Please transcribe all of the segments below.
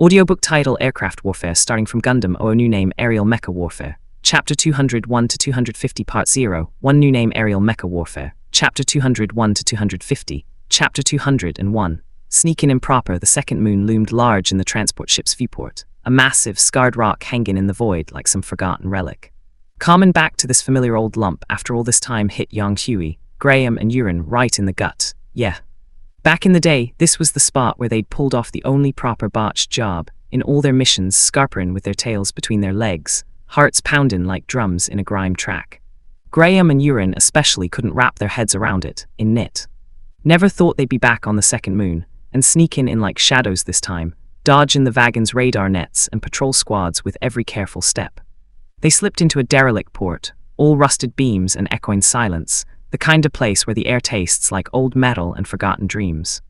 Audiobook title Aircraft Warfare starting from Gundam O New Name Aerial Mecha Warfare. Chapter 201 to 250 Part 0, 1 New Name Aerial Mecha Warfare. Chapter 201 to 250. Chapter 201. Sneaking improper, the second moon loomed large in the transport ship's viewport, a massive, scarred rock hanging in the void like some forgotten relic. Coming back to this familiar old lump after all this time hit young Huey, Graham and Urin right in the gut. Yeah. Back in the day, this was the spot where they'd pulled off the only proper botched job in all their missions, scarpering with their tails between their legs, hearts pounding like drums in a grime track. Graham and Urin especially couldn't wrap their heads around it, in knit. Never thought they'd be back on the second moon, and sneaking in like shadows this time, dodging the wagon's radar nets and patrol squads with every careful step. They slipped into a derelict port, all rusted beams and echoing silence, the kind of place where the air tastes like old metal and forgotten dreams.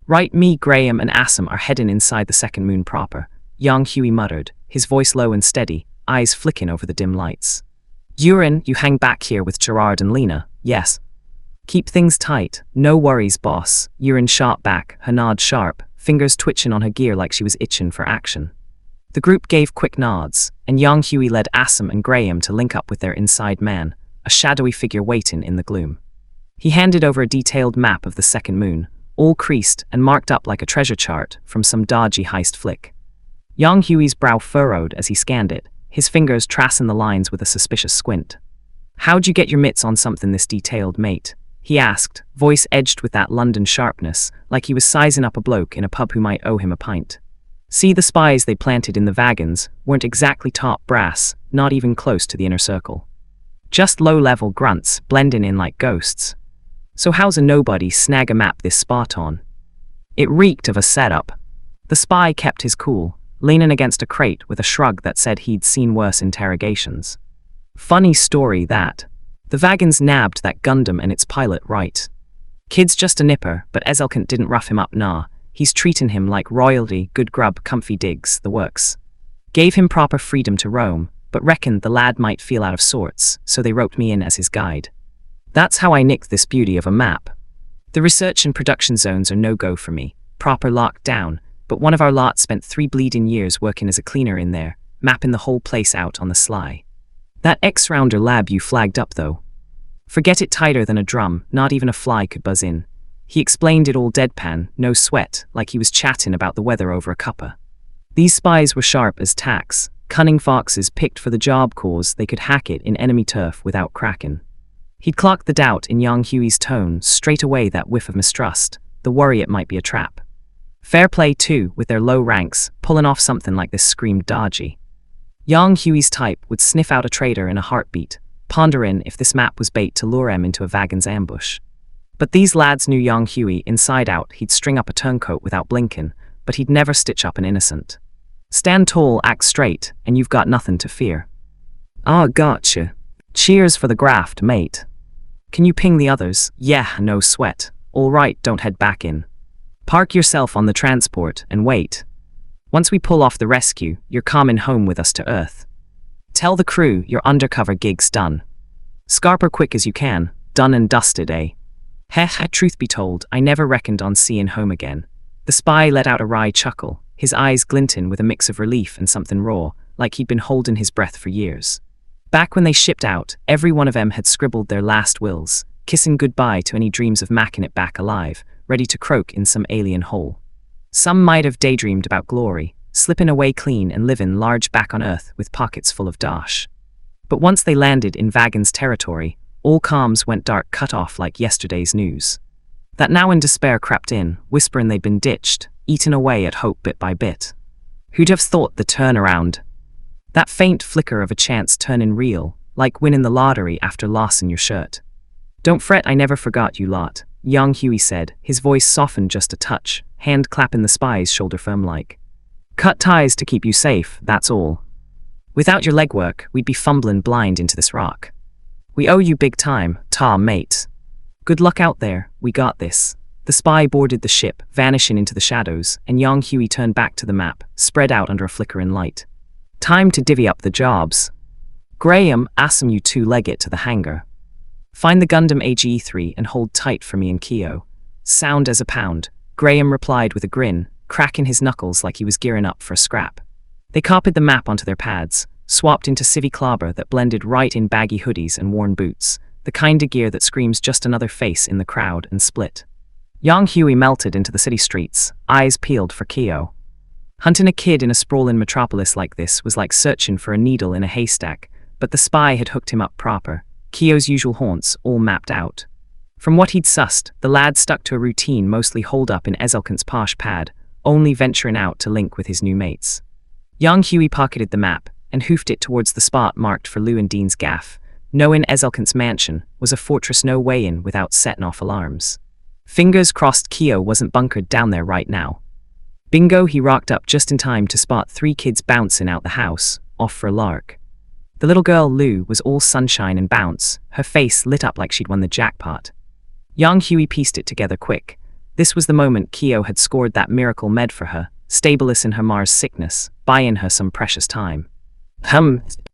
Right, me, Graham, and Assam are heading inside the second moon proper, young Huey muttered, his voice low and steady, eyes flicking over the dim lights. Urin, you hang back here with Gerard and Lena, yes. Keep things tight, no worries, boss, Urin shot back, her nod sharp, fingers twitching on her gear like she was itching for action. The group gave quick nods, and young Huey led Assam and Graham to link up with their inside man, a shadowy figure waiting in the gloom. He handed over a detailed map of the second moon, all creased and marked up like a treasure chart from some dodgy heist flick. Young Huey's brow furrowed as he scanned it, his fingers tracing the lines with a suspicious squint. How'd you get your mitts on something this detailed, mate? He asked, voice edged with that London sharpness, like he was sizing up a bloke in a pub who might owe him a pint. See, the spies they planted in the wagons weren't exactly top brass, not even close to the inner circle. Just low-level grunts, blending in like ghosts. So how's a nobody snag a map this spot on? It reeked of a setup. The spy kept his cool, leaning against a crate with a shrug that said he'd seen worse interrogations. Funny story that. The wagons nabbed that Gundam and its pilot right. Kid's just a nipper, but Ezelkant didn't rough him up, nah. He's treating him like royalty, good grub, comfy digs, the works. Gave him proper freedom to roam, but reckoned the lad might feel out of sorts, so they roped me in as his guide. That's how I nicked this beauty of a map. The research and production zones are no-go for me, proper locked down, but one of our lot spent 3 bleeding years working as a cleaner in there, mapping the whole place out on the sly. That X-rounder lab you flagged up though. Forget it, tighter than a drum, not even a fly could buzz in. He explained it all deadpan, no sweat, like he was chatting about the weather over a cuppa. These spies were sharp as tacks, cunning foxes picked for the job cause they could hack it in enemy turf without cracking. He'd clocked the doubt in young Huey's tone, straight away that whiff of mistrust, the worry it might be a trap. Fair play too, with their low ranks, pulling off something like this screamed dodgy. Young Huey's type would sniff out a traitor in a heartbeat, pondering if this map was bait to lure him into a wagon's ambush. But these lads knew young Huey inside out. He'd string up a turncoat without blinking, but he'd never stitch up an innocent. Stand tall, act straight, and you've got nothing to fear. Ah, gotcha. Cheers for the graft, mate. Can you ping the others? Yeah, no sweat. All right, don't head back in. Park yourself on the transport and wait. Once we pull off the rescue, you're coming home with us to Earth. Tell the crew your undercover gig's done. Scarper quick as you can, done and dusted, eh? Heh, truth be told, I never reckoned on seeing home again. The spy let out a wry chuckle, his eyes glinting with a mix of relief and something raw, like he'd been holding his breath for years. Back when they shipped out, every one of them had scribbled their last wills, kissing goodbye to any dreams of macking it back alive, ready to croak in some alien hole. Some might have daydreamed about glory, slipping away clean and living large back on Earth with pockets full of dosh. But once they landed in Vagon's territory, all comms went dark, cut off like yesterday's news. That now in despair crept in, whispering they'd been ditched, eaten away at hope bit by bit. Who'd have thought the turnaround? That faint flicker of a chance turning real, like winning the lottery after loss in your shirt. Don't fret, I never forgot you lot, young Huey said, his voice softened just a touch, hand clapping the spy's shoulder firm like. Cut ties to keep you safe, that's all. Without your legwork, we'd be fumbling blind into this rock. We owe you big time, mate. Good luck out there, we got this. The spy boarded the ship, vanishing into the shadows, and young Huey turned back to the map, spread out under a flickering light. Time to divvy up the jobs. Graham, Assam, you two leg it to the hangar. Find the Gundam AGE-3 and hold tight for me and Keo. Sound as a pound, Graham replied with a grin, cracking his knuckles like he was gearing up for a scrap. They copied the map onto their pads, swapped into civvy clobber that blended right in baggy hoodies and worn boots, the kind of gear that screams just another face in the crowd, and split. Young Huey melted into the city streets, eyes peeled for Kyo. Hunting a kid in a sprawling metropolis like this was like searching for a needle in a haystack, but the spy had hooked him up proper, Kyo's usual haunts all mapped out. From what he'd sussed, the lad stuck to a routine mostly holed up in Ezelkant's posh pad, only venturing out to link with his new mates. Young Huey pocketed the map and hoofed it towards the spot marked for Lou and Dean's gaff, knowing Ezelkant's mansion was a fortress no way in without setting off alarms. Fingers crossed Kyo wasn't bunkered down there right now. Bingo, he rocked up just in time to spot 3 kids bouncing out the house, off for a lark. The little girl, Lou, was all sunshine and bounce, her face lit up like she'd won the jackpot. Young Huey pieced it together quick. This was the moment Kyo had scored that miracle med for her, stabilis in her Mars sickness, buying her some precious time.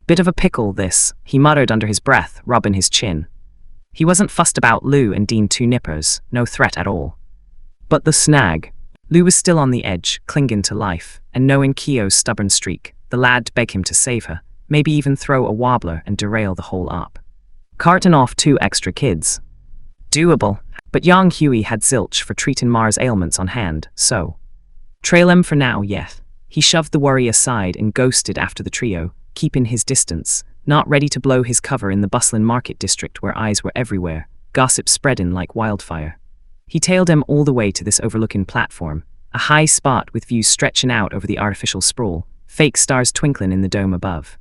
Bit of a pickle this, he muttered under his breath, rubbing his chin. He wasn't fussed about Lou and Dean two nippers, no threat at all. But the snag. Lou was still on the edge, clinging to life, and knowing Kyo's stubborn streak, the lad begged him to save her, maybe even throw a wobbler and derail the whole op. Carting off 2 extra kids. Doable, but young Huey had zilch for treating Mars ailments on hand, so. Trail him for now, yet. He shoved the worry aside and ghosted after the trio, keeping his distance, not ready to blow his cover in the bustling market district where eyes were everywhere, gossip spreading like wildfire. He tailed him all the way to this overlooking platform, a high spot with views stretching out over the artificial sprawl, fake stars twinkling in the dome above.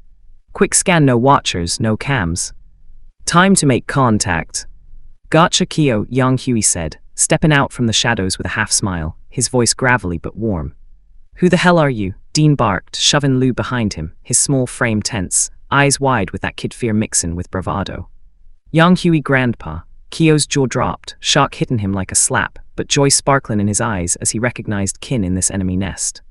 Quick scan, no watchers, no cams. Time to make contact. Gotcha, Kyo, young Huey said, stepping out from the shadows with a half smile, his voice gravelly but warm. Who the hell are you? Dean barked, shoving Lou behind him, his small frame tense, eyes wide with that kid fear mixing with bravado. Young Huey grandpa. Kyo's jaw dropped, shock hitting him like a slap, but joy sparkling in his eyes as he recognized kin in this enemy nest.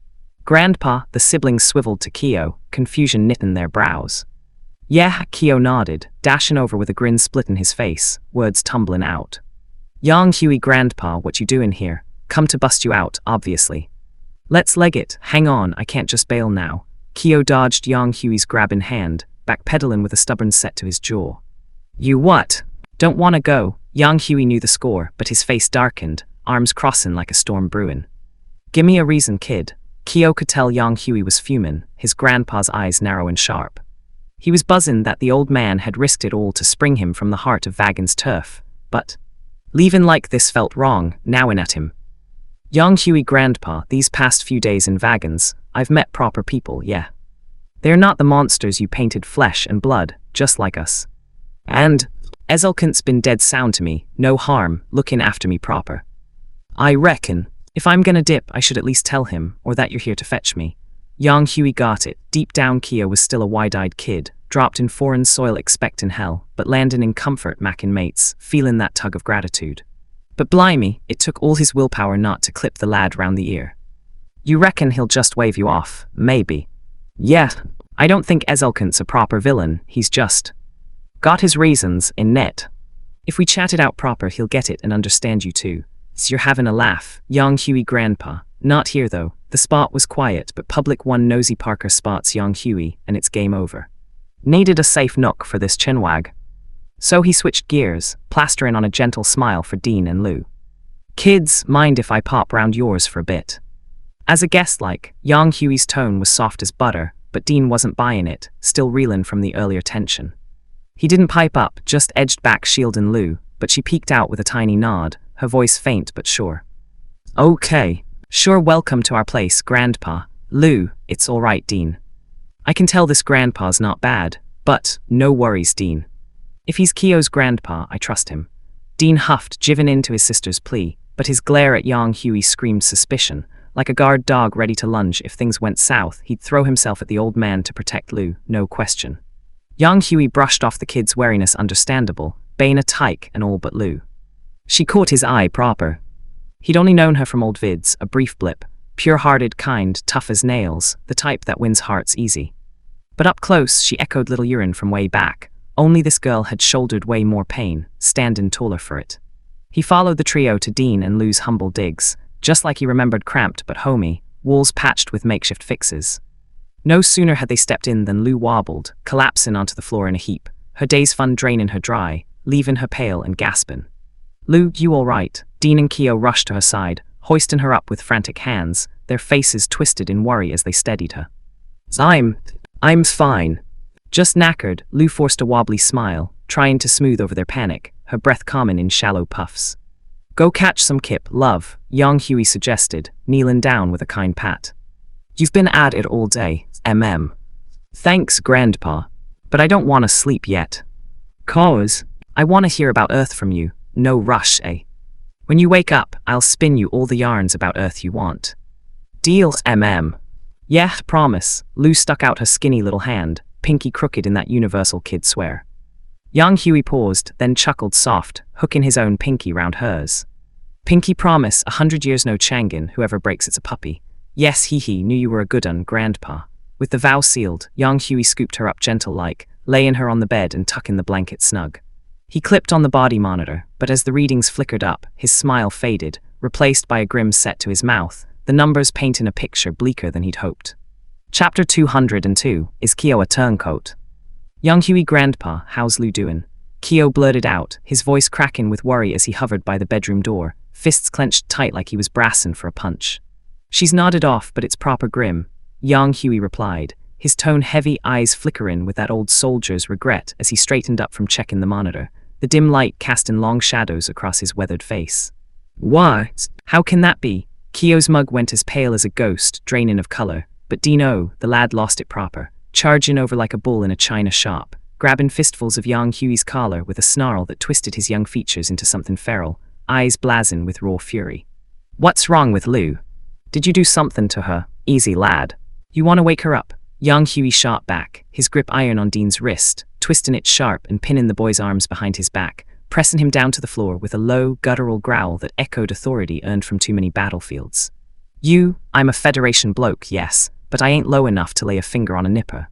Grandpa, the siblings swiveled to Kyo, confusion knitting their brows. Yeah, Kyo nodded, dashing over with a grin splitting his face, words tumbling out. Young Huey grandpa, what you doing here? Come to bust you out, obviously. Let's leg it, hang on, I can't just bail now. Kyo dodged young Huey's grabbing hand, backpedaling with a stubborn set to his jaw. You what? Don't wanna go. Young Huey knew the score, but his face darkened, arms crossing like a storm brewing. Gimme a reason, kid. Kyo could tell young Huey was fuming, his grandpa's eyes narrow and sharp. He was buzzing that the old man had risked it all to spring him from the heart of Vagan's turf, but leaving like this felt wrong, nowing at him. Young Huey grandpa, these past few days in Vagan's, I've met proper people, yeah. They're not the monsters you painted flesh and blood, just like us. And Ezelkant's been dead sound to me, no harm, looking after me proper. I reckon, if I'm gonna dip, I should at least tell him, or that you're here to fetch me. Young Huey got it. Deep down Kyo was still a wide-eyed kid, dropped in foreign soil expecting hell, but landing in comfort macking mates, feeling that tug of gratitude. But blimey, it took all his willpower not to clip the lad round the ear. You reckon he'll just wave you off, maybe. Yeah, I don't think Ezelkant's a proper villain, he's just got his reasons, in net. If we chat it out proper, he'll get it and understand you too. So you're having a laugh, young Huey grandpa. Not here though. The spot was quiet, but public one nosy Parker spots young Huey, and it's game over. Needed a safe nook for this chinwag. So he switched gears, plastering on a gentle smile for Dean and Lou. Kids, mind if I pop round yours for a bit? As a guest like, young Huey's tone was soft as butter, but Dean wasn't buying it, still reeling from the earlier tension. He didn't pipe up, just edged back shielding Lou, but she peeked out with a tiny nod, her voice faint but sure. Okay. Sure, welcome to our place, Grandpa. Lou, it's all right, Dean. I can tell this grandpa's not bad, but no worries, Dean. If he's Kyo's grandpa, I trust him. Dean huffed, giving in to his sister's plea, but his glare at young Huey screamed suspicion. Like a guard dog ready to lunge if things went south, he'd throw himself at the old man to protect Lou, no question. Young Huey brushed off the kid's wariness understandable, baying a tyke and all but Lou. She caught his eye proper. He'd only known her from old vids, a brief blip, pure-hearted, kind, tough as nails, the type that wins hearts easy. But up close, she echoed little urine from way back. Only this girl had shouldered way more pain, standing taller for it. He followed the trio to Dean and Lou's humble digs, just like he remembered, cramped but homey, walls patched with makeshift fixes. No sooner had they stepped in than Lou wobbled, collapsing onto the floor in a heap, her day's fun draining her dry, leaving her pale and gasping. "Lou, you all right?" Dean and Keo rushed to her side, hoisting her up with frantic hands, their faces twisted in worry as they steadied her. I'm fine. Just knackered, Lou forced a wobbly smile, trying to smooth over their panic, her breath calming in shallow puffs. "Go catch some kip, love," young Huey suggested, kneeling down with a kind pat. "You've been at it all day, Thanks, Grandpa. But I don't want to sleep yet. 'Cause I want to hear about Earth from you, no rush, eh? When you wake up, I'll spin you all the yarns about Earth you want. Deal, Yeah, promise. Lou stuck out her skinny little hand, pinky crooked in that universal kid swear. Young Huey paused, then chuckled soft, hooking his own pinky round hers. "Pinky promise, 100 years no changin, whoever breaks it's a puppy. Yes, he knew you were a good un, Grandpa." With the vow sealed, young Huey scooped her up gentle-like, laying her on the bed and tucking the blanket snug. He clipped on the body monitor, but as the readings flickered up, his smile faded, replaced by a grim set to his mouth, the numbers painting a picture bleaker than he'd hoped. Chapter 202, Is Keo a Turncoat? "Young Huey, Grandpa, how's Lou doing?" Keo blurted out, his voice cracking with worry as he hovered by the bedroom door, fists clenched tight like he was brassing for a punch. "She's nodded off, but it's proper grim," young Huey replied, his tone heavy, eyes flickering with that old soldier's regret as he straightened up from checking the monitor, the dim light casting long shadows across his weathered face. "What? How can that be?" Keo's mug went as pale as a ghost, draining of color, but Dino, the lad, lost it proper, charging over like a bull in a china shop, grabbing fistfuls of young Huey's collar with a snarl that twisted his young features into something feral, eyes blazing with raw fury. "What's wrong with Lou? Did you do something to her? Easy, lad. You want to wake her up?" Young Huey shot back, his grip iron on Dean's wrist, twisting it sharp and pinning the boy's arms behind his back, pressing him down to the floor with a low, guttural growl that echoed authority earned from too many battlefields. "I'm a Federation bloke, yes, but I ain't low enough to lay a finger on a nipper.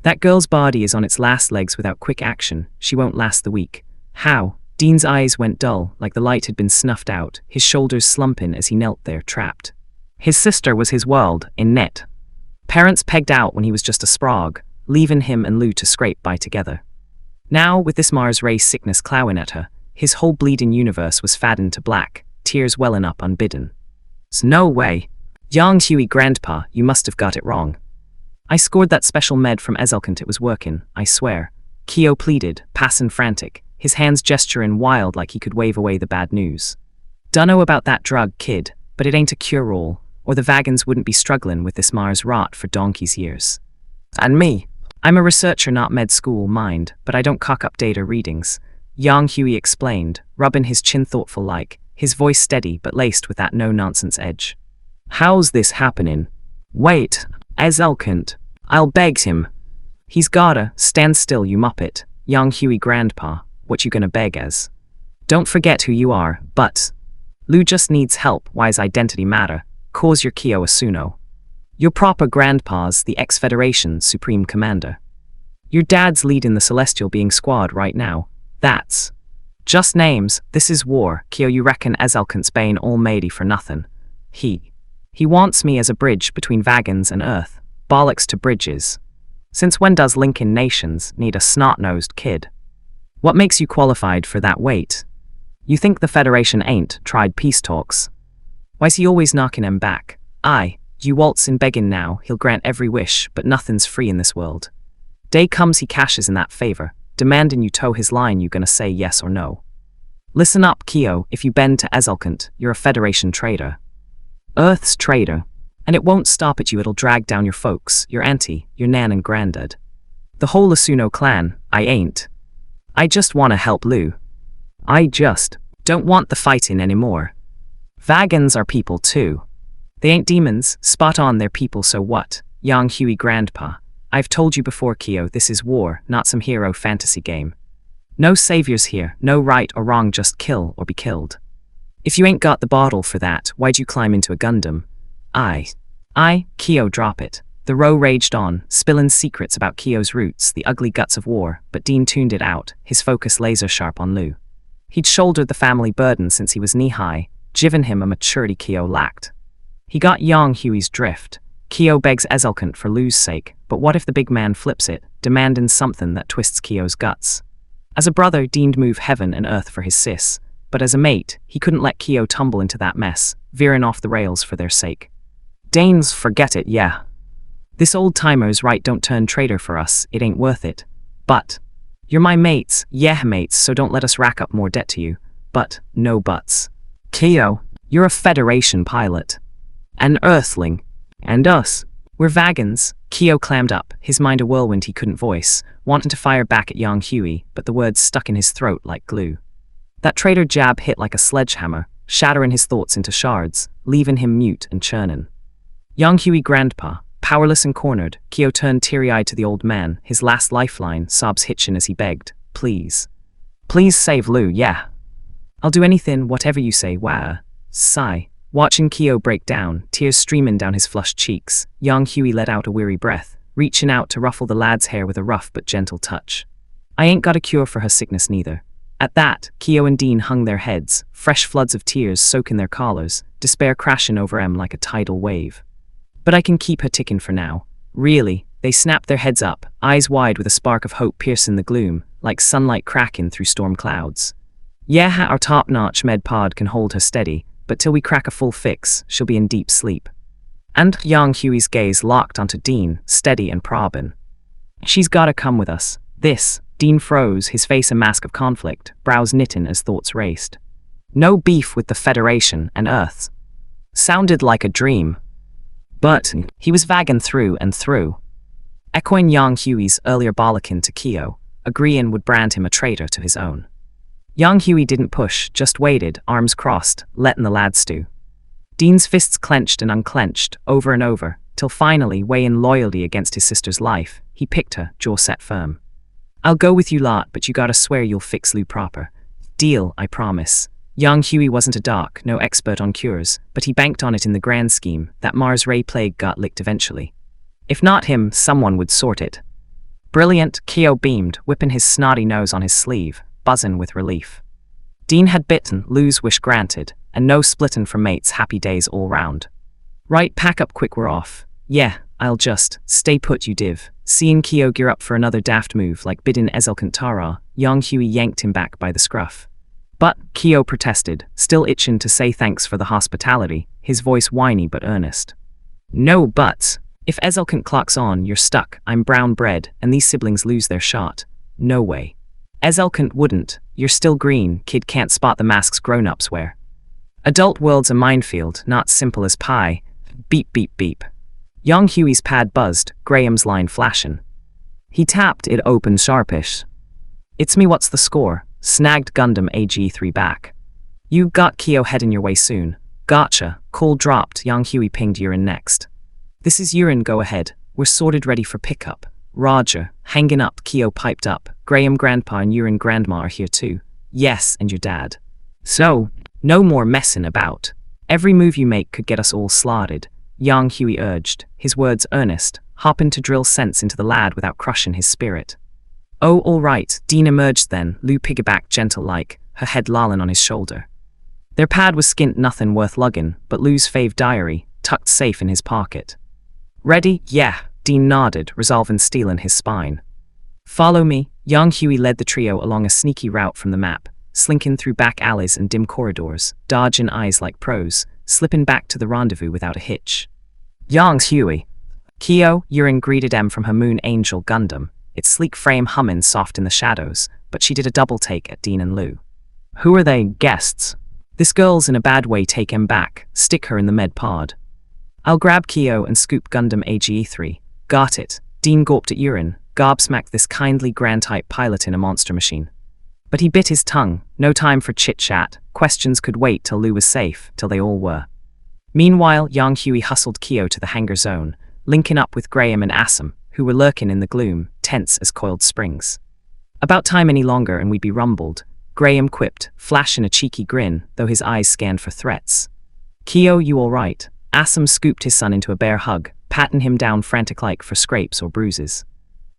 That girl's body is on its last legs without quick action, she won't last the week." "How?" Dean's eyes went dull, like the light had been snuffed out, his shoulders slumping as he knelt there, trapped. His sister was his world, in net. Parents pegged out when he was just a sprog, leaving him and Lou to scrape by together. Now, with this Mars race sickness clowing at her, his whole bleeding universe was faddened to black, tears welling up unbidden. "No way. Young Huey, Grandpa, you must have got it wrong. I scored that special med from Ezelkant, it was working, I swear." Keo pleaded, passing frantic, his hands gesturing wild like he could wave away the bad news. "Dunno about that drug, kid, but it ain't a cure-all, or the vagans wouldn't be struggling with this Mars rot for donkey's years. And me, I'm a researcher, not med school, mind, but I don't cock up data readings," young Huey explained, rubbing his chin thoughtful-like, his voice steady but laced with that no-nonsense edge. "How's this happening? Wait, Ezelkant, I'll beg him." "He's gotta, stand still, you muppet, young Huey, Grandpa, what you gonna beg as? Don't forget who you are, but Lou just needs help, why's identity matter, cause your Keo Asuno. Your proper Grandpa's the ex-Federation Supreme Commander. Your dad's leading the Celestial Being Squad right now, that's just names, this is war, Keo, you reckon Ezelkant's bane almighty for nothing. He wants me as a bridge between Vagans and Earth, bollocks to bridges. Since when does Lincoln Nations need a snot-nosed kid? What makes you qualified for that weight? You think the Federation ain't tried peace talks? Why's he always knocking 'em back? Aye, you waltz in begging now, he'll grant every wish, but nothing's free in this world. Day comes he cashes in that favor, demanding you toe his line, you gonna say yes or no. Listen up, Keo, if you bend to Ezelkant, you're a Federation traitor. Earth's traitor. And it won't stop at you, it'll drag down your folks, your auntie, your nan and granddad. The whole Asuno clan, I ain't. I just wanna help Lou. I just don't want the fighting anymore. Vagans are people too. They ain't demons, spot on, they're people, so what? Young Huey, Grandpa. I've told you before, Keo, this is war, not some hero fantasy game. No saviors here, no right or wrong, just kill or be killed. If you ain't got the bottle for that, why'd you climb into a Gundam? I, Keo, drop it. The row raged on, spilling secrets about Keo's roots, the ugly guts of war, but Dean tuned it out, his focus laser-sharp on Lou. He'd shouldered the family burden since he was knee-high, given him a maturity Kyo lacked. He got Yang Hui's drift. Kyo begs Ezelkant for Lu's sake, but what if the big man flips it, demanding something that twists Kyo's guts? As a brother, Dean'd move heaven and earth for his sis, but as a mate, he couldn't let Kyo tumble into that mess, veering off the rails for their sake. Danes, forget it, yeah. This old-timer's right, don't turn traitor for us, it ain't worth it. But you're my mates, yeah mates, so don't let us rack up more debt to you. But no buts. Kyo, you're a Federation pilot. An Earthling. And us. We're vagans. Kyo clammed up, his mind a whirlwind he couldn't voice, wanting to fire back at Yang Hui, but the words stuck in his throat like glue. That traitor jab hit like a sledgehammer, shattering his thoughts into shards, leaving him mute and churning. Yang Hui grandpa, powerless and cornered, Kyo turned teary-eyed to the old man, his last lifeline, sobs hitching as he begged, please. Please save Lu, yeah. I'll do anything, whatever you say, wah. Sigh. Watching Kyo break down, tears streaming down his flushed cheeks, Yang Hui let out a weary breath, reaching out to ruffle the lad's hair with a rough but gentle touch. I ain't got a cure for her sickness neither. At that, Kyo and Dean hung their heads, fresh floods of tears soaking their collars, despair crashing over them like a tidal wave. But I can keep her ticking for now. Really, they snapped their heads up, eyes wide with a spark of hope piercing the gloom, like sunlight cracking through storm clouds. Yeah, our top-notch med pod can hold her steady, but till we crack a full fix, she'll be in deep sleep. And Yang Hui's gaze locked onto Dean, steady and probing. She's gotta come with us. This. Dean froze, his face a mask of conflict, brows knitting as thoughts raced. No beef with the Federation and Earth. Sounded like a dream. But he was vagging through and through. Echoing Yang Hui's earlier bollakin to Kyo, agreeing would brand him a traitor to his own. Yang Hui didn't push, just waited, arms crossed, letting the lad stew. Dean's fists clenched and unclenched, over and over, till finally, weighing loyalty against his sister's life, he picked her, jaw set firm. I'll go with you lot, but you gotta swear you'll fix Lu proper. Deal, I promise. Yang Hui wasn't a doc, no expert on cures, but he banked on it in the grand scheme, that Mars Ray plague got licked eventually. If not him, someone would sort it. Brilliant, Kyo beamed, whipping his snotty nose on his sleeve, buzzing with relief. Dean had bitten, Lu's wish granted, and no splittin' from mates, happy days all round. Right, pack up quick, we're off. Yeah, I'll just stay put, you div. Seeing Kyo gear up for another daft move like bidding Ezelkant Tara, Yang Hui yanked him back by the scruff. But Kyo protested, still itching to say thanks for the hospitality, his voice whiny but earnest. No buts. If Ezelkant clocks on, you're stuck. I'm brown bread, and these siblings lose their shot. No way. Ezelkant wouldn't. You're still green, kid can't spot the masks grown-ups wear. Adult world's a minefield, not simple as pie. Beep beep beep. Yang Hui's pad buzzed, Graham's line flashing. He tapped it open sharpish. It's me, what's the score? Snagged Gundam AG3 back. You got Kyo heading your way soon. Gotcha. Call dropped, Yang Hui pinged Yurin next. This is Yurin, go ahead. We're sorted ready for pickup. Roger. Hanging up, Kyo piped up. Graham grandpa and Yurin grandma are here too. Yes, and your dad. So, no more messing about. Every move you make could get us all slaughtered. Yang Hui urged, his words earnest, hopping to drill sense into the lad without crushing his spirit. Oh, all right, Dean emerged then, Lu piggybacked gentle-like, her head lolling on his shoulder. Their pad was skint nothing worth lugging, but Lu's fave diary, tucked safe in his pocket. Ready? Yeah, Dean nodded, resolving steeling his spine. Follow me. Yang Hui led the trio along a sneaky route from the map, slinking through back alleys and dim corridors, dodging eyes like pros, slipping back to the rendezvous without a hitch. Yang Hui. Kyo, Yurin greeted em from her Moon Angel Gundam, its sleek frame humming soft in the shadows, but she did a double take at Dean and Lu. Who are they, guests? This girl's in a bad way, take em back, stick her in the med pod. I'll grab Kyo and scoop Gundam AGE3. Got it. Dean gawped at Yurin, gobsmacked this kindly grand-type pilot in a monster machine. But he bit his tongue, no time for chit-chat, questions could wait till Lu was safe, till they all were. Meanwhile, Yang Hui hustled Kyo to the hangar zone, linking up with Graham and Assam, who were lurking in the gloom, tense as coiled springs. About time any longer and we'd be rumbled, Graham quipped, flashing a cheeky grin, though his eyes scanned for threats. Kyo, you all right? Assam scooped his son into a bear hug, patting him down frantic-like for scrapes or bruises.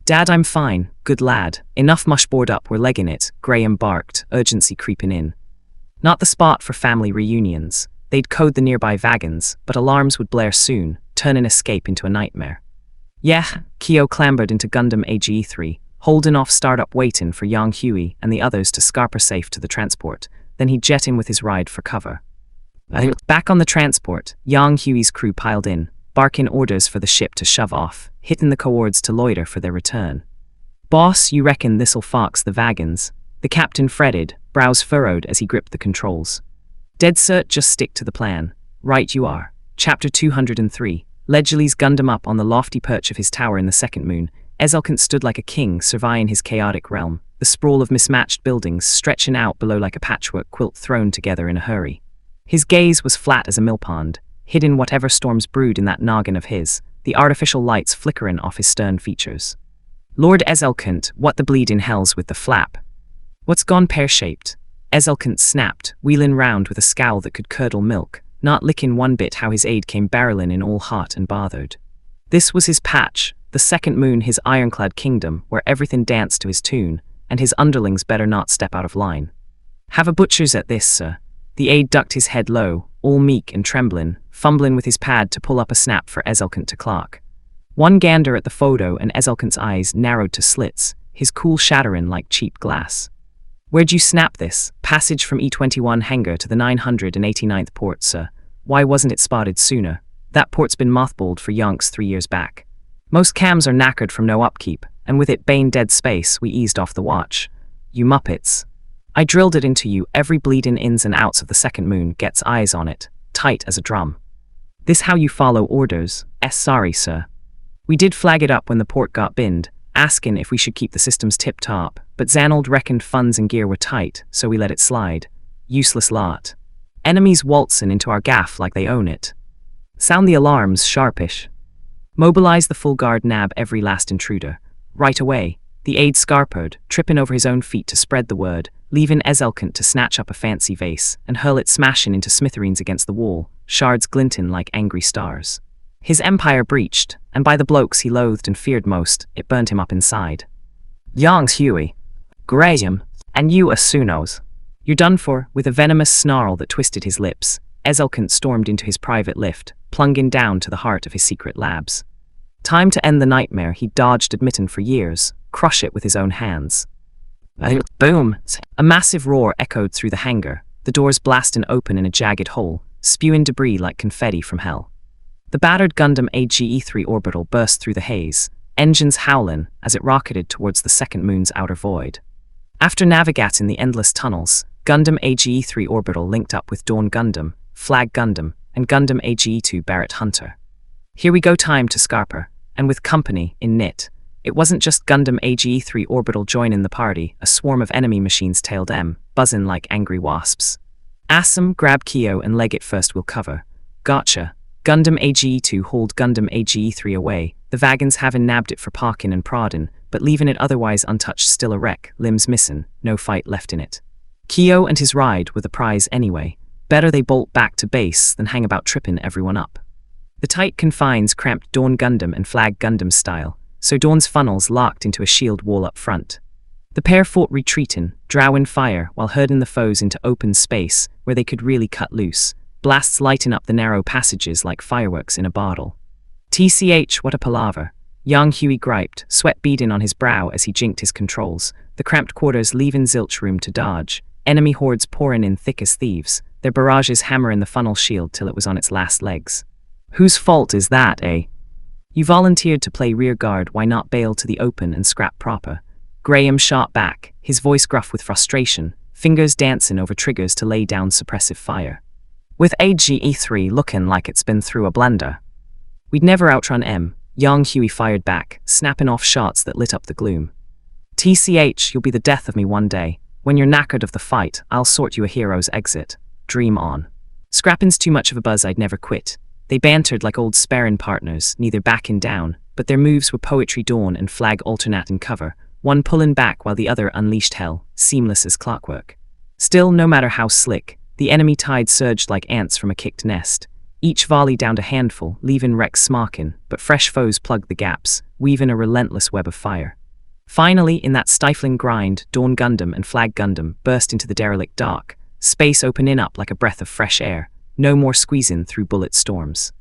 Dad, I'm fine, good lad. Enough mush board up, we're legging it, Graham barked, urgency creeping in. Not the spot for family reunions. They'd code the nearby wagons, but alarms would blare soon, turn an escape into a nightmare. Yeah, Kyo clambered into Gundam AGE-3, holding off startup waiting for Yang Huey and the others to scarper safe to the transport. Then he'd jet in with his ride for cover. Back on the transport, Yang Huey's crew piled in, barking orders for the ship to shove off, hitting the coords to loiter for their return. "Boss, you reckon this'll fox the wagons?" The captain fretted, brows furrowed as he gripped the controls. "Dead cert, just stick to the plan." "Right you are." Chapter 203. Ledgerly's Gundam up on the lofty perch of his tower in the second moon. Ezelkant stood like a king, surveying his chaotic realm, the sprawl of mismatched buildings stretching out below like a patchwork quilt thrown together in a hurry. His gaze was flat as a millpond, hidden whatever storms brewed in that noggin of his, the artificial lights flickering off his stern features. "Lord Ezelkant, what the bleed in hell's with the flap? What's gone pear-shaped?" Ezelkant snapped, wheeling round with a scowl that could curdle milk, not licking one bit how his aide came barreling in all hot and bothered. This was his patch, the second moon, his ironclad kingdom, where everything danced to his tune, and his underlings better not step out of line. "Have a butcher's at this, sir." The aide ducked his head low, all meek and trembling, fumbling with his pad to pull up a snap for Ezelkant to clock. One gander at the photo and Ezelkant's eyes narrowed to slits, his cool shattering like cheap glass. "Where'd you snap this?" "Passage from E21 hangar to the 989th port, sir." "Why wasn't it spotted sooner?" "That port's been mothballed for yonks 3 years back. Most cams are knackered from no upkeep, and with it bane dead space, we eased off the watch." "You muppets. I drilled it into you, every bleedin' ins and outs of the second moon gets eyes on it, tight as a drum. This how you follow orders?" Sorry, sir. We did flag it up when the port got binned, asking if we should keep the systems tip-top, but Zanold reckoned funds and gear were tight, so we let it slide. Useless lot. Enemies waltzing into our gaff like they own it. Sound the alarms, sharpish. Mobilize the full guard, nab every last intruder. Right away. The aide scarpered, tripping over his own feet to spread the word, leaving Ezelkant to snatch up a fancy vase and hurl it smashing into smithereens against the wall, shards glinting like angry stars. His empire breached, and by the blokes he loathed and feared most, it burned him up inside. "Yongs Huey. Graham. And you Asunos. You're done for." With a venomous snarl that twisted his lips, Ezelkant stormed into his private lift, plunging down to the heart of his secret labs. Time to end the nightmare he'd dodged admitting for years, crush it with his own hands. Boom! A massive roar echoed through the hangar, the doors blasting open in a jagged hole, spewing debris like confetti from hell. The battered Gundam AGE-3 orbital burst through the haze, engines howling as it rocketed towards the second moon's outer void. After navigating the endless tunnels, Gundam AGE-3 orbital linked up with Dawn Gundam, Flag Gundam, and Gundam AGE-2 Barrett Hunter. Here we go, time to scarper, and with company in knit. It wasn't just Gundam AGE-3 orbital joining the party, a swarm of enemy machines tailed them, buzzing like angry wasps. "Assam, grab Kyo and leg it first, we'll cover." "Gotcha." Gundam AGE-2 hauled Gundam AGE-3 away, the wagons having nabbed it for parking and prodding, but leaving it otherwise untouched, still a wreck, limbs missing, no fight left in it. Kyo and his ride were the prize anyway. Better they bolt back to base than hang about tripping everyone up. The tight confines cramped Dawn Gundam and Flag Gundam style, so Dawn's funnels locked into a shield wall up front. The pair fought retreating, drawing fire while herding the foes into open space where they could really cut loose, blasts lighting up the narrow passages like fireworks in a bottle. "TCH, what a palaver," Yang Huey griped, sweat beading on his brow as he jinked his controls, the cramped quarters leaving zilch room to dodge, enemy hordes pouring in thick as thieves, their barrages hammering the funnel shield till it was on its last legs. "Whose fault is that, eh? You volunteered to play rearguard, why not bail to the open and scrap proper?" Graham shot back, his voice gruff with frustration, fingers dancing over triggers to lay down suppressive fire. "With AGE-3 looking like it's been through a blender. We'd never outrun M," Yang Huey fired back, snapping off shots that lit up the gloom. "TCH, you'll be the death of me one day. When you're knackered of the fight, I'll sort you a hero's exit. Dream on." Scrapping's too much of a buzz, I'd never quit. They bantered like old sparring partners, neither backing down, but their moves were poetry. Dawn and Flag alternating cover, one pulling back while the other unleashed hell, seamless as clockwork. Still, no matter how slick, the enemy tide surged like ants from a kicked nest. Each volley downed a handful, leaving wrecks smocking, but fresh foes plugged the gaps, weaving a relentless web of fire. Finally, in that stifling grind, Dawn Gundam and Flag Gundam burst into the derelict dock, space opening up like a breath of fresh air, no more squeezing through bullet storms.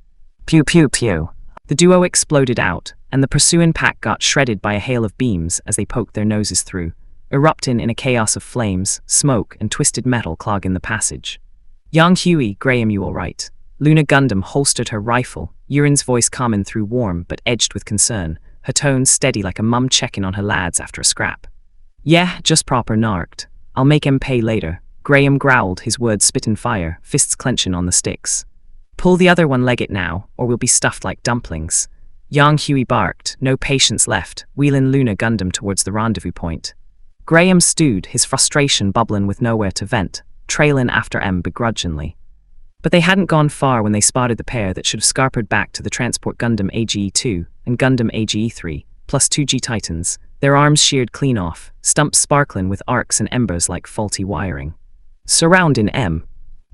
Pew pew pew. The duo exploded out, and the pursuing pack got shredded by a hail of beams as they poked their noses through, erupting in a chaos of flames, smoke, and twisted metal clogging the passage. Young Huey, Graham, you all right? Luna Gundam holstered her rifle, Urin's voice calming through warm but edged with concern, her tone steady like a mum checking on her lads after a scrap. Yeah, just proper narked. I'll make 'em pay later. Graham growled, his words spitting fire, fists clenching on the sticks. Pull the other one leg it now, or we'll be stuffed like dumplings. Young Huey barked, no patience left, wheeling Luna Gundam towards the rendezvous point. Graham stewed, his frustration bubbling with nowhere to vent, trailing after M begrudgingly. But they hadn't gone far when they spotted the pair that should have scarpered back to the transport Gundam AGE-2 and Gundam AGE-3, plus 2 G-Titans, their arms sheared clean off, stumps sparkling with arcs and embers like faulty wiring. Surrounding M,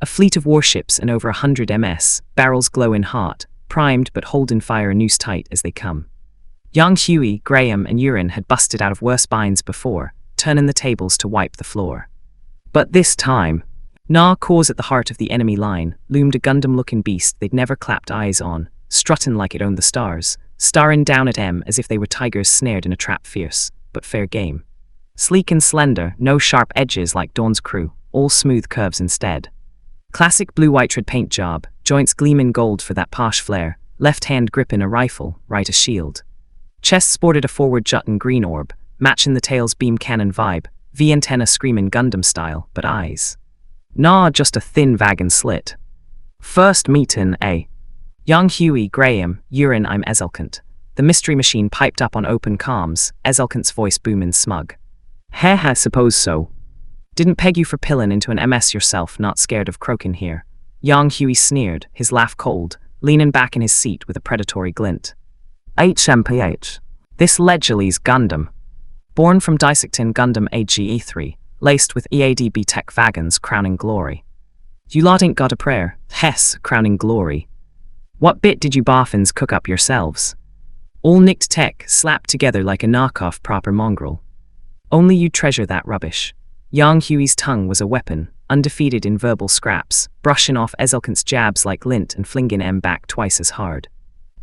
a fleet of warships and over 100 MS, barrels glowing hot, primed but holding fire noose tight as they come. Young Huey, Graham, and Urin had busted out of worse binds before, turning the tables to wipe the floor. But this time, cause at the heart of the enemy line, loomed a Gundam-looking beast they'd never clapped eyes on, strutting like it owned the stars, staring down at M as if they were tigers snared in a trap fierce, but fair game. Sleek and slender, no sharp edges like Dawn's crew, all smooth curves instead. Classic blue-white red paint job, joints gleaming gold for that posh flair, left hand gripping a rifle, right a shield. Chest sported a forward jutting green orb, matching the tail's beam cannon vibe, V antenna screaming Gundam style, but eyes. Just a thin wagon slit. First meetin', eh? Young Huey, Graham, Urin, I'm Ezelkant. The mystery machine piped up on open comms, Ezelkant's voice booming smug. Heh, suppose so. Didn't peg you for pillin' into an MS yourself, not scared of croaking here. Young Huey sneered, his laugh cold, leaning back in his seat with a predatory glint. HMPH. This Ledgerly's Gundam. Born from dissecting Gundam AGE-3, laced with EADB tech wagons crowning glory. You lot ain't got a prayer, hess, crowning glory. What bit did you boffins cook up yourselves? All nicked tech, slapped together like a knockoff proper mongrel. Only you treasure that rubbish. Young Huey's tongue was a weapon, undefeated in verbal scraps, brushing off Ezelkant's jabs like lint and flinging M back twice as hard.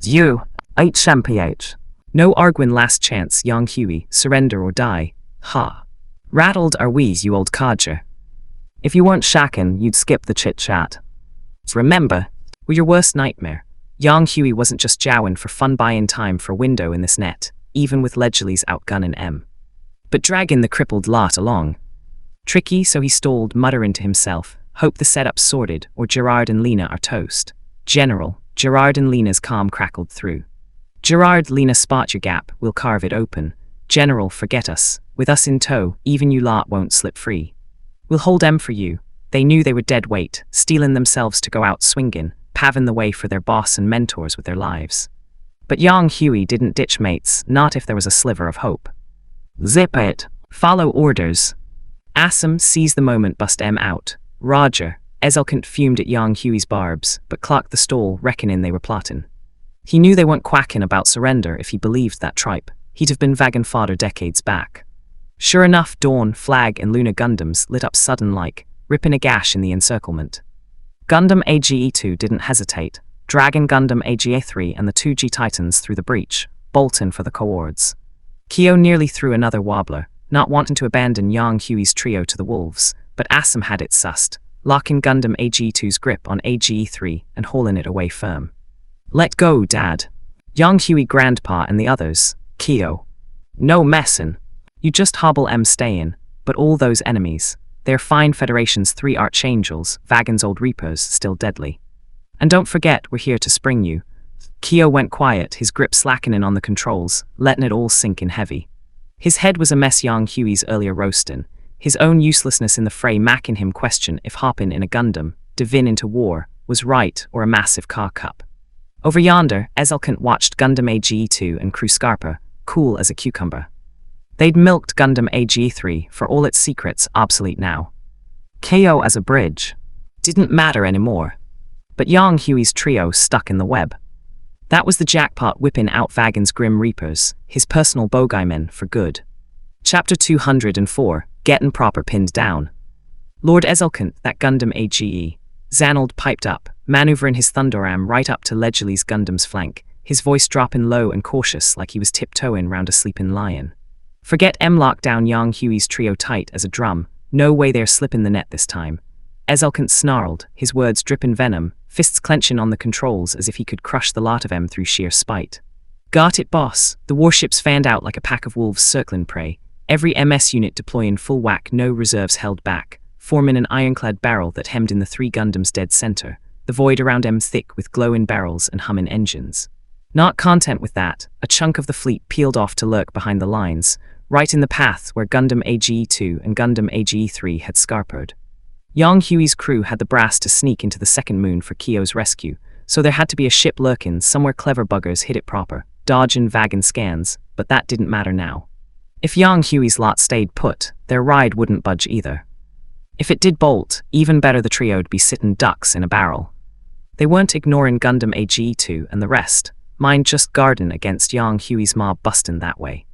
You, HMPH. No arguin' last chance, young Huey, surrender or die. Ha. Rattled are we, you old codger. If you weren't shacking, you'd skip the chit-chat. Remember, we're your worst nightmare. Young Huey wasn't just jowing for fun buying time for a window in this net, even with Ledgerly's outgunning M. But dragging the crippled lot along. Tricky, so he stalled, muttering to himself, hope the setup's sorted, or Gerard and Lena are toast. General, Gerard and Lena's calm crackled through. Gerard, Lena, spot your gap, we'll carve it open. General, forget us. With us in tow, even you lot won't slip free. We'll hold M for you. They knew they were dead weight, steeling themselves to go out swinging, paving the way for their boss and mentors with their lives. But young Huey didn't ditch mates, not if there was a sliver of hope. Zip it. Follow orders. Assam seized the moment, bust M out. Roger. Ezelkant fumed at young Huey's barbs, but clocked the stall, reckoning they were plotting. He knew they weren't quacking about surrender if he believed that tripe. He'd have been wagon fodder decades back. Sure enough, Dawn, Flag, and Luna Gundams lit up sudden like, ripping a gash in the encirclement. Gundam AGE-2 didn't hesitate, dragging Gundam AGE-3 and the 2 G-Titans through the breach, bolting for the coords. Kyo nearly threw another wobbler, not wanting to abandon young Huey's trio to the wolves, but Assam had it sussed, locking Gundam AGE-2's grip on AGE-3 and hauling it away firm. Let go, Dad. Young Huey Grandpa and the others, Kyo. No messin'. You just hobble M stayin', but all those enemies, they're fine Federation's 3 archangels, Vagon's old reapers, still deadly. And don't forget, we're here to spring you. Kyo went quiet, his grip slackening on the controls, letting it all sink in heavy. His head was a mess young Huey's earlier roastin', his own uselessness in the fray macking him question if hopping in a Gundam, divin into war, was right or a massive car cup. Over yonder, Ezelkant watched Gundam AGE-2 and Crew Scarpa, cool as a cucumber. They'd milked Gundam AGE-3 for all its secrets obsolete now. KO as a bridge. Didn't matter anymore. But young Huey's trio stuck in the web. That was the jackpot whipping out Vagon's Grim Reapers, his personal bogeymen for good. Chapter 204, Gettin' Proper Pinned Down. Lord Ezelkant, that Gundam AGE. Zanold piped up, maneuvering his Thunderam right up to Ledgerly's Gundam's flank, his voice dropping low and cautious like he was tiptoeing round a sleeping lion. Forget M-lock down Yang Huey's trio tight as a drum, no way they're slipping the net this time. Ezelkant snarled, his words dripping venom, fists clenching on the controls as if he could crush the lot of them through sheer spite. Got it, boss. The warships fanned out like a pack of wolves circling prey, every MS unit deploying full whack, no reserves held back, forming an ironclad barrel that hemmed in the three Gundams dead center, the void around them thick with glowing barrels and humming engines. Not content with that, a chunk of the fleet peeled off to lurk behind the lines, right in the path where Gundam AGE-2 and Gundam AGE-3 had scarpered. Yang Huey's crew had the brass to sneak into the second moon for Kyo's rescue, so there had to be a ship lurking somewhere. Clever buggers hit it proper, dodging vaggin' scans, but that didn't matter now. If Yang Huey's lot stayed put, their ride wouldn't budge either. If it did bolt, even better, the trio'd be sitting ducks in a barrel. They weren't ignoring Gundam AGE-2 and the rest, mind just guarding against Yang Huey's mob bustin' that way.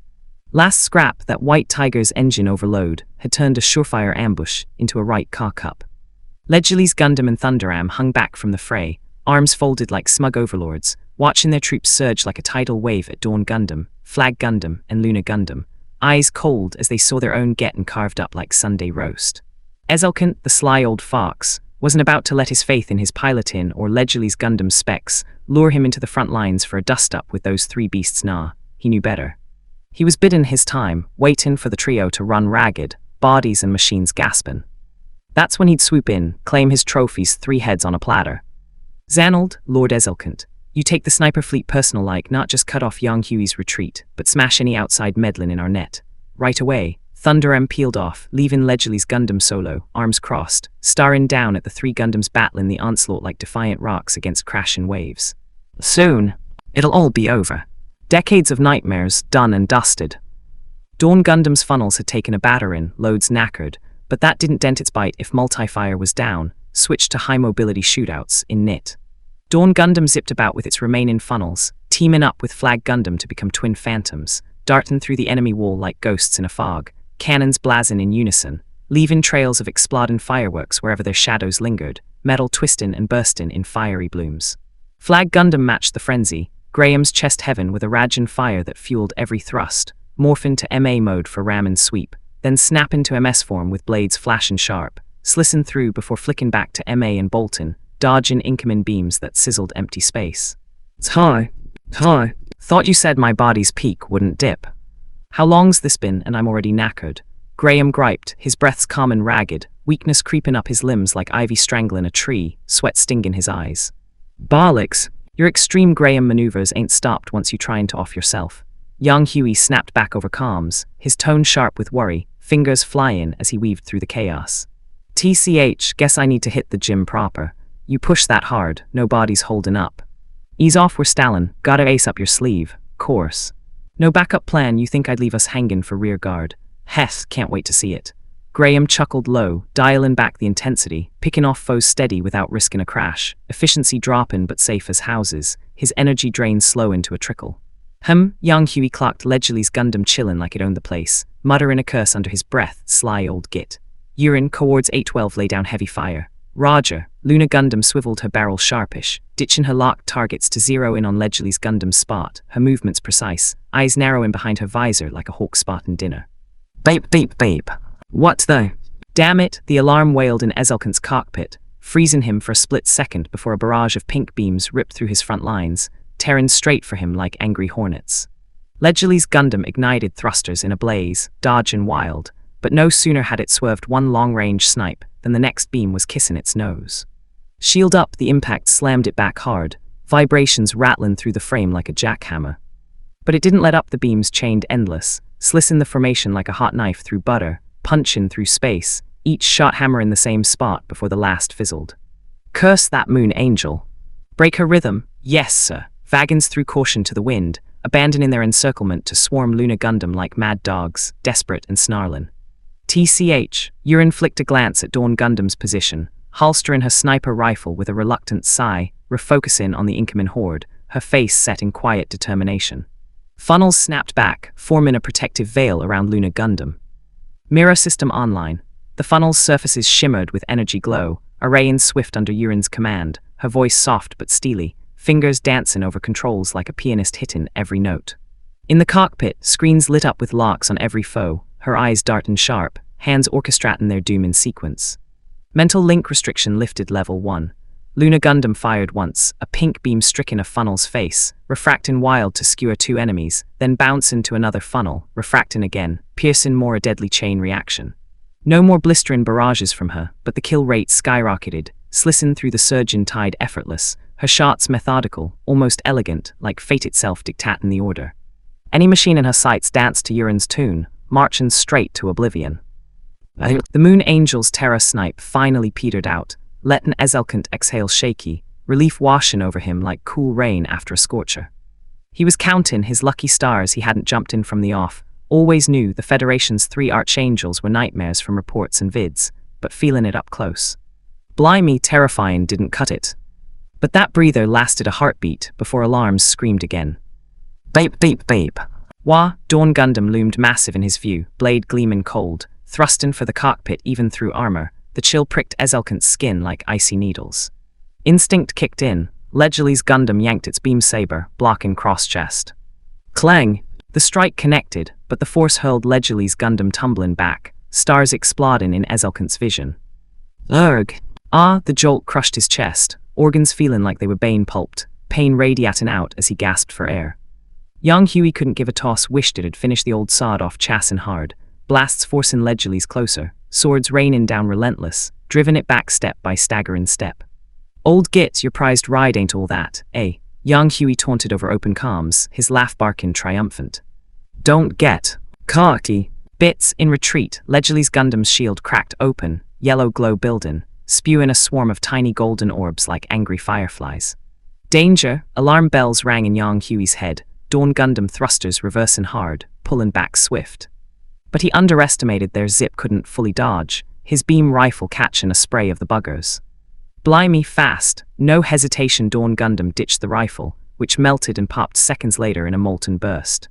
Last scrap, that White Tiger's engine overload had turned a surefire ambush into a right cock-up. Ledgerly's Gundam and Thunderam hung back from the fray, arms folded like smug overlords, watching their troops surge like a tidal wave at Dawn Gundam, Flag Gundam, and Luna Gundam, eyes cold as they saw their own gettin' carved up like Sunday roast. Ezelkant, the sly old fox, wasn't about to let his faith in his piloting or Ledgerly's Gundam specs lure him into the front lines for a dust-up with those three beasts. Nah, he knew better. He was biding his time, waiting for the trio to run ragged, bodies and machines gasping. That's when he'd swoop in, claim his trophies, three heads on a platter. Zanold, Lord Ezelkant, you take the sniper fleet personal, like not just cut off Yang Huey's retreat, but smash any outside meddling in our net. Right away, Thunderam peeled off, leaving Ledgerly's Gundam solo, arms crossed, staring down at the three Gundams battling the onslaught like defiant rocks against crashing waves. Soon, it'll all be over. Decades of nightmares done and dusted. Dawn Gundam's funnels had taken a battering, loads knackered, but that didn't dent its bite if multi-fire was down, switched to high-mobility shootouts in NIT. Dawn Gundam zipped about with its remaining funnels, teaming up with Flag Gundam to become twin phantoms, darting through the enemy wall like ghosts in a fog, cannons blazing in unison, leaving trails of exploding fireworks wherever their shadows lingered, metal twisting and bursting in fiery blooms. Flag Gundam matched the frenzy, Graham's chest heaven with a raging fire that fueled every thrust, morphing to MA mode for ram and sweep, then snap into MS form with blades flashing sharp, slicing through before flicking back to MA and bolting, dodging incoming beams that sizzled empty space. Hi. Thought you said my body's peak wouldn't dip. How long's this been and I'm already knackered? Graham griped, his breaths calm and ragged, weakness creeping up his limbs like ivy strangling a tree, sweat stinging his eyes. Bollocks. Your extreme Graham maneuvers ain't stopped once you trying to off yourself. Yang Huey snapped back over comms, his tone sharp with worry, fingers flying as he weaved through the chaos. TCH, guess I need to hit the gym proper. You push that hard, no body's holding up. Ease off, we're stalling, gotta ace up your sleeve, course. No backup plan, you think I'd leave us hanging for rear guard? Heth, can't wait to see it. Graham chuckled low, dialing back the intensity, picking off foes steady without risking a crash, efficiency dropping but safe as houses, his energy drain slow into a trickle. Yang Huey clocked Ledgerly's Gundam chillin' like it owned the place, muttering a curse under his breath, sly old git. Urine, coords 812 lay down heavy fire. Roger, Luna Gundam swiveled her barrel sharpish, ditching her locked targets to zero in on Ledgerly's Gundam spot, her movements precise, eyes narrowing behind her visor like a hawk spotting dinner. Babe. What the? Damn it, the alarm wailed in Ezelkant's cockpit, freezing him for a split second before a barrage of pink beams ripped through his front lines, tearing straight for him like angry hornets. Ledgerly's Gundam ignited thrusters in a blaze, dodging wild, but no sooner had it swerved one long-range snipe than the next beam was kissing its nose. Shield up, the impact slammed it back hard, vibrations rattling through the frame like a jackhammer. But it didn't let up, the beams chained endless, slicing the formation like a hot knife through butter, punching through space, each shot hammering the same spot before the last fizzled. Curse that moon angel. Break her rhythm, yes sir. Vagons threw caution to the wind, abandoning their encirclement to swarm Luna Gundam like mad dogs, desperate and snarling. TCH, Urine flicked a glance at Dawn Gundam's position, holstering her sniper rifle with a reluctant sigh, refocusing on the incoming horde, her face set in quiet determination. Funnels snapped back, forming a protective veil around Luna Gundam. Mirror system online. The funnel's surfaces shimmered with energy glow, arraying swift under Yurin's command, her voice soft but steely, fingers dancing over controls like a pianist hitting every note. In the cockpit, screens lit up with locks on every foe, her eyes darting sharp, hands orchestrating their doom in sequence. Mental link restriction lifted level 1. Luna Gundam fired once, a pink beam striking a funnel's face, refracting wild to skewer 2 enemies, then bouncing to another funnel, refracting again, piercing more a deadly chain reaction. No more blistering barrages from her, but the kill rate skyrocketed, slissing through the surging tide effortless, her shots methodical, almost elegant, like fate itself dictating the order. Any machine in her sights danced to Yurin's tune, marching straight to oblivion. The Moon Angel's terror snipe finally petered out, letting Ezelkant exhale shaky, relief washing over him like cool rain after a scorcher. He was counting his lucky stars he hadn't jumped in from the off, always knew the Federation's 3 archangels were nightmares from reports and vids, but feeling it up close. Blimey, terrifying didn't cut it. But that breather lasted a heartbeat before alarms screamed again. Beep, beep, beep. Wah, Dawn Gundam loomed massive in his view, blade gleaming cold, thrusting for the cockpit even through armor. The chill pricked Ezelkant's skin like icy needles. Instinct kicked in. Ledgerly's Gundam yanked its beam saber, blocking cross-chest. Clang! The strike connected, but the force hurled Ledgerly's Gundam tumbling back, stars exploding in Ezelkant's vision. Urgh! Ah, the jolt crushed his chest, organs feeling like they were bane-pulped, pain radiating out as he gasped for air. Young Huey couldn't give a toss, wished it had finished the old sawed-off chassin hard, blasts forcing Ledgerly's closer, swords raining down relentless, driven it back step by staggering step. Old Git, your prized ride ain't all that, eh? Young Huey taunted over open comms, his laugh barking triumphant. Don't get cocky. Bits in retreat, Ledgerly's Gundam's shield cracked open, yellow glow building, spewing a swarm of tiny golden orbs like angry fireflies. Danger! Alarm bells rang in Young Huey's head, Dawn Gundam thrusters reversing hard, pulling back swift. But he underestimated their zip couldn't fully dodge, his beam rifle catching a spray of the buggers. Blimey fast, no hesitation Dawn Gundam ditched the rifle, which melted and popped seconds later in a molten burst.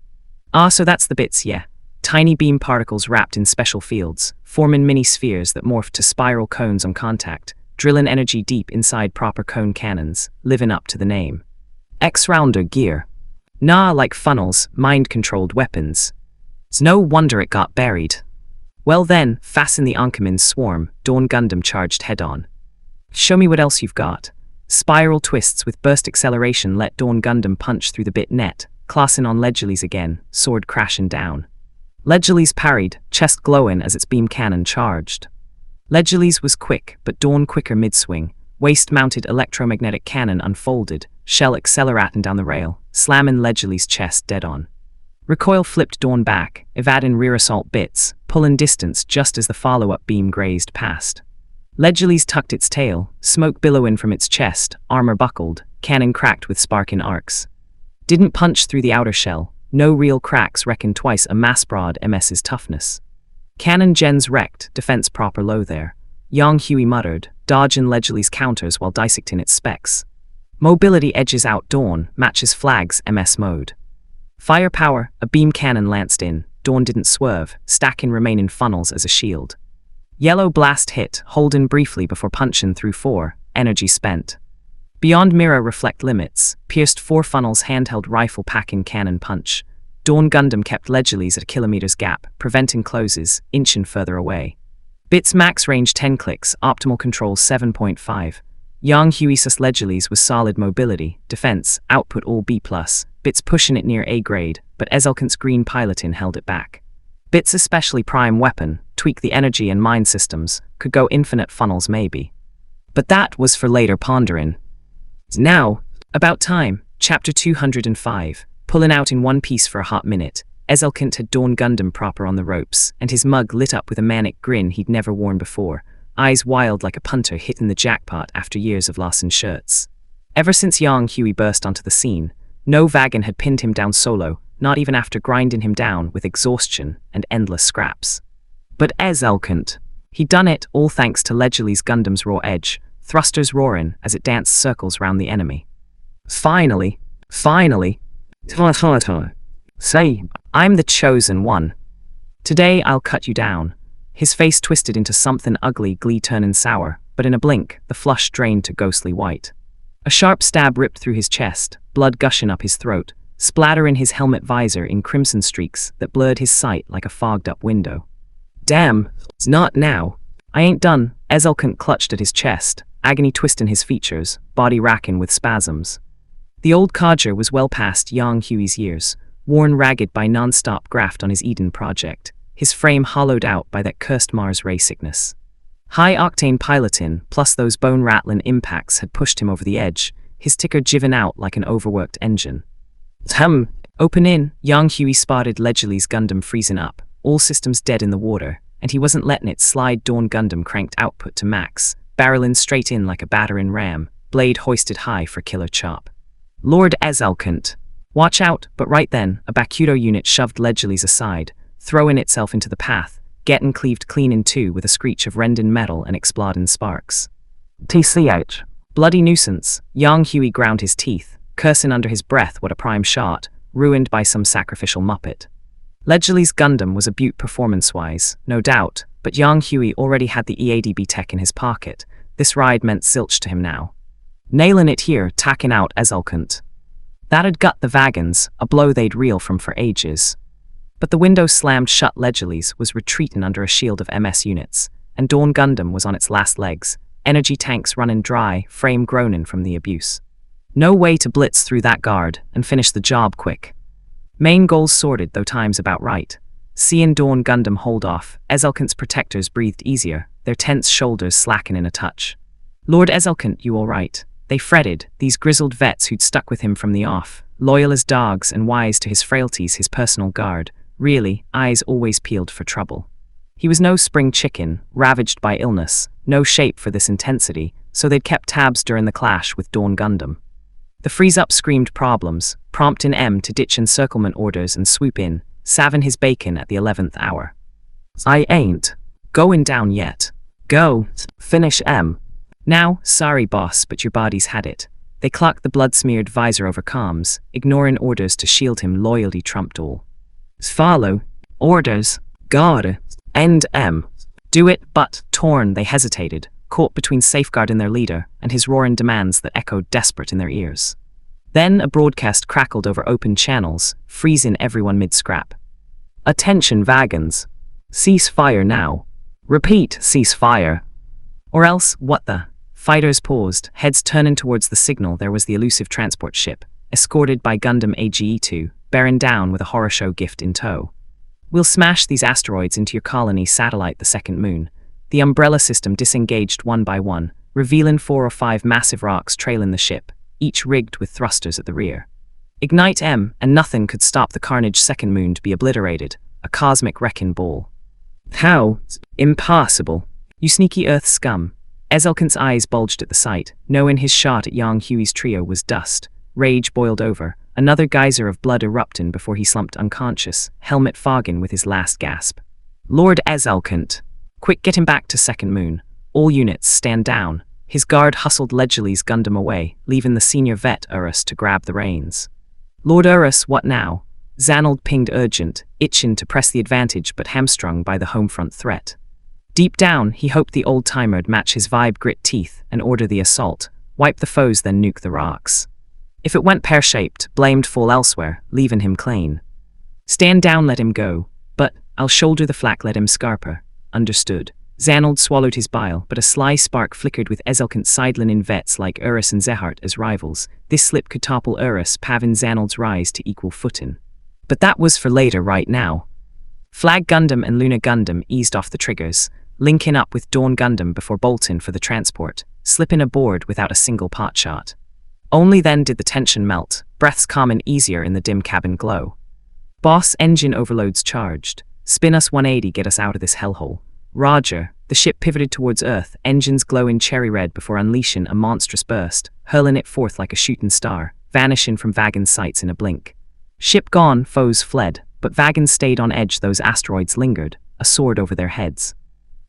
Ah, so that's the bits, yeah. Tiny beam particles wrapped in special fields, forming mini spheres that morphed to spiral cones on contact, drilling energy deep inside proper cone cannons, living up to the name. X-rounder gear. Nah, like funnels, mind-controlled weapons. It's no wonder it got buried. Well then, fasten the Ankamin's swarm, Dawn Gundam charged head-on. Show me what else you've got. Spiral twists with burst acceleration let Dawn Gundam punch through the bit net, classing on Ledgerly's again, sword crashing down. Ledgerly's parried, chest glowing as its beam cannon charged. Ledgerly's was quick, but Dawn quicker mid-swing, waist-mounted electromagnetic cannon unfolded, shell accelerating down the rail, slamming Ledgerly's chest dead-on. Recoil flipped Dawn back, evading rear assault bits, pulling distance just as the follow-up beam grazed past. Ledgerly's tucked its tail, smoke billowing from its chest, armor buckled, cannon cracked with sparking arcs. Didn't punch through the outer shell, no real cracks reckon twice a mass-broad MS's toughness. Cannon gens wrecked, defense proper low there. Young Huey muttered, dodging Ledgerly's counters while dissecting its specs. Mobility edges out Dawn, matches Flag's MS mode. Firepower, a beam cannon lanced in, Dawn didn't swerve, stacking remaining funnels as a shield. Yellow blast hit, holding briefly before punching through 4, energy spent. Beyond mirror reflect limits, pierced 4 funnels handheld rifle packing cannon punch. Dawn Gundam kept Ledgerly's at a kilometer's gap, preventing closes, inching further away. Bits max range 10 clicks, optimal control 7.5. Young Huey sus Ledgerly's was solid mobility, defense, output all B+, Bits pushing it near A grade, but Ezelkant's green piloting held it back. Bits especially prime weapon, tweak the energy and mind systems, could go infinite funnels maybe. But that was for later pondering. Now, about time, chapter 205, pulling out in one piece for a hot minute, Ezelkant had Dawn Gundam proper on the ropes, and his mug lit up with a manic grin he'd never worn before, eyes wild like a punter hitting the jackpot after years of loss in shirts. Ever since young Huey burst onto the scene, no Vagan had pinned him down solo, not even after grinding him down with exhaustion and endless scraps. But Ezelkant, he'd done it all thanks to Ledgerly's Gundam's raw edge, thrusters roaring as it danced circles round the enemy. Finally, say, I'm the chosen one. Today I'll cut you down. His face twisted into something ugly, glee turning sour, but in a blink, the flush drained to ghostly white. A sharp stab ripped through his chest, blood gushing up his throat, splatter in his helmet visor in crimson streaks that blurred his sight like a fogged-up window. Damn, it's not now. I ain't done. Ezelkant clutched at his chest, agony twisting his features, body racking with spasms. The old codger was well past young Huey's years, worn ragged by non-stop graft on his Eden project, his frame hollowed out by that cursed Mars ray sickness. High-octane piloting, plus those bone-rattling impacts had pushed him over the edge, his ticker jiven out like an overworked engine. Open in, young Huey spotted Ledgerly's Gundam freezing up, all systems dead in the water, and he wasn't letting it slide. Dawn Gundam cranked output to max, barreling straight in like a battering ram, blade hoisted high for killer chop. Lord Ezelkant. Watch out, but right then, a Bakudo unit shoved Ledgerly's aside, throwing itself into the path, getting cleaved clean in two with a screech of rending metal and exploding sparks. TCH. Bloody nuisance, young Huey ground his teeth, cursing under his breath what a prime shot, ruined by some sacrificial muppet. Ledgerly's Gundam was a beaut performance-wise, no doubt, but young Huey already had the EADB tech in his pocket. This ride meant zilch to him now. Nailing it here, tacking out Ezelkant. That'd gut the wagons, a blow they'd reel from for ages. But the window slammed shut. Ledgerly's was retreating under a shield of MS units, and Dawn Gundam was on its last legs, energy tanks running dry, frame groaning from the abuse. No way to blitz through that guard and finish the job quick. Main goals sorted, though time's about right. Seeing Dawn Gundam hold off, Ezelkant's protectors breathed easier, their tense shoulders slackening a touch. Lord Ezelkant, you all right? They fretted, these grizzled vets who'd stuck with him from the off, loyal as dogs and wise to his frailties, his personal guard, really, eyes always peeled for trouble. He was no spring chicken, ravaged by illness, no shape for this intensity, so they'd kept tabs during the clash with Dawn Gundam. The freeze-up screamed problems, prompting M to ditch encirclement orders and swoop in, salving his bacon at the 11th hour. I ain't going down yet. Go, finish M. Now, sorry boss, but your body's had it. They clocked the blood-smeared visor over comms, ignoring orders to shield him. Loyalty trumped all. Follow orders. God. End M. Do it, but, torn, they hesitated, caught between safeguarding their leader and his roaring demands that echoed desperate in their ears. Then a broadcast crackled over open channels, freezing everyone mid-scrap. Attention wagons. Cease fire now. Repeat, cease fire. Or else, what the? Fighters paused, heads turning towards the signal. There was the elusive transport ship, escorted by Gundam AGE-2, bearing down with a horror show gift in tow. We'll smash these asteroids into your colony satellite, the second moon. The umbrella system disengaged one by one, revealing 4 or 5 massive rocks trailing the ship, each rigged with thrusters at the rear. Ignite M, and nothing could stop the carnage. Second moon to be obliterated, a cosmic wrecking ball. How? Impossible. You sneaky Earth scum. Ezelkant's eyes bulged at the sight, knowing his shot at young Huey's trio was dust. Rage boiled over, another geyser of blood erupting before he slumped unconscious, helmet fogging with his last gasp. Lord Ezelkant. Quick, get him back to second moon. All units, stand down. His guard hustled Ledgerly's Gundam away, leaving the senior vet Urus to grab the reins. Lord Urus, what now? Zanold pinged urgent, itching to press the advantage but hamstrung by the homefront threat. Deep down, he hoped the old-timer'd match his vibe, grit teeth, and order the assault, wipe the foes, then nuke the rocks. If it went pear-shaped, blamed fall elsewhere, leaving him clean. Stand down, let him go. But, I'll shoulder the flak, let him scarper. Understood. Zanold swallowed his bile, but a sly spark flickered with Ezelkant sidling in vets like Urus and Zehart as rivals. This slip could topple Urus, paving Zanold's rise to equal footing. But that was for later. Right now. Flag Gundam and Luna Gundam eased off the triggers, linking up with Dawn Gundam before bolting for the transport, slipping aboard without a single pot shot. Only then did the tension melt, breaths calm and easier in the dim cabin glow. Boss, engine overloads charged. Spin us 180, get us out of this hellhole. Roger. The ship pivoted towards Earth, engines glowing cherry red before unleashing a monstrous burst, hurling it forth like a shooting star, vanishing from Vagon's sights in a blink. Ship gone, foes fled, but Vagon stayed on edge. Those asteroids lingered, a sword over their heads.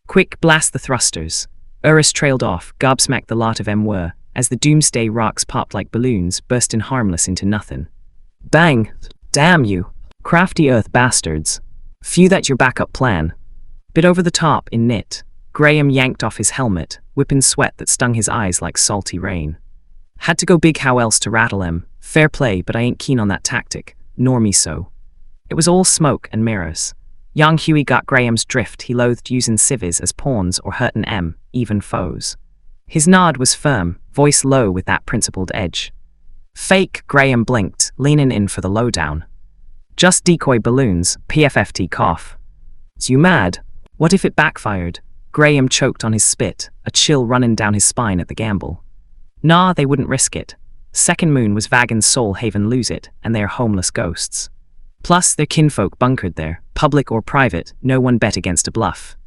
Quick, blast the thrusters. Urus trailed off, gobsmacked the lot of Manhwa, as the doomsday rocks popped like balloons, bursting harmless into nothing. Bang! Damn you! Crafty Earth bastards. Few that your backup plan. Bit over the top in knit. Graham yanked off his helmet, whipping sweat that stung his eyes like salty rain. Had to go big, how else to rattle him. Fair play, but I ain't keen on that tactic, nor me so. It was all smoke and mirrors. Young Huey got Graham's drift. He loathed using civvies as pawns or hurtin' even foes. His nod was firm, voice low with that principled edge. Fake, Graham blinked, leaning in for the lowdown. Just decoy balloons, PFFT cough. Is you mad? What if it backfired? Graham choked on his spit, a chill running down his spine at the gamble. Nah, they wouldn't risk it. Second Moon was Vagan's soul haven, lose it, and they are homeless ghosts. Plus, their kinfolk bunkered there, public or private, no one bet against a bluff.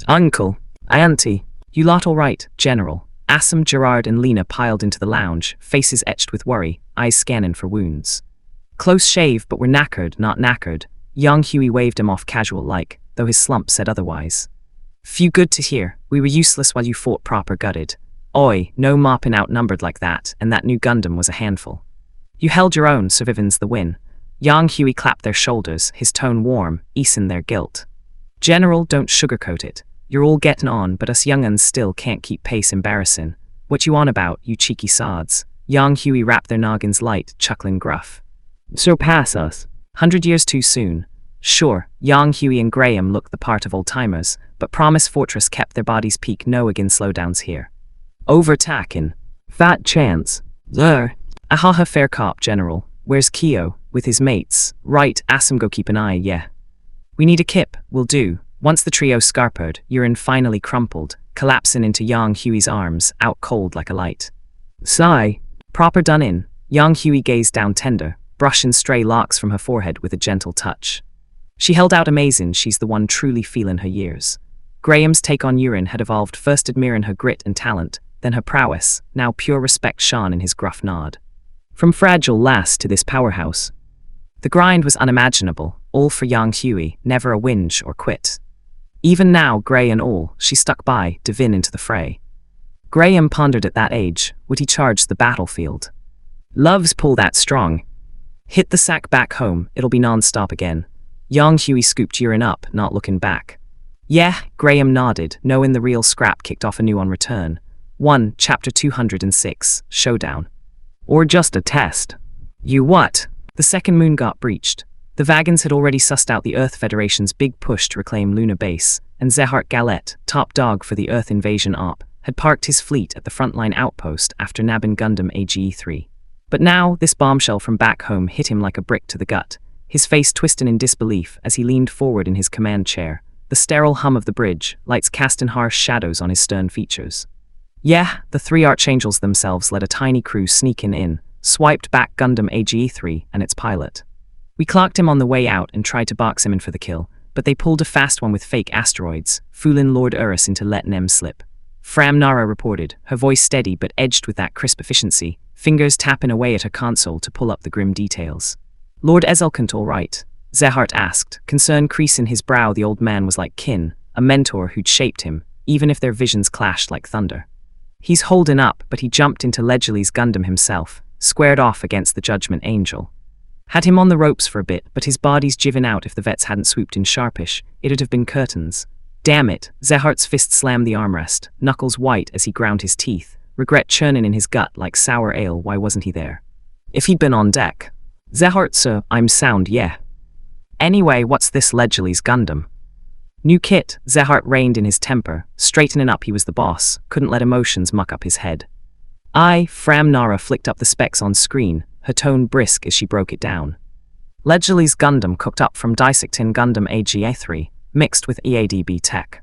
Uncle, auntie, you lot all right, General? Assam, Gerard and Lena piled into the lounge, faces etched with worry, eyes scanning for wounds. Close shave, but we're knackered, not knackered. Young Huey waved him off casual-like, though his slump said otherwise. Few good to hear, we were useless while you fought proper gutted. Oi, no mopping outnumbered like that, and that new Gundam was a handful. You held your own, Survivins the win. Young Huey clapped their shoulders, his tone warm, easing their guilt. General, don't sugarcoat it. You're all getting on, but us young'uns still can't keep pace, embarrassing. What you on about, you cheeky sods? Young Huey rapped their noggins light, chuckling gruff. Surpass us. 100 years too soon. Sure, Young Huey and Graham looked the part of old-timers, but Promise Fortress kept their bodies peak no again slowdowns here. Overtakin'. Fat chance. There. Ahaha, fair cop, General. Where's Keo? With his mates. Right, Assam, go keep an eye, yeah. We need a kip, will do. Once the trio scarpered, urine finally crumpled, collapsing into Young Huey's arms, out cold like a light. Sigh. Proper done in. Young Huey gazed down tender, brushing stray locks from her forehead with a gentle touch. She held out amazing, she's the one truly feeling her years. Graham's take on urine had evolved, first admiring her grit and talent, then her prowess, now pure respect shone in his gruff nod. From fragile lass to this powerhouse. The grind was unimaginable, all for Young Huey, never a whinge or quit. Even now, grey and all, she stuck by, divin into the fray. Graham pondered at that age, would he charge the battlefield? Loves pull that strong. Hit the sack back home, it'll be non-stop again. Young Huey scooped urine up, not looking back. Yeah, Graham nodded, knowing the real scrap kicked off anew on return. 1, Chapter 206, Showdown. Or just a test. You what? The Second Moon got breached. The Vagans had already sussed out the Earth Federation's big push to reclaim Lunar Base, and Zehart Galette, top dog for the Earth invasion op, had parked his fleet at the frontline outpost after nabbing Gundam AGE-3. But now, this bombshell from back home hit him like a brick to the gut, his face twisting in disbelief as he leaned forward in his command chair, the sterile hum of the bridge, lights casting harsh shadows on his stern features. Yeah, the three archangels themselves led a tiny crew sneaking in, swiped back Gundam AGE-3 and its pilot. We clocked him on the way out and tried to box him in for the kill, but they pulled a fast one with fake asteroids, fooling Lord Urus into letting him slip. Fram Nara reported, her voice steady but edged with that crisp efficiency, fingers tapping away at her console to pull up the grim details. Lord Ezelkant all right? Zehart asked, concern creasing his brow. The old man was like kin, a mentor who'd shaped him, even if their visions clashed like thunder. He's holding up, but he jumped into Ledgerly's Gundam himself, squared off against the Judgment Angel. Had him on the ropes for a bit, but his body's jiven out. If the vets hadn't swooped in sharpish, it'd have been curtains. Damn it, Zehart's fist slammed the armrest, knuckles white as he ground his teeth, regret churning in his gut like sour ale. Why wasn't he there? If he'd been on deck. Zehart, sir, I'm sound, yeah. Anyway, what's this Ledgerly's Gundam? New kit, Zehart reined in his temper, straightening up. He was the boss, couldn't let emotions muck up his head. Fram Nara flicked up the specs on screen, her tone brisk as she broke it down. Ledgerly's Gundam cooked up from dissecting Gundam AGE-3, mixed with EADB tech.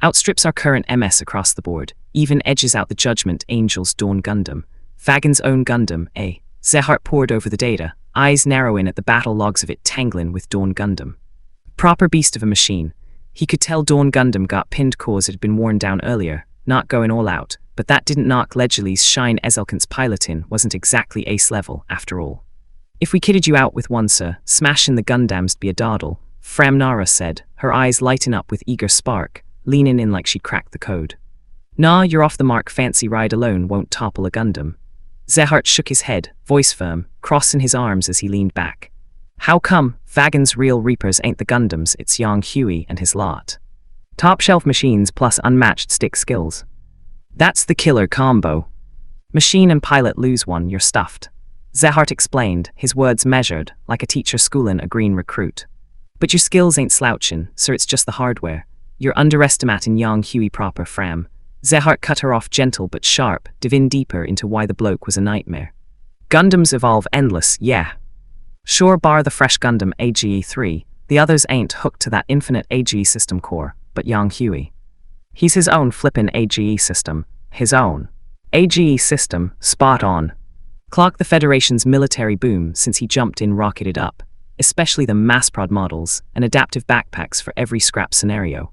Outstrips our current MS across the board, even edges out the Judgment Angel's Dawn Gundam. Vagan's own Gundam, A. Zehart pored over the data, eyes narrowing at the battle logs of it tangling with Dawn Gundam. Proper beast of a machine. He could tell Dawn Gundam got pinned cause it had been worn down earlier, not going all out, but that didn't knock Ledgerly's shine. Ezelkant's piloting wasn't exactly ace level, after all. If we kidded you out with one, sir, smashing the Gundams'd be a doddle, Fram Nara said, her eyes lighting up with eager spark, leaning in like she'd cracked the code. Nah, you're off the mark. Fancy ride alone won't topple a Gundam. Zehart shook his head, voice firm, crossing his arms as he leaned back. How come? Vagan's real reapers ain't the Gundams, it's Young Huey and his lot. Top-shelf machines plus unmatched stick skills. That's the killer combo. Machine and pilot lose one, you're stuffed. Zehart explained, his words measured, like a teacher schooling a green recruit. But your skills ain't slouchin', sir, it's just the hardware. You're underestimating young Huey proper fram. Zehart cut her off gentle but sharp, divin deeper into why the bloke was a nightmare. Gundams evolve endless, yeah. Sure, bar the fresh Gundam AGE-3, the others ain't hooked to that infinite AGE system core, but young Huey. He's his own flippin' AGE system, his own. AGE system, spot on. Clock the Federation's military boom since he jumped in rocketed up, especially the mass-prod models and adaptive backpacks for every scrap scenario.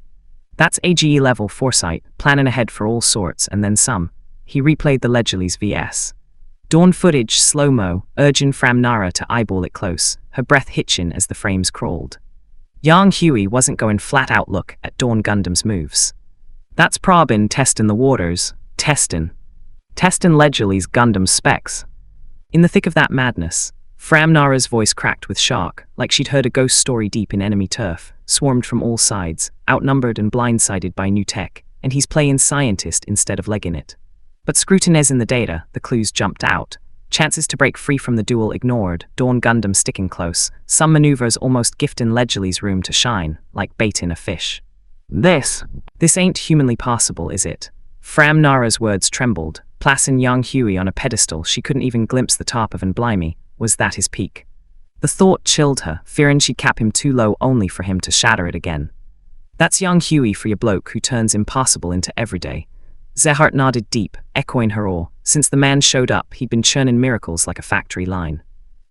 That's AGE level foresight, planning ahead for all sorts and then some. He replayed the Legerlies vs. Dawn footage slow-mo, urging Fram Nara to eyeball it close, her breath hitching as the frames crawled. Young Huey wasn't going flat-out look at Dawn Gundam's moves. That's probin' testin' the waters, testin' Legerlies Gundam specs. In the thick of that madness, Fram Nara's voice cracked with shock, like she'd heard a ghost story deep in enemy turf, swarmed from all sides, outnumbered and blindsided by new tech, and he's playing scientist instead of legging it. But scrutinizing the data, the clues jumped out. Chances to break free from the duel ignored, Dawn Gundam sticking close, some maneuvers almost gifting Legerlies room to shine, like baiting a fish. This ain't humanly possible, is it? Fram Nara's words trembled, placing young Huey on a pedestal she couldn't even glimpse the top of, and blimey, was that his peak? The thought chilled her, fearing she'd cap him too low only for him to shatter it again. That's young Huey for your bloke who turns impossible into everyday. Zehart nodded deep, echoing her awe. Since the man showed up, he'd been churning miracles like a factory line.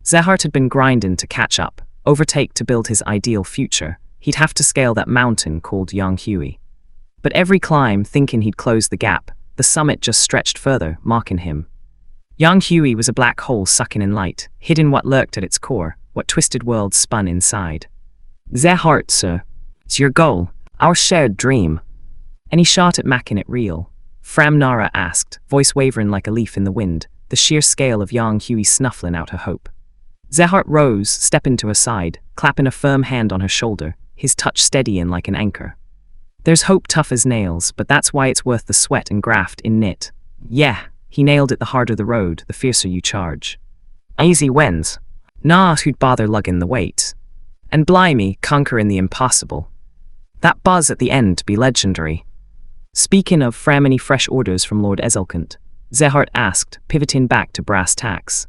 Zehart had been grinding to catch up, overtake to build his ideal future. He'd have to scale that mountain called young Huey. But every climb, thinking he'd close the gap, the summit just stretched further, mocking him. Young Huey was a black hole sucking in light, hidden what lurked at its core, what twisted worlds spun inside. Zehart, sir. It's your goal, our shared dream. Any shot at making it real? Fram Nara asked, voice wavering like a leaf in the wind, the sheer scale of young Huey snuffling out her hope. Zehart rose, stepping to her side, clapping a firm hand on her shoulder, his touch steadying like an anchor. There's hope tough as nails, but that's why it's worth the sweat and graft in knit. Yeah, he nailed it. The harder the road, the fiercer you charge. Easy wins. Nah, who'd bother lugging the weight? And blimey, conquering the impossible. That buzz at the end be legendary. Speaking of Fram, any fresh orders from Lord Ezelkant? Zehart asked, pivoting back to brass tacks.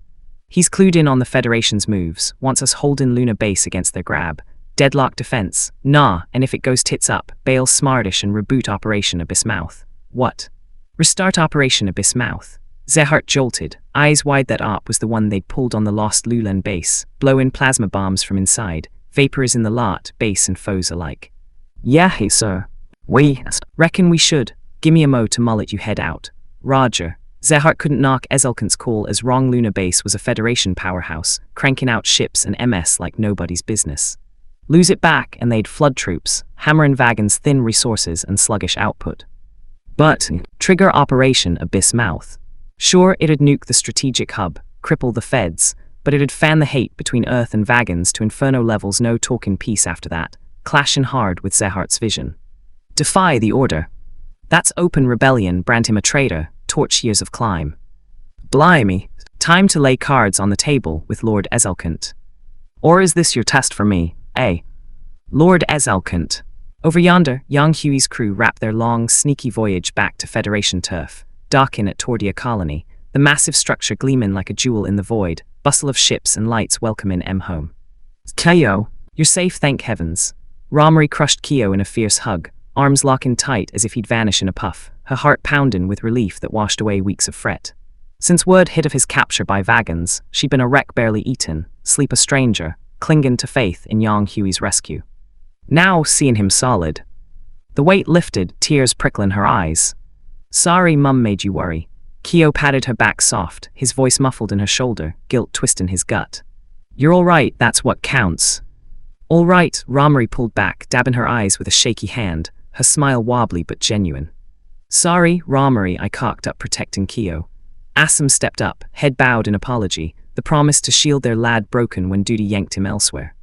He's clued in on the Federation's moves, wants us holding Luna Base against their grab. Deadlock defense, nah, and if it goes tits up, bail Smartish and reboot Operation Abyss Mouth. What? Restart Operation Abyss Mouth. Zehart jolted, eyes wide. That op was the one they'd pulled on the lost Lulen base, blowing plasma bombs from inside, vapors in the lot, base and foes alike. Yeah, hey sir. We reckon we should. Gimme a mo to mullet you head out. Roger. Zehart couldn't knock Ezelkant's call, as wrong Luna Base was a Federation powerhouse, cranking out ships and MS like nobody's business. Lose it back and they'd flood troops, hammering Vagon's thin resources and sluggish output. But trigger Operation Abyss Mouth. Sure, it'd nuke the strategic hub, cripple the feds, but it'd fan the hate between Earth and Vagons to inferno levels. No talking peace after that, clashing hard with Zehart's vision. Defy the order. That's open rebellion. Brand him a traitor, torch years of climb. Blimey, time to lay cards on the table with Lord Ezelkant. Or is this your test for me, eh? Lord Ezelkant. Over yonder, young Huey's crew wrapped their long, sneaky voyage back to Federation turf, docking at Tordia Colony, the massive structure gleaming like a jewel in the void, bustle of ships and lights welcoming em home. Kyo, you're safe, thank heavens. Romary crushed Kyo in a fierce hug, arms locking tight as if he'd vanish in a puff, her heart pounding with relief that washed away weeks of fret. Since word hit of his capture by Vagons, she'd been a wreck barely eaten, sleep a stranger, clinging to faith in young Huey's rescue. Now, seeing him solid, the weight lifted, tears prickling her eyes. Sorry mum made you worry. Kyo patted her back soft, his voice muffled in her shoulder, guilt twisting his gut. You're all right, that's what counts. All right, Romary pulled back, dabbing her eyes with a shaky hand, her smile wobbly but genuine. Sorry, Romary, I cocked up, protecting Kyo. Assam stepped up, head bowed in apology, the promise to shield their lad broken when duty yanked him elsewhere.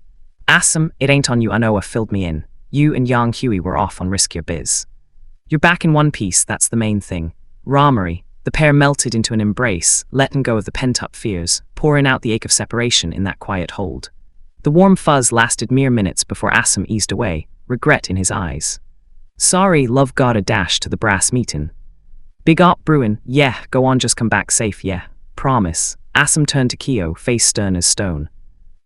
Assam, it ain't on you, Anoa filled me in. You and Yang Hui were off on riskier biz. You're back in one piece, that's the main thing. Ramari. The pair melted into an embrace, letting go of the pent-up fears, pouring out the ache of separation in that quiet hold. The warm fuzz lasted mere minutes before Assam eased away, regret in his eyes. Sorry, love got a dash to the brass meetin'. Big op brewin', yeah, go on, just come back safe, yeah. Promise. Assam turned to Kyo, face stern as stone.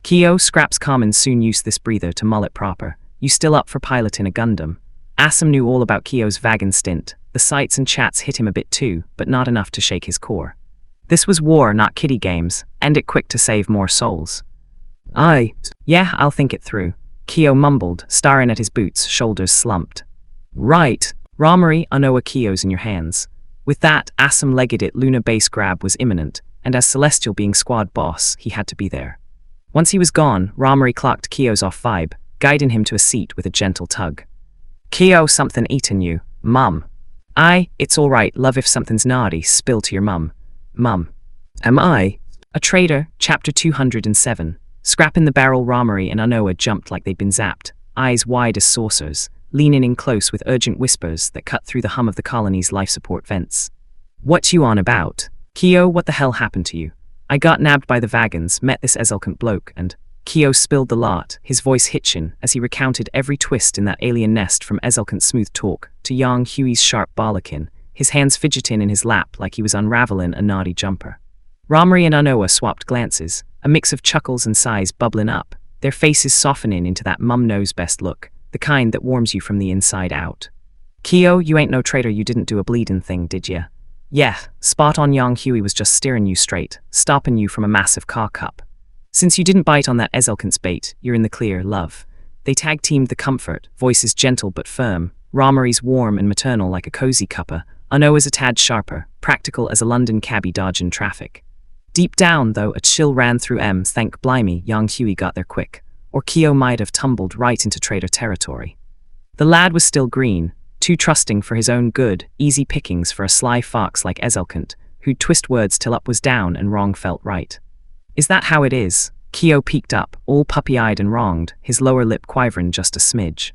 Kyo, Scraps Common soon used this breather to mull it proper. You still up for piloting a Gundam? Assam knew all about Kyo's wagon stint. The sights and chats hit him a bit too, but not enough to shake his core. This was war, not kiddie games. End it quick to save more souls. Yeah, I'll think it through. Kyo mumbled, staring at his boots, shoulders slumped. Right. Ramari, Anoa Kyo's in your hands. With that, Assam legged it. Luna base grab was imminent, and as Celestial being squad boss, he had to be there. Once he was gone, Ramari clocked Kyo's off vibe, guiding him to a seat with a gentle tug. Kyo, something eatin' you, mum. It's alright, love, if something's naughty, spill to your mum. Mum. Am I? A traitor, chapter 207. Scrapping the barrel, Ramari and Anoa jumped like they'd been zapped, eyes wide as saucers, leaning in close with urgent whispers that cut through the hum of the colony's life support vents. What you on about? Kyo, what the hell happened to you? I got nabbed by the vagons, met this Ezelkant bloke, and Kyo spilled the lot, his voice hitchin' as he recounted every twist in that alien nest, from Ezelkant's smooth talk to Yang Hui's sharp balakin, his hands fidgeting in his lap like he was unraveling a naughty jumper. Ramari and Anoa swapped glances, a mix of chuckles and sighs bubbling up, their faces softening into that mum knows best look, the kind that warms you from the inside out. Kyo, you ain't no traitor, you didn't do a bleedin' thing, did ya? Yeah, spot on. Yang Hui was just steering you straight, stopping you from a massive car cup. Since you didn't bite on that Ezelkant's bait, you're in the clear, love. They tag-teamed the comfort, voices gentle but firm, Ramari's warm and maternal like a cozy cuppa, Anoa's a tad sharper, practical as a London cabbie dodging traffic. Deep down, though, a chill ran through M's. Thank blimey, Yang Hui got there quick, or Kyo might have tumbled right into traitor territory. The lad was still green, too trusting for his own good, easy pickings for a sly fox like Ezelkant, who'd twist words till up was down and wrong felt right. Is that how it is? Kyo peeked up, all puppy-eyed and wronged, his lower lip quivering just a smidge.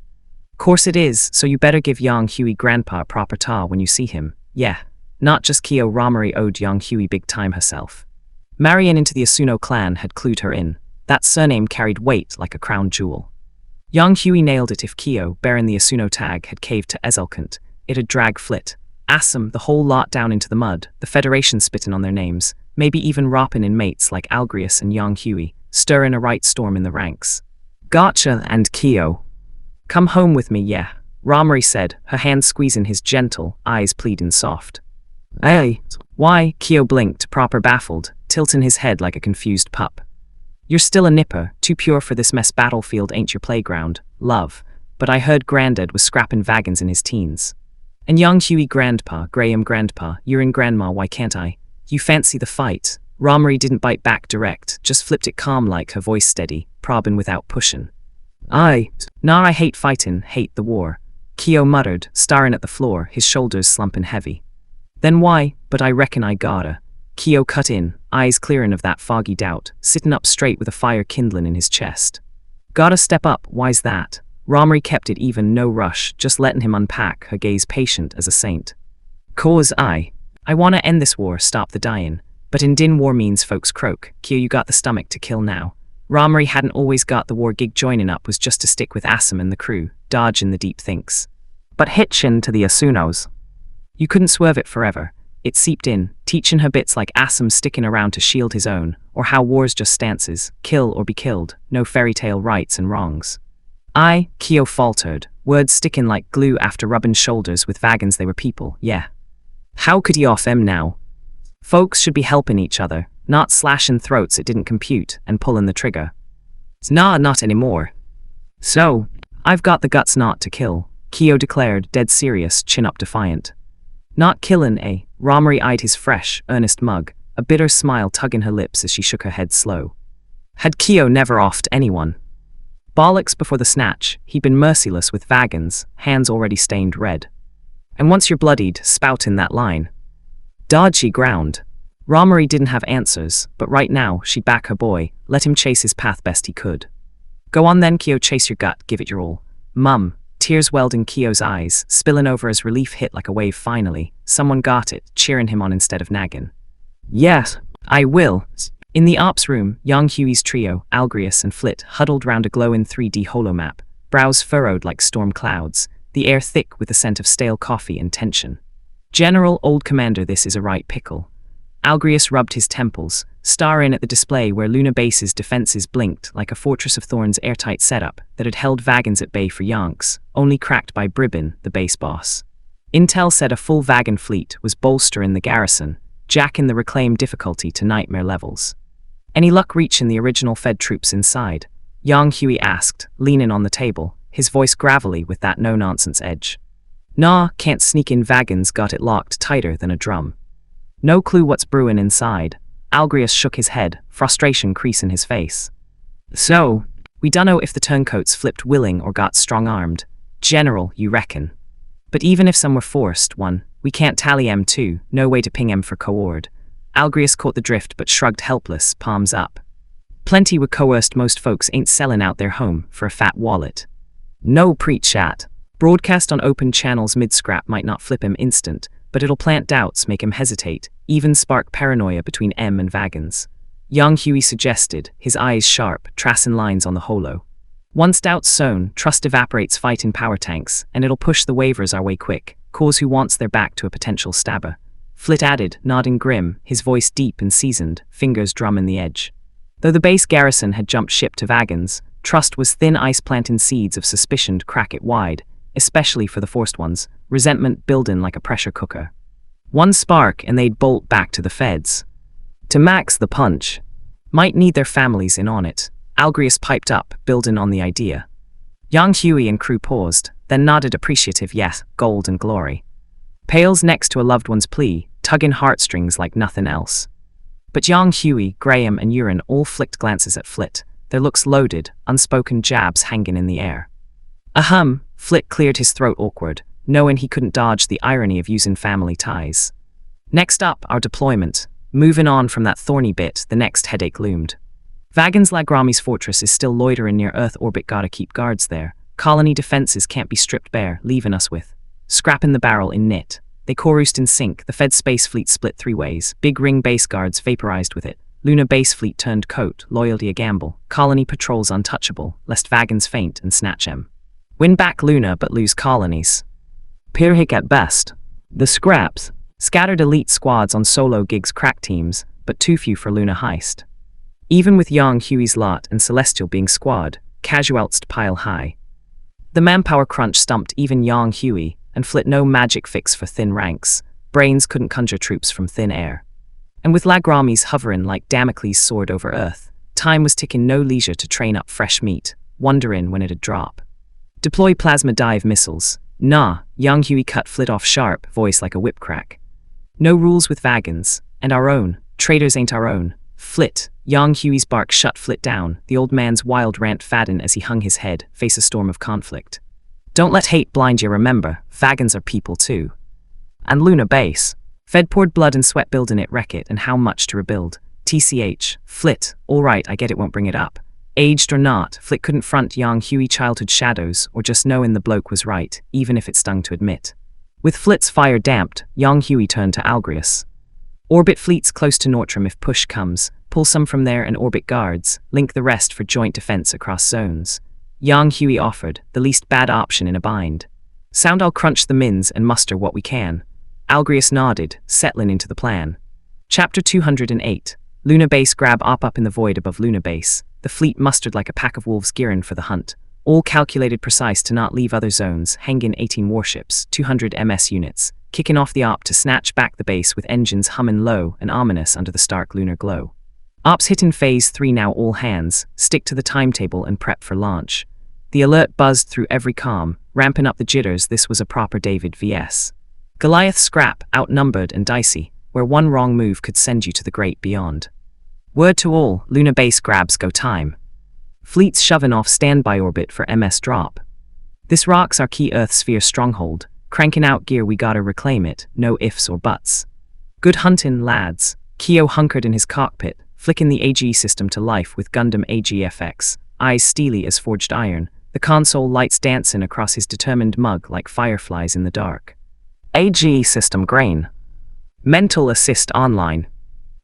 Course it is, so you better give Yang Hui grandpa a proper ta when you see him. Yeah, not just Kyo. Ramari owed Yang Hui big time herself. Marrying into the Asuno clan had clued her in. That surname carried weight like a crown jewel. Yang Hui nailed it. If Kyo, bearing the Asuno tag, had caved to Ezelkant, it'd drag Flit, Assam, the whole lot down into the mud, the Federation spittin' on their names, maybe even roppin' in mates like Algrius and Yang Hui, stirring a right storm in the ranks. Gotcha, and Kyo. Come home with me, yeah, Ramari said, her hand squeezing his gentle, eyes pleading soft. Hey, why? Kyo blinked, proper baffled, tilting his head like a confused pup. You're still a nipper, too pure for this mess. Battlefield ain't your playground, love, but I heard Grandad was scrapping vagons in his teens. And Yang Hui grandpa, Graham grandpa, you're in grandma, why can't I? You fancy the fight? Ramari didn't bite back direct, just flipped it calm like, her voice steady, probin' without pushin'. Nah, I hate fightin', hate the war, Kyo muttered, staring at the floor, his shoulders slumpin' heavy. Then why? But I reckon I gotta. Kyo cut in, eyes clearin' of that foggy doubt, sittin' up straight with a fire kindlin' in his chest. Gotta step up, why's that? Ramari kept it even, no rush, just letting him unpack, her gaze patient as a saint. Cause I wanna end this war, stop the dyin'. But in din war means folks croak. Kyo, you got the stomach to kill now. Ramari hadn't always got the war gig. Joining up was just to stick with Assam and the crew, dodging the deep thinks. But hitchin' to the Asunos. You couldn't swerve it forever. It seeped in, teaching her bits like Assam sticking around to shield his own, or how war's just stances, kill or be killed, no fairy tale rights and wrongs. Kyo faltered, words sticking like glue after rubbing shoulders with vagons. They were people, yeah. How could he off them now? Folks should be helping each other, not slashing throats. It didn't compute, and pulling the trigger. Nah, not anymore. So, I've got the guts not to kill, Kyo declared, dead serious, chin up defiant. Not killin', eh? Ramari eyed his fresh, earnest mug, a bitter smile tugging her lips as she shook her head slow. Had Kyo never offed anyone? Bollocks before the snatch, he'd been merciless with vagons, hands already stained red. And once you're bloodied, spoutin' that line. Dodgy ground. Ramari didn't have answers, but right now, she'd back her boy, let him chase his path best he could. Go on then, Kyo, chase your gut, give it your all. Mum, tears welled in Kyo's eyes, spilling over as relief hit like a wave finally. Someone got it, cheering him on instead of nagging. Yes, I will. In the ops room, Yang Hui's trio, Algrius and Flit, huddled round a glowing 3D holomap, brows furrowed like storm clouds, the air thick with the scent of stale coffee and tension. General, old commander, this is a right pickle. Algrius rubbed his temples, staring at the display where Luna Base's defenses blinked like a Fortress of Thorns airtight setup that had held Vagans at bay for yonks, only cracked by Bribin, the base boss. Intel said a full Vagan fleet was bolstering the garrison, jacking the reclaim difficulty to nightmare levels. Any luck reaching the original Fed troops inside? Yang Hui asked, leaning on the table, his voice gravelly with that no-nonsense edge. Nah, can't sneak in. Vagans got it locked tighter than a drum. No clue what's brewing inside. Algrius shook his head, frustration creasing his face. So, we dunno if the turncoats flipped willing or got strong-armed. General, you reckon? But even if some were forced, we can't tally M2, no way to ping M for coord. Algrius caught the drift but shrugged helpless, palms up. Plenty were coerced, most folks ain't selling out their home for a fat wallet. No preach at. Broadcast on open channels mid-scrap might not flip him instant, but it'll plant doubts, make him hesitate, even spark paranoia between M and Vagans. Yang Hui suggested, his eyes sharp, tracing lines on the holo. Once doubt's sown, trust evaporates fight in power tanks, and it'll push the waivers our way quick, cause who wants their back to a potential stabber. Flit added, nodding grim, his voice deep and seasoned, fingers drumming the edge. Though the base garrison had jumped ship to Vagans, trust was thin ice planting seeds of suspicion crack it wide, especially for the forced ones, resentment building like a pressure cooker. One spark and they'd bolt back to the feds. To max the punch. Might need their families in on it. Algrius piped up, building on the idea. Yang Hui and crew paused, then nodded appreciative yes, gold and glory. Pales next to a loved one's plea, tugging heartstrings like nothing else. But Yang Hui, Graham and Urin all flicked glances at Flit, their looks loaded, unspoken jabs hanging in the air. Ahem, Flit cleared his throat awkward, knowing he couldn't dodge the irony of using family ties. Next up, our deployment. Moving on from that thorny bit, the next headache loomed. Vagan's Lagrami's fortress is still loitering near Earth orbit, gotta keep guards there. Colony defenses can't be stripped bare, leaving us with scrapping the barrel in knit. They chorused in sync, the Fed space fleet split three ways, big ring base guards vaporized with it. Luna base fleet turned coat, loyalty a gamble, colony patrols untouchable, lest Vagans faint and snatch em. Win back Luna but lose colonies. Pyrrhic at best. The scraps. Scattered elite squads on solo gigs crack teams, but too few for Luna heist. Even with Yang Hui's lot and Celestial being squad, casualts pile high. The manpower crunch stumped even Yang Hui, and Flit no magic fix for thin ranks. Brains couldn't conjure troops from thin air. And with Lagramis hovering like Damocles' sword over Earth, time was ticking, no leisure to train up fresh meat, wondering when it'd drop. Deploy plasma dive missiles. Nah, Yang Hui cut Flit off sharp, voice like a whip crack. No rules with Vagans, and our own, traitors ain't our own. Flit, Yang Hui's bark shut Flit down, the old man's wild rant fadden as he hung his head, face a storm of conflict. Don't let hate blind you, remember, Vagans are people too. And Luna base. Fed poured blood and sweat building it, wreck it, and how much to rebuild. TCH, Flit, alright, I get it, won't bring it up. Aged or not, Flit couldn't front Yang Hui childhood shadows or just knowing the bloke was right, even if it stung to admit. With Flit's fire damped, Yang Hui turned to Algrius. Orbit fleets close to Nortram if push comes, pull some from there and orbit guards, link the rest for joint defense across zones. Yang Hui offered, the least bad option in a bind. Sound I'll crunch the mins and muster what we can. Algrius nodded, settling into the plan. Chapter 208. Luna Base grab up in the void above Luna Base. The fleet mustered like a pack of wolves gearing for the hunt. All calculated precise to not leave other zones, hanging 18 warships, 200 MS units, kicking off the op to snatch back the base with engines humming low and ominous under the stark lunar glow. Ops hitting phase 3 now, all hands, stick to the timetable and prep for launch. The alert buzzed through every comm, ramping up the jitters. This was a proper David vs. Goliath scrap, outnumbered and dicey, where one wrong move could send you to the great beyond. Word to all, Luna Base grabs go time. Fleets shoving off standby orbit for MS drop. This rocks our key Earth sphere stronghold, cranking out gear, we gotta reclaim it, no ifs or buts. Good huntin', lads. Kyo hunkered in his cockpit, flicking the AG system to life with Gundam AGFX, eyes steely as forged iron, the console lights dancing across his determined mug like fireflies in the dark. AGE system grain. Mental assist online.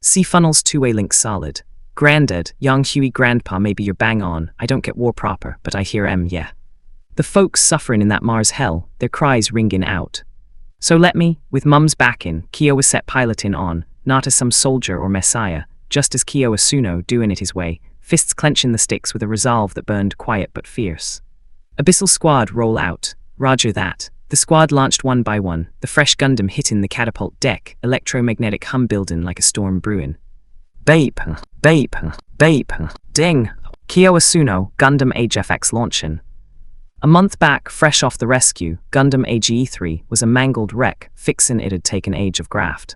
C-funnels two-way link solid. Grandad, young Huey grandpa may be your bang on, I don't get war proper, but I hear yeah. The folks suffering in that Mars hell, their cries ringing out. So let me, with mum's backing, Kyo was set piloting on, not as some soldier or messiah, just as Kyo Asuno doing it his way, fists clenching the sticks with a resolve that burned quiet but fierce. Abyssal squad roll out. Roger that. The squad launched one by one, the fresh Gundam hitting the catapult deck, electromagnetic hum building like a storm brewing. Bape, bape, bape, ding. Kyo Asuno, Gundam Age FX launching. A month back, fresh off the rescue, Gundam AGE3 was a mangled wreck, fixin' it'd taken age of graft.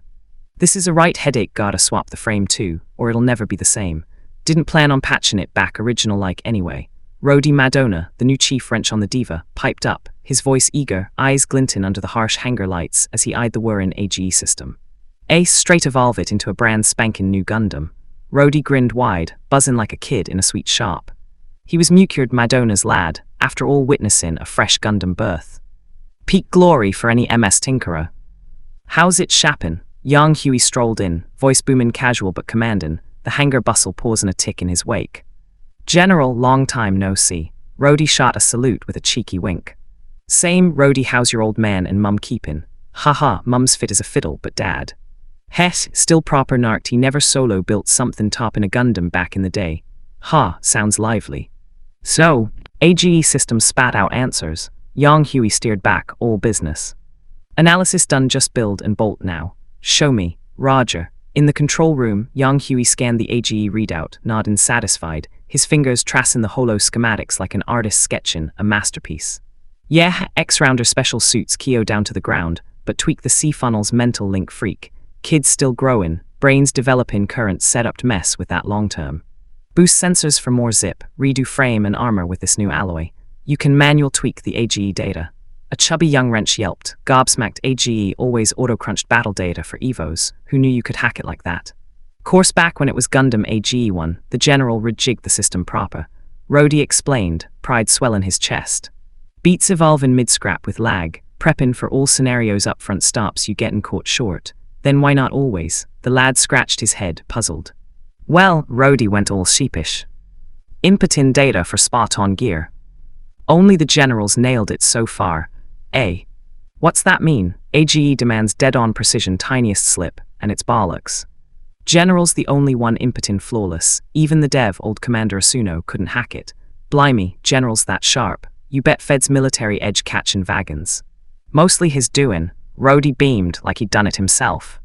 This is a right headache, gotta swap the frame too, or it'll never be the same. Didn't plan on patching it back original like anyway. Rody Madonna, the new chief wrench on the diva, piped up, his voice eager, eyes glinting under the harsh hanger lights as he eyed the whirring AGE system. Ace straight evolve it into a brand spanking new Gundam. Rody grinned wide, buzzing like a kid in a sweet shop. He was Mucured Madonna's lad, after all witnessing a fresh Gundam birth. Peak glory for any MS tinkerer. How's it shappin'? Young Huey strolled in, voice booming casual but commanding, the hangar bustle pausing a tick in his wake. General, long time no see. Rody shot a salute with a cheeky wink. Same, Rody, how's your old man and mum keepin'? Haha, mum's fit as a fiddle, but dad. Het, still proper narked, he never solo built something toppin' a Gundam back in the day. Ha, sounds lively. So, AGE system spat out answers. Young Huey steered back, all business. Analysis done, just build and bolt now. Show me, Roger. In the control room, young Huey scanned the AGE readout, nodding satisfied, his fingers tracing the holo schematics like an artist sketching a masterpiece. Yeah, X-Rounder special suits Kyo down to the ground, but tweak the C-funnel's mental link freak. Kids still growing, brains developing current setup mess with that long-term. Boost sensors for more zip, redo frame and armor with this new alloy. You can manual tweak the AGE data. A chubby young wrench yelped, gobsmacked. AGE always auto-crunched battle data for EVOs, who knew you could hack it like that? Course back when it was Gundam AGE 1, the general rejigged the system proper. Rody explained, pride swelling his chest. Beats evolve in mid-scrap with lag, preppin' for all scenarios upfront stops you gettin' caught short. Then why not always? The lad scratched his head, puzzled. Well, Rody went all sheepish. Impotin data for spot-on gear. Only the generals nailed it so far. What's that mean? AGE demands dead-on precision, tiniest slip, and it's bollocks. General's the only one impotent flawless. Even the dev, old Commander Asuno, couldn't hack it. Blimey, General's that sharp. You bet Fed's military edge catchin' wagons. Mostly his doin'. Rody beamed like he'd done it himself.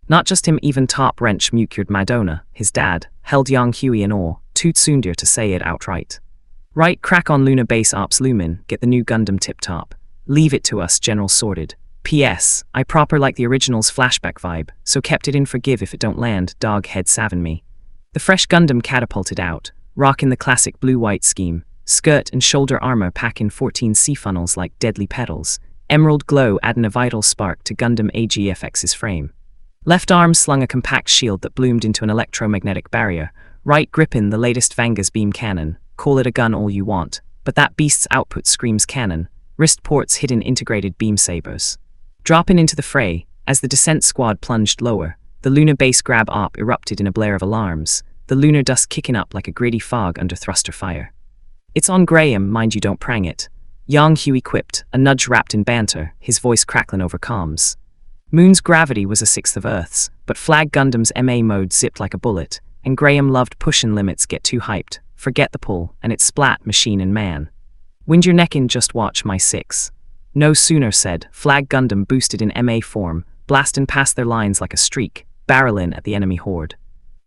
Not just him, even top wrench Mucured Madonna, his dad, held young Huey in awe, too soon to say it outright. Right, crack on Luna Base Ops Lumen, get the new Gundam tip-top. Leave it to us, General sorted. P.S. I proper like the original's flashback vibe, so kept it in. Forgive if it don't land, dog head savin' me. The fresh Gundam catapulted out, rockin' the classic blue-white scheme, skirt and shoulder armor packing 14 C-funnels like deadly petals, emerald glow adding a vital spark to Gundam AGFX's frame. Left arm slung a compact shield that bloomed into an electromagnetic barrier, right gripping the latest Vanga's beam cannon. Call it a gun all you want, but that beast's output screams cannon. Wrist ports hidden integrated beam sabers. Dropping into the fray, as the descent squad plunged lower, the lunar base grab op erupted in a blare of alarms, the lunar dust kicking up like a gritty fog under thruster fire. It's on Graham, mind you don't prang it. Young Huey quipped, a nudge wrapped in banter, his voice crackling over comms. Moon's gravity was a sixth of Earth's, but Flag Gundam's MA mode zipped like a bullet, and Graham loved pushin' limits. Get too hyped, forget the pull, and it splat machine and man. Wind your neck in, just watch my 6. No sooner said, Flag Gundam boosted in MA form, blasting past their lines like a streak, barreling at the enemy horde.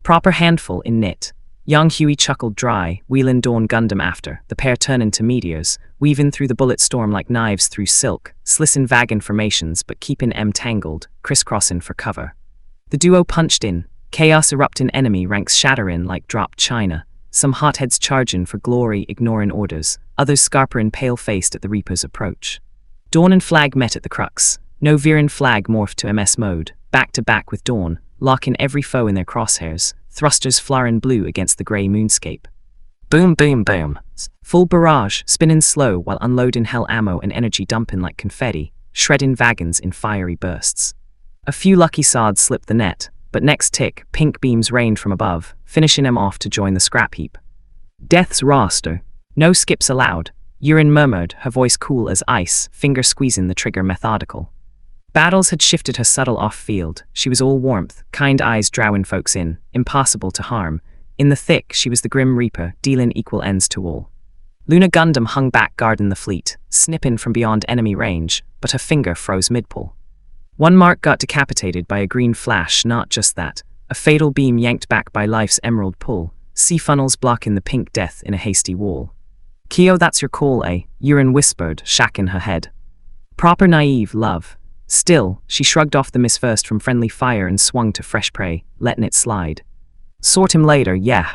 Proper handful in knit. Young Huey chuckled dry, wheelin' Dawn Gundam after, the pair turnin' to meteors, weaving through the bullet storm like knives through silk, slissin' vagan formations but keepin' tangled, crisscrossin' for cover. The duo punched in, chaos eruptin', enemy ranks shatterin' like dropped china. Some hotheads chargin' for glory, ignoring orders, others scarperin' pale-faced at the Reaper's approach. Dawn and Flag met at the crux. No veerin' Flag morphed to MS mode, back-to-back with Dawn, locking every foe in their crosshairs, thrusters flarin' blue against the grey moonscape. Boom, boom, boom. Full barrage, spinning slow while unloading hell ammo and energy dumping like confetti, shredding wagons in fiery bursts. A few lucky sods slipped the net, but next tick, pink beams rained from above, finishing them off to join the scrap heap. Death's roster. No skips allowed. Yurin murmured, her voice cool as ice, finger squeezing the trigger methodical. Battles had shifted her subtle off-field. She was all warmth, kind eyes drowing folks in, impossible to harm. In the thick, she was the Grim Reaper, dealing equal ends to all. Luna Gundam hung back guarding the fleet, snipping from beyond enemy range, but her finger froze mid-pull. One mark got decapitated by a green flash, not just that. A fatal beam yanked back by life's emerald pull, sea funnels blocking the pink death in a hasty wall. Kyo, that's your call, eh? Yurin whispered, shacking her head. Proper naive love. Still, she shrugged off the miss first from friendly fire and swung to fresh prey, letting it slide. Sort him later, yeah.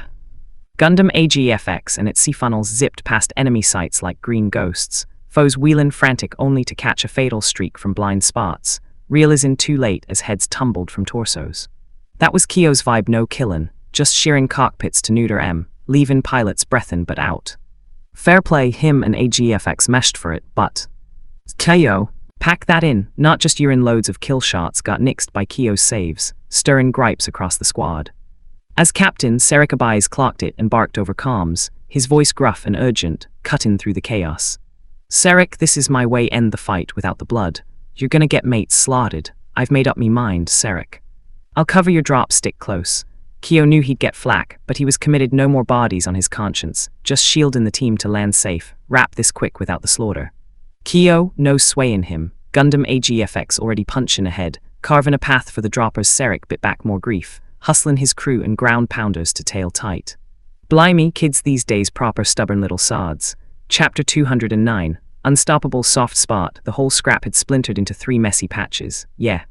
Gundam AGFX and its sea funnels zipped past enemy sights like green ghosts, foes wheeling frantic only to catch a fatal streak from blind spots, reel as in too late as heads tumbled from torsos. That was Kyo's vibe, no killin', just shearing cockpits to neuter M, leaving pilots breathin' but out. Fair play, him and AGFX meshed for it, but Kyo, pack that in, not just Yurin. Loads of kill shots got nixed by Kyo's saves, stirring gripes across the squad. As Captain, Serikabay's clocked it and barked over comms, his voice gruff and urgent, cutting through the chaos. Serik, this is my way, end the fight without the blood. You're gonna get mates slaughtered. I've made up me mind, Serik. I'll cover your drop, stick close. Kyo knew he'd get flack, but he was committed, no more bodies on his conscience, just shielding the team to land safe, wrap this quick without the slaughter. Kyo, no swaying him, Gundam AGFX already punching ahead, carving a path for the droppers. Serik bit back more grief, hustling his crew and ground pounders to tail tight. Blimey, kids these days proper stubborn little sods. Chapter 209, Unstoppable Soft Spot. The whole scrap had splintered into 3 messy patches, yeah.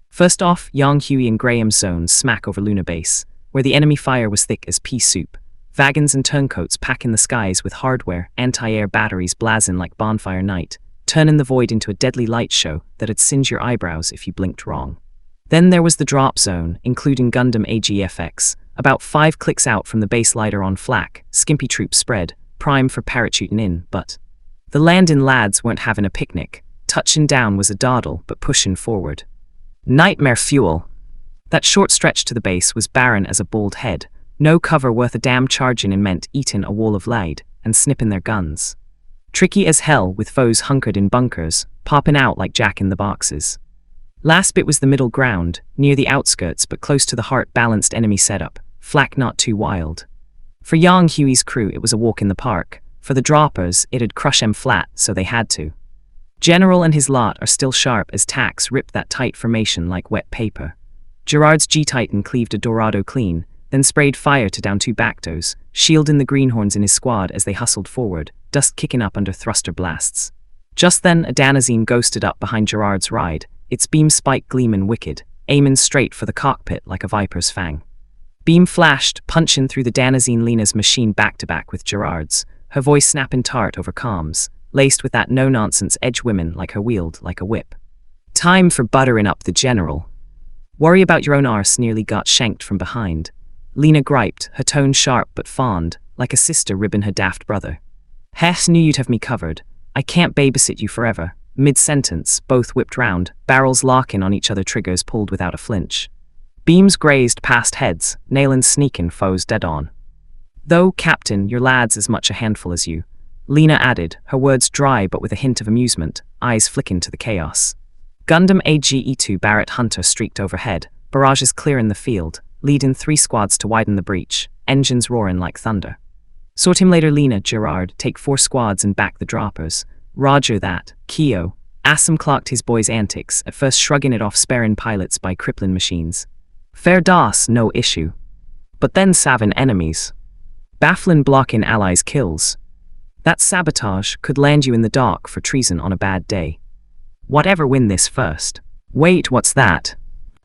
First off, Yang Huey and Graham's zones smack over Luna Base, where the enemy fire was thick as pea soup. Wagons and turncoats packing the skies with hardware, anti-air batteries blazing like bonfire night, turning the void into a deadly light show that'd singe your eyebrows if you blinked wrong. Then there was the drop zone, including Gundam AGFX, about 5 clicks out from the base lighter on flak, skimpy troops spread, prime for parachuting in, but the landing lads weren't having a picnic. Touching down was a dawdle, but pushing forward. Nightmare fuel. That short stretch to the base was barren as a bald head, no cover worth a damn. Charging in meant eating a wall of lead and snipping their guns. Tricky as hell with foes hunkered in bunkers, popping out like jack-in-the-boxes. Last bit was the middle ground, near the outskirts but close to the heart. Balanced enemy setup, flak not too wild. For Yang Huey's crew it was a walk in the park, for the droppers it'd crush 'em flat, so they had to. General and his lot are still sharp as tacks ripped that tight formation like wet paper. Gerard's G-Titan cleaved a Dorado clean, then sprayed fire to down 2 Bactos, shielding the greenhorns in his squad as they hustled forward, dust kicking up under thruster blasts. Just then a Danazine ghosted up behind Gerard's ride, its beam spike gleaming wicked, aiming straight for the cockpit like a viper's fang. Beam flashed, punching through the Danazine Lena's machine back-to-back with Gerard's, her voice snapping tart over comms, laced with that no-nonsense edge women like her wield like a whip. Time for buttering up the general. Worry about your own arse, nearly got shanked from behind. Lena griped, her tone sharp but fond, like a sister ribbing her daft brother. Hess, knew you'd have me covered. I can't babysit you forever. Mid-sentence, both whipped round, barrels locking on each other, triggers pulled without a flinch. Beams grazed past heads, nailing sneaking foes dead on. Though, Captain, your lad's as much a handful as you, Lena added, her words dry but with a hint of amusement, eyes flicking to the chaos. Gundam AGE-2 Barrett Hunter streaked overhead, barrages clearing the field, leading 3 squads to widen the breach, engines roaring like thunder. Sort him later, Lena. Gerard, take 4 squads and back the droppers. Roger that, Kyo. Assam clocked his boy's antics, at first shrugging it off, sparing pilots by crippling machines. Fair DOS, no issue. But then savin' enemies. Baffling blocking allies' kills. That sabotage could land you in the dock for treason on a bad day. Whatever win this first. Wait, what's that?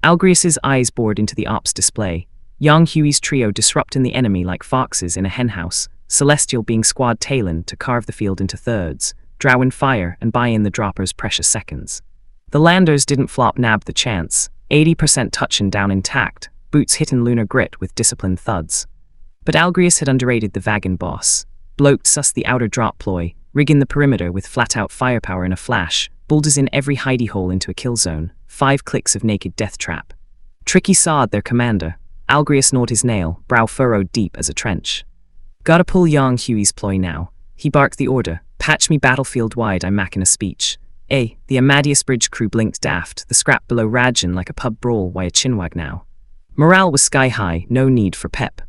Algrius's eyes bored into the ops display. Yang Huey's trio disrupting the enemy like foxes in a henhouse, Celestial being squad tailing to carve the field into thirds, drowing fire and buy in the droppers' precious seconds. The landers didn't flop nab the chance, 80% touching down intact, boots hitting lunar grit with disciplined thuds. But Algrius had underrated the Vagan boss. Bloke sussed the outer drop ploy, rigging the perimeter with flat-out firepower in a flash, bulldozing every hidey hole into a kill zone, 5 clicks of naked death trap. Tricky sawed their commander. Algrius gnawed his nail, brow furrowed deep as a trench. Gotta pull young Huey's ploy now. He barked the order. Patch me battlefield wide, I'm macking a speech. The Amadeus Bridge crew blinked daft, the scrap below ragin' like a pub brawl why a chinwag now. Morale was sky high, no need for pep.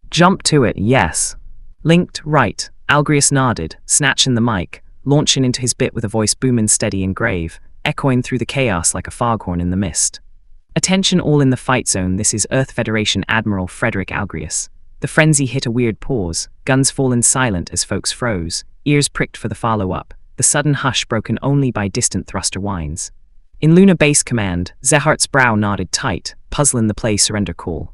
Jump to it, yes. Linked, right. Algrius nodded, snatching the mic, launching into his bit with a voice booming steady and grave, echoing through the chaos like a foghorn in the mist. Attention all in the fight zone, this is Earth Federation Admiral Frederick Algrius. The frenzy hit a weird pause, guns fallen silent as folks froze, ears pricked for the follow-up, the sudden hush broken only by distant thruster whines. In Luna Base Command, Zehart's brow nodded tight, puzzling the play surrender call.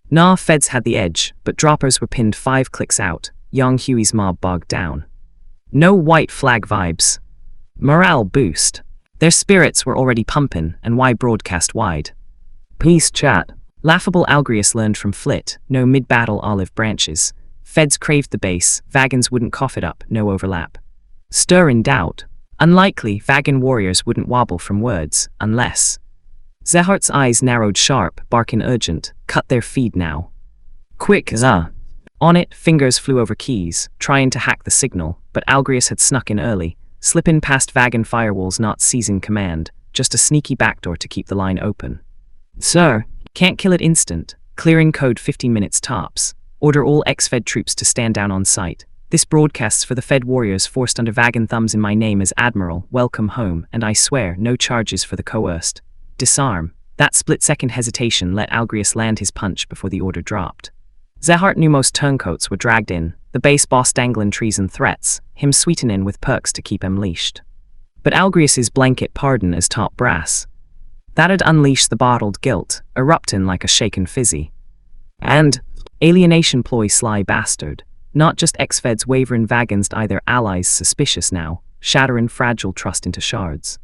Nah, feds had the edge, but droppers were pinned 5 clicks out, young Huey's mob bogged down. No white flag vibes. Morale boost. Their spirits were already pumping, and why broadcast wide? Peace chat. Laughable Algrius learned from Flit, no mid-battle olive branches. Feds craved the base, Vagans wouldn't cough it up, no overlap. Stir in doubt. Unlikely, Vagan warriors wouldn't wobble from words, unless. Zehart's eyes narrowed sharp, barking urgent, cut their feed now. Quick, za. On it, fingers flew over keys, trying to hack the signal, but Algrius had snuck in early, slipping past Vagan firewalls not seizing command, just a sneaky backdoor to keep the line open. Sir, can't kill it instant, clearing code 15 minutes tops. Order all ex-Fed troops to stand down on site. This broadcasts for the Fed warriors forced under Vagan thumbs in my name as Admiral, welcome home, and I swear, no charges for the coerced. Disarm. That split-second hesitation let Algrius land his punch before the order dropped. Zehart knew most turncoats were dragged in, the base boss dangling treason threats, him sweetening with perks to keep him leashed. But Algrius's blanket pardon as top brass. That'd unleash the bottled guilt, erupting like a shaken fizzy. And alienation ploy sly bastard. Not just ex-Feds wavering Vagans either allies suspicious now, shattering fragile trust into shards.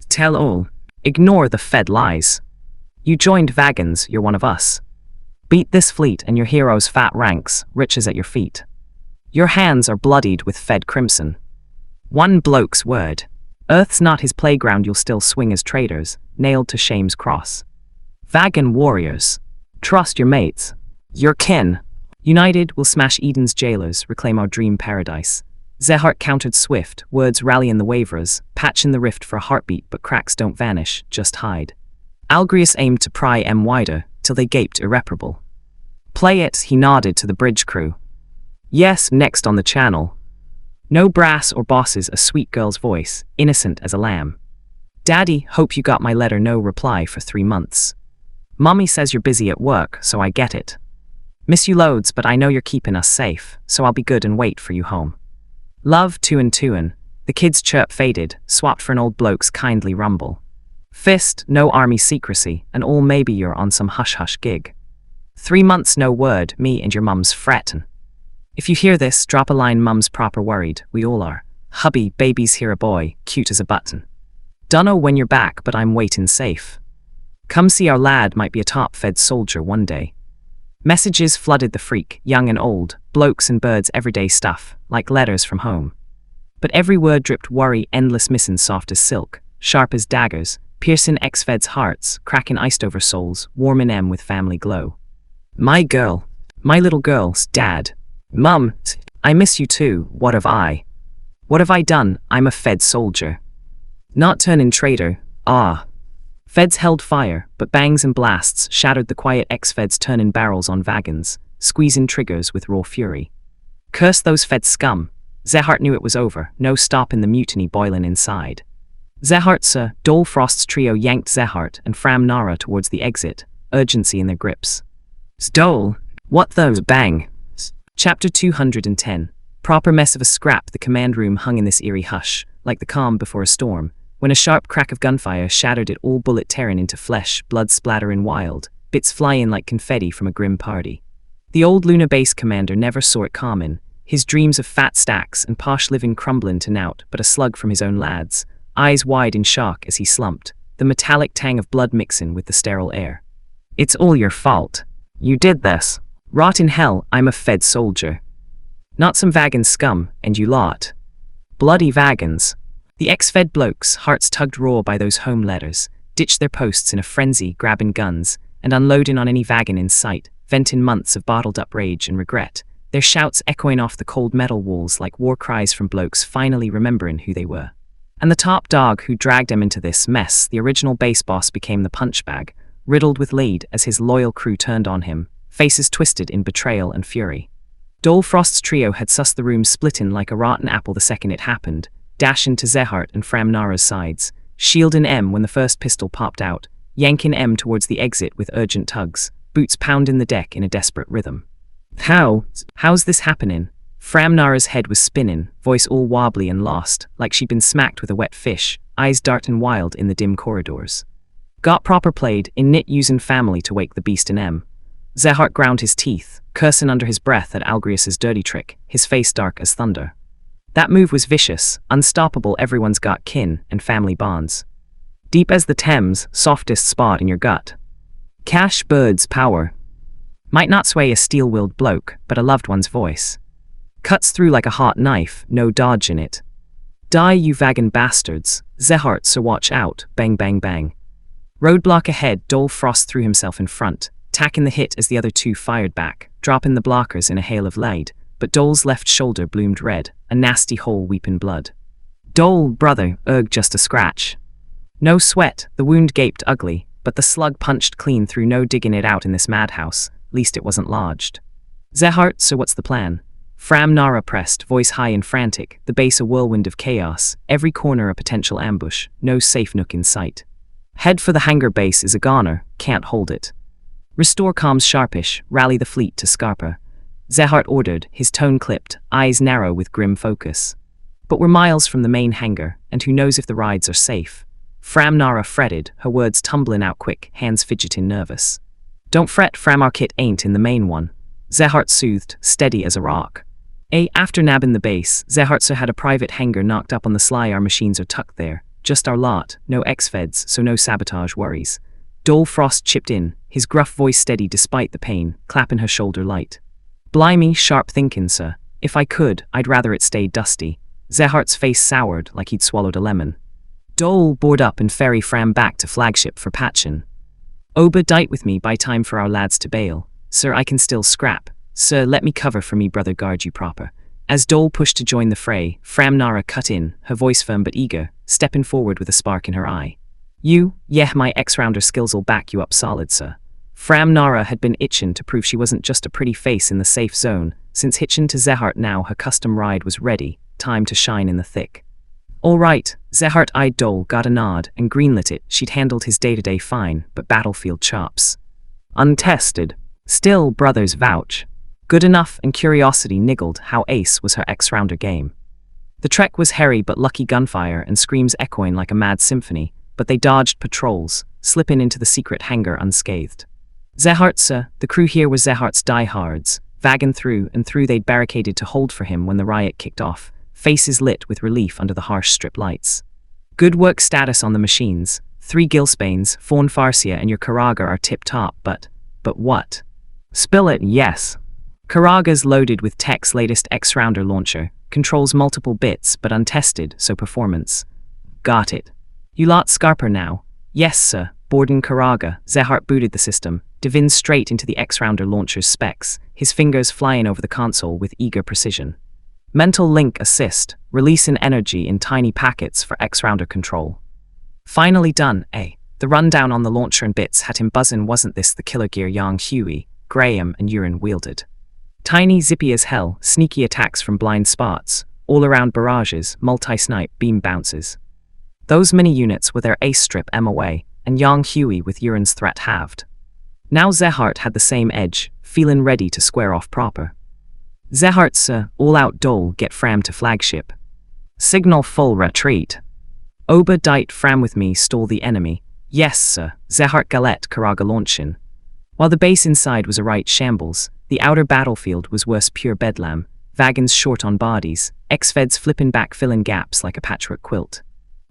Tell all. Ignore the Fed lies. You joined Vagans, you're one of us. Beat this fleet and your hero's fat ranks, riches at your feet. Your hands are bloodied with Fed crimson. One bloke's word. Earth's not his playground, you'll still swing as traitors, nailed to shame's cross. Vagan warriors. Trust your mates. Your kin. United, we'll smash Eden's jailers, reclaim our dream paradise. Zehart countered swift, words rallying the waverers, patching the rift for a heartbeat but cracks don't vanish, just hide. Algrius aimed to pry wider, till they gaped irreparable. Play it, he nodded to the bridge crew. Yes, next on the channel. No brass or bosses, a sweet girl's voice, innocent as a lamb. Daddy, hope you got my letter, no reply for 3 months. Mommy says you're busy at work, so I get it. Miss you loads, but I know you're keeping us safe, so I'll be good and wait for you home. Love, Tuan. The kid's chirp faded, swapped for an old bloke's kindly rumble. Fist, no army secrecy, and all maybe you're on some hush-hush gig. 3 months no word, me and your mum's frettin'. If you hear this, drop a line, mum's proper worried, we all are. Hubby, baby's here a boy, cute as a button. Dunno when you're back, but I'm waiting safe. Come see our lad, might be a top-fed soldier one day. Messages flooded the freak, young and old, blokes and birds, everyday stuff, like letters from home. But every word dripped worry, endless missin' soft as silk, sharp as daggers, piercing ex-Feds' hearts, cracking iced-over souls, warming em with family glow. My girl. My little girl's dad. Mum, I miss you too, what have I? What have I done? I'm a Fed soldier. Not turning traitor, ah. Feds held fire, but bangs and blasts shattered the quiet ex-Feds turning barrels on Vagans, squeezing triggers with raw fury. Curse those Fed scum. Zehart knew it was over, no stopping the mutiny boiling inside. Zehart's Dole Frost's trio yanked Zehart and Fram Nara towards the exit, urgency in their grips. Dole, what those bang? Chapter 210. Proper mess of a scrap, the command room hung in this eerie hush, like the calm before a storm, when a sharp crack of gunfire shattered it all, bullet tearing into flesh, blood splattering wild, bits flying like confetti from a grim party. The old Luna Base commander never saw it common, his dreams of fat stacks and posh living crumbling to naught but a slug from his own lads, eyes wide in shock as he slumped, the metallic tang of blood mixing with the sterile air. It's all your fault. You did this. Rot in hell, I'm a Fed soldier. Not some Vagan scum, and you lot. Bloody Vagans. The ex-Fed blokes, hearts tugged raw by those home letters, ditched their posts in a frenzy, grabbing guns, and unloading on any Vagan in sight, venting months of bottled-up rage and regret, their shouts echoing off the cold metal walls like war cries from blokes finally remembering who they were. And the top dog who dragged them into this mess, the original base boss, became the punch bag, riddled with lead as his loyal crew turned on him, faces twisted in betrayal and fury. Dole Frost's trio had sussed the room splitting like a rotten apple the second it happened, dashing to Zehart and Fram Nara's sides, shielding M when the first pistol popped out, yanking M towards the exit with urgent tugs, boots pounding the deck in a desperate rhythm. How's this happening? Fram Nara's head was spinning, voice all wobbly and lost, like she'd been smacked with a wet fish, eyes darting wild in the dim corridors. Got proper played, in nit using family to wake the beast in M. Zehart ground his teeth, cursing under his breath at Algrius's dirty trick, his face dark as thunder. That move was vicious, unstoppable. Everyone's got kin and family bonds. Deep as the Thames, softest spot in your gut. Cash Bird's power. Might not sway a steel-willed bloke, but a loved one's voice. Cuts through like a hot knife, no dodging it. Die you Vagan bastards, Zehart, so watch out, bang bang bang. Roadblock ahead, Dole Frost threw himself in front, tacking the hit as the other two fired back, dropping the blockers in a hail of lead, but Dole's left shoulder bloomed red, a nasty hole weeping blood. Dole, brother, just a scratch. No sweat, the wound gaped ugly, but the slug punched clean through, no digging it out in this madhouse, least it wasn't lodged. Zehart, so what's the plan? Fram Nara pressed, voice high and frantic, the base a whirlwind of chaos, every corner a potential ambush, no safe nook in sight. Head for the hangar base is a goner, can't hold it. Restore comms sharpish, rally the fleet to Scarpa. Zehart ordered, his tone clipped, eyes narrow with grim focus. But we're miles from the main hangar, and who knows if the rides are safe. Fram Nara fretted, her words tumbling out quick, hands fidgeting nervous. Don't fret, Fram, our kit ain't in the main one. Zehart soothed, steady as a rock. After nabbing the base, Zehart had a private hangar knocked up on the sly. Our machines are tucked there, just our lot, no ex-feds, so no sabotage worries. Dole Frost chipped in, his gruff voice steady despite the pain, clapping her shoulder light. Blimey, sharp thinking, sir. If I could, I'd rather it stayed dusty. Zehart's face soured like he'd swallowed a lemon. Dole board up and ferry Fram back to flagship for patchin'. Oba dite with me by time for our lads to bail. Sir, I can still scrap. Sir, let me cover for me brother guard you proper. As Dole pushed to join the fray, Fram Nara cut in, her voice firm but eager, stepping forward with a spark in her eye. My ex-rounder skills'll back you up solid, sir. Fram Nara had been itching to prove she wasn't just a pretty face in the safe zone, since hitchin' to Zehart now her custom ride was ready, time to shine in the thick. All right, Zehart eyed Dole, got a nod, and greenlit it. She'd handled his day-to-day fine, but battlefield chops. Untested. Still, brothers vouch. Good enough, and curiosity niggled how ace was her ex-rounder game. The trek was hairy but lucky gunfire and screams echoing like a mad symphony, but they dodged patrols, slipping into the secret hangar unscathed. Zehart, sir, the crew here was Zehart's diehards, vagging through and through. They'd barricaded to hold for him when the riot kicked off, faces lit with relief under the harsh strip lights. Good work status on the machines. 3 Gilspanes, Fawn Farsia and your Karaga are tip-top, but what? Spill it, yes. Karaga's loaded with Tech's latest X-Rounder launcher, controls multiple bits but untested, so performance. Got it. You lot Scarper now. Yes, sir. Boarding Karaga, Zehart booted the system, divin straight into the X-Rounder launcher's specs, his fingers flying over the console with eager precision. Mental link assist, releasing energy in tiny packets for X-Rounder control. Finally done, The rundown on the launcher and bits had him buzzing. Wasn't this the killer gear Yang Huey, Graham and Urin wielded? Tiny, zippy as hell, sneaky attacks from blind spots, all-around barrages, multi-snipe, beam bounces. Those mini-units were their ace strip MOA, and Yang Huey with Urin's threat halved. Now Zehart had the same edge, feeling ready to square off proper. Zehart, sir, all-out Dole, get Fram to flagship. Signal full retreat. Oba dite Fram with me, stall the enemy. Yes, sir, Zehart Galette Karaga launchin'. While the base inside was a right shambles, the outer battlefield was worse pure bedlam, Vagans short on bodies, ex-feds flipping back filling gaps like a patchwork quilt.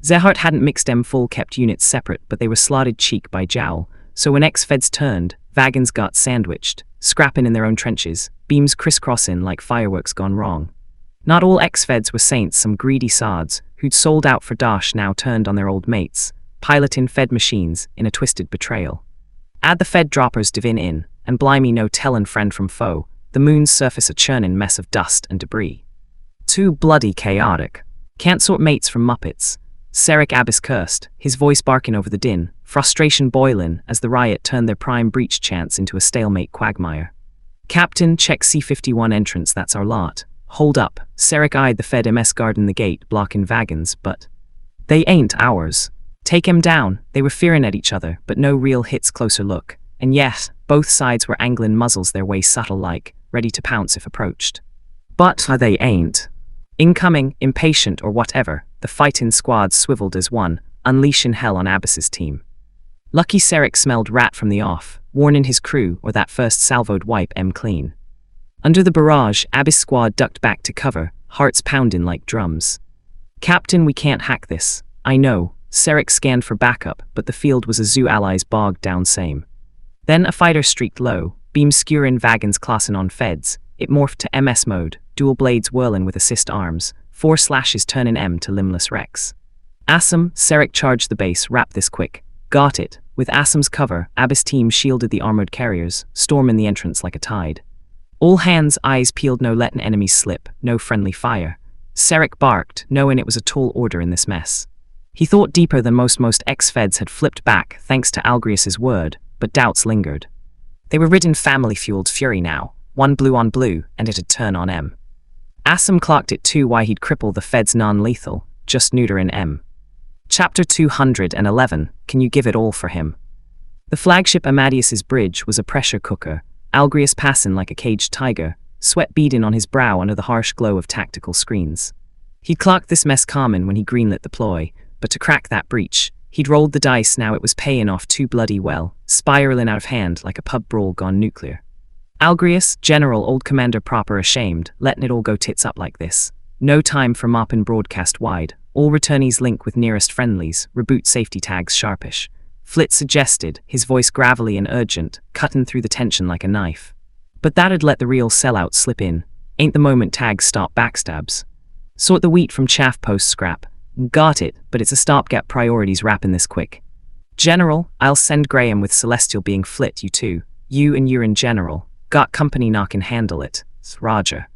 Zehart hadn't mixed them full kept units separate, but they were slotted cheek by jowl, so when ex-feds turned, Vagans got sandwiched, scrapping in their own trenches, beams crisscrossing like fireworks gone wrong. Not all ex-feds were saints, some greedy sods, who'd sold out for dosh now turned on their old mates, piloting fed machines in a twisted betrayal. Add the fed droppers divin in, and blimey no tellin' friend from foe, the moon's surface a churnin' mess of dust and debris. Too bloody chaotic. Can't sort mates from Muppets. Sarek Abbas cursed, his voice barking over the din, frustration boiling as the riot turned their prime breach chance into a stalemate quagmire. Captain, check C-51 entrance, that's our lot. Hold up, Sarek eyed the Fed MS guarding the gate, blocking wagons, but they ain't ours. Take 'em down. They were fearing at each other, but no real hits closer look. And yet, both sides were angling muzzles their way subtle-like, ready to pounce if approached. But they ain't. Incoming, impatient or whatever, the fighting squads swiveled as one, unleashing hell on Abbas's team. Lucky Sarek smelled rat from the off, warning his crew or that first salvo'd wipe 'em clean. Under the barrage, Abbas' squad ducked back to cover, hearts pounding like drums. Captain, we can't hack this. I know. Sarek scanned for backup, but the field was a zoo allies bogged down same. Then a fighter streaked low, beams skewering wagons classing on feds. It morphed to MS mode, dual blades whirling with assist arms, 4 slashes turning M to limbless wrecks. Assam, Sarek charged the base, wrap this quick. Got it. With Assam's cover, Abbas' team shielded the armored carriers, storming the entrance like a tide. All hands' eyes peeled, no letting enemies slip, no friendly fire. Sarek barked, knowing it was a tall order in this mess. He thought deeper than most ex-feds had flipped back thanks to Algrius's word, but doubts lingered. They were ridden family-fueled fury now, one blue on blue, and it'd turn on M. Assam clocked it too, why he'd cripple the feds non-lethal, just neuter in M. Chapter 211, Can You Give It All for Him? The flagship Amadeus's bridge was a pressure cooker, Algrius passing like a caged tiger, sweat beading on his brow under the harsh glow of tactical screens. He'd clocked this mess common when he greenlit the ploy, but to crack that breach, he'd rolled the dice. Now it was paying off too bloody well, spiraling out of hand like a pub brawl gone nuclear. Algrius, general, old commander proper, ashamed, letting it all go tits up like this. No time for mopping broadcast wide. All returnees link with nearest friendlies, reboot safety tags sharpish. Flit suggested, his voice gravelly and urgent, cutting through the tension like a knife. But that'd let the real sellout slip in. Ain't the moment tags stop backstabs. Sort the wheat from chaff post scrap. Got it, but it's a stopgap priorities wrapping this quick. General, I'll send Graham with Celestial being Flit, you two. You and you're in general. Got company knock and handle it. Roger.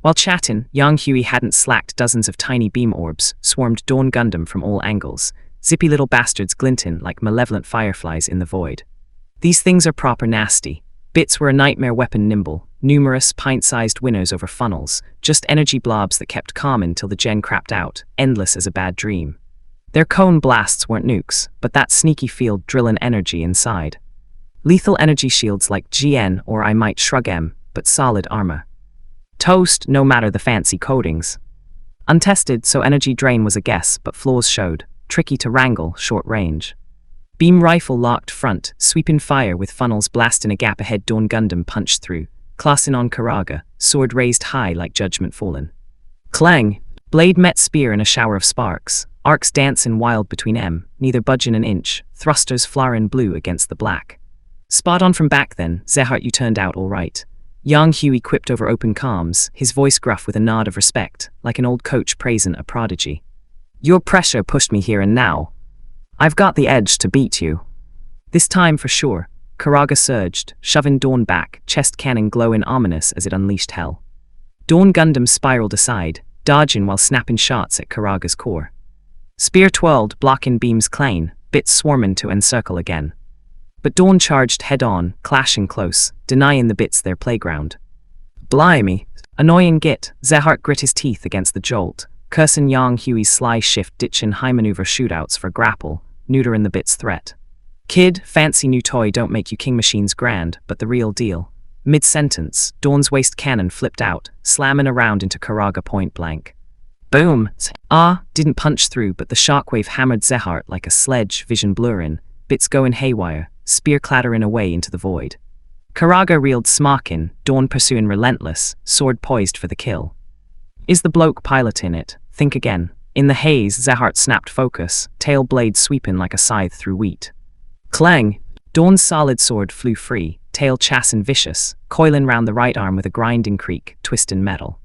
While chatting, young Huey hadn't slacked. Dozens of tiny beam orbs swarmed Dawn Gundam from all angles, zippy little bastards glinting like malevolent fireflies in the void. These things are proper nasty. Bits were a nightmare weapon nimble, numerous pint-sized winners over funnels, just energy blobs that kept calm until the gen crapped out, endless as a bad dream. Their cone blasts weren't nukes, but that sneaky field drilling energy inside. Lethal energy shields like GN or I might shrug M, but solid armor. Toast, no matter the fancy coatings. Untested, so energy drain was a guess, but flaws showed. Tricky to wrangle, short range. Beam rifle locked front, sweeping fire with funnels blasting a gap ahead. Dawn Gundam punched through, classing on Karaga, sword raised high like judgment fallen. Clang! Blade met spear in a shower of sparks, arcs dancing wild between M, neither budging an inch, thrusters flaring blue against the black. Spot on from back then, Zehart, you turned out all right. Young Huey quipped over open comms, his voice gruff with a nod of respect, like an old coach praising a prodigy. Your pressure pushed me here and now. I've got the edge to beat you. This time for sure. Karaga surged, shoving Dawn back, chest cannon glowing ominous as it unleashed hell. Dawn Gundam spiraled aside, dodging while snapping shots at Karaga's core. Spear twirled, blocking beams clang, bits swarming to encircle again. But Dawn charged head-on, clashing close, denying the bits their playground. Blimey! Annoying git, Zehart grit his teeth against the jolt, cursing Yang Huey's sly shift ditching high maneuver shootouts for grapple, neutering the bits threat. Kid, fancy new toy don't make you king machines grand, but the real deal. Mid-sentence, Dawn's waist cannon flipped out, slamming around into Karaga point blank. Boom! Didn't punch through, but the shockwave hammered Zehart like a sledge, vision blurring, bits going haywire, spear clattering away into the void. Karaga reeled smocking, Dawn pursuing relentless, sword poised for the kill. Is the bloke piloting it? Think again. In the haze, Zehart snapped focus, tail blade sweeping like a scythe through wheat. Clang! Dawn's solid sword flew free, tail chass and vicious, coiling round the right arm with a grinding creak, twistin' metal.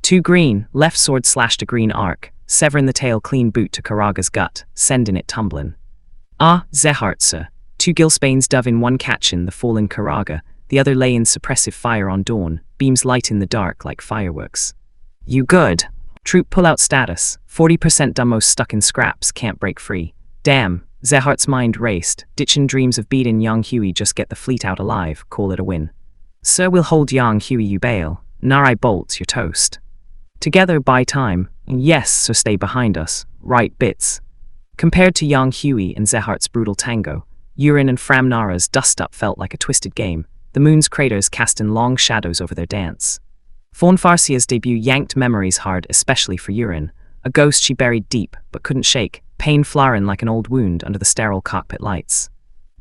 2 green, left sword slashed a green arc, severing the tail clean boot to Karaga's gut, sending it tumbling. Ah, Zehartsa. 2 gillspanes dove in one catchin' the fallen Karaga, the other laying suppressive fire on dawn, beams light in the dark like fireworks. You good. Troop pull-out status, 40% dumbos stuck in scraps, can't break free. Damn, Zehart's mind raced, ditching dreams of beating Yang Huey just get the fleet out alive, call it a win. Sir, we'll hold Yang Huey you bail, Narai bolts your toast. Together buy time, yes, so stay behind us, right bits. Compared to Yang Huey and Zehart's brutal tango, Yurin and Framnara's dust-up felt like a twisted game, the moon's craters casting long shadows over their dance. Fawn Farsia's debut yanked memories hard, especially for Yurin, a ghost she buried deep but couldn't shake, pain flaring like an old wound under the sterile cockpit lights.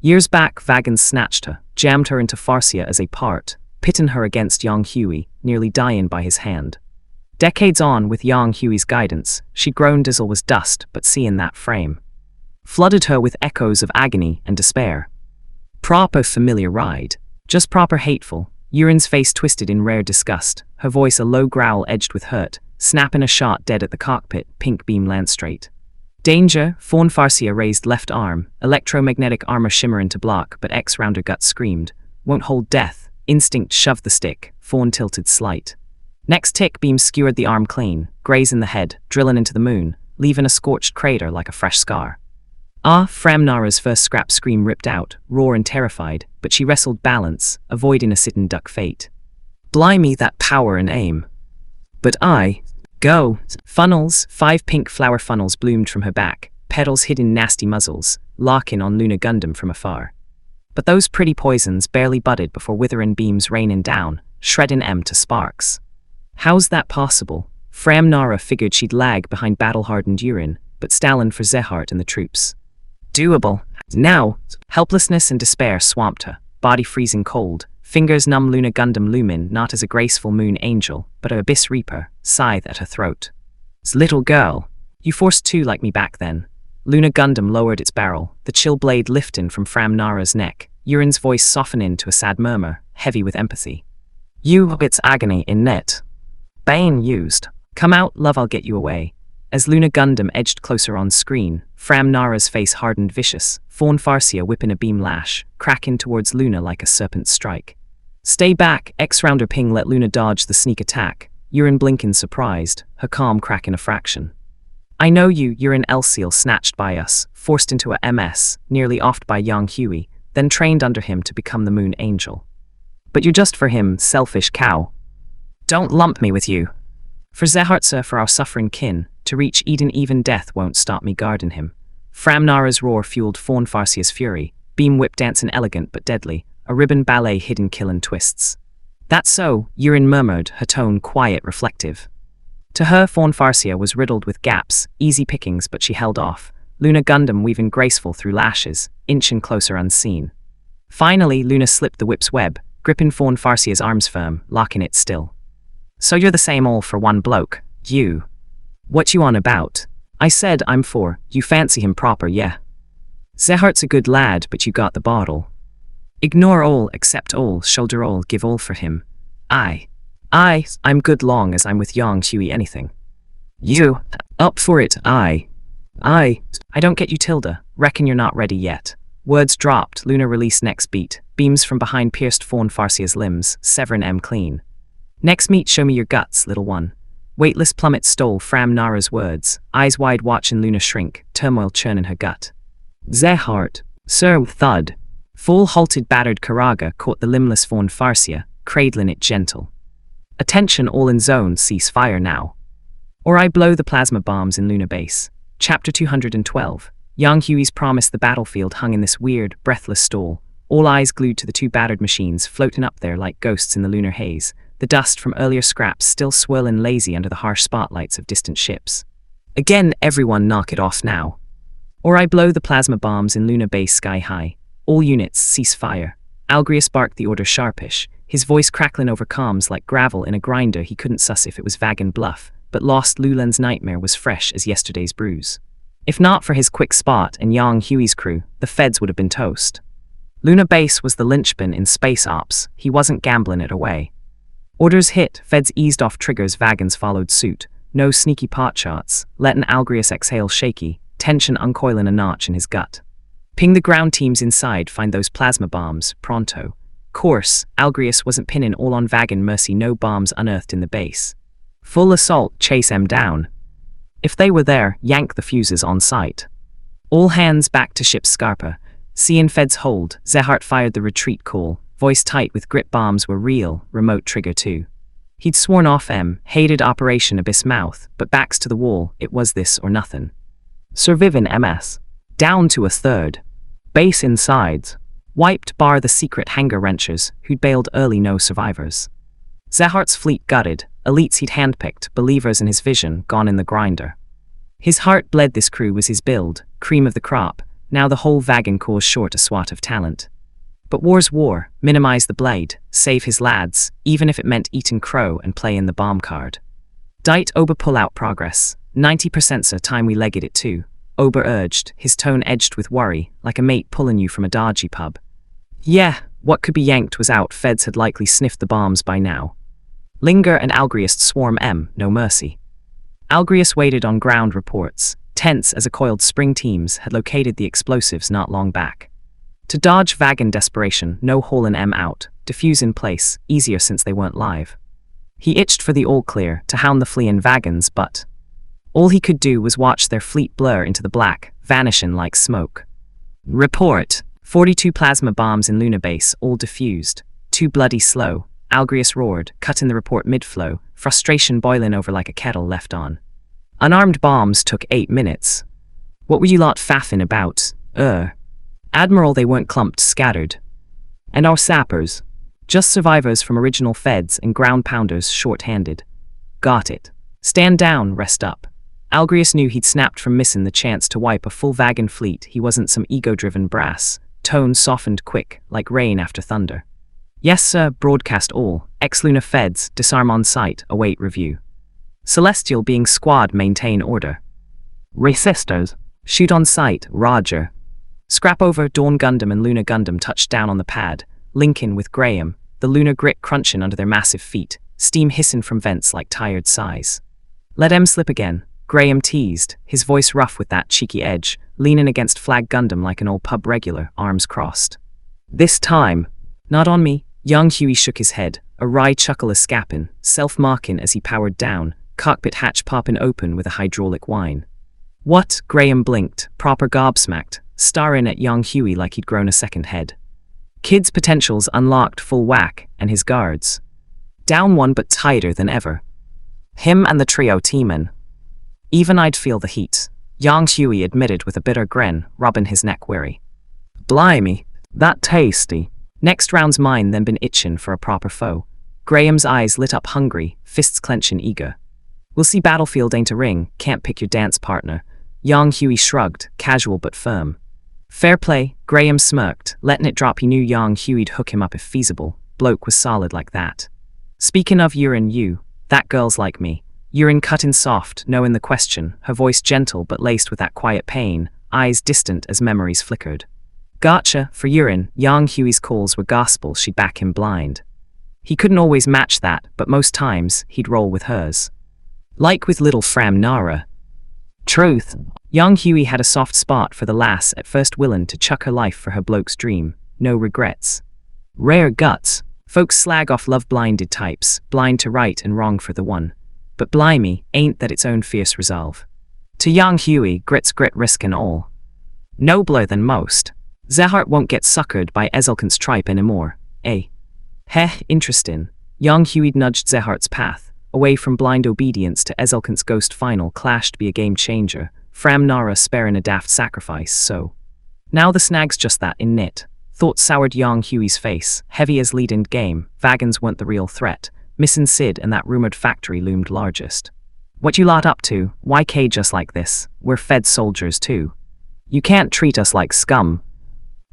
Years back, Vagans snatched her, jammed her into Farsia as a part, pitting her against Yang Huey, nearly dying by his hand. Decades on, with Yang Huey's guidance, she'd grown Dizzle was dust, but seeing that frame flooded her with echoes of agony and despair. Proper familiar ride. Just proper hateful. Yurin's face twisted in rare disgust, her voice a low growl edged with hurt, snapping a shot dead at the cockpit, pink beam land straight. Danger, Fawn Farsia raised left arm, electromagnetic armor shimmering to block, but X round her gut screamed. Won't hold death, instinct shoved the stick, Fawn tilted slight. Next tick beam skewered the arm clean, grazing the head, drilling into the moon, leaving a scorched crater like a fresh scar. Ah, Framnara's first scrap scream ripped out, raw and terrified, but she wrestled balance, avoiding a sit and duck fate. Blimey, that power and aim. But go. Funnels, 5 pink flower funnels bloomed from her back, petals hid in nasty muzzles, locking on Luna Gundam from afar. But those pretty poisons barely budded before withering beams raining down, shredding M to sparks. How's that possible? Framnara figured she'd lag behind battle-hardened Yurin, but Stalin for Zehart and the troops. Doable. Now, helplessness and despair swamped her, body freezing cold, fingers numb Luna Gundam looming not as a graceful moon angel, but a abyss reaper, scythe at her throat. Little girl, you forced 2 like me back then. Luna Gundam lowered its barrel, the chill blade lifting from Framnara's neck, Yurin's voice softening to a sad murmur, heavy with empathy. You, it's agony in net. Bane used. Come out, love, I'll get you away. As Luna Gundam edged closer on screen, Framnara's face hardened vicious, Fawn Farsia whipping a beam lash, cracking towards Luna like a serpent's strike. Stay back, X-rounder ping let Luna dodge the sneak attack, Yurin blinking surprised, her calm cracking a fraction. I know you, Yurin Elseal snatched by us, forced into a MS, nearly offed by Yang Huey, then trained under him to become the Moon Angel. But you're just for him, selfish cow. Don't lump me with you. For Zehartsa, for our suffering kin, to reach Eden even death won't stop me guarding him. Framnara's roar fueled Fawn Farsia's fury, beam whip dancing elegant but deadly, a ribbon ballet hidden killin' twists. That's so, Yurin murmured, her tone quiet, reflective. To her, Fawn Farsia was riddled with gaps, easy pickings, but she held off, Luna Gundam weaving graceful through lashes, inching closer unseen. Finally, Luna slipped the whip's web, gripping Fawn Farsia's arms firm, locking it still. So you're the same all for one bloke, you. What you on about? I said I'm for, you fancy him proper, yeah. Zehart's a good lad, but you got the bottle. Ignore all, accept all, shoulder all, give all for him. I'm good long as I'm with Yang Huey anything. You, up for it, I don't get you, Tilda, reckon you're not ready yet. Words dropped, Luna released next beat, beams from behind pierced Fawn Farsia's limbs, severing M clean. Next meet, show me your guts, little one. Weightless plummet stole Framnara's words, eyes wide watching Luna shrink, turmoil churning her gut. Zehart, sir, thud. Full halted battered Karaga caught the limbless Fawn Farsia, cradling it gentle. Attention all in zone, cease fire now. Or I blow the plasma bombs in Luna Base. Chapter 212. Yang Huey's promise. The battlefield hung in this weird, breathless stall, all eyes glued to the 2 battered machines floating up there like ghosts in the lunar haze, the dust from earlier scraps still swirling lazy under the harsh spotlights of distant ships. Again, everyone knock it off now. Or I blow the plasma bombs in Luna Base sky high. All units, cease fire. Algrius barked the order sharpish, his voice crackling over comms like gravel in a grinder. He couldn't suss if it was Vagan bluff, but lost Lulan's nightmare was fresh as yesterday's bruise. If not for his quick spot and Yang Huey's crew, the feds would have been toast. Luna Base was the linchpin in space ops, he wasn't gambling it away. Orders hit, feds eased off triggers, vagans followed suit. No sneaky potshots, letting Algrius exhale shaky, tension uncoiling a notch in his gut. Ping the ground teams inside, find those plasma bombs, pronto. Course, Algrius wasn't pinning all on Vagan mercy, no bombs unearthed in the base. Full assault, chase em down. If they were there, yank the fuses on sight. All hands back to ship's Scarpa. Seeing feds hold, Zehart fired the retreat call, voice tight with grip bombs were real, remote trigger too. He'd sworn off hated Operation Abyss Mouth, but backs to the wall, it was this or nothing. Survivin' MS. Down to a third. Base insides. Wiped bar the secret hanger wrenchers, who'd bailed early, no survivors. Zehart's fleet gutted, elites he'd handpicked, believers in his vision, gone in the grinder. His heart bled, this crew was his build, cream of the crop, now the whole Vagan cause short a swat of talent. But war's war, minimize the blade, save his lads, even if it meant eating crow and play in the bomb card. Dite Ober pull out progress, 90% so time we legged it too. Ober urged, his tone edged with worry, like a mate pulling you from a dodgy pub. Yeah, what could be yanked was out, feds had likely sniffed the bombs by now. Linger and Algrius swarm no mercy. Algrius waited on ground reports, tense as a coiled spring teams had located the explosives not long back. To dodge Vagan desperation, no hole in out, diffuse in place, easier since they weren't live. He itched for the all clear to hound the fleeing Vagans, but all he could do was watch their fleet blur into the black, vanishing like smoke. Report. 42 plasma bombs in Luna Base, all diffused. Too bloody slow. Algrius roared, cutting the report mid-flow, frustration boiling over like a kettle left on. Unarmed bombs took 8 minutes. What were you lot faffing about? Admiral, they weren't clumped, scattered. And our sappers? Just survivors from original feds and ground pounders short-handed. Got it. Stand down, rest up. Algrius knew he'd snapped from missing the chance to wipe a full Vagan fleet. He wasn't some ego-driven brass. Tone softened quick, like rain after thunder. Yes, sir, broadcast all. Ex-Luna feds, disarm on sight, await review. Celestial being squad, maintain order. Resistors. Shoot on sight, Roger. Scrap over, Dawn Gundam and Luna Gundam touched down on the pad, Lincoln with Graham, the Luna grit crunching under their massive feet, steam hissing from vents like tired sighs. Let em slip again, Graham teased, his voice rough with that cheeky edge, leaning against Flag Gundam like an old pub regular, arms crossed. This time, not on me. Young Huey shook his head, a wry chuckle escaping, self-marking as he powered down, cockpit hatch popping open with a hydraulic whine. What? Graham blinked, proper gobsmacked, staring at young Huey like he'd grown a second head. Kid's potentials unlocked full whack, and his guards. Down one but tighter than ever. Him and the trio teamin'. Even I'd feel the heat, young Huey admitted with a bitter grin, rubbing his neck weary. Blimey, that tasty. Next round's mine then been itchin' for a proper foe. Graham's eyes lit up hungry, fists clenchin' eager. We'll see battlefield ain't a ring, can't pick your dance partner. Young Huey shrugged, casual but firm. Fair play, Graham smirked, letting it drop he knew young Huey'd hook him up if feasible. Bloke was solid like that. Speaking of urine you, that girl's like me. Urine cuttin' soft, knowing the question, her voice gentle but laced with that quiet pain, eyes distant as memories flickered. Gotcha, for urine, young Huey's calls were gospel, she'd back him blind. He couldn't always match that, but most times, he'd roll with hers. Like with little Fram Nara. Truth. Young Huey had a soft spot for the lass at first willin' to chuck her life for her bloke's dream, no regrets. Rare guts. Folks slag off love-blinded types, blind to right and wrong for the one. But blimey, ain't that its own fierce resolve. To young Huey, grit's grit risk and all. Nobler than most. Zehart won't get suckered by Ezelkant's tripe anymore, eh? Heh, interestin'. Young Huey nudged Zehart's path, away from blind obedience to Ezelkant's ghost final clashed be a game changer, Fram Nara sparing a daft sacrifice, so. Now the snag's just that in knit. Thoughts soured young Huey's face, heavy as lead-in game, Vagans weren't the real threat, missin' Sid and that rumored factory loomed largest. What you lot up to? Why cage us like this? We're fed soldiers too. You can't treat us like scum.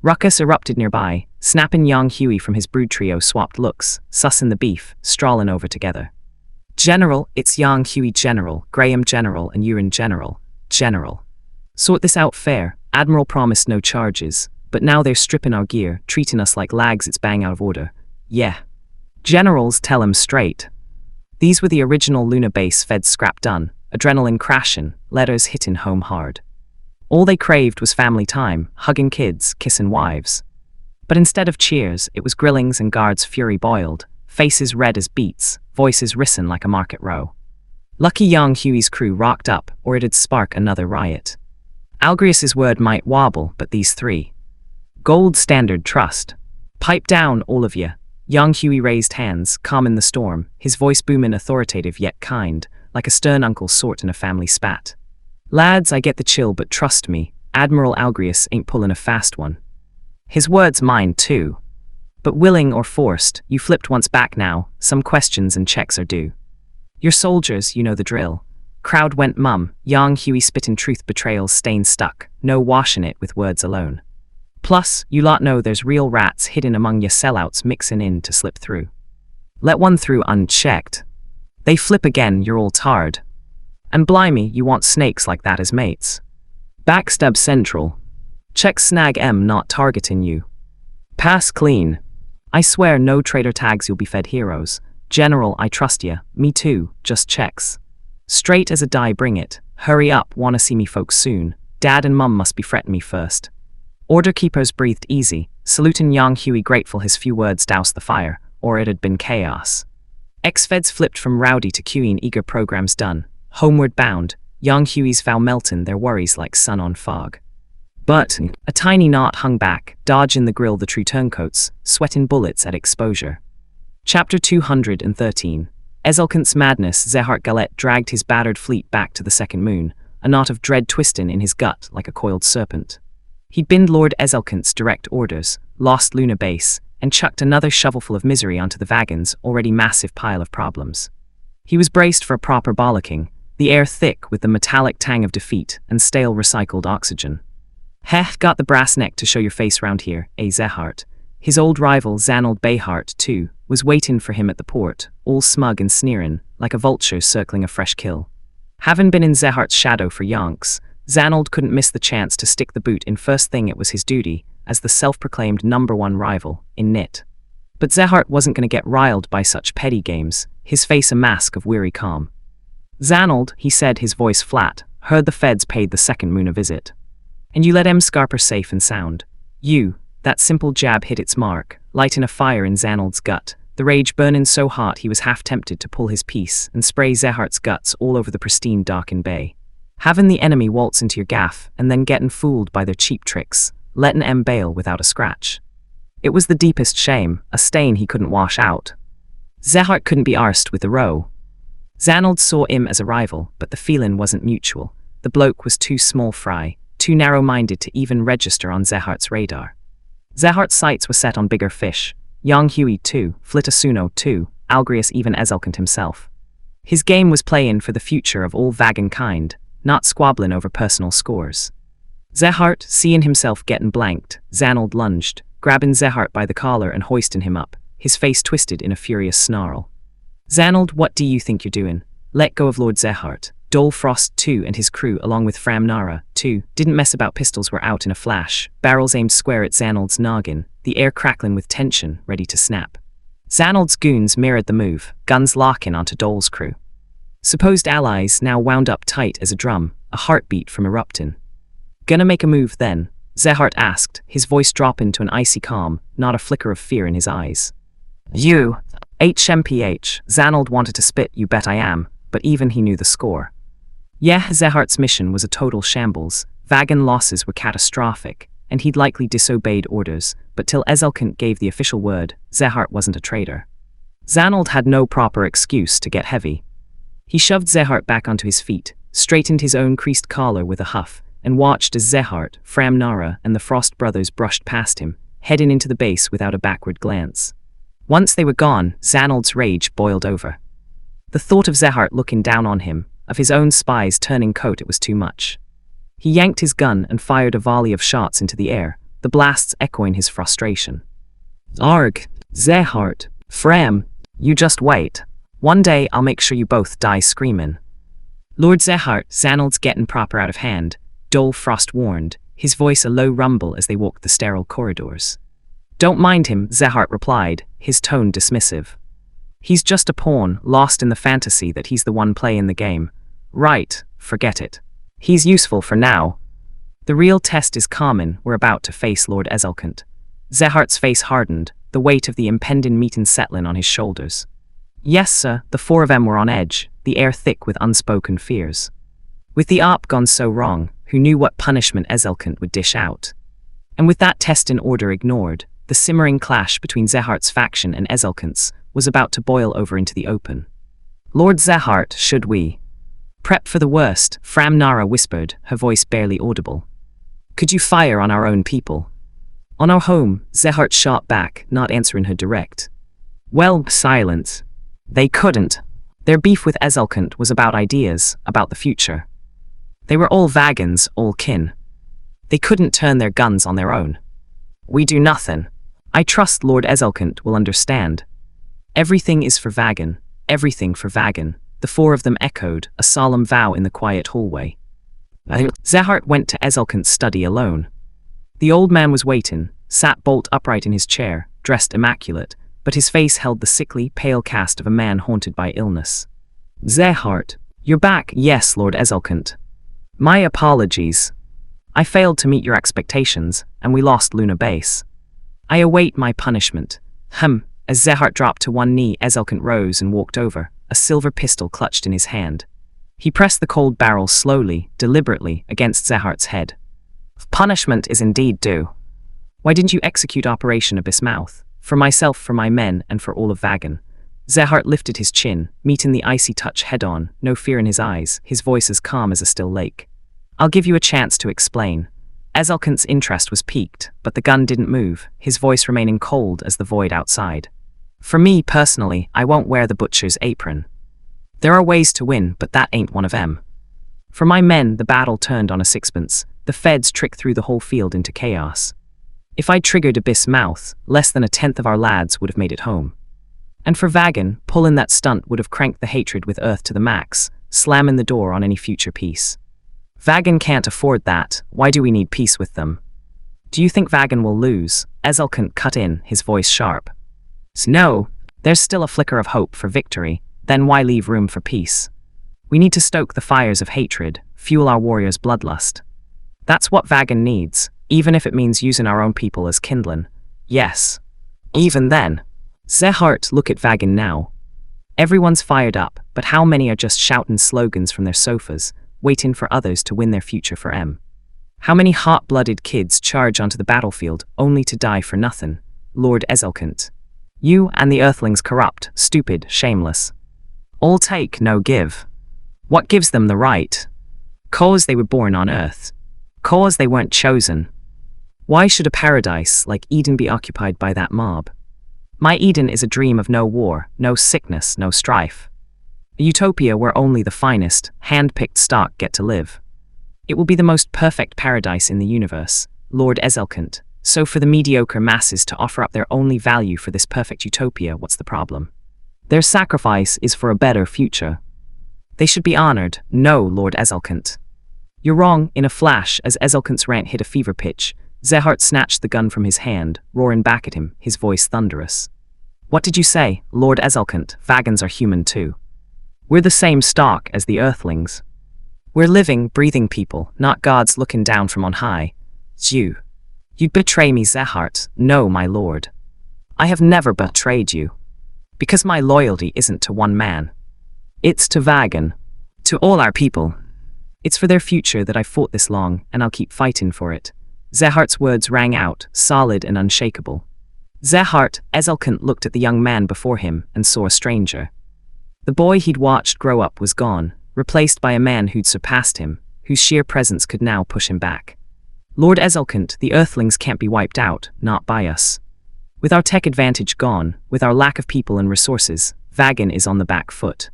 Ruckus erupted nearby, snapping young Huey from his brood trio swapped looks, sussin' the beef, strawlin' over together. General, it's young Huey General, Graham General and urine General. General. Sort this out fair, Admiral promised no charges. But now they're stripping our gear, treating us like lags it's bang out of order. Yeah. Generals, tell 'em straight. These were the original Luna base feds scrap done, adrenaline crashing, letters hitting home hard. All they craved was family time, hugging kids, kissing wives. But instead of cheers, it was grillings and guards' fury boiled, faces red as beets, voices risen like a market row. Lucky young Huey's crew rocked up, or it'd spark another riot. Algrius's word might wobble, but these three. Gold standard trust. Pipe down, all of you. Young Huey raised hands, calm in the storm, his voice booming authoritative yet kind, like a stern uncle sort in a family spat. Lads, I get the chill, but trust me, Admiral Algrius ain't pulling a fast one. His words mine too. But willing or forced, you flipped once back now, some questions and checks are due. You're soldiers, you know the drill. Crowd went mum, young Huey spittin' truth betrayals stain stuck, no washing it with words alone. Plus, you lot know there's real rats hidden among ya sellouts mixin' in to slip through. Let one through unchecked. They flip again, you're all tarred. And blimey, you want snakes like that as mates. Backstab central. Check snag M not targeting you. Pass clean. I swear no traitor tags, you'll be fed heroes. General, I trust ya, me too, just checks. Straight as a die, bring it. Hurry up, wanna see me folks soon. Dad and mum must be fretting me first. Order keepers breathed easy, saluting young Huey grateful his few words doused the fire, or it had been chaos. Ex-feds flipped from rowdy to queuing eager programs done. Homeward bound, young Huey's vow melting their worries like sun on fog. But a tiny knot hung back, dodging the grill the true turncoats, sweating bullets at exposure. Chapter 213. Ezelkant's madness. Zehart Gallet dragged his battered fleet back to the second moon, a knot of dread twisting in his gut like a coiled serpent. He'd binned Lord Ezelkant's direct orders, lost Luna base, and chucked another shovelful of misery onto the Vagon's already massive pile of problems. He was braced for a proper bollocking, the air thick with the metallic tang of defeat and stale recycled oxygen. Heh, got the brass neck to show your face round here, Zehart. His old rival Zanold Bayhart, too, was waiting for him at the port, all smug and sneering, like a vulture circling a fresh kill. Having been in Zehart's shadow for yonks, Zanold couldn't miss the chance to stick the boot in first thing. It was his duty, as the self-proclaimed #1 rival, in knit. But Zehart wasn't going to get riled by such petty games, his face a mask of weary calm. Zanold, he said, his voice flat, heard the feds paid the second moon a visit. And you let Scarper safe and sound. You, that simple jab hit its mark, lighting a fire in Zanold's gut, the rage burning so hot he was half tempted to pull his piece and spray Zehart's guts all over the pristine darkened bay. Having the enemy waltz into your gaff and then getting fooled by their cheap tricks, letting M bail without a scratch. It was the deepest shame, a stain he couldn't wash out. Zehart couldn't be arsed with the row. Zanold saw him as a rival, but the feeling wasn't mutual. The bloke was too small fry, too narrow-minded to even register on Zehart's radar. Zehart's sights were set on bigger fish. Young Huey too, Flitasuno too, Algrius, even Ezelkant himself. His game was playing for the future of all Vagon kind, not squabbling over personal scores. Zehart, seeing himself getting blanked, Zanold lunged, grabbing Zehart by the collar and hoisting him up, his face twisted in a furious snarl. Zanold, what do you think you're doing? Let go of Lord Zehart. Dol Frost, too, and his crew, along with Fram Nara, too, didn't mess about. Pistols were out in a flash, barrels aimed square at Zanold's noggin, the air crackling with tension, ready to snap. Zanold's goons mirrored the move, guns locking onto Dol's crew. Supposed allies now wound up tight as a drum, a heartbeat from erupting. Gonna make a move then? Zehart asked, his voice dropping to an icy calm, not a flicker of fear in his eyes. You, HMPH, Zanold wanted to spit, you bet I am, but even he knew the score. Yeah, Zehart's mission was a total shambles, Vagon losses were catastrophic, and he'd likely disobeyed orders, but till Ezelkant gave the official word, Zehart wasn't a traitor. Zanold had no proper excuse to get heavy. He shoved Zehart back onto his feet, straightened his own creased collar with a huff, and watched as Zehart, Fram Nara, and the Frost brothers brushed past him, heading into the base without a backward glance. Once they were gone, Zanold's rage boiled over. The thought of Zehart looking down on him, of his own spies turning coat, it was too much. He yanked his gun and fired a volley of shots into the air, the blasts echoing his frustration. Arg, Zehart, Fram, you just wait. One day I'll make sure you both die screaming. Lord Zehart, Zanold's getting proper out of hand, Dol Frost warned, his voice a low rumble as they walked the sterile corridors. "Don't mind him," Zehart replied, his tone dismissive. "He's just a pawn, lost in the fantasy that he's the one playing the game. Right, forget it. He's useful for now. The real test is common. We're about to face Lord Ezelkant." Zehart's face hardened, the weight of the impending meeting settling on his shoulders. "Yes, sir," the four of them were on edge, the air thick with unspoken fears. With the op gone so wrong, who knew what punishment Ezelkant would dish out? And with that test in order ignored, the simmering clash between Zehart's faction and Ezelkant's was about to boil over into the open. "Lord Zehart, should we prep for the worst?" Fram Nara whispered, her voice barely audible. "Could you fire on our own people?" "On our home," Zehart shot back, not answering her direct. "Well, silence. They couldn't. Their beef with Ezelkant was about ideas, about the future. They were all vagans, all kin. They couldn't turn their guns on their own. We do nothing. I trust Lord Ezelkant will understand. Everything is for Vagan, everything for Vagan," the four of them echoed, a solemn vow in the quiet hallway. Zehart went to Ezelkant's study alone. The old man was waiting, sat bolt upright in his chair, dressed immaculate, but his face held the sickly, pale cast of a man haunted by illness. "Zehart, you're back." "Yes, Lord Ezelkant. My apologies. I failed to meet your expectations, and we lost Luna Base. I await my punishment." As Zehart dropped to one knee, Ezelkant rose and walked over, a silver pistol clutched in his hand. He pressed the cold barrel slowly, deliberately, against Zehart's head. "Punishment is indeed due. Why didn't you execute Operation Abyss Mouth? For myself, for my men, and for all of Vagan." Zehart lifted his chin, meeting the icy touch head-on, no fear in his eyes, his voice as calm as a still lake. "I'll give you a chance to explain." Ezelkant's interest was piqued, but the gun didn't move, his voice remaining cold as the void outside. "For me, personally, I won't wear the butcher's apron. There are ways to win, but that ain't one of them. For my men, the battle turned on a sixpence. The feds tricked through the whole field into chaos. If I'd triggered Abyss Mouth, less than a tenth of our lads would have made it home. And for Vagan, pulling that stunt would have cranked the hatred with Earth to the max, slamming the door on any future peace. Vagan can't afford that. Why do we need peace with them? Do you think Vagan will lose?" Ezelkant cut in, his voice sharp. "No, there's still a flicker of hope for victory. Then why leave room for peace? We need to stoke the fires of hatred, fuel our warriors' bloodlust. That's what Vagan needs, even if it means using our own people as kindling. Yes. Even then. Zehart, look at Vagan now. Everyone's fired up, but how many are just shouting slogans from their sofas, waiting for others to win their future for M? How many hot-blooded kids charge onto the battlefield only to die for nothing? Lord Ezelkant. You and the Earthlings corrupt, stupid, shameless. All take, no give. What gives them the right? 'Cause they were born on Earth. 'Cause they weren't chosen. Why should a paradise like Eden be occupied by that mob? My Eden is a dream of no war, no sickness, no strife. A utopia where only the finest, hand-picked stock get to live. It will be the most perfect paradise in the universe, Lord Ezelkant. So for the mediocre masses to offer up their only value for this perfect utopia, what's the problem? Their sacrifice is for a better future. They should be honored. No, Lord Ezelkant. You're wrong. In a flash, as Ezelkant's rant hit a fever pitch, Zehart snatched the gun from his hand, roaring back at him, his voice thunderous. What did you say, Lord Ezelkant? Vagans are human too. We're the same stock as the Earthlings. We're living, breathing people, not gods looking down from on high. It's you. You'd betray me, Zehart. No, my lord. I have never betrayed you. Because my loyalty isn't to one man. It's to Vagan. To all our people. It's for their future that I've fought this long, and I'll keep fighting for it. Zehart's words rang out, solid and unshakable. Zehart, Ezelkant looked at the young man before him and saw a stranger. The boy he'd watched grow up was gone, replaced by a man who'd surpassed him, whose sheer presence could now push him back. Lord Ezelkant, the Earthlings can't be wiped out, not by us. With our tech advantage gone, with our lack of people and resources, Vagan is on the back foot.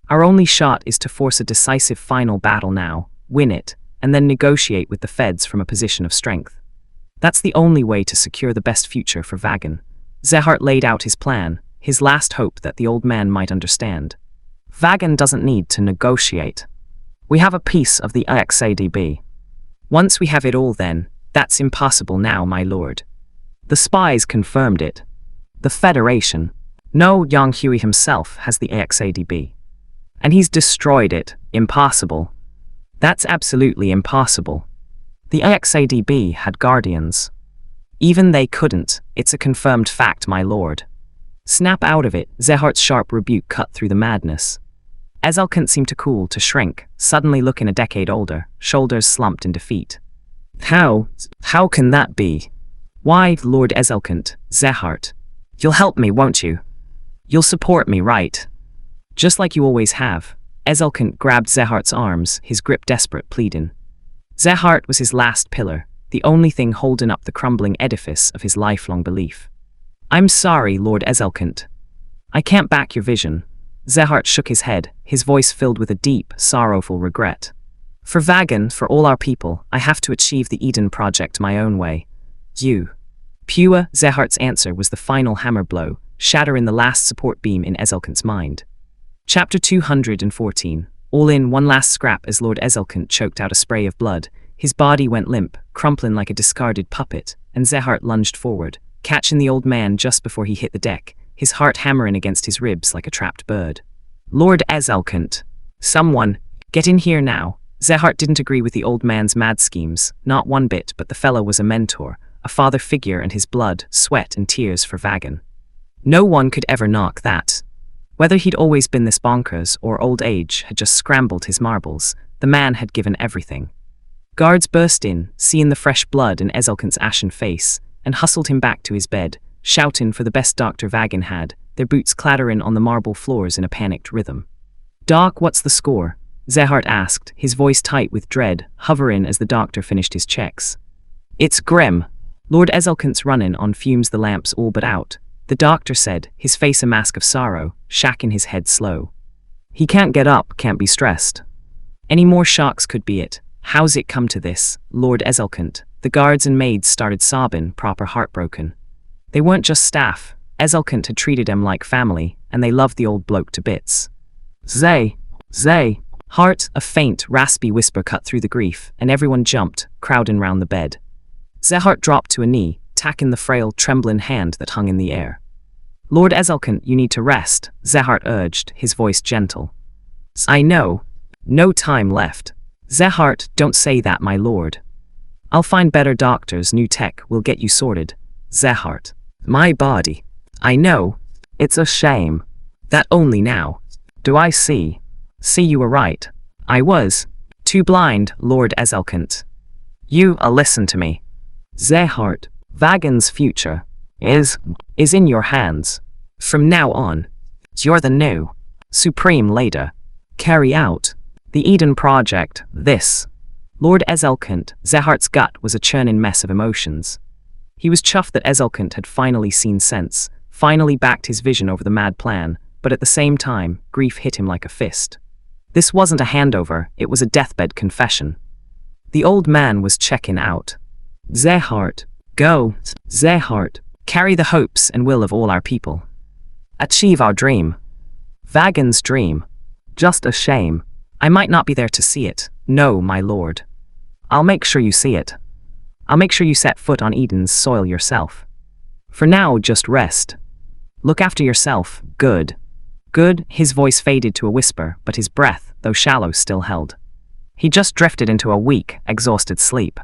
Our only shot is to force a decisive final battle now, win it, and then negotiate with the feds from a position of strength. That's the only way to secure the best future for Vagan. Zehart laid out his plan, his last hope that the old man might understand. Vagan doesn't need to negotiate. We have a piece of the XADB. Once we have it all then, that's impossible now, my lord. The spies confirmed it. The Federation. No, Yang Hui himself has the AXADB. And he's destroyed it. Impossible. That's absolutely impossible. The AXADB had guardians. Even they couldn't. It's a confirmed fact, my lord. Snap out of it. Zehart's sharp rebuke cut through the madness. Ezelkent seemed to cool, to shrink, suddenly looking a decade older, shoulders slumped in defeat. How can that be? Why, Lord Ezelkent, Zehart. You'll help me, won't you? You'll support me, right? Just like you always have. Ezelkent grabbed Zehart's arms, his grip desperate, pleading. Zehart was his last pillar, the only thing holding up the crumbling edifice of his lifelong belief. I'm sorry, Lord Ezelkent. I can't back your vision. Zehart shook his head, his voice filled with a deep, sorrowful regret. For Vagan, for all our people, I have to achieve the Eden Project my own way. You. Pua, Zehart's answer was the final hammer blow, shattering the last support beam in Ezelkent's mind. Chapter 214. All in one last scrap as Lord Ezelkent choked out a spray of blood. His body went limp, crumpling like a discarded puppet, and Zehart lunged forward, catching the old man just before he hit the deck, his heart hammering against his ribs like a trapped bird. Lord Ezelkent. Someone, get in here now. Zehart didn't agree with the old man's mad schemes, not one bit, but the fellow was a mentor, a father figure, and his blood, sweat, and tears for Vagan. No one could ever knock that. Whether he'd always been this bonkers or old age had just scrambled his marbles, the man had given everything. Guards burst in, seeing the fresh blood in Ezelkent's ashen face, and hustled him back to his bed, shouting for the best doctor Vagan had, their boots clattering on the marble floors in a panicked rhythm. Doc, what's the score? Zehart asked, his voice tight with dread, hovering as the doctor finished his checks. It's grim. Lord Ezelkent's running on fumes, the lamps all but out. The doctor said, his face a mask of sorrow, shaking his head slow. He can't get up, can't be stressed. Any more shocks could be it. How's it come to this, Lord Ezelkent? The guards and maids started sobbing, proper heartbroken. They weren't just staff. Ezelkent had treated them like family, and they loved the old bloke to bits. Zay. Heart, a faint, raspy whisper cut through the grief, and everyone jumped, crowding round the bed. Zehart dropped to a knee, tacking the frail, trembling hand that hung in the air. Lord Ezelkent, you need to rest, Zehart urged, his voice gentle. I know. No time left. Zehart, don't say that, my lord. I'll find better doctors, new tech will get you sorted. Zehart. My body. I know. It's a shame. That only now. Do I see? See, you were right. I was. Too blind, Lord Ezelkent. You, listen to me. Zehart, Vagan's future is in your hands. From now on, you're the new supreme leader. Carry out the Eden Project. This. Lord Ezelkent, Zehart's gut was a churning mess of emotions. He was chuffed that Ezelkent had finally seen sense, finally backed his vision over the mad plan, but at the same time, grief hit him like a fist. This wasn't a handover, it was a deathbed confession. The old man was checking out. Zehart, go, Zehart, carry the hopes and will of all our people. Achieve our dream. Vagan's dream. Just a shame. I might not be there to see it. No, my lord. I'll make sure you see it. I'll make sure you set foot on Eden's soil yourself. For now, just rest. Look after yourself. Good. Good. His voice faded to a whisper, but his breath, though shallow, still held. He just drifted into a weak, exhausted sleep.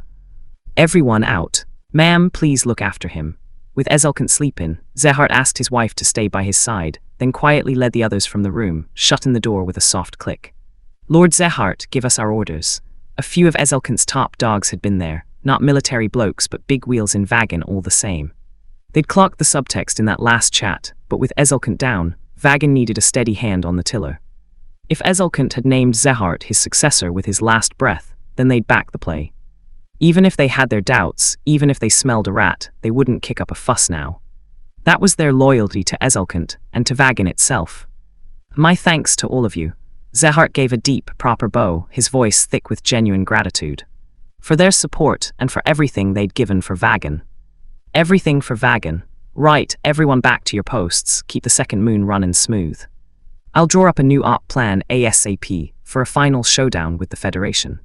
Everyone out. Ma'am, please look after him. With Ezelkent sleeping, Zehart asked his wife to stay by his side, then quietly led the others from the room, shutting the door with a soft click. Lord Zehart, give us our orders. A few of Ezelkent's top dogs had been there, not military blokes but big wheels in Vagan all the same. They'd clocked the subtext in that last chat, but with Ezelkent down, Vagan needed a steady hand on the tiller. If Ezelkent had named Zehart his successor with his last breath, then they'd back the play. Even if they had their doubts, even if they smelled a rat, they wouldn't kick up a fuss now. That was their loyalty to Ezelkent and to Vagan itself. My thanks to all of you. Zehart gave a deep, proper bow, his voice thick with genuine gratitude. For their support and for everything they'd given for Vagan. Everything for Vagan. Right, everyone back to your posts, keep the second moon running smooth. I'll draw up a new op plan ASAP for a final showdown with the Federation.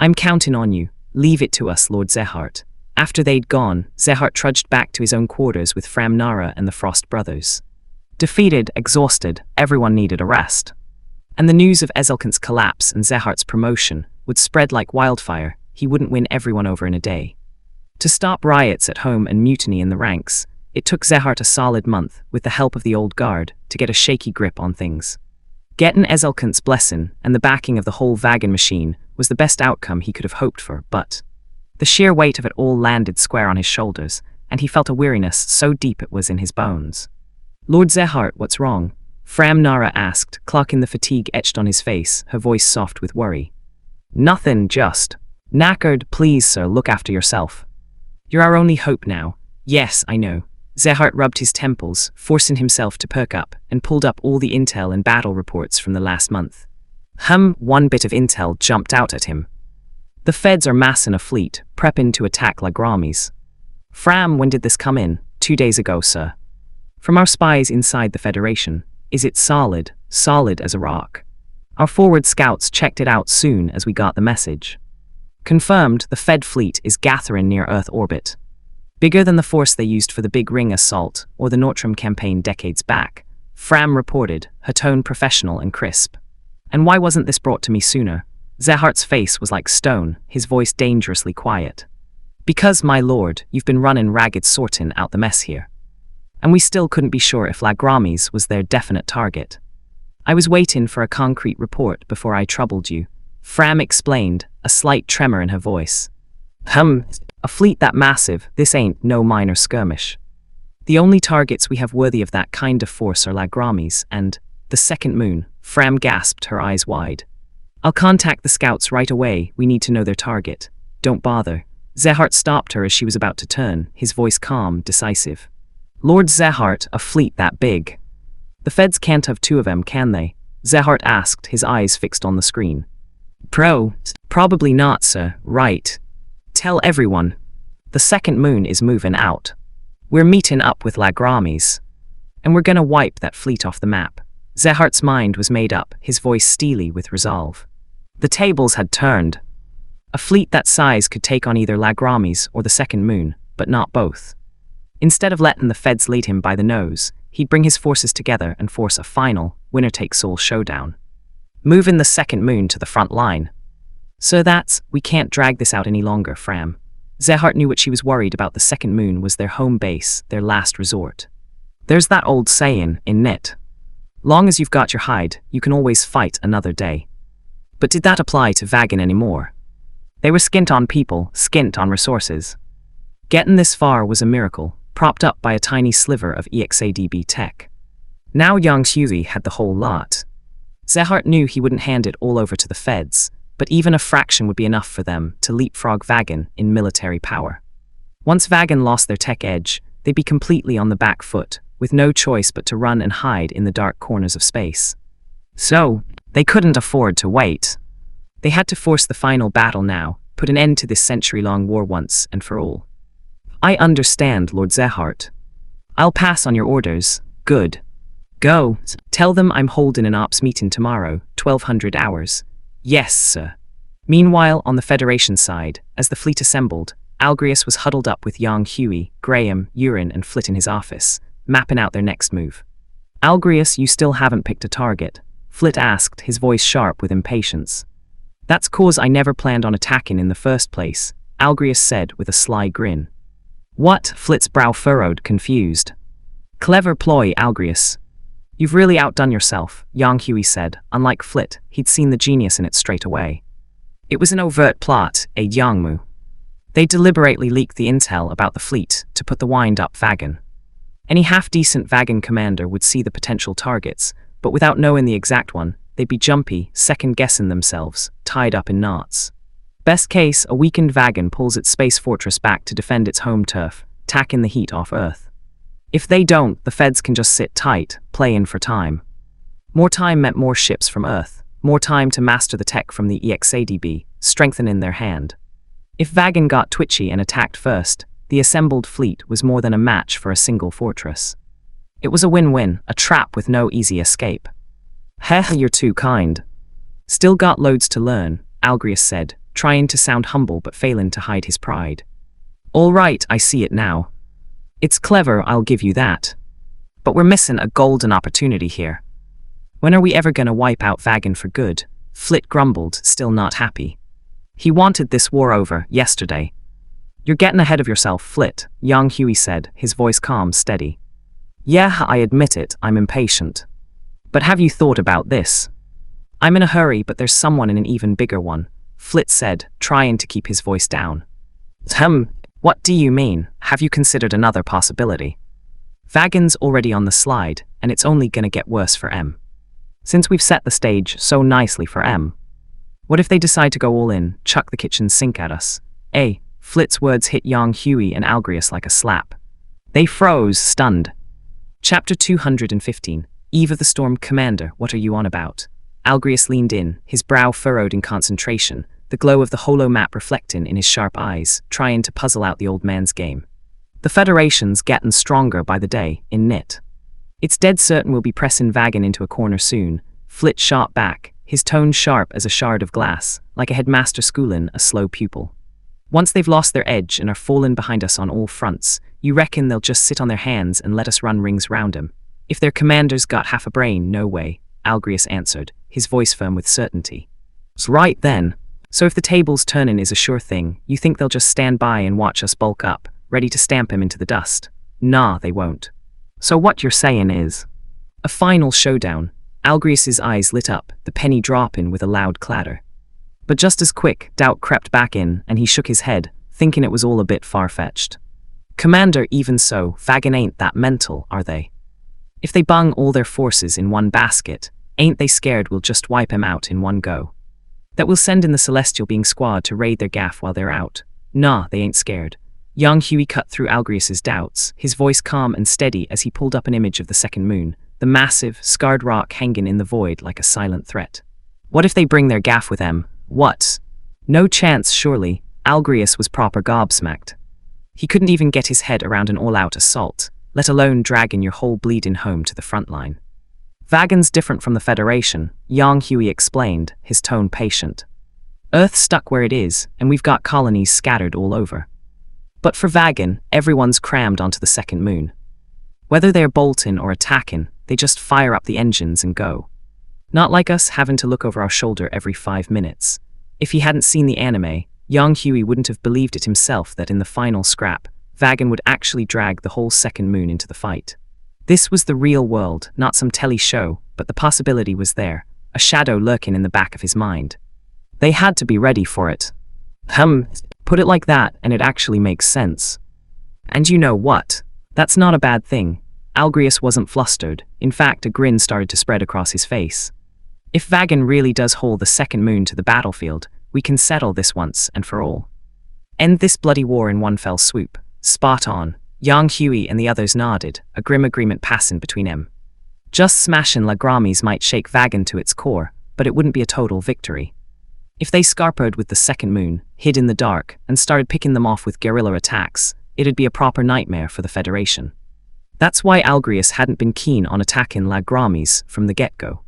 I'm counting on you. Leave it to us, Lord Zehart. After they'd gone, Zehart trudged back to his own quarters with Fram Nara and the Frost brothers. Defeated, exhausted, everyone needed a rest. And the news of Ezelkant's collapse and Zehart's promotion would spread like wildfire. He wouldn't win everyone over in a day. To stop riots at home and mutiny in the ranks, it took Zehart a solid month, with the help of the old guard, to get a shaky grip on things. Getting Ezelkant's blessing and the backing of the whole Vagan machine was the best outcome he could have hoped for, but the sheer weight of it all landed square on his shoulders, and he felt a weariness so deep it was in his bones. Lord Zehart, what's wrong? Fram Nara asked, clocking the fatigue etched on his face, her voice soft with worry. Nothing, just knackered. Please, sir, look after yourself. You're our only hope now. Yes, I know. Zehart rubbed his temples, forcing himself to perk up, and pulled up all the intel and battle reports from the last month. One bit of intel jumped out at him. The Feds are massing a fleet, prepping to attack Lagramis. Fram, when did this come in? 2 days ago, sir. From our spies inside the Federation. Is it solid? Solid as a rock. Our forward scouts checked it out soon as we got the message. Confirmed, the Fed fleet is gathering near Earth orbit. Bigger than the force they used for the Big Ring assault or the Nortram campaign decades back. Fram reported, her tone professional and crisp. And why wasn't this brought to me sooner? Zehart's face was like stone, his voice dangerously quiet. Because, my lord, you've been running ragged sorting out the mess here. And we still couldn't be sure if Lagramis was their definite target. I was waiting for a concrete report before I troubled you. Fram explained, a slight tremor in her voice. A fleet that massive, this ain't no minor skirmish. The only targets we have worthy of that kind of force are Lagramis and the second moon. Fram gasped, her eyes wide. I'll contact the scouts right away. We need to know their target. Don't bother. Zehart stopped her as she was about to turn, his voice calm, decisive. Lord Zehart, a fleet that big. The Feds can't have 2 of them, can they? Zehart asked, his eyes fixed on the screen. Probably not, sir. Right. Tell everyone. The second moon is moving out. We're meeting up with Lagramis. And we're gonna wipe that fleet off the map. Zehart's mind was made up, his voice steely with resolve. The tables had turned. A fleet that size could take on either Lagramis or the second moon, but not both. Instead of letting the Feds lead him by the nose, he'd bring his forces together and force a final, winner-takes-all showdown. Moving the second moon to the front line. So we can't drag this out any longer, Fram. Zehart knew what she was worried about. The second moon was their home base, their last resort. There's that old saying, in knit. Long as you've got your hide, you can always fight another day. But did that apply to Vagan anymore? They were skint on people, skint on resources. Getting this far was a miracle, propped up by a tiny sliver of EXADB tech. Now Yang Huey had the whole lot. Zehart knew he wouldn't hand it all over to the Feds, but even a fraction would be enough for them to leapfrog Vagan in military power. Once Vagan lost their tech edge, they'd be completely on the back foot, with no choice but to run and hide in the dark corners of space. So, they couldn't afford to wait. They had to force the final battle now, put an end to this century-long war once and for all. I understand, Lord Zehart. I'll pass on your orders. Good. Go. Tell them I'm holding an ops meeting tomorrow, 1200 hours. Yes, sir. Meanwhile, on the Federation side, as the fleet assembled, Algrius was huddled up with Yang Huey, Graham, Urin, and Flit in his office, mapping out their next move. Algrius, you still haven't picked a target? Flit asked, his voice sharp with impatience. That's 'cause I never planned on attacking in the first place, Algrius said with a sly grin. What? Flit's brow furrowed, confused. Clever ploy, Algrius. You've really outdone yourself, Yang Huey said. Unlike Flit, he'd seen the genius in it straight away. It was an overt plot, a Yangmu. They deliberately leaked the intel about the fleet to put the wind up Vagan. Any half-decent Vagan commander would see the potential targets, but without knowing the exact one, they'd be jumpy, second-guessing themselves, tied up in knots. Best case, a weakened Vagan pulls its space fortress back to defend its home turf, tacking the heat off Earth. If they don't, the Feds can just sit tight, playing for time. More time meant more ships from Earth, more time to master the tech from the EXADB, strengthening their hand. If Vagan got twitchy and attacked first, the assembled fleet was more than a match for a single fortress. It was a win-win, a trap with no easy escape. Heh, you're too kind. Still got loads to learn, Algrius said, trying to sound humble but failing to hide his pride. All right, I see it now. It's clever, I'll give you that. But we're missing a golden opportunity here. When are we ever gonna wipe out Vagan for good? Flit grumbled, still not happy. He wanted this war over yesterday. You're getting ahead of yourself, Flit, Yang Hui said, his voice calm, steady. Yeah, I admit it, I'm impatient. But have you thought about this? I'm in a hurry, but there's someone in an even bigger one, Flit said, trying to keep his voice down. What do you mean? Have you considered another possibility? Vagan's already on the slide, and it's only gonna get worse for M. Since we've set the stage so nicely for M. What if they decide to go all in, chuck the kitchen sink at us? Flit's words hit Yang Hui and Algrius like a slap. They froze, stunned. Chapter 215, Eve of the Storm. Commander, what are you on about? Algrius leaned in, his brow furrowed in concentration, the glow of the holo map reflecting in his sharp eyes, trying to puzzle out the old man's game. The Federation's getting stronger by the day, in Nit. It's dead certain we'll be pressing Vagan into a corner soon, Flit shot back, his tone sharp as a shard of glass, like a headmaster schooling a slow pupil. Once they've lost their edge and are falling behind us on all fronts, you reckon they'll just sit on their hands and let us run rings round 'em? If their commander's got half a brain, no way, Algrius answered, his voice firm with certainty. Right then. So if the table's turning is a sure thing, you think they'll just stand by and watch us bulk up, ready to stamp him into the dust? Nah, they won't. So what you're saying is... A final showdown. Algrius's eyes lit up, the penny dropping with a loud clatter. But just as quick, doubt crept back in, and he shook his head, thinking it was all a bit far-fetched. Commander, even so, Vagan ain't that mental, are they? If they bung all their forces in one basket, ain't they scared we'll just wipe 'em out in one go? That we'll send in the Celestial Being Squad to raid their gaff while they're out? Nah, they ain't scared. Yang Hui cut through Algrius's doubts, his voice calm and steady as he pulled up an image of the second moon, the massive, scarred rock hanging in the void like a silent threat. What if they bring their gaff with them? What? No chance, surely. Algrius was proper gobsmacked. He couldn't even get his head around an all-out assault, let alone dragging your whole bleeding home to the front line. Vagan's different from the Federation, Yang Hui explained, his tone patient. Earth's stuck where it is, and we've got colonies scattered all over. But for Vagan, everyone's crammed onto the second moon. Whether they're bolting or attacking, they just fire up the engines and go. Not like us having to look over our shoulder every 5 minutes. If he hadn't seen the anime, Yang Hui wouldn't have believed it himself that in the final scrap, Vagan would actually drag the whole second moon into the fight. This was the real world, not some telly show, but the possibility was there, a shadow lurking in the back of his mind. They had to be ready for it. Put it like that, and it actually makes sense. And you know what? That's not a bad thing. Algrius wasn't flustered. In fact, a grin started to spread across his face. If Vagan really does haul the second moon to the battlefield, we can settle this once and for all. End this bloody war in one fell swoop. Spot on. Yang Hui and the others nodded, a grim agreement passing between them. Just smashing Lagramis might shake Vagan to its core, but it wouldn't be a total victory. If they scarpered with the second moon, hid in the dark, and started picking them off with guerrilla attacks, it'd be a proper nightmare for the Federation. That's why Algrius hadn't been keen on attacking Lagramis from the get-go.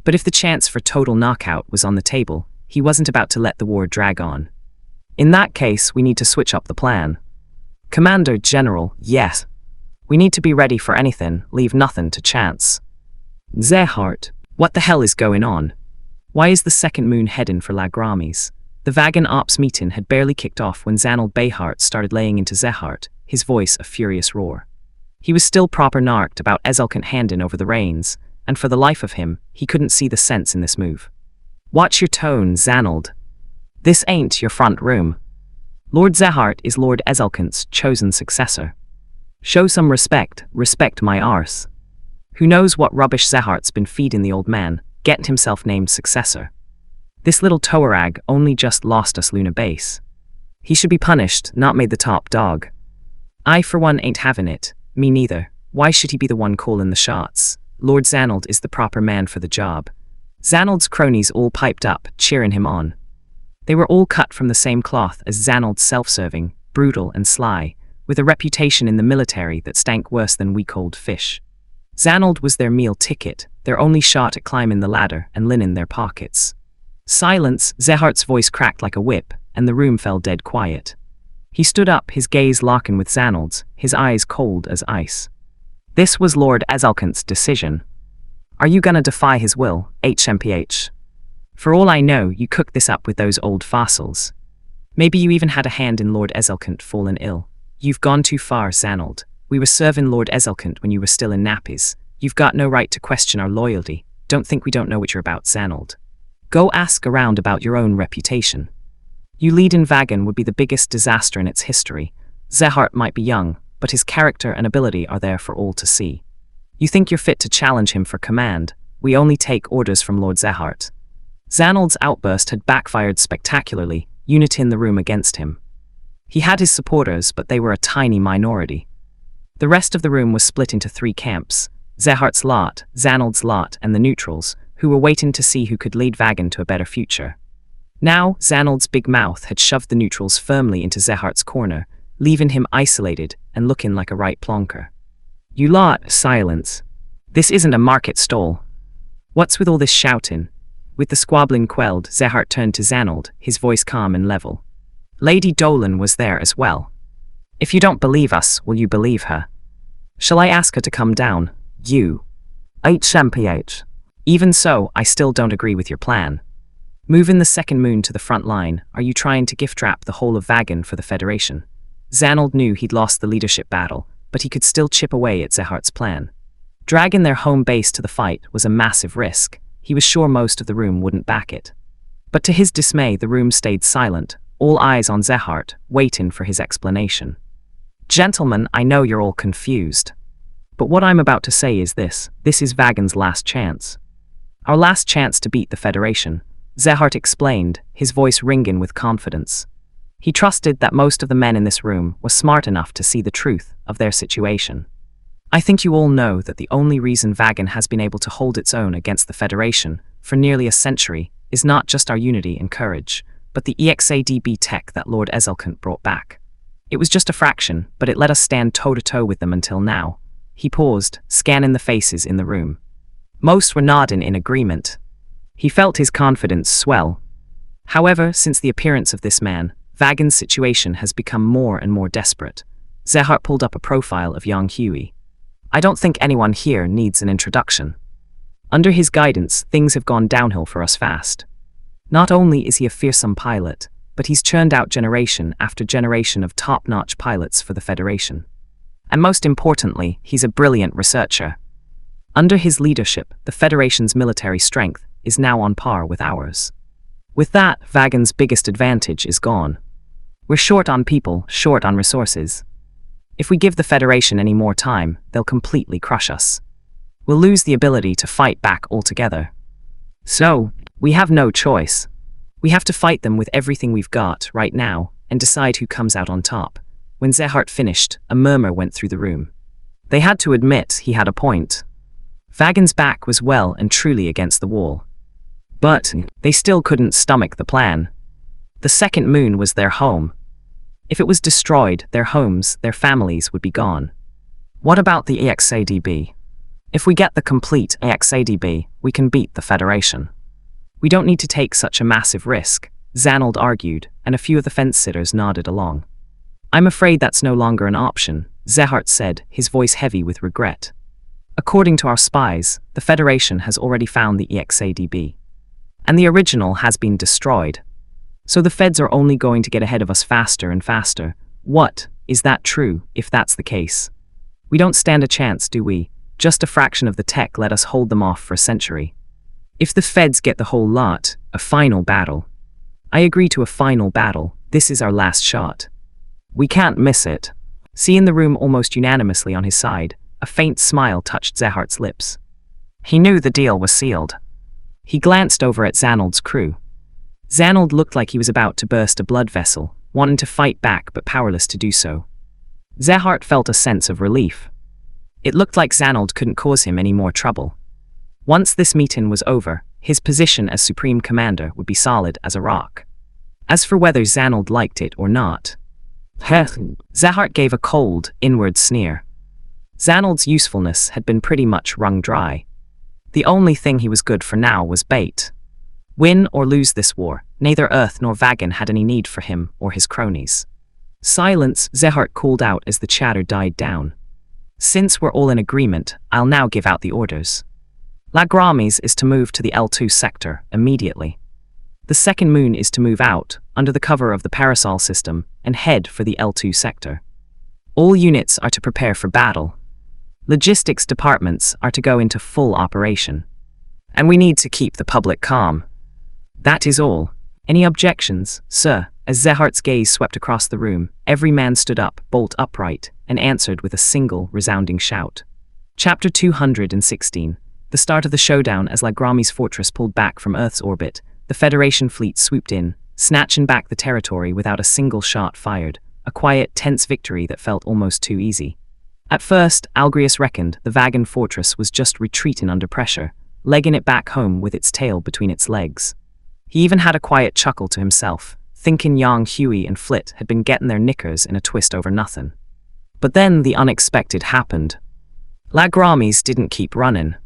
But if the chance for total knockout was on the table, he wasn't about to let the war drag on. In that case, we need to switch up the plan. Commander General, yes. We need to be ready for anything, leave nothing to chance. Zehart, what the hell is going on? Why is the second moon heading for Lagramis? The Vagan Ops meeting had barely kicked off when Zanald Behart started laying into Zehart, his voice a furious roar. He was still proper narked about Ezelkant handing over the reins, and for the life of him, he couldn't see the sense in this move. Watch your tone, Zanald. This ain't your front room. Lord Zehart is Lord Ezelkant's chosen successor. Show some respect, respect my arse. Who knows what rubbish Zehart's been feeding the old man, getting himself named successor. This little Toarag only just lost us Luna Base. He should be punished, not made the top dog. I for one ain't having it, me neither. Why should he be the one calling the shots? Lord Zanald is the proper man for the job. Zanald's cronies all piped up, cheering him on. They were all cut from the same cloth as Zanald's self-serving, brutal and sly, with a reputation in the military that stank worse than week-old fish. Zanald was their meal ticket, their only shot at climbing the ladder and linen their pockets. Silence, Zehart's voice cracked like a whip, and the room fell dead quiet. He stood up, his gaze locking with Xanald's, his eyes cold as ice. This was Lord Ezalkant's decision. Are you gonna defy his will, HMPH? For all I know, you cooked this up with those old fossils. Maybe you even had a hand in Lord Ezalkant fallen ill. You've gone too far, Xanald. We were serving Lord Ezalkant when you were still in nappies. You've got no right to question our loyalty. Don't think we don't know what you're about, Xanald. Go ask around about your own reputation. You lead in Vagan would be the biggest disaster in its history. Zehart might be young, but his character and ability are there for all to see. You think you're fit to challenge him for command? We only take orders from Lord Zehart. Xanald's outburst had backfired spectacularly, uniting the room against him. He had his supporters, but they were a tiny minority. The rest of the room was split into 3 camps: Zehart's lot, Xanald's lot, and the neutrals, who were waiting to see who could lead Vagan to a better future. Now, Xanald's big mouth had shoved the neutrals firmly into Zehart's corner, leaving him isolated and looking like a right plonker. You lot, silence. This isn't a market stall. What's with all this shouting? With the squabbling quelled, Zehart turned to Xanald, his voice calm and level. Lady Dolan was there as well. If you don't believe us, will you believe her? Shall I ask her to come down? You. HMPH. Even so, I still don't agree with your plan. Moving the second moon to the front line, are you trying to gift-wrap the whole of Vagan for the Federation? Xanald knew he'd lost the leadership battle, but he could still chip away at Zehart's plan. Dragging their home base to the fight was a massive risk. He was sure most of the room wouldn't back it. But to his dismay, the room stayed silent, all eyes on Zehart, waiting for his explanation. Gentlemen, I know you're all confused. But what I'm about to say is this is Vagan's last chance. Our last chance to beat the Federation, Zehart explained, his voice ringing with confidence. He trusted that most of the men in this room were smart enough to see the truth of their situation. I think you all know that the only reason Vagan has been able to hold its own against the Federation for nearly a century is not just our unity and courage, but the EXADB tech that Lord Ezalkant brought back. It was just a fraction, but it let us stand toe-to-toe with them until now. He paused, scanning the faces in the room. Most were nodding in agreement. He felt his confidence swell. However, since the appearance of this man, Vagan's situation has become more and more desperate. Zehart pulled up a profile of young Huey. I don't think anyone here needs an introduction. Under his guidance, things have gone downhill for us fast. Not only is he a fearsome pilot, but he's churned out generation after generation of top-notch pilots for the Federation. And most importantly, he's a brilliant researcher. Under his leadership, the Federation's military strength is now on par with ours. With that, Vagan's biggest advantage is gone. We're short on people, short on resources. If we give the Federation any more time, they'll completely crush us. We'll lose the ability to fight back altogether. So, we have no choice. We have to fight them with everything we've got right now and decide who comes out on top. When Zehart finished, a murmur went through the room. They had to admit he had a point. Vagan's back was well and truly against the wall. But they still couldn't stomach the plan. The second moon was their home. If it was destroyed, their homes, their families would be gone. What about the EXADB? If we get the complete EXADB, we can beat the Federation. We don't need to take such a massive risk, Xanald argued, and a few of the fence-sitters nodded along. I'm afraid that's no longer an option, Zehart said, his voice heavy with regret. According to our spies, the Federation has already found the EXADB. And the original has been destroyed. So the Feds are only going to get ahead of us faster and faster. What? Is that true, if that's the case? We don't stand a chance, do we? Just a fraction of the tech let us hold them off for a century. If the Feds get the whole lot, a final battle. I agree to a final battle. This is our last shot. We can't miss it. Seeing the room almost unanimously on his side, a faint smile touched Zehart's lips. He knew the deal was sealed. He glanced over at Xanald's crew. Xanald looked like he was about to burst a blood vessel, wanting to fight back but powerless to do so. Zehart felt a sense of relief. It looked like Xanald couldn't cause him any more trouble. Once this meeting was over, his position as Supreme Commander would be solid as a rock. As for whether Xanald liked it or not, Zehart gave a cold, inward sneer. Xanald's usefulness had been pretty much wrung dry. The only thing he was good for now was bait. Win or lose this war, neither Earth nor Vagan had any need for him or his cronies. Silence, Zehart called out as the chatter died down. Since we're all in agreement, I'll now give out the orders. Lagramis is to move to the L2 sector immediately. The second moon is to move out, under the cover of the parasol system, and head for the L2 sector. All units are to prepare for battle. Logistics departments are to go into full operation. And we need to keep the public calm. That is all. Any objections, sir? As Zehart's gaze swept across the room, every man stood up, bolt upright, and answered with a single, resounding shout. Chapter 216. The start of the showdown. As Lagrami's fortress pulled back from Earth's orbit, the Federation fleet swooped in, snatching back the territory without a single shot fired, a quiet, tense victory that felt almost too easy. At first, Algrius reckoned the Vagan fortress was just retreating under pressure, legging it back home with its tail between its legs. He even had a quiet chuckle to himself, thinking Yang, Huey, and Flit had been getting their knickers in a twist over nothing. But then the unexpected happened. Lagramis didn't keep running.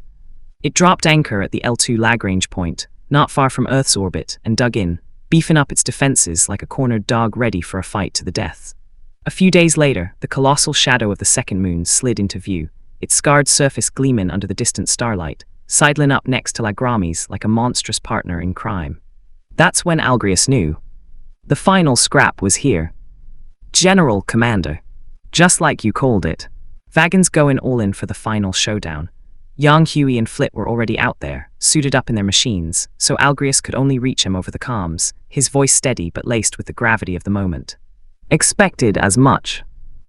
It dropped anchor at the L2 Lagrange point, not far from Earth's orbit, and dug in, beefing up its defenses like a cornered dog ready for a fight to the death. A few days later, the colossal shadow of the second moon slid into view, its scarred surface gleaming under the distant starlight, sidling up next to Lagramis like a monstrous partner in crime. That's when Algrius knew. The final scrap was here. General Commander. Just like you called it. Vagan's going all in for the final showdown. Yang, Huey, and Flit were already out there, suited up in their machines, so Algrius could only reach him over the comms, his voice steady but laced with the gravity of the moment. Expected as much.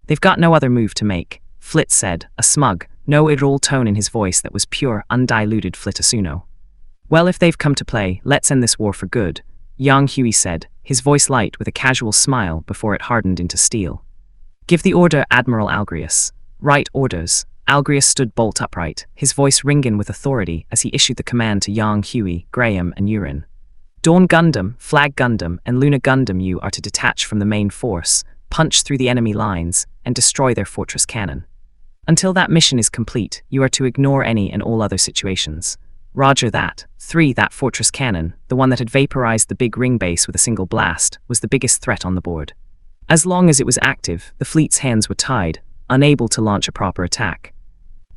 They've got no other move to make, Flit said, a smug, no-it-all tone in his voice that was pure, undiluted Flitasuno. Well, if they've come to play, let's end this war for good, Yang, Huey said, his voice light with a casual smile before it hardened into steel. Give the order, Admiral Algrius. Right orders. Algrius stood bolt upright, his voice ringing with authority as he issued the command to Yang, Huey, Graham, and Urin. Dawn Gundam, Flag Gundam, and Luna Gundam, you are to detach from the main force, punch through the enemy lines, and destroy their fortress cannon. Until that mission is complete, you are to ignore any and all other situations. Roger that. 3. That fortress cannon, the one that had vaporized the big ring base with a single blast, was the biggest threat on the board. As long as it was active, the fleet's hands were tied, unable to launch a proper attack.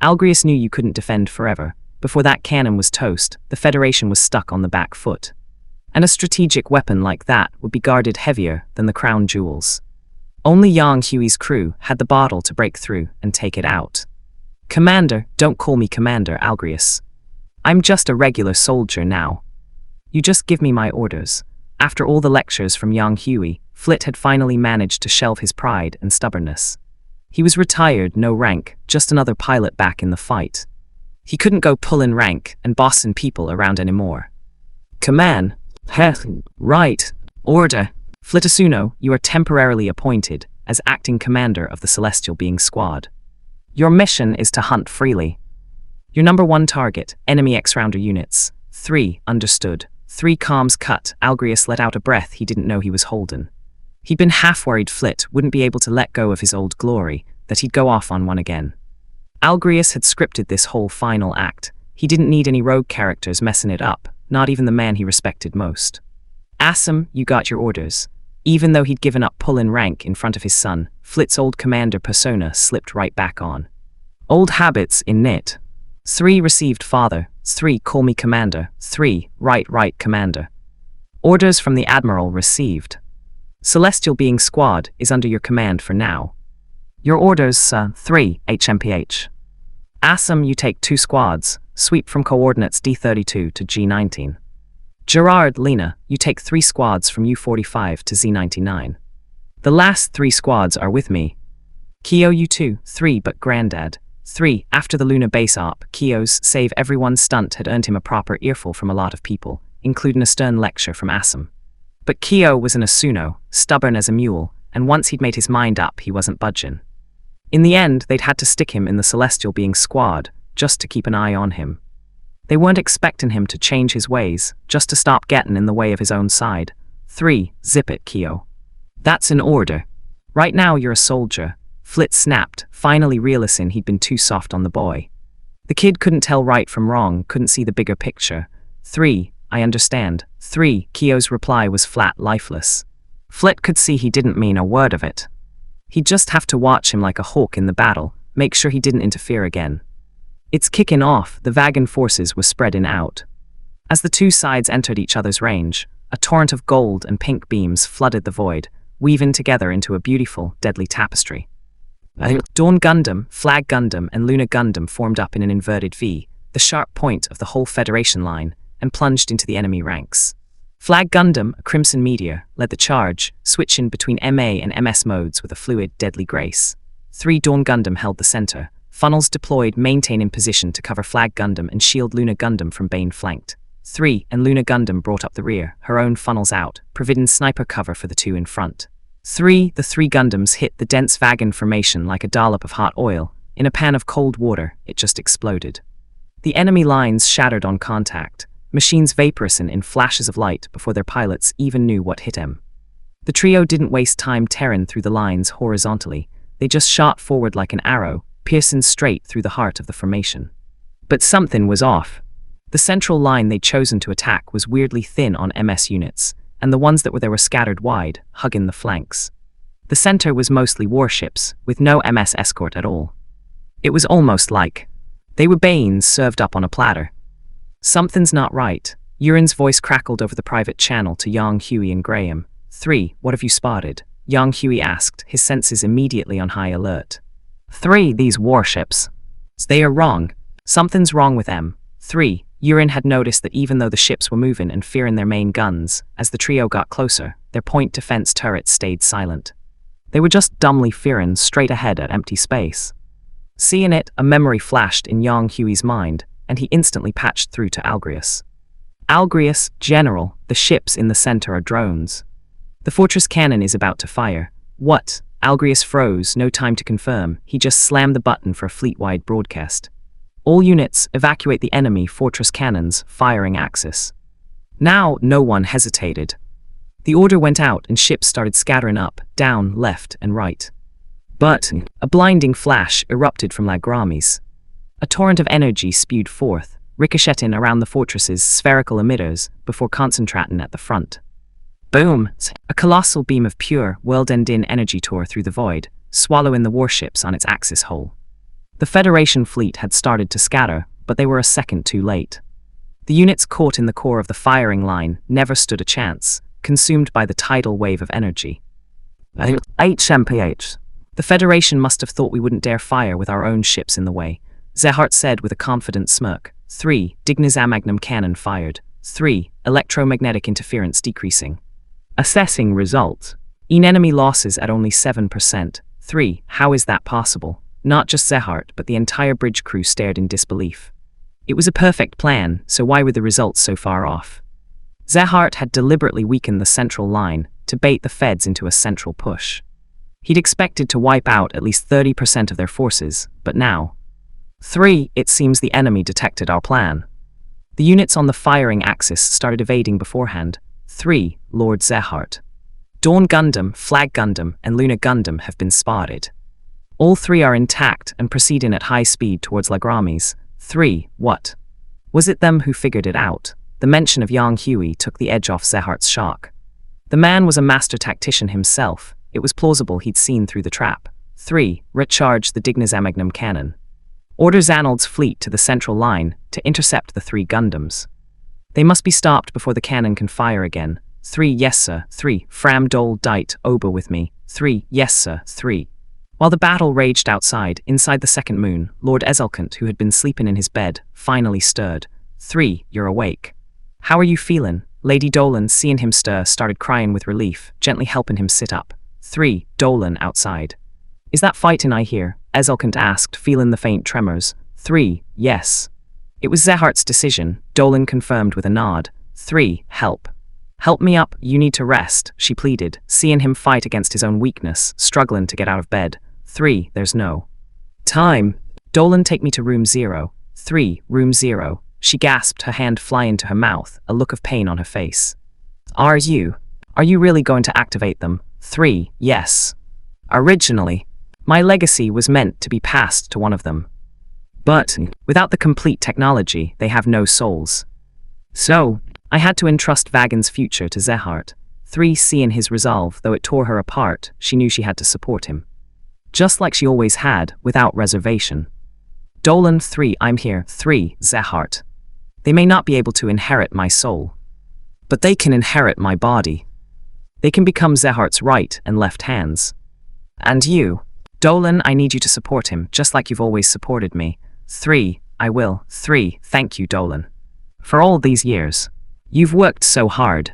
Algrius knew you couldn't defend forever. Before that cannon was toast, the Federation was stuck on the back foot. And a strategic weapon like that would be guarded heavier than the crown jewels. Only Yang, Huey's crew had the bottle to break through and take it out. Commander, don't call me Commander, Algrius. I'm just a regular soldier now. You just give me my orders. After all the lectures from Yang, Huey, Flit had finally managed to shelve his pride and stubbornness. He was retired, no rank, just another pilot back in the fight. He couldn't go pulling rank and bossing people around anymore. Command. Heh, right. Order. Flitasuno, you are temporarily appointed as acting commander of the Celestial Being Squad. Your mission is to hunt freely. Your number 1 target, enemy X-Rounder units. 3, understood. 3 comms cut. Algrius let out a breath he didn't know he was holding. He'd been half worried Flit wouldn't be able to let go of his old glory, that he'd go off on one again. Algrius had scripted this whole final act. He didn't need any rogue characters messing it up, not even the man he respected most. Assam, you got your orders. Even though he'd given up pulling rank in front of his son, Flit's old commander persona slipped right back on. Old habits in knit. 3 received father. 3 call me commander. 3 right commander. Orders from the admiral received. Celestial Being Squad is under your command for now. Your orders, sir. 3 HMPH. Assam, you take 2 squads, sweep from coordinates D32 to G19. Gerard, Lena, you take 3 squads from U45 to Z99. The last 3 squads are with me. Kyo, you 2, 3 but Grandad. 3. After the Luna base op, Kyo's save everyone stunt had earned him a proper earful from a lot of people, including a stern lecture from Assam. But Kyo was an Asuno, stubborn as a mule, and once he'd made his mind up, he wasn't budging. In the end, they'd had to stick him in the Celestial Being Squad, just to keep an eye on him. They weren't expecting him to change his ways, just to stop getting in the way of his own side. 3. Zip it, Kyo. That's an order. Right now you're a soldier. Flit snapped, finally realizing he'd been too soft on the boy. The kid couldn't tell right from wrong, couldn't see the bigger picture. 3. I understand. 3. Kyo's reply was flat, lifeless. Flit could see he didn't mean a word of it. He'd just have to watch him like a hawk in the battle, make sure he didn't interfere again. It's kicking off, the Vagan forces were spreading out. As the two sides entered each other's range, a torrent of gold and pink beams flooded the void, weaving together into a beautiful, deadly tapestry. Dawn Gundam, Flag Gundam, and Luna Gundam formed up in an inverted V, the sharp point of the whole Federation line, and plunged into the enemy ranks. Flag Gundam, a crimson meteor, led the charge, switching between MA and MS modes with a fluid, deadly grace. 3. Dawn Gundam held the center, funnels deployed, maintain in position to cover Flag Gundam and shield Luna Gundam from Bane flanked. 3. And Luna Gundam brought up the rear, her own funnels out, providing sniper cover for the two in front. 3. The three Gundams hit the dense Vagan formation like a dollop of hot oil. In a pan of cold water, it just exploded. The enemy lines shattered on contact, machines vaporizing in flashes of light before their pilots even knew what hit them. The trio didn't waste time tearing through the lines horizontally, they just shot forward like an arrow, piercing straight through the heart of the formation. But something was off. The central line they'd chosen to attack was weirdly thin on MS units, and the ones that were there were scattered wide, hugging the flanks. The center was mostly warships, with no MS escort at all. It was almost like they were Banes served up on a platter. Something's not right. Yurin's voice crackled over the private channel to Yang, Huey, and Graham. 3. What have you spotted? Yang Huey asked, his senses immediately on high alert. 3. These warships. They are wrong. Something's wrong with them. 3. Yurin had noticed that even though the ships were moving and fearing their main guns, as the trio got closer, their point defense turrets stayed silent. They were just dumbly fearing straight ahead at empty space. Seeing it, a memory flashed in Yang Huey's mind, and he instantly patched through to Algrius. Algrius, General, the ships in the center are drones. The fortress cannon is about to fire. What? Algrius froze, no time to confirm, he just slammed the button for a fleet-wide broadcast. All units, evacuate the enemy fortress cannons, firing axis. Now, no one hesitated. The order went out and ships started scattering up, down, left, and right. But a blinding flash erupted from Lagramis. A torrent of energy spewed forth, ricocheting around the fortress's spherical emitters before concentrating at the front. Boom! A colossal beam of pure, world-ending energy tore through the void, swallowing the warships on its axis hole. The Federation fleet had started to scatter, but they were a second too late. The units caught in the core of the firing line never stood a chance, consumed by the tidal wave of energy. HMPH. The Federation must have thought we wouldn't dare fire with our own ships in the way, Zehart said with a confident smirk. 3. Dignizamagnum cannon fired. 3. Electromagnetic interference decreasing. Assessing results. Enemy losses at only 7%. 3. How is that possible? Not just Zehart, but the entire bridge crew stared in disbelief. It was a perfect plan, so why were the results so far off? Zehart had deliberately weakened the central line to bait the Feds into a central push. He'd expected to wipe out at least 30% of their forces, but now. 3. It seems the enemy detected our plan. The units on the firing axis started evading beforehand. 3. Lord Zehart. Dawn Gundam, Flag Gundam, and Luna Gundam have been spotted. All 3 are intact and proceeding at high speed towards Lagramis. 3. What? Was it them who figured it out? The mention of Yang Huey took the edge off Zehart's shock. The man was a master tactician himself. It was plausible he'd seen through the trap. 3. Recharge the Dignizamagnum cannon. Order Zanald's fleet to the central line to intercept the 3 Gundams. They must be stopped before the cannon can fire again. 3. Yes, sir. 3. Fram Dole Dite Oba with me. 3. Yes, sir. 3. While the battle raged outside, inside the second moon, Lord Ezelkant, who had been sleeping in his bed, finally stirred. 3. You're awake. How are you feeling? Lady Dolan, seeing him stir, started crying with relief, gently helping him sit up. 3. Dolan outside. Is that fighting I hear? Ezelkant asked, feeling the faint tremors. 3. Yes. It was Zehart's decision, Dolan confirmed with a nod. 3. Help. Help me up, you need to rest, she pleaded, seeing him fight against his own weakness, struggling to get out of bed. 3. There's no time. Dolan, take me to room 0. 3. Room 0. She gasped, her hand flying to her mouth, a look of pain on her face. Are you really going to activate them? 3. Yes. Originally, my legacy was meant to be passed to one of them. But, without the complete technology, they have no souls. So, I had to entrust Vagan's future to Zehart. 3. See in his resolve, though it tore her apart, she knew she had to support him. Just like she always had, without reservation. Dolan 3. I'm here. 3. Zehart. They may not be able to inherit my soul, but they can inherit my body. They can become Zehart's right and left hands. And you, Dolan, I need you to support him, just like you've always supported me. 3. I will. 3. Thank you, Dolan. For all these years. You've worked so hard.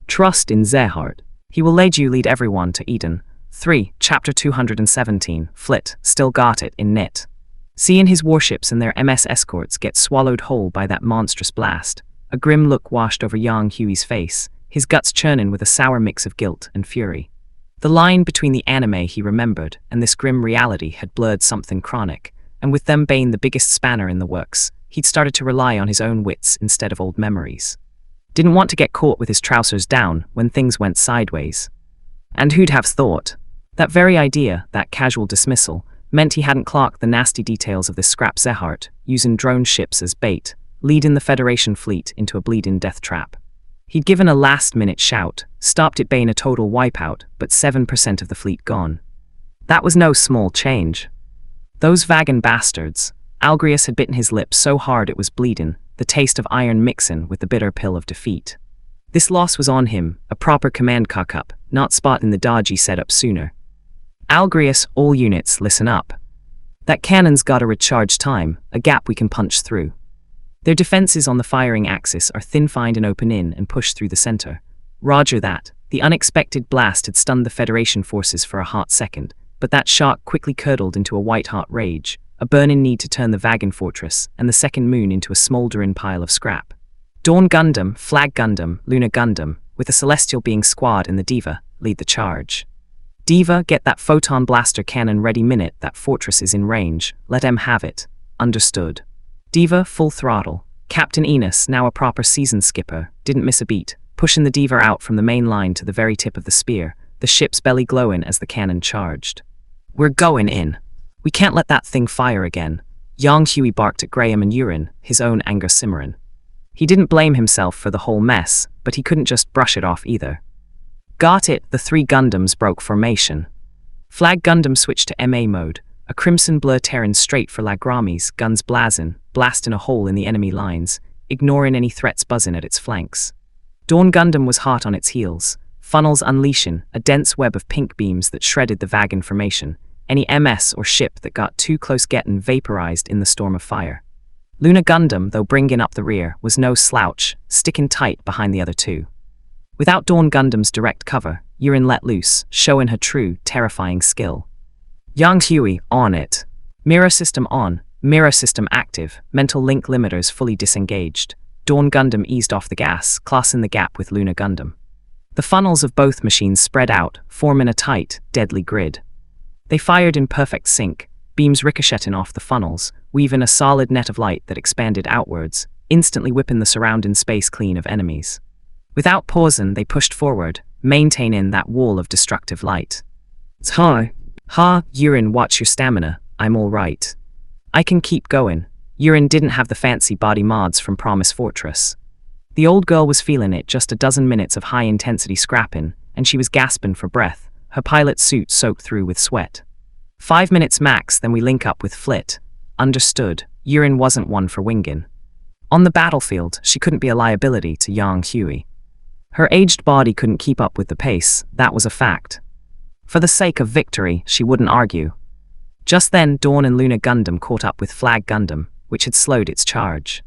Trust in Zehart. He will lead everyone to Eden. 3. Chapter 217. Flit, still got it in knit. Seeing his warships and their MS escorts get swallowed whole by that monstrous blast, a grim look washed over young Huey's face, his guts churning with a sour mix of guilt and fury. The line between the anime he remembered and this grim reality had blurred something chronic, and with them being the biggest spanner in the works, he'd started to rely on his own wits instead of old memories. Didn't want to get caught with his trousers down when things went sideways. And who'd have thought? That very idea, that casual dismissal, meant he hadn't clocked the nasty details of this scrap Zehart, using drone ships as bait, leading the Federation fleet into a bleeding death trap. He'd given a last-minute shout, stopped it being a total wipeout, but 7% of the fleet gone. That was no small change. Those Vagan bastards. Algrius had bitten his lip so hard it was bleeding, the taste of iron mixing with the bitter pill of defeat. This loss was on him, a proper command cock-up, not spotting the dodgy setup sooner. Algrius, all units, listen up. That cannon's got a recharge time, a gap we can punch through. Their defenses on the firing axis are thin-fined and open in and push through the center. Roger that. The unexpected blast had stunned the Federation forces for a hot second, but that shock quickly curdled into a white-hot rage, a burning need to turn the Vagan fortress and the second moon into a smoldering pile of scrap. Dawn Gundam, Flag Gundam, Luna Gundam, with the Celestial being Squad and the Diva, lead the charge. Diva, get that photon blaster cannon ready minute that fortress is in range, let em have it. Understood. Diva, full throttle. Captain Enos, now a proper seasoned skipper, didn't miss a beat, pushing the Diva out from the main line to the very tip of the spear, the ship's belly glowing as the cannon charged. We're going in. We can't let that thing fire again. Young Huey barked at Graham and Urin, his own anger simmering. He didn't blame himself for the whole mess, but he couldn't just brush it off either. Got it, the 3 Gundams broke formation. Flag Gundam switched to MA mode, a crimson blur tearing straight for Lagrami's, guns blazing, blasting a hole in the enemy lines, ignoring any threats buzzing at its flanks. Dawn Gundam was hot on its heels, funnels unleashing, a dense web of pink beams that shredded the Vagan formation, any MS or ship that got too close getting vaporized in the storm of fire. Luna Gundam, though bringing up the rear, was no slouch, sticking tight behind the other 2. Without Dawn Gundam's direct cover, Urin let loose, showing her true, terrifying skill. Young Huey, on it. Mirror system on, mirror system active, mental link limiters fully disengaged. Dawn Gundam eased off the gas, closing the gap with Luna Gundam. The funnels of both machines spread out, forming a tight, deadly grid. They fired in perfect sync, beams ricocheting off the funnels, weaving a solid net of light that expanded outwards, instantly whipping the surrounding space clean of enemies. Without pausing, they pushed forward, maintaining that wall of destructive light. Ha, Urin, watch your stamina, I'm all right. I can keep going. Urin didn't have the fancy body mods from Promise Fortress. The old girl was feeling it, just a dozen minutes of high-intensity scrapping, and she was gasping for breath, her pilot suit soaked through with sweat. 5 minutes max, then we link up with Flit. Understood, Urin wasn't one for winging. On the battlefield, she couldn't be a liability to young Huey. Her aged body couldn't keep up with the pace, that was a fact. For the sake of victory, she wouldn't argue. Just then, Dawn and Luna Gundam caught up with Flag Gundam, which had slowed its charge.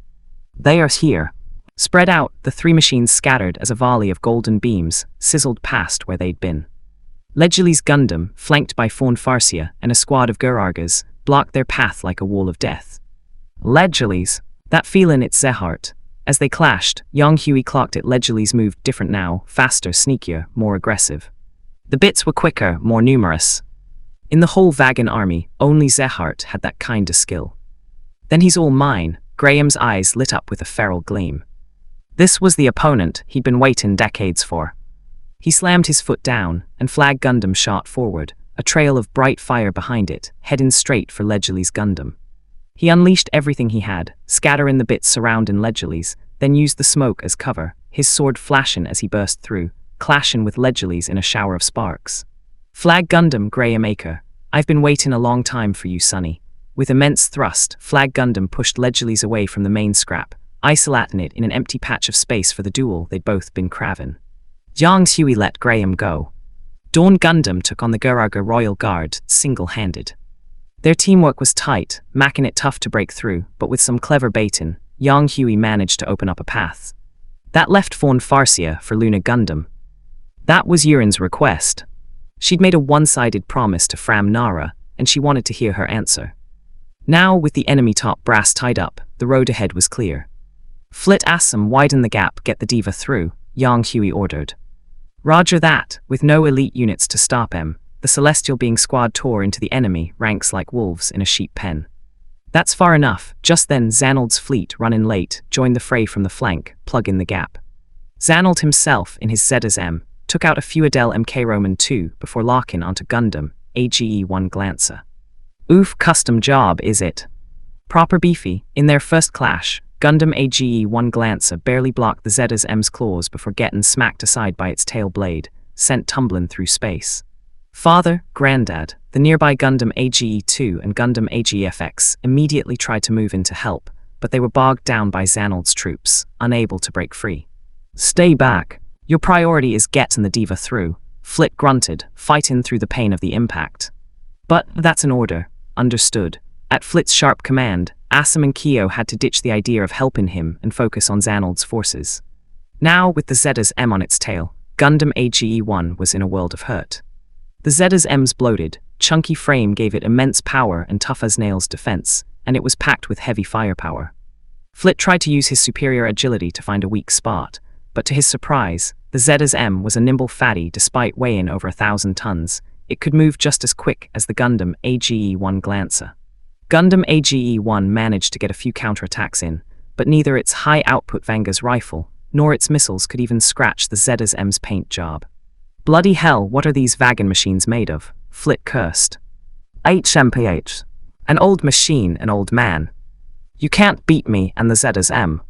They are here. Spread out, the 3 machines scattered as a volley of golden beams sizzled past where they'd been. Ledgerly's Gundam, flanked by Fawn Farsia and a squad of Gurargas, blocked their path like a wall of death. Ledgerly's, that feeling it's Zehart. As they clashed, young Huey clocked it. Ledgerly's moved different now, faster, sneakier, more aggressive. The bits were quicker, more numerous. In the whole Vagan army, only Zehart had that kind of skill. Then he's all mine, Graham's eyes lit up with a feral gleam. This was the opponent he'd been waiting decades for. He slammed his foot down, and Flag Gundam shot forward, a trail of bright fire behind it, heading straight for Ledgerly's Gundam. He unleashed everything he had, scattering the bits surrounding Ledgerly's, then used the smoke as cover, his sword flashing as he burst through, clashing with Ledgerly's in a shower of sparks. Flag Gundam Graham Acre, I've been waiting a long time for you, Sonny. With immense thrust, Flag Gundam pushed Ledgerly's away from the main scrap, isolating it in an empty patch of space for the duel they'd both been craving. Yang Hui let Graham go. Dawn Gundam took on the Guraga Royal Guard, single-handed. Their teamwork was tight, making it tough to break through, but with some clever baiting, Yang Hui managed to open up a path. That left Fawn Farsia for Luna Gundam. That was Yurin's request. She'd made a one-sided promise to Fram Nara, and she wanted to hear her answer. Now, with the enemy top brass tied up, the road ahead was clear. Flit Assam, widen the gap, get the diva through, Yang Hui ordered. Roger that. With no elite units to stop him, the Celestial Being squad tore into the enemy ranks like wolves in a sheep pen. That's far enough. Just then Zanold's fleet, running late, joined the fray from the flank, plugging the gap. Zanold himself, in his ZSM, took out a few Adele MK Roman 2 before locking onto Gundam AGE-1 Glancer. Oof, custom job, is it? Proper beefy. In their first clash, Gundam AGE-1 Glancer barely blocked the ZSM's claws before getting smacked aside by its tail blade, sent tumbling through space. Father, Granddad, the nearby Gundam AGE-2 and Gundam AGFX immediately tried to move in to help, but they were bogged down by Zanold's troops, unable to break free. Stay back. Your priority is getting the diva through, Flit grunted, fighting through the pain of the impact. But that's an order. Understood. At Flit's sharp command, Assam and Kyo had to ditch the idea of helping him and focus on Zanold's forces. Now, with the ZSM on its tail, Gundam AGE-1 was in a world of hurt. The ZSM's bloated, chunky frame gave it immense power and tough-as-nails defense, and it was packed with heavy firepower. Flit tried to use his superior agility to find a weak spot, but to his surprise, the ZSM was a nimble fatty despite weighing over 1,000 tons. It could move just as quick as the Gundam AGE-1 Glancer. Gundam AGE-1 managed to get a few counterattacks in, but neither its high-output Vanga's rifle nor its missiles could even scratch the ZSM's paint job. Bloody hell, what are these wagon machines made of? Flit cursed. HMPH. An old machine, an old man. You can't beat me and the ZSM.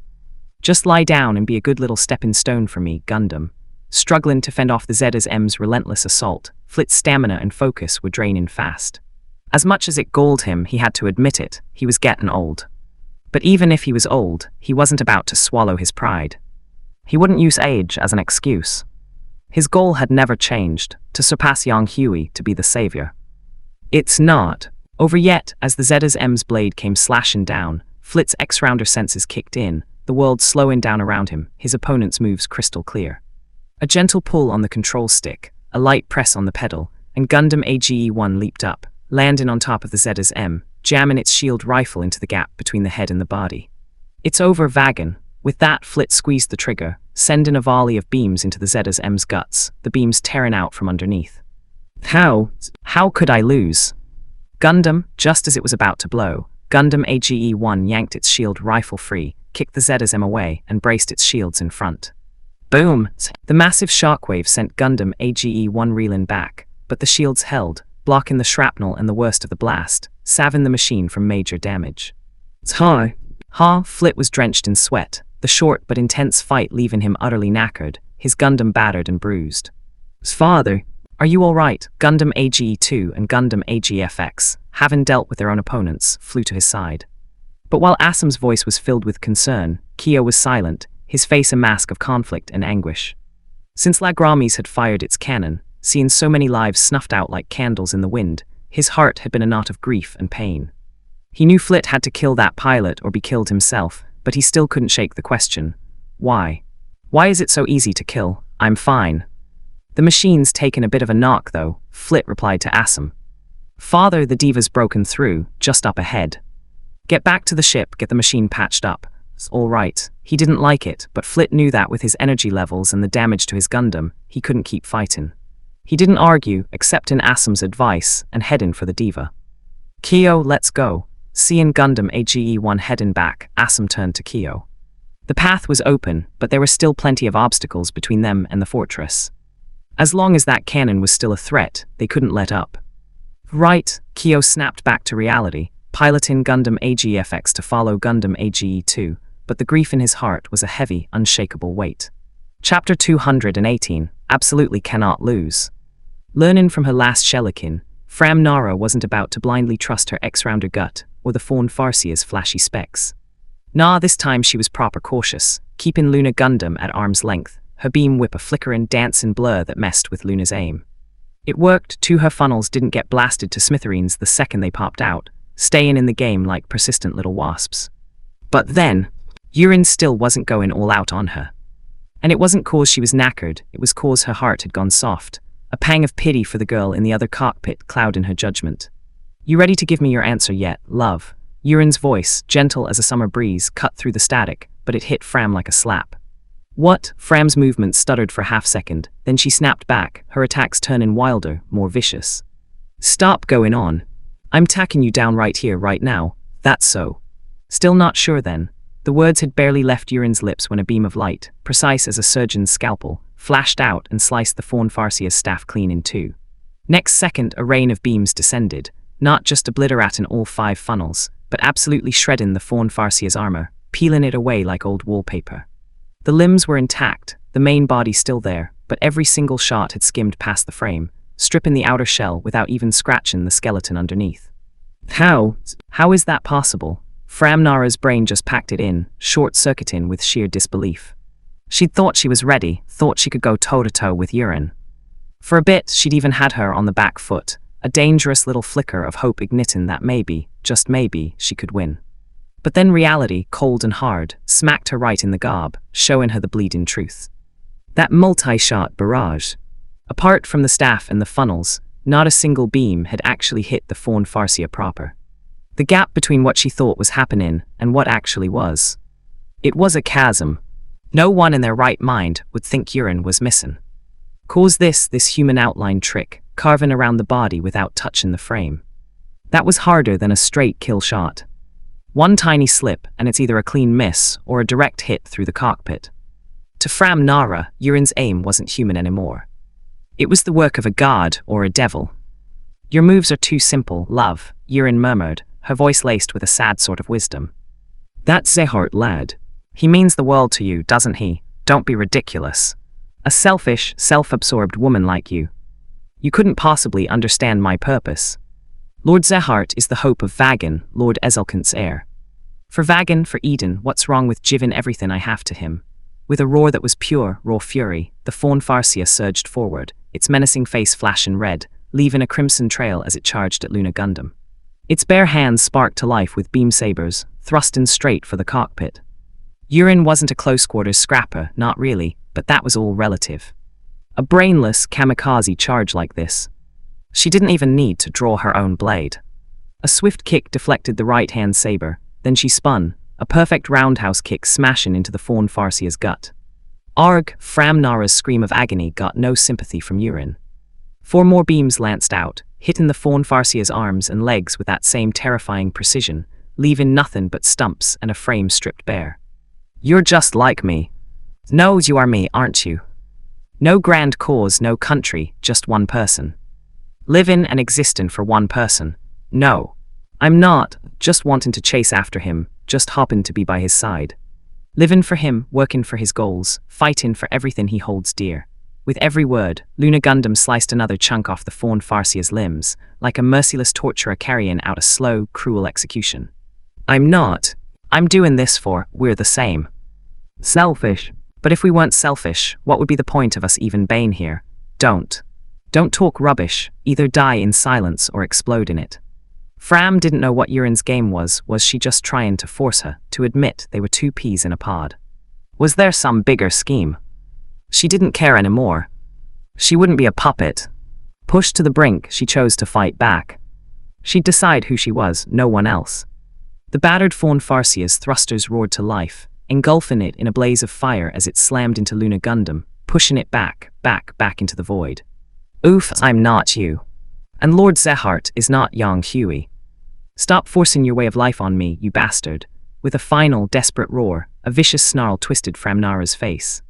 Just lie down and be a good little stepping stone for me, Gundam. Struggling to fend off the ZSM's relentless assault, Flit's stamina and focus were draining fast. As much as it galled him, he had to admit it, he was getting old. But even if he was old, he wasn't about to swallow his pride. He wouldn't use age as an excuse. His goal had never changed, to surpass Yang Hui, to be the savior. It's not over yet. As the ZSM's blade came slashing down, Flit's X-Rounder senses kicked in, the world slowing down around him, his opponent's moves crystal clear. A gentle pull on the control stick, a light press on the pedal, and Gundam AGE-1 leaped up, landing on top of the ZSM, jamming its shield rifle into the gap between the head and the body. It's over, Vagan. With that, Flit squeezed the trigger, sending a volley of beams into the ZSM's guts, the beams tearing out from underneath. How could I lose? Gundam, just as it was about to blow, Gundam AGE-1 yanked its shield rifle free, kicked the ZSM away, and braced its shields in front. Boom! The massive shockwave sent Gundam AGE-1 reeling back, but the shields held, blocking the shrapnel and the worst of the blast, saving the machine from major damage. Flit was drenched in sweat, the short but intense fight leaving him utterly knackered, his Gundam battered and bruised. Father, are you all right? Gundam AGE-2 and Gundam AGFX, having dealt with their own opponents, flew to his side. But while Assam's voice was filled with concern, Kyo was silent, his face a mask of conflict and anguish. Since Lagramis had fired its cannon, seeing so many lives snuffed out like candles in the wind, his heart had been a knot of grief and pain. He knew Flit had to kill that pilot or be killed himself, but he still couldn't shake the question. Why? Why is it so easy to kill? I'm fine. The machine's taken a bit of a knock, though, Flit replied to Assam. Father, the diva's broken through, just up ahead. Get back to the ship, get the machine patched up. It's all right. He didn't like it, but Flit knew that with his energy levels and the damage to his Gundam, he couldn't keep fighting. He didn't argue, accepting Assam's advice, and heading for the diva. Kyo, let's go. Seeing Gundam AGE-1 heading back, Assam turned to Kyo. The path was open, but there were still plenty of obstacles between them and the fortress. As long as that cannon was still a threat, they couldn't let up. Right, Kyo snapped back to reality, piloting Gundam AGFX to follow Gundam AGE-2, but the grief in his heart was a heavy, unshakable weight. Chapter 218, Absolutely Cannot Lose. Learning from her last Shelikin, Fram Nara wasn't about to blindly trust her ex-rounder gut, or the Fawn Farsia's flashy specs. Nah, this time she was proper cautious, keeping Luna Gundam at arm's length, her beam whip a flickering, dancing blur that messed with Luna's aim. It worked, too. Her funnels didn't get blasted to smithereens the second they popped out, staying in the game like persistent little wasps. But then, Yurin still wasn't going all out on her. And it wasn't cause she was knackered, it was cause her heart had gone soft, a pang of pity for the girl in the other cockpit clouding her judgment. You ready to give me your answer yet, love? Yurin's voice, gentle as a summer breeze, cut through the static, but it hit Fram like a slap. What? Fram's movement stuttered for a half-second, then she snapped back, her attacks turning wilder, more vicious. Stop going on. I'm tacking you down right here, right now. That's so. Still not sure then. The words had barely left Yurin's lips when a beam of light, precise as a surgeon's scalpel, flashed out and sliced the Fawn Farsia's staff clean in two. Next second, a rain of beams descended, not just obliterating all 5 funnels, but absolutely shredding the Fawn Farsia's armor, peeling it away like old wallpaper. The limbs were intact, the main body still there, but every single shot had skimmed past the frame, stripping the outer shell without even scratching the skeleton underneath. How is that possible? Fram Nara's brain just packed it in, short-circuiting with sheer disbelief. She'd thought she was ready, thought she could go toe-to-toe with Yurin. For a bit, she'd even had her on the back foot, a dangerous little flicker of hope igniting that maybe, just maybe, she could win. But then reality, cold and hard, smacked her right in the gob, showing her the bleeding truth. That multi-shot barrage. Apart from the staff and the funnels, not a single beam had actually hit the Fawn Farsia proper. The gap between what she thought was happening and what actually was. It was a chasm. No one in their right mind would think Yurin was missing. Cause this human outline trick, carving around the body without touching the frame. That was harder than a straight kill shot. One tiny slip, and it's either a clean miss or a direct hit through the cockpit. To Fram Nara, Yurin's aim wasn't human anymore. It was the work of a god or a devil. Your moves are too simple, love, Yurin murmured, her voice laced with a sad sort of wisdom. That Zehart lad. He means the world to you, doesn't he? Don't be ridiculous. A selfish, self-absorbed woman like you. You couldn't possibly understand my purpose. Lord Zehart is the hope of Vagan, Lord Ezelkant's heir. For Vagan, for Eden, what's wrong with giving everything I have to him? With a roar that was pure, raw fury, the Fawn Farsia surged forward, its menacing face flashing red, leaving a crimson trail as it charged at Luna Gundam. Its bare hands sparked to life with beam sabers, thrusting straight for the cockpit. Yurin wasn't a close-quarters scrapper, not really, but that was all relative. A brainless, kamikaze charge like this. She didn't even need to draw her own blade. A swift kick deflected the right-hand saber, then she spun, a perfect roundhouse kick smashing into the Fawn Farsia's gut. Arg! Fram Nara's scream of agony got no sympathy from Yurin. 4 more beams lanced out, hitting the Fawn Farsia's arms and legs with that same terrifying precision, leaving nothing but stumps and a frame stripped bare. You're just like me. No, you are me, aren't you? No grand cause, no country, just one person. Living and existing for one person. No. I'm not, just wanting to chase after him, just hopping to be by his side. Living for him, working for his goals, fighting for everything he holds dear. With every word, Luna Gundam sliced another chunk off the Fawn Farsia's limbs, like a merciless torturer carrying out a slow, cruel execution. I'm not. I'm doing this for, we're the same. Selfish. But if we weren't selfish, what would be the point of us even being here? Don't talk rubbish, either die in silence or explode in it. Fram didn't know what Yurin's game was she just trying to force her to admit they were 2 peas in a pod? Was there some bigger scheme? She didn't care anymore. She wouldn't be a puppet. Pushed to the brink, she chose to fight back. She'd decide who she was, no one else. The battered Fawn Farsia's thrusters roared to life, engulfing it in a blaze of fire as it slammed into Luna Gundam, pushing it back into the void. Oof, I'm not you. And Lord Zehart is not Yang Huey. Stop forcing your way of life on me, you bastard. With a final, desperate roar, a vicious snarl twisted Fram Nara's face.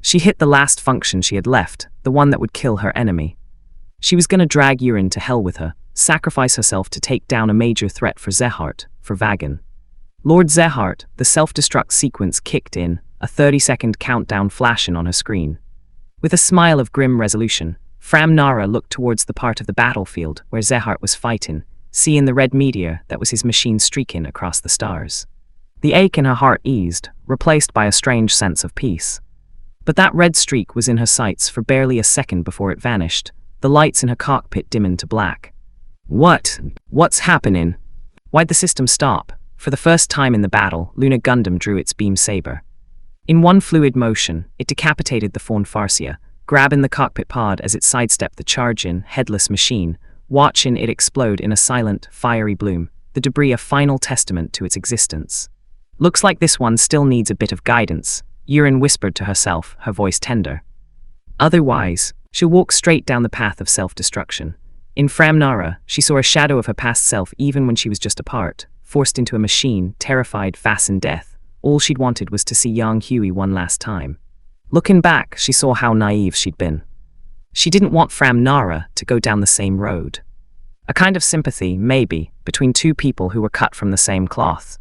She hit the last function she had left, the one that would kill her enemy. She was gonna drag Yurin to hell with her, sacrifice herself to take down a major threat for Zehart, for Vagan. Lord Zehart, the self-destruct sequence kicked in, a 30-second countdown flashing on her screen. With a smile of grim resolution, Fram Nara looked towards the part of the battlefield where Zehart was fighting, seeing the red meteor that was his machine streaking across the stars. The ache in her heart eased, replaced by a strange sense of peace. But that red streak was in her sights for barely a second before it vanished, the lights in her cockpit dimming to black. What's happening? Why'd the system stop? For the first time in the battle, Luna Gundam drew its beam saber. In one fluid motion, it decapitated the Fawn Farsia, grabbing the cockpit pod as it sidestepped the charging, headless machine, watching it explode in a silent, fiery bloom, the debris a final testament to its existence. Looks like this one still needs a bit of guidance, Yurin whispered to herself, her voice tender. Otherwise, she'll walk straight down the path of self-destruction. In Fram Nara, she saw a shadow of her past self even when she was just a part, forced into a machine, terrified, fastened death. All she'd wanted was to see Yang Hui one last time. Looking back, she saw how naive she'd been. She didn't want Fram Nara to go down the same road. A kind of sympathy, maybe, between two people who were cut from the same cloth.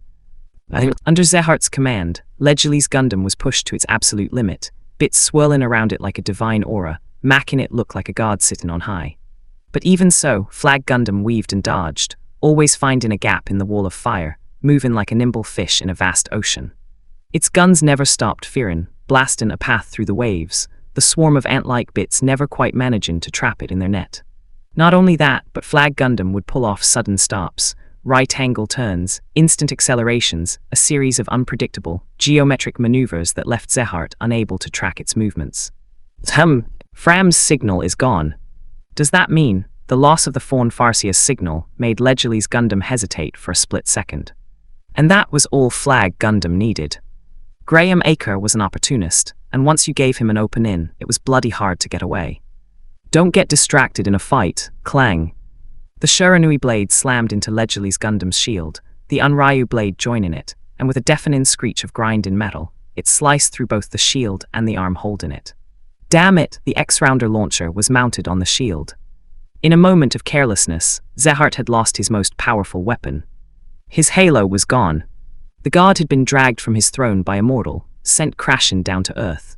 Under Zehart's command, Legili's Gundam was pushed to its absolute limit, bits swirling around it like a divine aura, making it look like a god sitting on high. But even so, Flag Gundam weaved and dodged, always finding a gap in the wall of fire, moving like a nimble fish in a vast ocean. Its guns never stopped fearing, blasting a path through the waves, the swarm of ant-like bits never quite managing to trap it in their net. Not only that, but Flag Gundam would pull off sudden stops, right-angle turns, instant accelerations, a series of unpredictable, geometric maneuvers that left Zehart unable to track its movements. Fram's signal is gone. Does that mean the loss of the Fawn Farsia's signal made Legili's Gundam hesitate for a split second? And that was all Flag Gundam needed. Graham Aker was an opportunist, and once you gave him an open in, it was bloody hard to get away. Don't get distracted in a fight, clang. The Shiranui blade slammed into Legili's Gundam's shield, the Unryu blade joining it, and with a deafening screech of grinding metal, it sliced through both the shield and the arm holding it. Damn it, the X-Rounder launcher was mounted on the shield. In a moment of carelessness, Zehart had lost his most powerful weapon. His halo was gone. The god had been dragged from his throne by a mortal, sent crashing down to earth.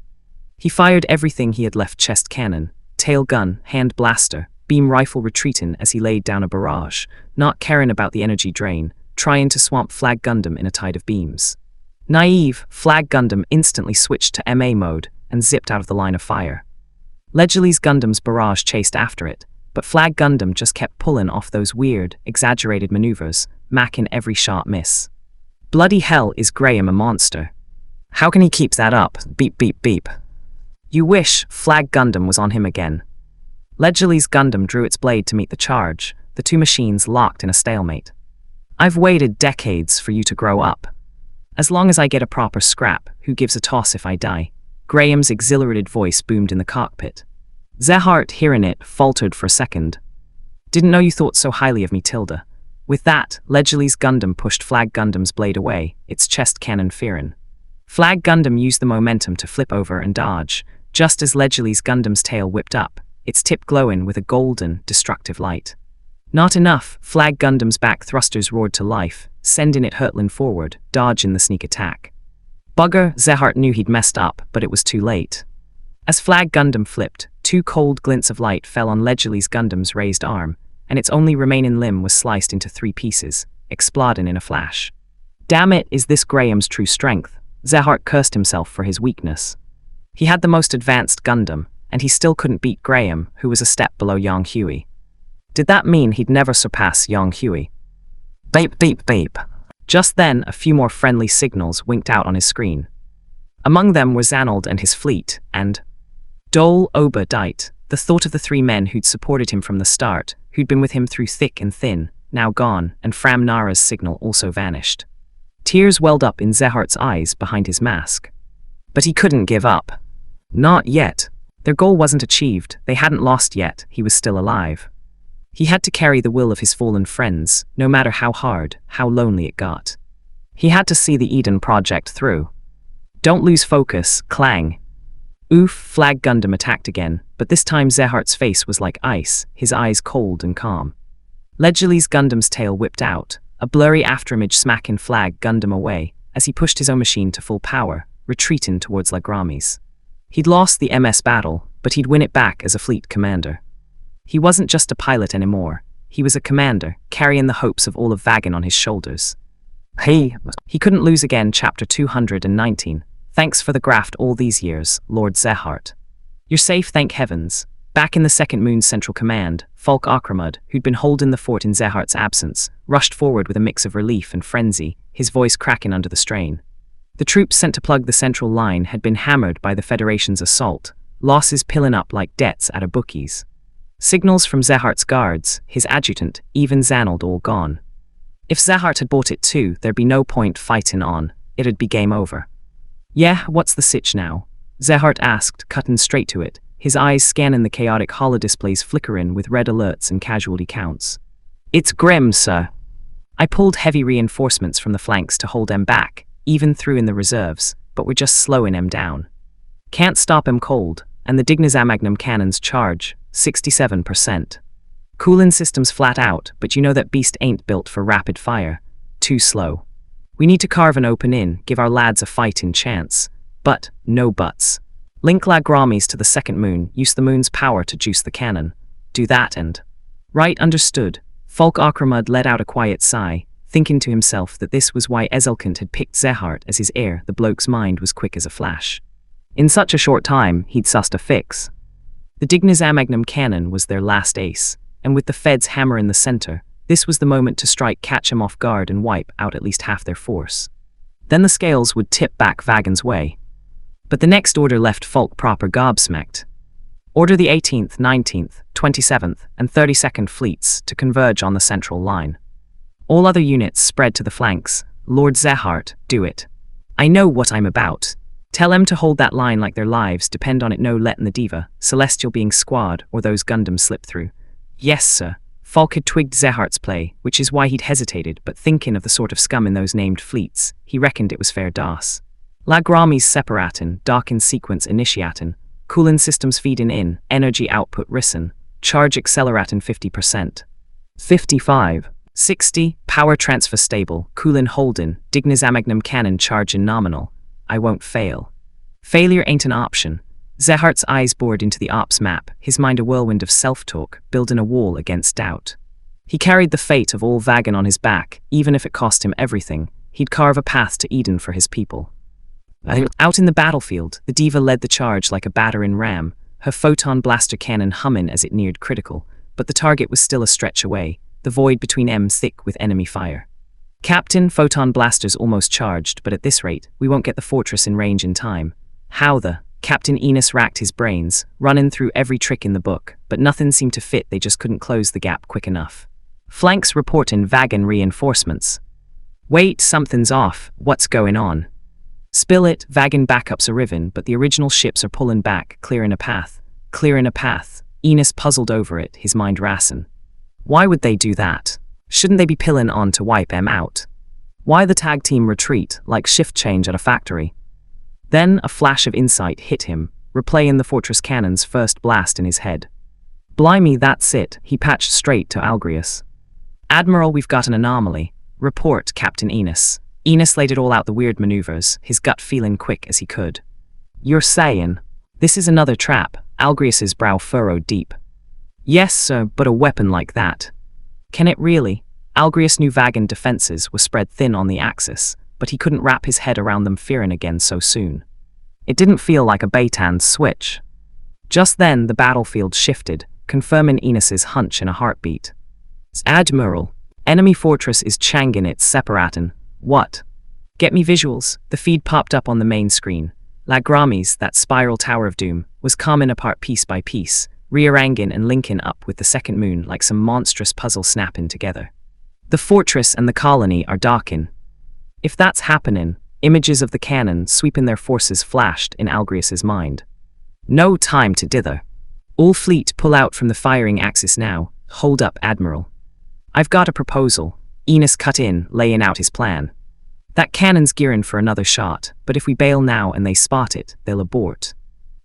He fired everything he had left: chest cannon, tail gun, hand blaster, beam rifle, retreating as he laid down a barrage, not caring about the energy drain, trying to swamp Flag Gundam in a tide of beams. Naive, Flag Gundam instantly switched to MA mode and zipped out of the line of fire. Legili's Gundam's barrage chased after it, but Flag Gundam just kept pulling off those weird, exaggerated maneuvers, macking every shot miss. Bloody hell, is Graham a monster? How can he keep that up? Beep beep beep. You wish Flag Gundam was on him again. Legili's Gundam drew its blade to meet the charge, the two machines locked in a stalemate. I've waited decades for you to grow up. As long as I get a proper scrap, who gives a toss if I die? Graham's exhilarated voice boomed in the cockpit. Zehart, hearing it, faltered for a second. Didn't know you thought so highly of me, Tilda. With that, Legili's Gundam pushed Flag Gundam's blade away, its chest cannon fearing. Flag Gundam used the momentum to flip over and dodge, just as Legili's Gundam's tail whipped up, its tip glowing with a golden, destructive light. Not enough, Flag Gundam's back thrusters roared to life, sending it hurtling forward, dodging the sneak attack. Bugger, Zehart knew he'd messed up, but it was too late. As Flag Gundam flipped, two cold glints of light fell on Legili's Gundam's raised arm, and its only remaining limb was sliced into 3 pieces, exploding in a flash. Damn it, is this Graham's true strength? Zehart cursed himself for his weakness. He had the most advanced Gundam, and he still couldn't beat Graham, who was a step below Yang Hui. Did that mean he'd never surpass Yang Hui? Beep beep beep. Just then, a few more friendly signals winked out on his screen. Among them were Zanold and his fleet, and Dole Ober Dite, the thought of the 3 men who'd supported him from the start, who'd been with him through thick and thin, now gone, and Fram Nara's signal also vanished. Tears welled up in Zehart's eyes behind his mask. But he couldn't give up. Not yet. Their goal wasn't achieved, they hadn't lost yet, he was still alive. He had to carry the will of his fallen friends, no matter how hard, how lonely it got. He had to see the Eden project through. Don't lose focus, clang. Oof, Flag Gundam attacked again, but this time Zehart's face was like ice, his eyes cold and calm. Legili's Gundam's tail whipped out, a blurry afterimage smacking Flag Gundam away, as he pushed his own machine to full power, retreating towards Lagramis. He'd lost the MS battle, but he'd win it back as a fleet commander. He wasn't just a pilot anymore. He was a commander, carrying the hopes of all of Vagan on his shoulders. He couldn't lose again. Chapter 219. Thanks for the graft all these years, Lord Zehart. You're safe, thank heavens. Back in the Second Moon's Central Command, Falk Akramud, who'd been holding the fort in Zehart's absence, rushed forward with a mix of relief and frenzy, his voice cracking under the strain. The troops sent to plug the central line had been hammered by the Federation's assault, losses piling up like debts at a bookie's. Signals from Zehart's guards, his adjutant, even Zanald all gone. If Zehart had bought it too, there'd be no point fighting on. It'd be game over. Yeah, what's the sitch now? Zehart asked, cutting straight to it, his eyes scanning the chaotic holodisplays flickering with red alerts and casualty counts. It's grim, sir. I pulled heavy reinforcements from the flanks to hold em back, even threw in the reserves, but we're just slowing em down. Can't stop em cold, and the Dignazamagnum cannons charge, 67%. Cooling systems flat out, but you know that beast ain't built for rapid fire. Too slow. We need to carve an open in, give our lads a fighting chance. But, no buts. Link Lagramis to the Second Moon, use the moon's power to juice the cannon. Do that and... Right, understood. Falk Akramud let out a quiet sigh, thinking to himself that this was why Ezelkint had picked Zehart as his heir. The bloke's mind was quick as a flash. In such a short time, he'd sussed a fix. The Dignazamagnum cannon was their last ace, and with the Feds hammer in the center, this was the moment to strike, catch him off guard and wipe out at least half their force. Then the scales would tip back Vagan's way. But the next order left Falk proper gobsmacked. Order the 18th, 19th, 27th, and 32nd fleets to converge on the central line. All other units spread to the flanks. Lord Zehart, do it. I know what I'm about. Tell em to hold that line like their lives depend on it, no letting the Diva, Celestial being squad, or those Gundams slip through. Yes, sir. Falk had twigged Zehart's play, which is why he'd hesitated, but thinking of the sort of scum in those named fleets, he reckoned it was fair das. Lagramis separatin, dark in sequence initiatin, cooling systems feeding in, energy output risen, charge acceleratin 50%. 55. 60, power transfer stable, cooling holding, Dignazamagnum cannon charging nominal. I won't fail. Failure ain't an option. Zehart's eyes bored into the ops map, his mind a whirlwind of self-talk, building a wall against doubt. He carried the fate of all Vagan on his back, even if it cost him everything. He'd carve a path to Eden for his people. Out in the battlefield, the Diva led the charge like a battering ram, her photon blaster cannon humming as it neared critical, but the target was still a stretch away, the void between em thick with enemy fire. Captain, photon blasters almost charged, but at this rate, we won't get the fortress in range in time. How the... Captain Enos racked his brains, running through every trick in the book, but nothing seemed to fit. They just couldn't close the gap quick enough. Flanks reporting Vagan reinforcements. Wait, something's off. What's going on? Spill it, Vagan backups arriving, but the original ships are pulling back, clearing a path. Clearing a path. Enos puzzled over it, his mind racing. Why would they do that? Shouldn't they be pilling on to wipe em out? Why the tag team retreat, like shift change at a factory? Then a flash of insight hit him, replaying the fortress cannon's first blast in his head. Blimey, that's it, he patched straight to Algrius. Admiral, we've got an anomaly. Report, Captain Enos. Enos laid it all out, the weird maneuvers, his gut feeling quick as he could. You're saying, this is another trap? Algrius's brow furrowed deep. Yes, sir, but a weapon like that. Can it really? Algrius knew Vagan defenses were spread thin on the Axis, but he couldn't wrap his head around them fearing again so soon. It didn't feel like a Baytan's switch. Just then, the battlefield shifted, confirming Enos's hunch in a heartbeat. Admiral, enemy fortress is changing its separatin. What? Get me visuals. The feed popped up on the main screen. Lagramis, that spiral tower of doom, was coming apart piece by piece, rearranging and linking up with the Second Moon like some monstrous puzzle snapping together. The fortress and the colony are docking. If that's happening, images of the cannon sweeping their forces flashed in Algrius's mind. No time to dither. All fleet pull out from the firing axis now. Hold up, Admiral. I've got a proposal. Enos cut in, laying out his plan. That cannon's gearing for another shot, but if we bail now and they spot it, they'll abort.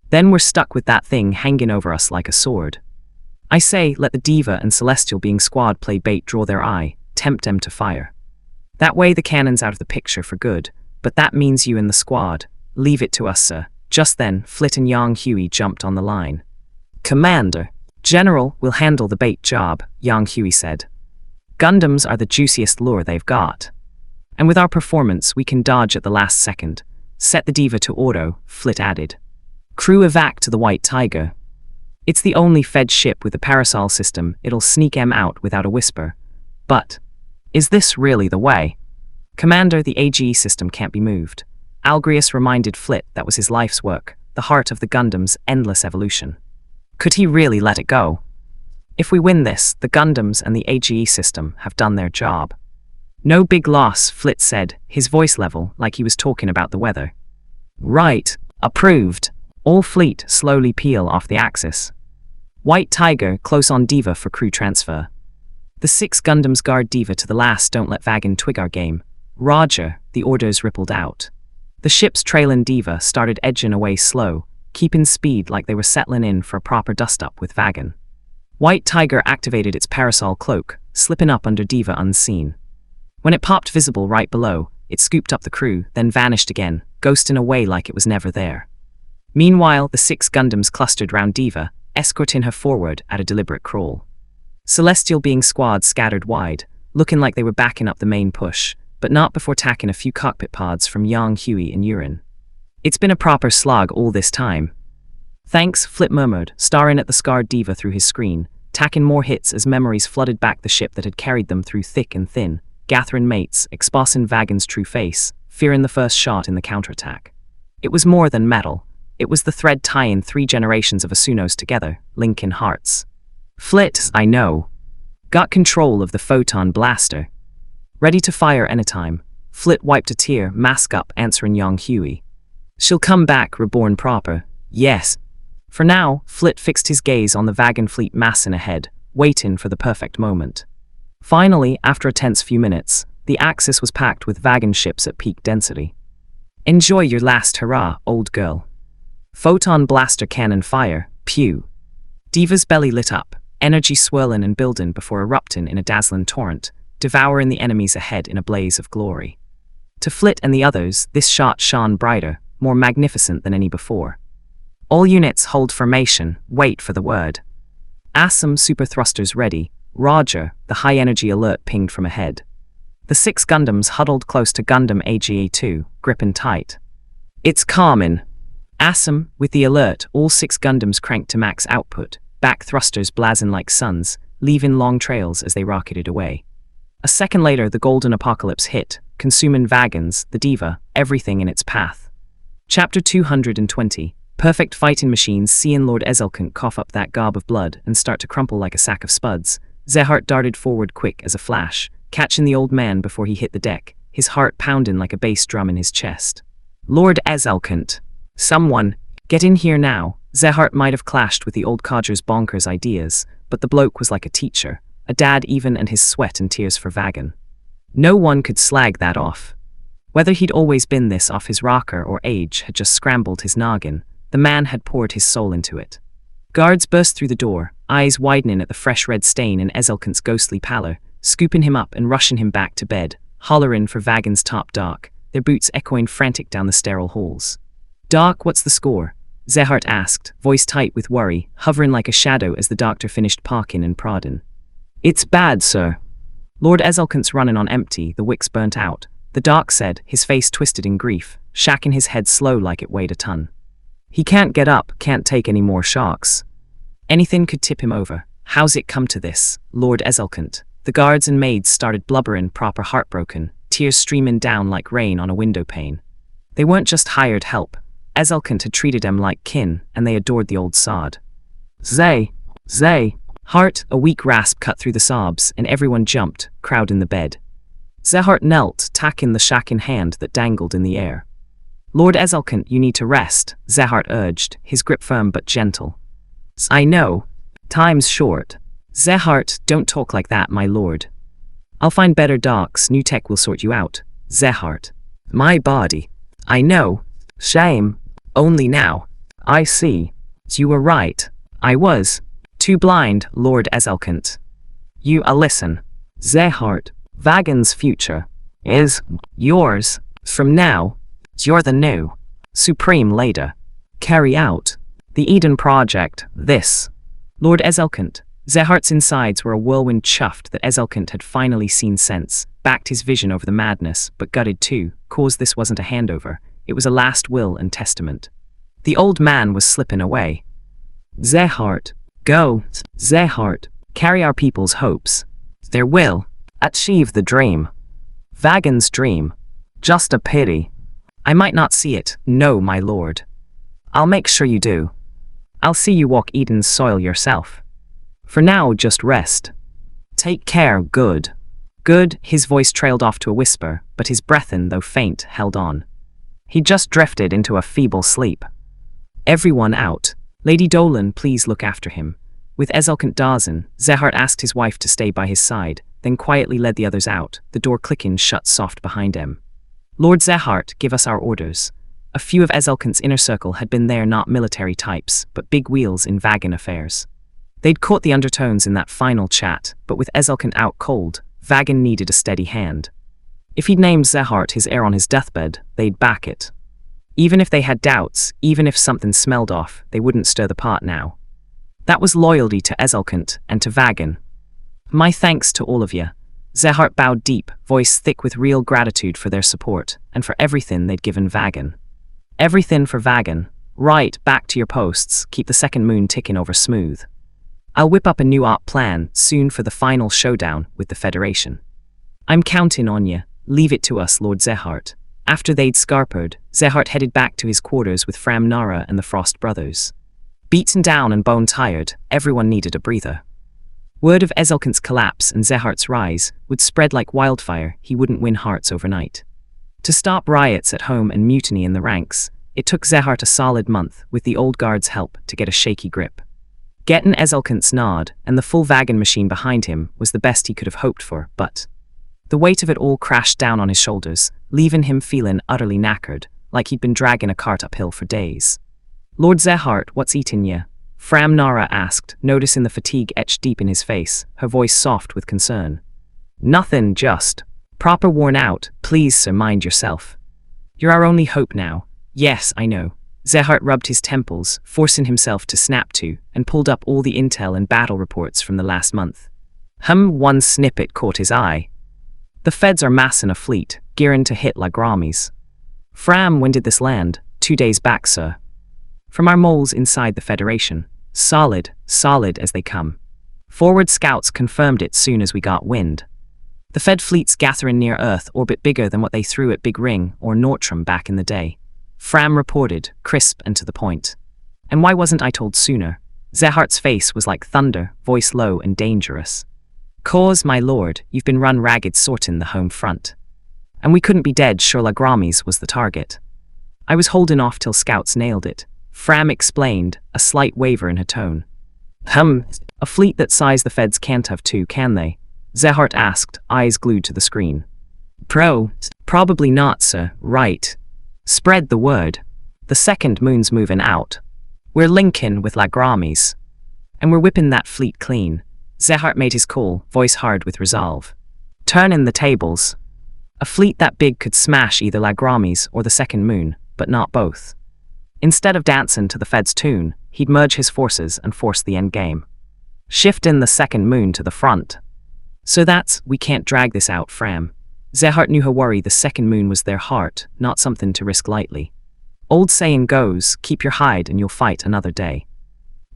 Then we're stuck with that thing hanging over us like a sword. I say, let the Diva and Celestial being squad play bait, draw their eye, tempt them to fire. That way the cannon's out of the picture for good, but that means you and the squad, Leave it to us, sir. Just then, Flit and Yang Hui jumped on the line. Commander. General, we'll handle the bait job, Yang Hui said. Gundams are the juiciest lure they've got. And with our performance, we can dodge at the last second. Set the diva to auto, Flit added. Crew evac to the White Tiger. It's the only fed ship with a parasol system. It'll sneak em out without a whisper. But, is this really the way? Commander, the AGE system can't be moved. Algrius reminded Flit that was his life's work, the heart of the Gundam's endless evolution. Could he really let it go? If we win this, the Gundams and the AGE system have done their job. No big loss, Flit said, his voice level like he was talking about the weather. Right, approved. All fleet slowly peel off the axis. White Tiger close on Diva for crew transfer. The 6 Gundams guard Diva to the last. Don't let Vagan twig our game. Roger, the orders rippled out. The ship's trailin' Diva started edging away slow, keeping speed like they were settling in for a proper dust-up with Vagan. White Tiger activated its parasol cloak, slipping up under Diva unseen. When it popped visible right below, it scooped up the crew, then vanished again, ghosting away like it was never there. Meanwhile, the 6 Gundams clustered round Diva, escorting her forward at a deliberate crawl. Celestial being squads scattered wide, looking like they were backing up the main push, but not before tacking a few cockpit pods from Yang Hui and Yurin. It's been a proper slog all this time. Thanks, Flit murmured, staring at the scarred Diva through his screen, tacking more hits as memories flooded back the ship that had carried them through thick and thin, gathering mates, exposing Vagan's true face, fearing the first shot in the counterattack. It was more than metal. It was the thread tying 3 generations of Asunos together, linking hearts. Flit, I know. Got control of the photon blaster. Ready to fire anytime. Flit wiped a tear, mask up, answering Yang Hui. She'll come back, reborn proper. Yes. For now, Flit fixed his gaze on the Vagan fleet massing ahead, waiting for the perfect moment. Finally, after a tense few minutes, the axis was packed with Vagan ships at peak density. Enjoy your last hurrah, old girl. Photon blaster cannon fire, pew. Diva's belly lit up, energy swirling and building before erupting in a dazzling torrent, devouring the enemies ahead in a blaze of glory. To Flit and the others, this shot shone brighter, more magnificent than any before. All units hold formation, wait for the word. ASM super thrusters ready, Roger, the high-energy alert pinged from ahead. The 6 Gundams huddled close to Gundam AGA-2, gripping tight. It's common. ASM, with the alert, all 6 Gundams cranked to max output, back thrusters blazing like suns, leaving long trails as they rocketed away. A second later, the golden apocalypse hit, consuming Vagans, the Diva, everything in its path. Chapter 220. Perfect fighting machines. Seeing Lord Ezelkant cough up that gob of blood and start to crumple like a sack of spuds, Zehart darted forward quick as a flash, catching the old man before he hit the deck, his heart pounding like a bass drum in his chest. Lord Ezelkant. Someone, get in here now. Zehart might have clashed with the old codger's bonkers ideas, but the bloke was like a teacher, a dad even, and his sweat and tears for Vagan. No one could slag that off. Whether he'd always been this off his rocker or age had just scrambled his noggin, the man had poured his soul into it. Guards burst through the door, eyes widening at the fresh red stain in Ezelkant's ghostly pallor, scooping him up and rushing him back to bed, hollering for Vagan's top dock, their boots echoing frantic down the sterile halls. Doc, what's the score? Zehart asked, voice tight with worry, hovering like a shadow as the doctor finished parking and prodding. It's bad, sir. Lord Ezelkant's running on empty, the wicks burnt out, the doc said, his face twisted in grief, shacking his head slow like it weighed a ton. He can't get up, can't take any more shocks. Anything could tip him over. How's it come to this, Lord Ezelkant? The guards and maids started blubbering, proper heartbroken, tears streaming down like rain on a window pane. They weren't just hired help. Ezelkant had treated them like kin, and they adored the old sod. Zay! Heart, a weak rasp cut through the sobs, and everyone jumped, crowding the bed. Zehart knelt, tacking the shack in hand that dangled in the air. Lord Ezelkant, you need to rest, Zehart urged, his grip firm but gentle. I know. Time's short. Zehart, don't talk like that, my lord. I'll find better docs, new tech will sort you out. Zehart. My body. I know. Shame. Only now. I see. You were right. I was. Too blind, Lord Ezelkant. You listen. Zehart. Vagan's future is yours. From now, you're the new. Supreme Leader. Carry out the Eden Project, this. Lord Ezelkent. Zehart's insides were a whirlwind chuffed that Ezelkent had finally seen sense, backed his vision over the madness, but gutted too, cause this wasn't a handover, it was a last will and testament. The old man was slipping away. Zehart. Go, Zehart. Carry our people's hopes. Their will. Achieve the dream. Vagan's dream. Just a pity. I might not see it, no, my lord. I'll make sure you do. I'll see you walk Eden's soil yourself. For now, just rest. Take care, good. Good, his voice trailed off to a whisper, but his breathin', though faint, held on. He just drifted into a feeble sleep. Everyone out. Lady Dolan, please look after him. With Ezelkent Dawson, Zehart asked his wife to stay by his side, then quietly led the others out, the door clicking shut soft behind him. Lord Zehart, give us our orders. A few of Ezelkent's inner circle had been there, not military types, but big wheels in Vagan affairs. They'd caught the undertones in that final chat, but with Ezelkent out cold, Vagan needed a steady hand. If he'd named Zehart his heir on his deathbed, they'd back it. Even if they had doubts, even if something smelled off, they wouldn't stir the pot now. That was loyalty to Ezelkent and to Vagan. My thanks to all of you. Zehart bowed deep, voice thick with real gratitude for their support, and for everything they'd given Vagan. Everything for Vagan. Right, back to your posts, keep the second moon ticking over smooth. I'll whip up a new op plan soon for the final showdown with the Federation. I'm counting on you. Leave it to us, Lord Zehart. After they'd scarpered, Zehart headed back to his quarters with Fram Nara and the Frost brothers. Beaten down and bone-tired, everyone needed a breather. Word of Ezelkent's collapse and Zehart's rise would spread like wildfire. He wouldn't win hearts overnight. To stop riots at home and mutiny in the ranks, it took Zehart a solid month, with the old guard's help, to get a shaky grip. Getting Ezelkent's nod and the full Vagan machine behind him was the best he could have hoped for, but the weight of it all crashed down on his shoulders, leaving him feeling utterly knackered, like he'd been dragging a cart uphill for days. Lord Zehart, what's eating you? Fram Nara asked, noticing the fatigue etched deep in his face, her voice soft with concern. Nothing, just proper worn out. Please, sir, mind yourself. You're our only hope now. Yes, I know. Zehart rubbed his temples, forcing himself to snap to, and pulled up all the intel and battle reports from the last month. One snippet caught his eye. The feds are massing a fleet, gearing to hit Lagramis. Fram, when did this land? 2 days back, sir. From our moles inside the Federation. Solid as they come. Forward scouts confirmed it soon as we got wind. The Fed fleet's gathering near Earth, orbit bigger than what they threw at Big Ring or Nortram back in the day. Fram reported, crisp and to the point. And why wasn't I told sooner? Zehart's face was like thunder, voice low and dangerous. Cause, my lord, you've been run ragged sorting the home front. And we couldn't be dead sure Lagramis was the target. I was holding off till scouts nailed it. Fram explained, a slight waver in her tone. A fleet that size the feds can't have two, can they? Zehart asked, eyes glued to the screen. Probably not, sir, right. Spread the word. The second moon's moving out. We're linking with Lagramis. And we're whipping that fleet clean. Zehart made his call, voice hard with resolve. Turning the tables. A fleet that big could smash either Lagramis or the second moon, but not both. Instead of dancing to the Fed's tune, he'd merge his forces and force the end game. Shifting the second moon to the front. So that's, we can't drag this out, Fram. Zehart knew her worry. The second moon was their heart, not something to risk lightly. Old saying goes, keep your hide and you'll fight another day.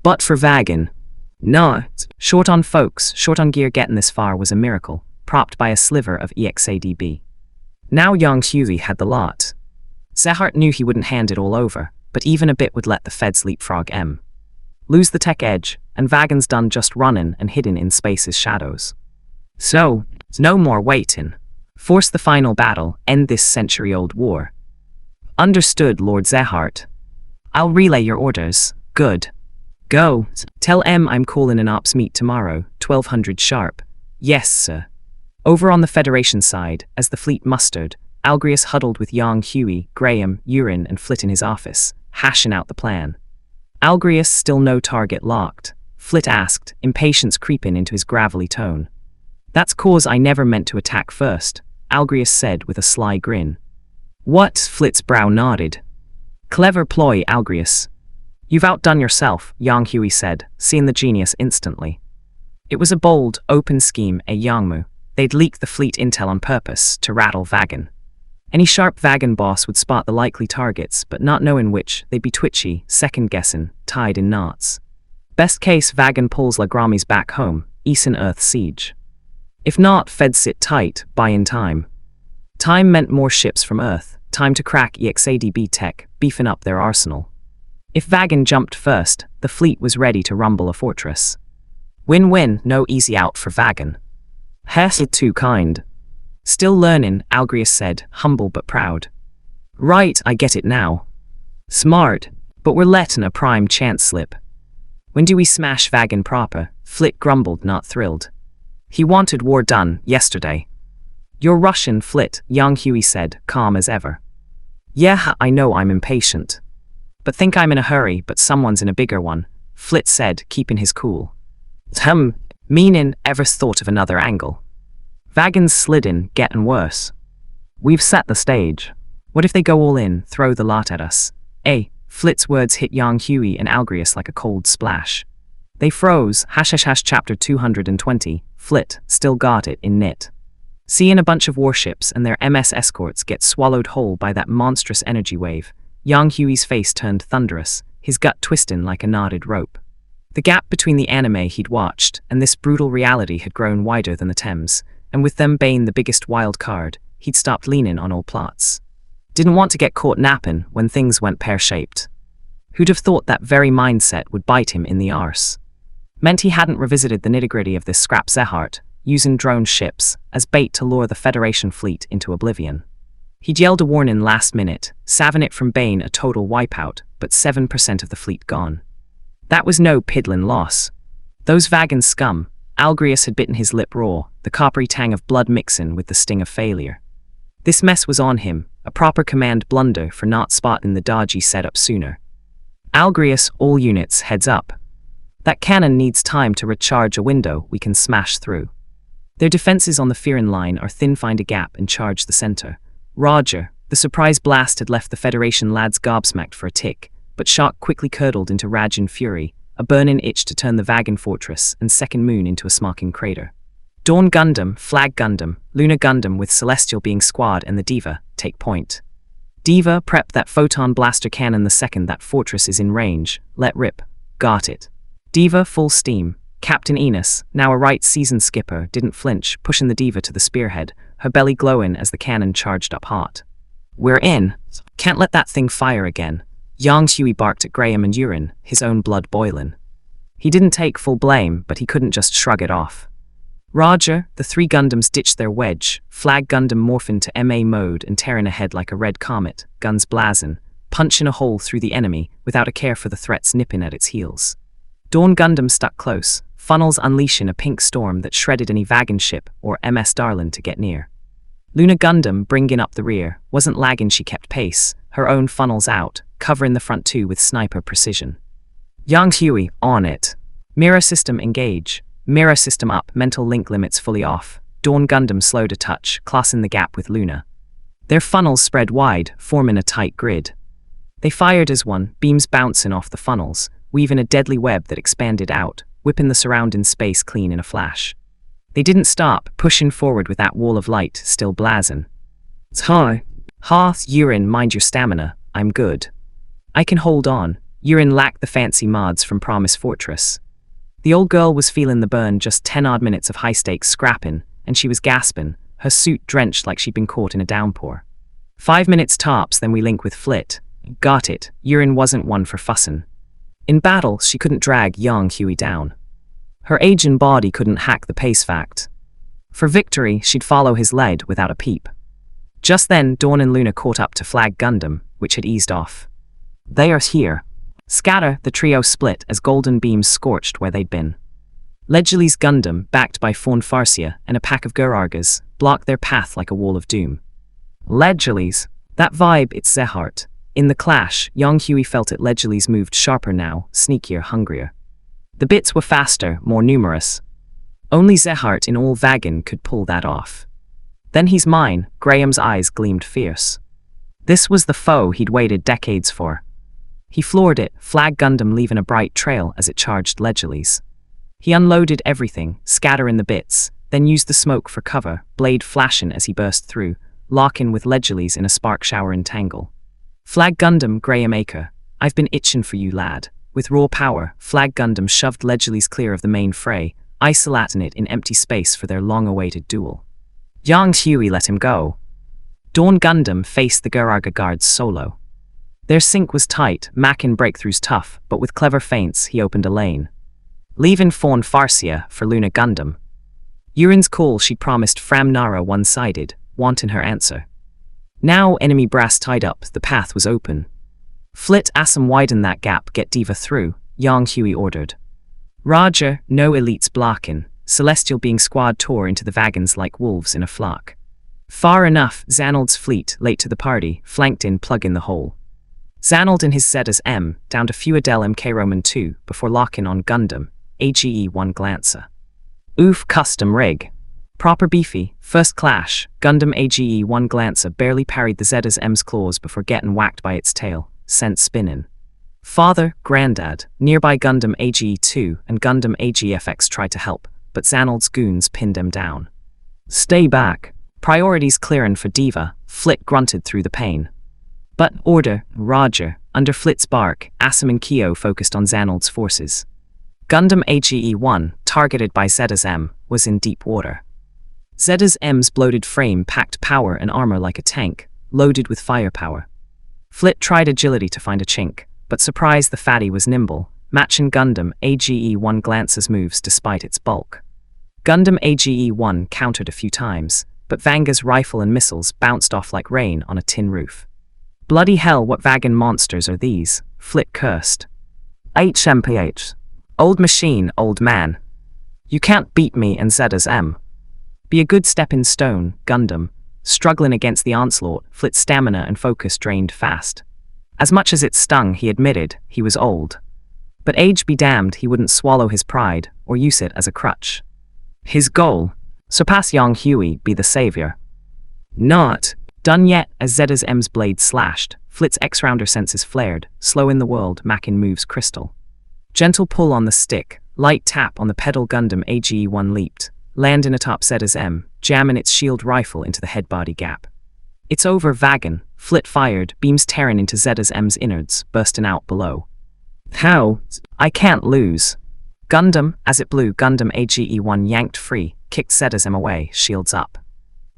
But for Vagan, no. Short on folks, short on gear, getting this far was a miracle, propped by a sliver of EXADB. Now young Hughie had the lot. Zehart knew he wouldn't hand it all over, but even a bit would let the Feds leapfrog lose the tech edge, and Vagan's done just running and hidden in space's shadows. So, no more waiting. Force the final battle, end this century-old war. Understood, Lord Zehart. I'll relay your orders. Good. Go. Tell I'm calling an ops meet tomorrow, 1200 sharp. Yes, sir. Over on the Federation side, as the fleet mustered, Algrius huddled with young Huey, Graham, Urin, and Flit in his office, hashing out the plan. Algrius still no target locked. Flit asked, impatience creeping into his gravelly tone. That's cause I never meant to attack first, Algrius said with a sly grin. What? Flit's brow nodded. Clever ploy, Algrius. You've outdone yourself, Yang Hui said, seeing the genius instantly. It was a bold, open scheme, a Yangmu. They'd leak the fleet intel on purpose to rattle Vagan. Any sharp Vagan boss would spot the likely targets, but not knowing which, they'd be twitchy, second-guessing, tied in knots. Best case, Vagan pulls Lagrami's back home, Eastern Earth siege. If not, Feds sit tight, buy in time. Time meant more ships from Earth, time to crack EXADB tech, beefing up their arsenal. If Vagan jumped first, the fleet was ready to rumble a fortress. Win-win, no easy out for Vagan. Hess too kind. Still learning, Algrius said, humble but proud. Right, I get it now. Smart, but we're letting a prime chance slip. When do we smash Vagan proper? Flit grumbled, not thrilled. He wanted war done, yesterday. You're Russian, Flit, Yang Hui said, calm as ever. Yeah, I know I'm impatient. But think I'm in a hurry, but someone's in a bigger one, Flit said, keeping his cool. Meaning, ever thought of another angle? Vagan's slidden, getting worse. We've set the stage. What if they go all in, throw the lot at us? Flit's words hit Yang Hui and Algrius like a cold splash. They froze, chapter 220, Flit, still got it in knit. Seeing a bunch of warships and their MS escorts get swallowed whole by that monstrous energy wave, Yang Hui's face turned thunderous, his gut twisting like a knotted rope. The gap between the anime he'd watched and this brutal reality had grown wider than the Thames, and with them being the biggest wild card, he'd stopped leaning on all plots. Didn't want to get caught napping when things went pear-shaped. Who'd have thought that very mindset would bite him in the arse? Meant he hadn't revisited the nitty-gritty of this scrap Zehart, using drone ships as bait to lure the Federation fleet into oblivion. He'd yelled a warning last minute, saving it from Bane a total wipeout, but 7% of the fleet gone. That was no piddling loss. Those Vagan scum, Algrius had bitten his lip raw, the coppery tang of blood mixing with the sting of failure. This mess was on him, a proper command blunder for not spotting the dodgy setup sooner. Algrius, all units, heads up. That cannon needs time to recharge a window we can smash through. Their defenses on the Fearin line are thin, find a gap and charge the center. Roger, the surprise blast had left the Federation lads gobsmacked for a tick, but shock quickly curdled into rage and fury, a burning itch to turn the Vagan fortress and Second Moon into a smocking crater. Dawn Gundam, Flag Gundam, Luna Gundam with Celestial being squad and the Diva, take point. Diva, prep that photon blaster cannon the second that fortress is in range, let rip, got it. Diva, full steam. Captain Enos, now a right seasoned skipper, didn't flinch, pushing the Diva to the spearhead, her belly glowing as the cannon charged up hot. We're in. Can't let that thing fire again. Yang Hui barked at Graham and Urin, his own blood boiling. He didn't take full blame, but he couldn't just shrug it off. Roger, the three Gundams ditched their wedge, Flag Gundam morphing to MA mode and tearing ahead like a red comet, guns blazing, punching a hole through the enemy without a care for the threats nipping at its heels. Dawn Gundam stuck close, funnels unleashing a pink storm that shredded any Vagan ship or MS Darlin to get near. Luna Gundam, bringing up the rear, wasn't lagging, she kept pace, her own funnels out, covering the front two with sniper precision. Yang Hui, on it. Mirror system engage. Mirror system up, mental link limits fully off. Dawn Gundam slowed a touch, crossing the gap with Luna. Their funnels spread wide, forming a tight grid. They fired as one, beams bouncing off the funnels, weaving a deadly web that expanded out, whipping the surrounding space clean in a flash. They didn't stop, pushing forward with that wall of light still blazing. Hi. Hoth, Urin, mind your stamina, I'm good. I can hold on. Urin lacked the fancy mods from Promise Fortress. The old girl was feeling the burn, just 10 odd minutes of high-stakes scrapping, and she was gasping, her suit drenched like she'd been caught in a downpour. 5 minutes tops, then we link with Flit. Got it, Urin wasn't one for fussing. In battle, she couldn't drag Yang Hui down. Her aging body couldn't hack the pace fact. For victory, she'd follow his lead without a peep. Just then, Dawn and Luna caught up to Flag Gundam, which had eased off. They are here. Scatter, the trio split as golden beams scorched where they'd been. Ledgerly's Gundam, backed by Fawn Farsia and a pack of Gurargas, blocked their path like a wall of doom. Ledgerly's, that vibe, it's Zehart. In the clash, Yang Hui felt it. Ledgerly's moved sharper now, sneakier, hungrier. The bits were faster, more numerous. Only Zehart in all Vagan could pull that off. Then he's mine, Graham's eyes gleamed fierce. This was the foe he'd waited decades for. He floored it, Flag Gundam leaving a bright trail as it charged Legilis. He unloaded everything, scattering the bits, then used the smoke for cover, blade flashing as he burst through, locking with Legilis in a spark shower entangle. Flag Gundam, Graham Acre, I've been itching for you, lad. With raw power, Flag Gundam shoved Legilis clear of the main fray, isolating it in empty space for their long-awaited duel. Yang Huey let him go. Dawn Gundam faced the Garaga guards solo. Their sync was tight, macking breakthroughs tough, but with clever feints he opened a lane. Leaving Fawn Farsia for Luna Gundam. Yurin's call she'd promised Fram Nara one-sided, wanting her answer. Now enemy brass tied up, the path was open. Flit Assam widen that gap, get Diva through, Yang Huey ordered. Roger, no elites blocking, Celestial being squad tore into the wagons like wolves in a flock. Far enough, Zanold's fleet, late to the party, flanked in plug in the hole. Zanold and his Zetas M, down to Fuadel MK Roman 2, before locking on Gundam, AGE-1 Glancer. Oof custom rig. Proper beefy, first clash, Gundam AGE-1 Glancer barely parried the Zetas M's claws before getting whacked by its tail, sent spinning. Father, Grandad, nearby Gundam AGE-2 and Gundam AGFX tried to help, but Zanold's goons pinned him down. Stay back. Priorities clearing for Diva, Flit grunted through the pain. But order, Roger, under Flit's bark, Assam and Kyo focused on Zanold's forces. Gundam AGE-1, targeted by Zetas M, was in deep water. Zetas M's bloated frame packed power and armor like a tank, loaded with firepower. Flit tried agility to find a chink, but surprised the fatty was nimble, matching Gundam AGE-1 Glance's moves despite its bulk. Gundam AGE-1 countered a few times, but Vanga's rifle and missiles bounced off like rain on a tin roof. Bloody hell, what wagon monsters are these? Flit cursed. HMPH. Old machine, old man. You can't beat me and Zetas M. Be a good stepping stone, Gundam. Struggling against the onslaught, Flit's stamina and focus drained fast. As much as it stung, he admitted he was old. But age be damned, he wouldn't swallow his pride or use it as a crutch. His goal? Surpass Yang Huey, be the savior. Not done yet. As Zetas M's blade slashed, Flit's X-Rounder senses flared, slow in the world, Mackin moves crystal. Gentle pull on the stick, light tap on the pedal. Gundam AGE-1 leaped, landing atop Zetas M, jamming its shield rifle into the head-body gap. It's over, wagon, Flit fired, beams tearing into Zetas M's innards, bursting out below. How? I can't lose. Gundam, as it blew, Gundam AGE-1 yanked free, kicked Zetas M away, shields up.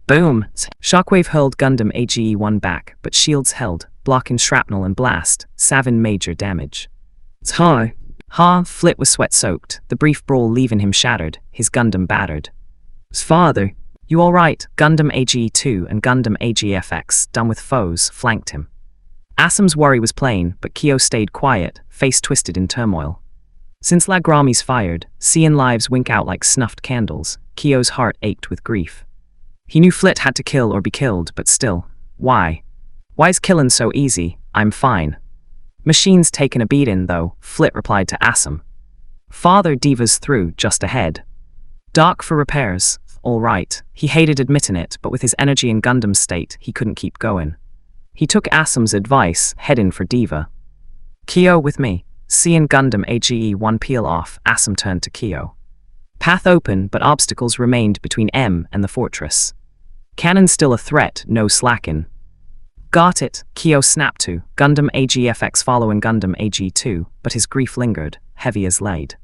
Boom! Shockwave hurled Gundam AGE-1 back, but shields held, blocking shrapnel and blast, saving major damage. Flit was sweat-soaked, the brief brawl leaving him shattered, his Gundam battered. Father, you alright? Gundam AGE-2 and Gundam AGFX, done with foes, flanked him. Assam's worry was plain, but Kyo stayed quiet, face twisted in turmoil. Since Lagrami's fired, seeing lives wink out like snuffed candles, Kyo's heart ached with grief. He knew Flit had to kill or be killed, but still, why? Why's killing so easy? I'm fine. Machine's taken a beating, though, Flit replied to Assam. Father, Diva's through, just ahead. Doc for repairs, all right. He hated admitting it, but with his energy in Gundam's state, he couldn't keep going. He took Assam's advice, heading for Diva. Kyo with me. Seeing Gundam AGE-1 peel off, Assam turned to Kyo. Path open, but obstacles remained between M and the fortress. Cannon still a threat, no slacking. Got it, Kyo snapped to, Gundam AGFX following Gundam AG-2, but his grief lingered, heavy as lead.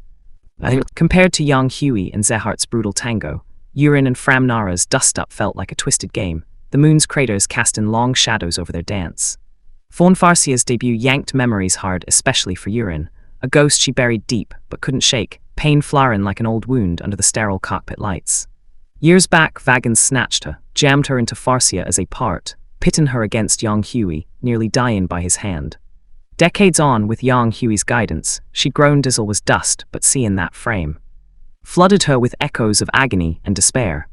Compared to Yang Huey and Zehart's brutal tango, Yurin and Fram Nara's dust-up felt like a twisted game, the moon's craters casting long shadows over their dance. Fawn Farsia's debut yanked memories hard, especially for Yurin, a ghost she buried deep but couldn't shake, pain flaring like an old wound under the sterile cockpit lights. Years back, wagons snatched her, jammed her into Farsia as a part, pitting her against Yang Huey, nearly dying by his hand. Decades on, with Yang Huey's guidance, she'd grown Dizzle was dust, but seeing that frame flooded her with echoes of agony and despair.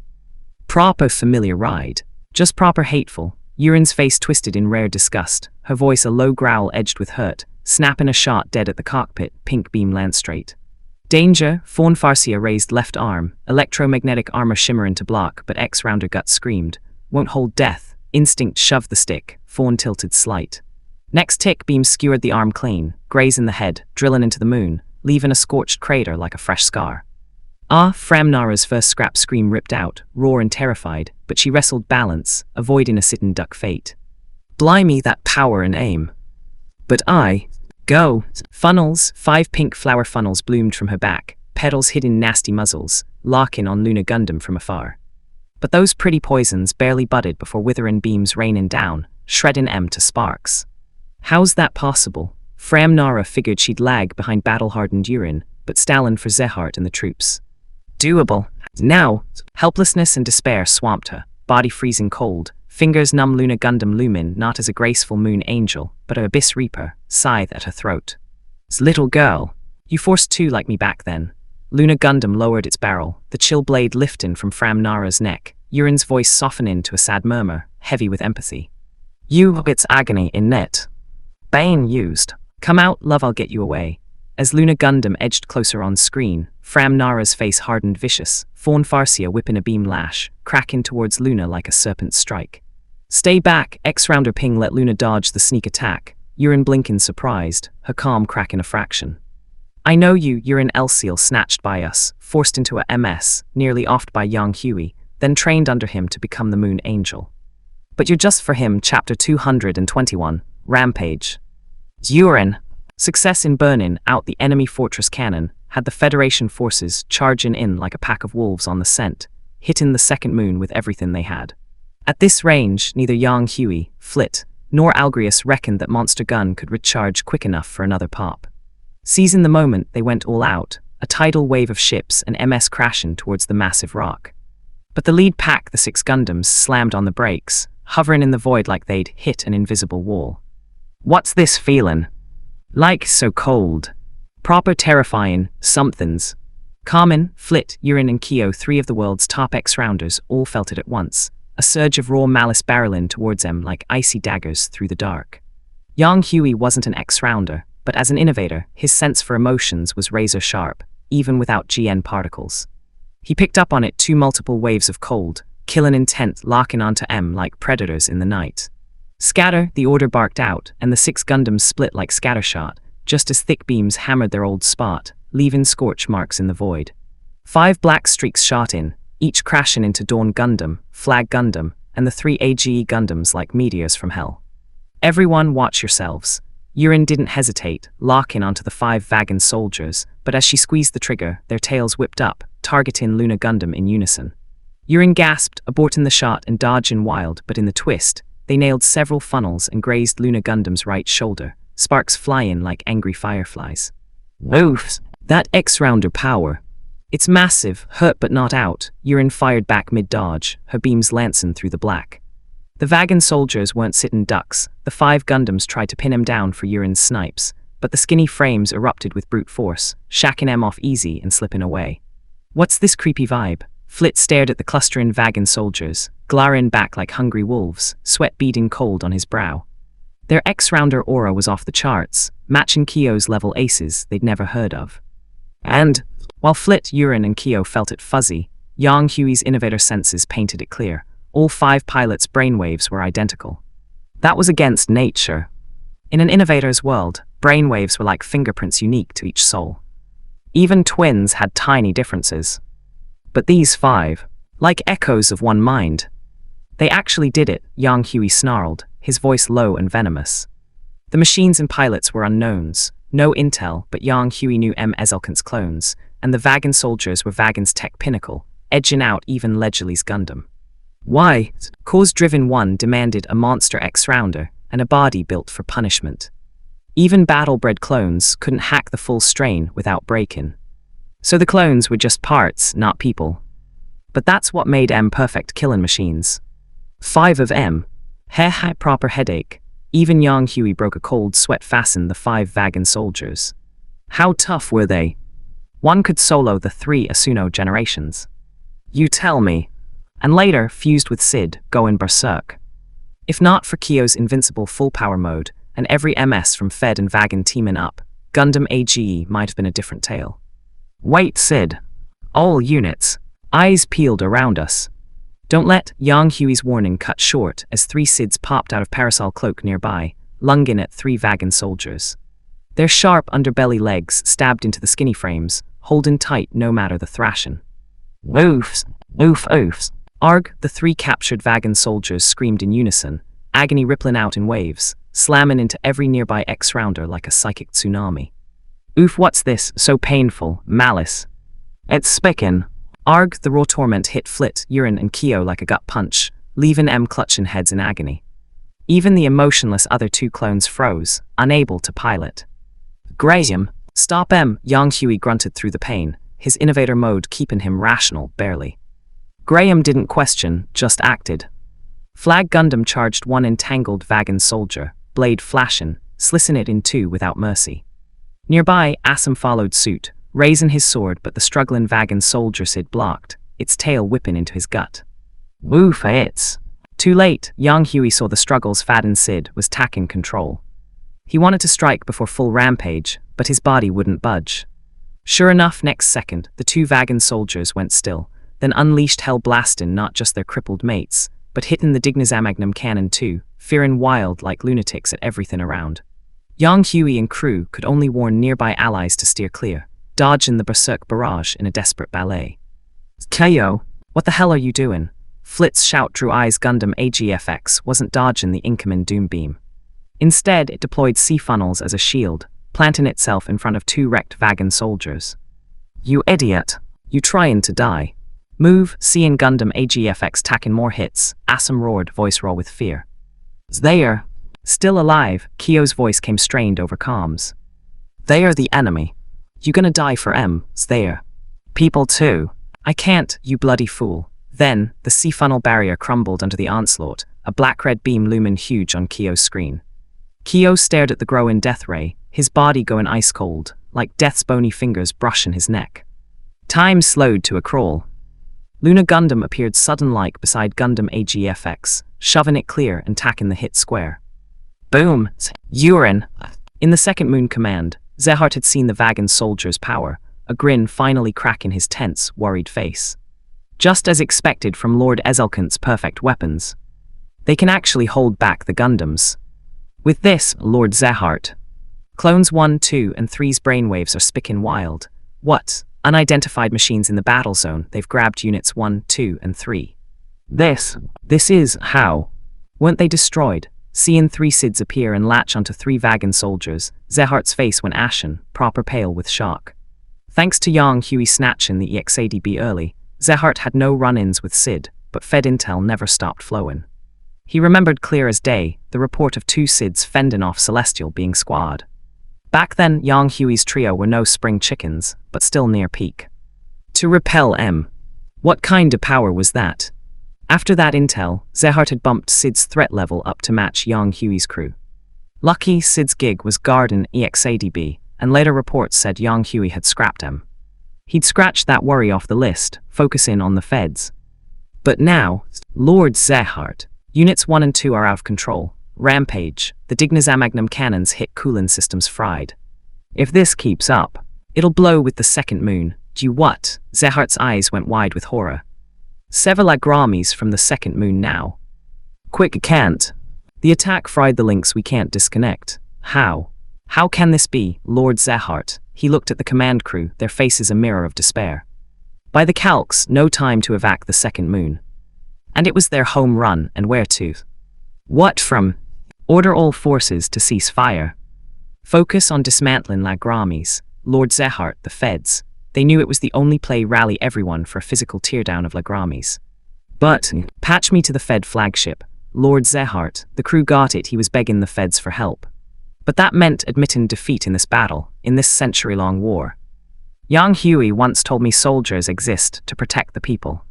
Proper familiar ride, just proper hateful. Yurin's face twisted in rare disgust, her voice a low growl edged with hurt, snapping a shot dead at the cockpit, pink beam land straight. Danger, Fawn Farsia raised left arm, electromagnetic armor shimmering to block, but X-Rounder gut screamed. Won't hold death, instinct shoved the stick, fawn tilted slight. Next tick, beams skewered the arm clean, graze in the head, drillin' into the moon, leaving a scorched crater like a fresh scar. Fram Nara's first scrap scream ripped out, raw and terrified, but she wrestled balance, avoiding a sit-and duck fate. Blimey, that power and aim. But go! Funnels, 5 pink flower funnels bloomed from her back, petals hid in nasty muzzles, locking on Luna Gundam from afar. But those pretty poisons barely budded before witherin' beams rainin' down, shredding M to sparks. How's that possible? Fram Nara figured she'd lag behind battle-hardened urine, but Stalin for Zehart and the troops. Doable. Now, helplessness and despair swamped her, body freezing cold, fingers numb. Luna Gundam loomin' not as a graceful moon angel, but a abyss reaper, scythe at her throat. Little girl, you forced two like me back then. Luna Gundam lowered its barrel, the chill blade lifting from Fram Nara's neck, Urin's voice softening to a sad murmur, heavy with empathy. It's agony in net. Bane used. Come out, love, I'll get you away. As Luna Gundam edged closer on screen, Fram Nara's face hardened vicious, Fawn Farsia whipping a beam lash, cracking towards Luna like a serpent's strike. Stay back, X-Rounder ping let Luna dodge the sneak attack, Urin blinking surprised, her calm cracking a fraction. I know you, Urin Elseal snatched by us, forced into a MS, nearly offed by Yang Huey, then trained under him to become the Moon Angel. But you're just for him, Chapter 221, Rampage. Urin. Success in burning out the enemy fortress cannon had the Federation forces charging in like a pack of wolves on the scent, hitting the second moon with everything they had. At this range, neither Yang Huey, Flit, nor Algrius reckoned that Monster Gun could recharge quick enough for another pop. Seizing the moment, they went all out, a tidal wave of ships and MS crashing towards the massive rock. But the lead pack, the 6 Gundams, slammed on the brakes, hovering in the void like they'd hit an invisible wall. What's this feelin'? Like so cold. Proper terrifying, somethings. Carmen, Flit, Urin and Kyo, 3 of the world's top X-Rounders, all felt it at once, a surge of raw malice barreling towards them like icy daggers through the dark. Yang Huey wasn't an X-Rounder, but as an innovator, his sense for emotions was razor sharp, even without GN particles. He picked up on it 2 multiple waves of cold, killing intent locking onto M like predators in the night. Scatter, the order barked out, and the 6 Gundams split like scattershot, just as thick beams hammered their old spot, leaving scorch marks in the void. 5 black streaks shot in, each crashing into Dawn Gundam, Flag Gundam, and the 3 AGE Gundams like meteors from hell. Everyone watch yourselves. Urin didn't hesitate, locking onto the 5 Vagan soldiers, but as she squeezed the trigger, their tails whipped up, targeting Luna Gundam in unison. Urin gasped, aborting the shot and dodging wild, but in the twist, they nailed several funnels and grazed Luna Gundam's right shoulder, sparks flying like angry fireflies. Oof! That X-Rounder power. It's massive, hurt but not out. Urin fired back mid-dodge, her beams lancing through the black. The Vagan soldiers weren't sitting ducks. The 5 Gundams tried to pin him down for Urin's snipes, but the skinny frames erupted with brute force, shacking him off easy and slipping away. What's this creepy vibe? Flit stared at the clustering Vagan soldiers, glaring back like hungry wolves, sweat beading cold on his brow. Their X-Rounder aura was off the charts, matching Kyo's level aces they'd never heard of. And, while Flit, Urin and Kyo felt it fuzzy, Yang Huey's innovator senses painted it clear. All 5 pilots' brainwaves were identical. That was against nature. In an innovator's world, brainwaves were like fingerprints unique to each soul. Even twins had tiny differences. But these 5, like echoes of one mind. They actually did it, Yang Huey snarled, his voice low and venomous. The machines and pilots were unknowns, no intel, but Yang Huey knew M. Ezelkant's clones, and the Vagan soldiers were Vagan's tech pinnacle, edging out even Ledgerly's Gundam. Why? Cause-driven one demanded a monster X-Rounder and a body built for punishment. Even battle-bred clones couldn't hack the full strain without break-in. So the clones were just parts, not people. But that's what made M perfect killing machines. 5 of M. Proper headache. Even Yang Huey broke a cold sweat fastened the 5 Vagan soldiers. How tough were they? One could solo the 3 Asuno generations. You tell me. And later, fused with Sid, going berserk. If not for Kyo's invincible full-power mode, and every MS from Fed and Vagan teaming up, Gundam AGE might have been a different tale. Wait, Sid. All units. Eyes peeled around us. Don't let Yang Hui's warning cut short as 3 Sids popped out of parasol cloak nearby, lunging at 3 Vagan soldiers. Their sharp underbelly legs stabbed into the skinny frames, holding tight no matter the thrashing. Oofs! Oof oofs! Arg, the 3 captured Vagan soldiers screamed in unison, agony rippling out in waves, slamming into every nearby X-rounder like a psychic tsunami. Oof, what's this? So painful. Malice. It's spickin'. Arg, the raw torment hit Flit, Urine and Kyo like a gut punch, leaving M clutching heads in agony. Even the emotionless other 2 clones froze, unable to pilot. Graham! Stop M! Yang Hui grunted through the pain, his innovator mode keeping him rational, barely. Graham didn't question, just acted. Flag Gundam charged 1 entangled Vagan soldier, blade flashing, slicing it in 2 without mercy. Nearby, Assam followed suit, raising his sword, but the struggling Vagan soldier Sid blocked, its tail whipping into his gut. Woof, it's. Too late, Yang Hui saw the struggles Fadden Sid was tacking control. He wanted to strike before full rampage, but his body wouldn't budge. Sure enough, next second, the 2 Vagan soldiers went still, then unleashed hell blasting not just their crippled mates, but hitting the Dignizamagnum cannon too, fearing wild like lunatics at everything around. Yang Hui and crew could only warn nearby allies to steer clear, dodging the Berserk barrage in a desperate ballet. Ko, what the hell are you doing? Flit's shout drew eyes. Gundam AGFX wasn't dodging the incoming doom beam. Instead, it deployed sea funnels as a shield, planting itself in front of 2 wrecked Vagan soldiers. You idiot! You trying to die. Move, seeing Gundam AGFX tacking more hits, Assam roared, voice raw with fear. There! Still alive, Kyo's voice came strained over comms. They are the enemy. You gonna die for M, there. People too. I can't, you bloody fool. Then, the sea funnel barrier crumbled under the onslaught, a black-red beam looming huge on Kyo's screen. Kyo stared at the growing death ray, his body going ice-cold, like death's bony fingers brushing his neck. Time slowed to a crawl. Luna Gundam appeared sudden-like beside Gundam AGFX, shoving it clear and tacking the hit square. Boom! Urine! In the second Moon command, Zehart had seen the Vagan soldier's power, a grin finally cracking his tense, worried face. Just as expected from Lord Ezelkant's perfect weapons. They can actually hold back the Gundams. With this, Lord Zehart. Clones 1, 2, and 3's brainwaves are spicking wild. What? Unidentified machines in the battle zone, they've grabbed units 1, 2, and 3. This is how. Weren't they destroyed? Seeing 3 Sids appear and latch onto 3 Vagan soldiers, Zehart's face went ashen, proper pale with shock. Thanks to Yang Hui snatching the EXADB early, Zehart had no run-ins with Sid, but Fed intel never stopped flowing. He remembered clear as day the report of 2 Sids fending off Celestial being squad. Back then, Yang Hui's trio were no spring chickens, but still near peak. To repel M. What kind of power was that? After that intel, Zehart had bumped Sid's threat level up to match Yang Hui's crew. Lucky Sid's gig was guarding EXADB, and later reports said Yang Hui had scrapped him. He'd scratched that worry off the list, focusing on the feds. But now, Lord Zehart, Units 1 and 2 are out of control. Rampage, the Dignizamagnum cannons hit cooling systems fried. If this keeps up, it'll blow with the second moon. Do what? Zehart's eyes went wide with horror. Several Agramis from the second moon now. Quick, can't. The attack fried the links we can't disconnect. How? How can this be, Lord Zehart? He looked at the command crew, their faces a mirror of despair. By the calcs, no time to evac the second moon. And it was their home run, and where to? What from? Order all forces to cease fire. Focus on dismantling Lagramis. Lord Zehart, the feds. They knew it was the only play rally everyone for a physical teardown of Lagramis. But, patch me to the Fed flagship. Lord Zehart, the crew got it, he was begging the feds for help. But that meant admitting defeat in this battle, in this century-long war. Yang Hui once told me soldiers exist to protect the people.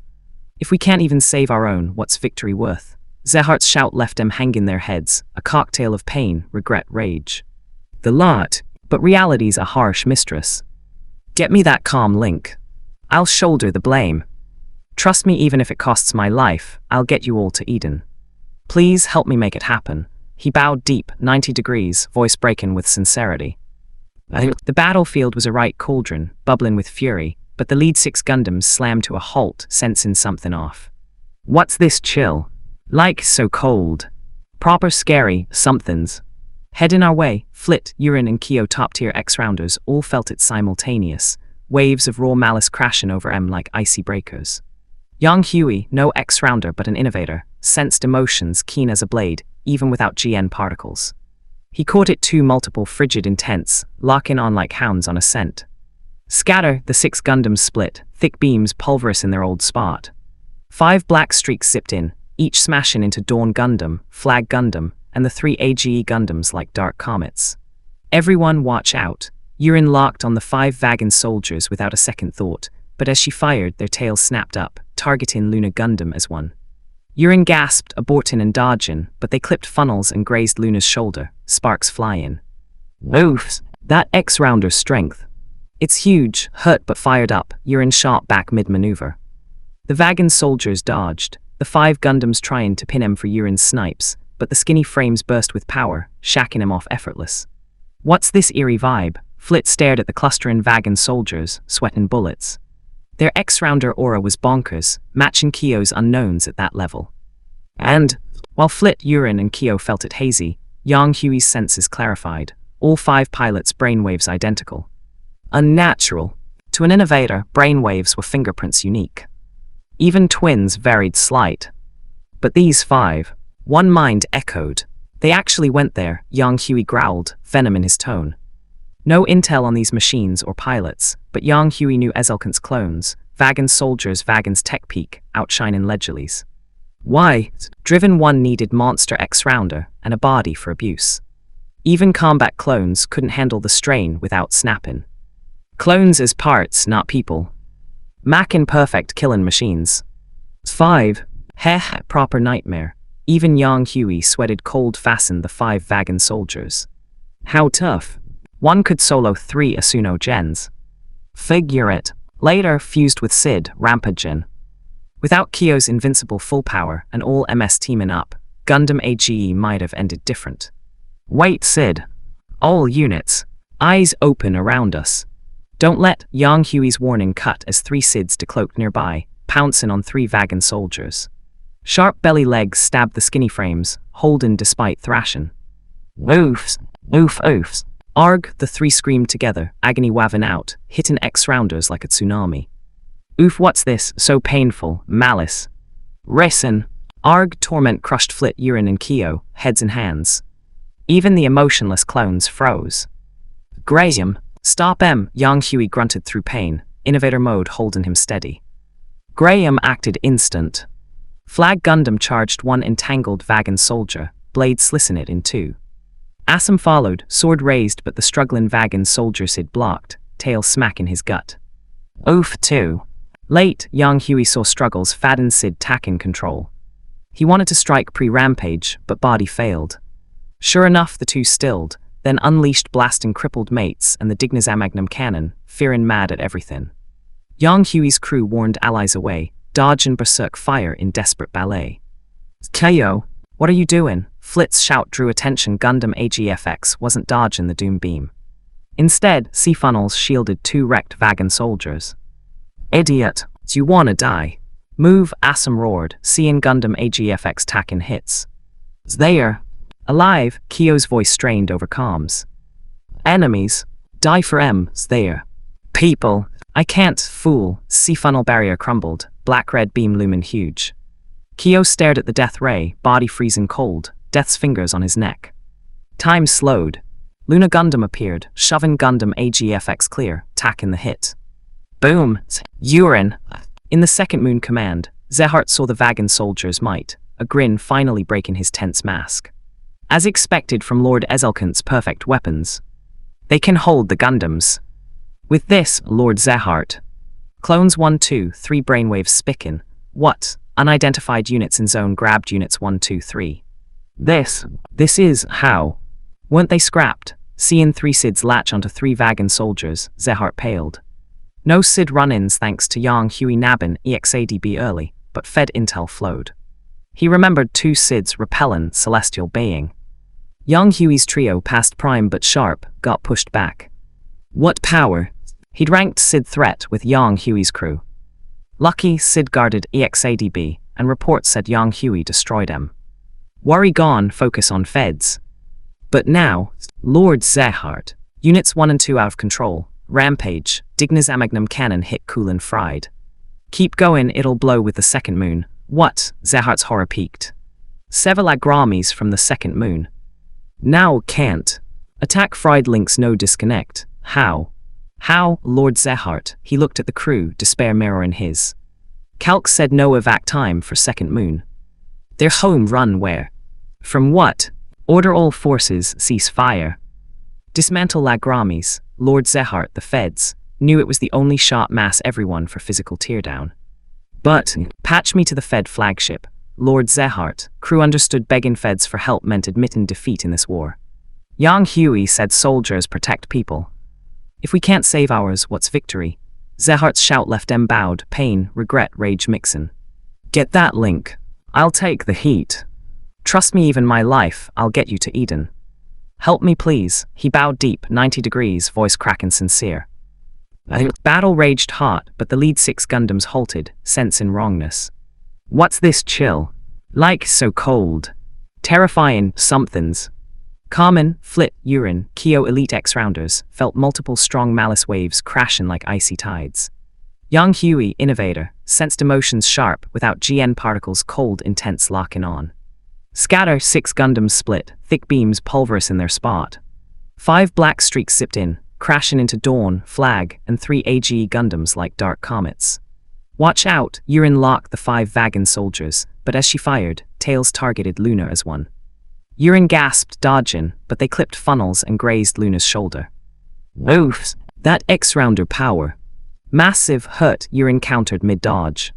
If we can't even save our own, what's victory worth? Zehart's shout left them hanging their heads, a cocktail of pain, regret, rage. The lot, but reality's a harsh mistress. Get me that calm link. I'll shoulder the blame. Trust me, even if it costs my life, I'll get you all to Eden. Please help me make it happen. He bowed deep, 90 degrees, voice breaking with sincerity. The battlefield was a right cauldron, bubbling with fury, but the lead 6 Gundams slammed to a halt, sensing something off. What's this chill? Like so cold. Proper scary somethings. Head in our way, Flit, Urin and Kyo top-tier X-rounders all felt it simultaneous, waves of raw malice crashing over M like icy breakers. Yang Hui, no X-rounder but an innovator, sensed emotions keen as a blade, even without GN particles. He caught it too multiple frigid intense, locking on like hounds on a scent. Scatter, the 6 Gundams split, thick beams pulverous in their old spot. 5 black streaks zipped in, each smashing into Dawn Gundam, Flag Gundam, and the 3 AGE Gundams like dark comets. Everyone watch out. Urin locked on the 5 Vagan soldiers without a second thought, but as she fired, their tails snapped up, targeting Luna Gundam as one. Urin gasped, aborting and dodging, but they clipped funnels and grazed Luna's shoulder, sparks flying. Oof, that X-rounder's strength. It's huge, hurt but fired up, Urin shot back mid-maneuver. The Vagan soldiers dodged, the 5 Gundams trying to pin him for Urin's snipes, but the skinny frames burst with power, shacking him off effortless. What's this eerie vibe? Flit stared at the clustering Vagan soldiers, sweating bullets. Their X-rounder aura was bonkers, matching Kyo's unknowns at that level. And, while Flit, Urin and Kyo felt it hazy, Yang Hui's senses clarified, all 5 pilots' brainwaves identical. Unnatural. To an innovator, brainwaves were fingerprints unique. Even twins varied slight. But these 5, one mind echoed. They actually went there, Yang Hui growled, venom in his tone. No intel on these machines or pilots, but Yang Hui knew Ezelkant's clones, Vagan soldiers Vagan's tech peak, outshining Ledgerly's. Why? Driven One needed monster X-rounder and a body for abuse. Even combat clones couldn't handle the strain without snapping. Clones as parts, not people. Mackin' perfect killing machines. 5. Heh, proper nightmare. Even Yang Hui sweated cold fastened the 5 Vagan soldiers. How tough. One could solo 3 Asuno gens. Figure it. Later fused with Sid, Rampagen. Without Kyo's invincible full power and all MS teaming up, Gundam AGE might have ended different. Wait, Sid. All units. Eyes open around us. Don't let Yang Hui's warning cut as 3 Sids decloaked nearby, pouncing on 3 Vagan soldiers. Sharp belly legs stabbed the skinny frames, holding despite thrashing. Oofs, oofs. Arg, the 3 screamed together, agony waving out, hitting X-rounders like a tsunami. Oof, what's this, so painful, malice. Resin. Arg, torment crushed Flit, Urin and Kyo, heads and hands. Even the emotionless clones froze. Graham. Stop M, Yang Hui grunted through pain, innovator mode holding him steady. Graham acted instant. Flag Gundam charged 1 entangled Vagan soldier, blade slicing it in 2. Assam followed, sword raised but the struggling Vagan soldier Sid blocked, tail smacking his gut. Oof 2. Late, Yang Hui saw struggles Fadden Sid tacking control. He wanted to strike pre-rampage, but body failed. Sure enough, the 2 stilled, then unleashed blasting crippled mates and the Dignazamagnum cannon, fearing mad at everything. Yang Hui's crew warned allies away, dodge and berserk fire in desperate ballet. Kyo, what are you doing? Flit's shout drew attention. Gundam AGFX wasn't dodging the doom beam. Instead, sea funnels shielded 2 wrecked Vagan soldiers. Idiot, do you wanna die? Move, Assam roared, seeing Gundam AGFX tacking hits. There. Alive, Kyo's voice strained over comms. Enemies. Die for M's there. People. I can't, fool. Sea funnel barrier crumbled, black-red beam looming huge. Kyo stared at the death ray, body freezing cold, death's fingers on his neck. Time slowed. Luna Gundam appeared, shoving Gundam AGFX clear, tacking the hit. Boom. Urin. In the second moon command, Zehart saw the Vagan soldier's might, a grin finally breaking his tense mask. As expected from Lord Ezelkant's perfect weapons. They can hold the Gundams. With this, Lord Zehart. Clones 1, 2, 3 brainwaves spicking. What? Unidentified units in zone grabbed units 1, 2, 3. This is how. Weren't they scrapped? Seeing 3 Sids latch onto 3 Vagan soldiers, Zehart paled. No Sid run-ins thanks to Yang Hui nabbing EXADB early, but Fed intel flowed. He remembered 2 Sids repelling celestial baying. Yang Hui's trio passed prime but sharp, got pushed back. What power? He'd ranked Sid threat with Yang Hui's crew. Lucky Sid guarded EXADB, and reports said Yang Hui destroyed them. Worry gone, focus on feds. But now, Lord Zehart, Units 1 and 2 out of control, rampage, Dignazamagnum cannon hit cool and fried. Keep going, it'll blow with the second moon. What? Zehart's horror peaked. Several agramis from the second moon. Now can't. Attack fried links no disconnect. How? How, Lord Zehart? He looked at the crew, despair mirror in his. Calc said no evac time for second moon. Their home run where? From what? Order all forces, cease fire. Dismantle Lagramis. Lord Zehart, the feds, knew it was the only shot mass everyone for physical teardown. But, patch me to the Fed flagship. Lord Zehart, crew understood begging feds for help meant admitting defeat in this war. Yang Hui said soldiers protect people. If we can't save ours, what's victory? Zehart's shout left them bowed, pain, regret, rage mixin'. Get that link. I'll take the heat. Trust me, even my life, I'll get you to Eden. Help me please. He bowed deep, 90 degrees, voice cracking sincere. Battle raged hot, but the lead 6 Gundams halted, sensing wrongness. What's this chill? Like so cold. Terrifying somethings. Common, Flit, Urine, Kyo Elite X-Rounders felt multiple strong malice waves crashing like icy tides. Yang Hui, Innovator, sensed emotions sharp without GN particles cold intense locking on. Scatter, 6 Gundams split, thick beams pulverous in their spot. 5 black streaks zipped in, crashing into Dawn, Flag, and 3 AGE Gundams like dark comets. Watch out, Urine locked the 5 Vagan soldiers, but as she fired, tails targeted Luna as one. Urine gasped, dodging, but they clipped funnels and grazed Luna's shoulder. Oof, that X-Rounder power. Massive hurt, Urine countered mid-dodge.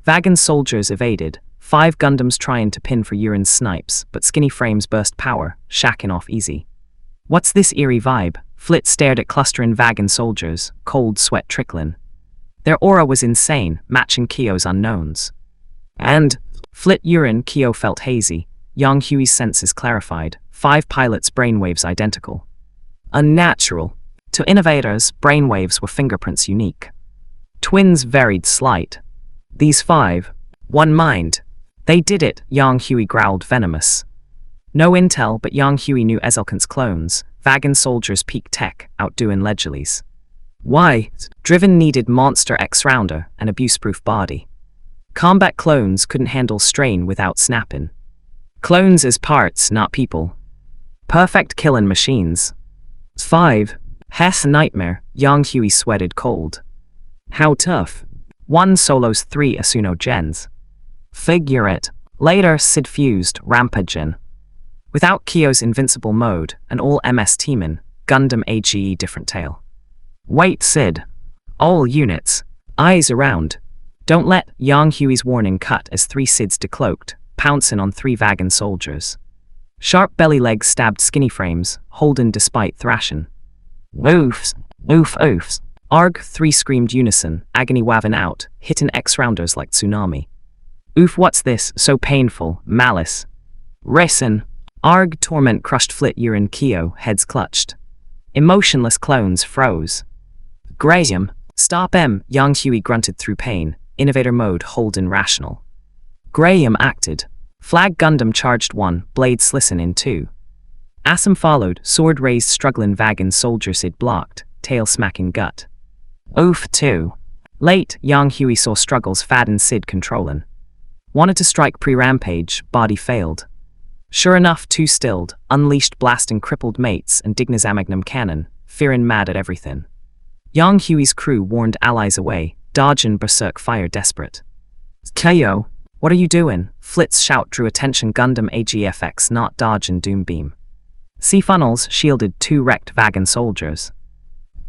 Vagan soldiers evaded, 5 Gundams trying to pin for Urine's snipes, but skinny frames burst power, shacking off easy. What's this eerie vibe? Flit stared at clustering Vagan soldiers, cold sweat trickling. Their aura was insane, matching Kyo's unknowns. And, Flit Urine, Kyo felt hazy. Yang Hui's senses clarified, 5 pilots' brainwaves identical. Unnatural. To innovators, brainwaves were fingerprints unique. Twins varied slight. These 5, one mind. They did it, Yang Hui growled venomous. No intel, but Yang Hui knew Ezelkant's clones, Vagan soldiers peak tech, outdoing Legilis. Why? Driven needed monster X-Rounder, an abuse-proof body. Combat clones couldn't handle strain without snapping. Clones as parts, not people. Perfect killing machines. 5. Hess nightmare, Yang Hui sweated cold. How tough. 1 solos 3 Asuno gens. Figure it. Later, Sid fused, rampaging. Without Kyo's invincible mode, and all MS teamin', Gundam AGE different tale. Wait, Sid. All units. Eyes around. Don't let Yang Hui's warning cut as 3 Sids decloaked, pouncing on 3 Vagan soldiers. Sharp belly legs stabbed skinny frames, holding despite thrashing. Oofs, oofs. Arg, 3 screamed unison, agony waving out, hitting X-Rounders like tsunami. Oof, what's this, so painful, malice. Racin'. Arg, torment crushed Flit Urine Kyo, heads clutched. Emotionless clones froze. Graham, stop em, Yang Hui grunted through pain, innovator mode holding rational. Graham acted. Flag Gundam charged 1, blade slissin' in 2. Assam followed, sword raised struggling Vagan soldier Sid blocked, tail smacking gut. Oof 2. Late, Yang Hui saw struggles Fadden Sid controlling. Wanted to strike pre-rampage, body failed. Sure enough, 2 stilled, unleashed blasting crippled mates and Dignazamagnum cannon, fearing mad at everything. Yang Hui's crew warned allies away, dodging berserk fire desperate. Kyo, what are you doing? Flit's shout drew attention Gundam AGFX not dodging doom beam. Sea funnels shielded 2 wrecked Vagan soldiers.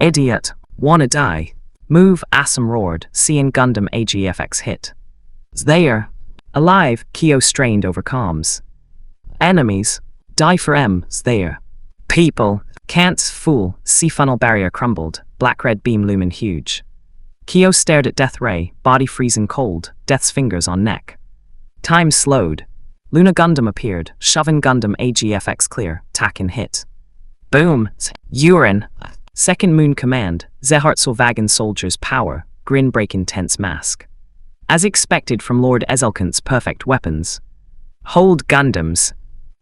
Idiot, wanna die. Move, Assam roared, seeing Gundam AGFX hit. There. Alive, Kyo strained over comms. Enemies. Die for M's there. People. Can't fool. Sea funnel barrier crumbled, black-red beam looming huge. Kyo stared at Death Ray, body freezing cold, Death's fingers on neck. Time slowed. Luna Gundam appeared, shoving Gundam AGFX clear, tacking hit. Boom. Urine. Second Moon Command. Zehart saw Vagan soldiers' power, grin breaking tense mask. as expected from Lord Ezelkant's perfect weapons. Hold Gundams.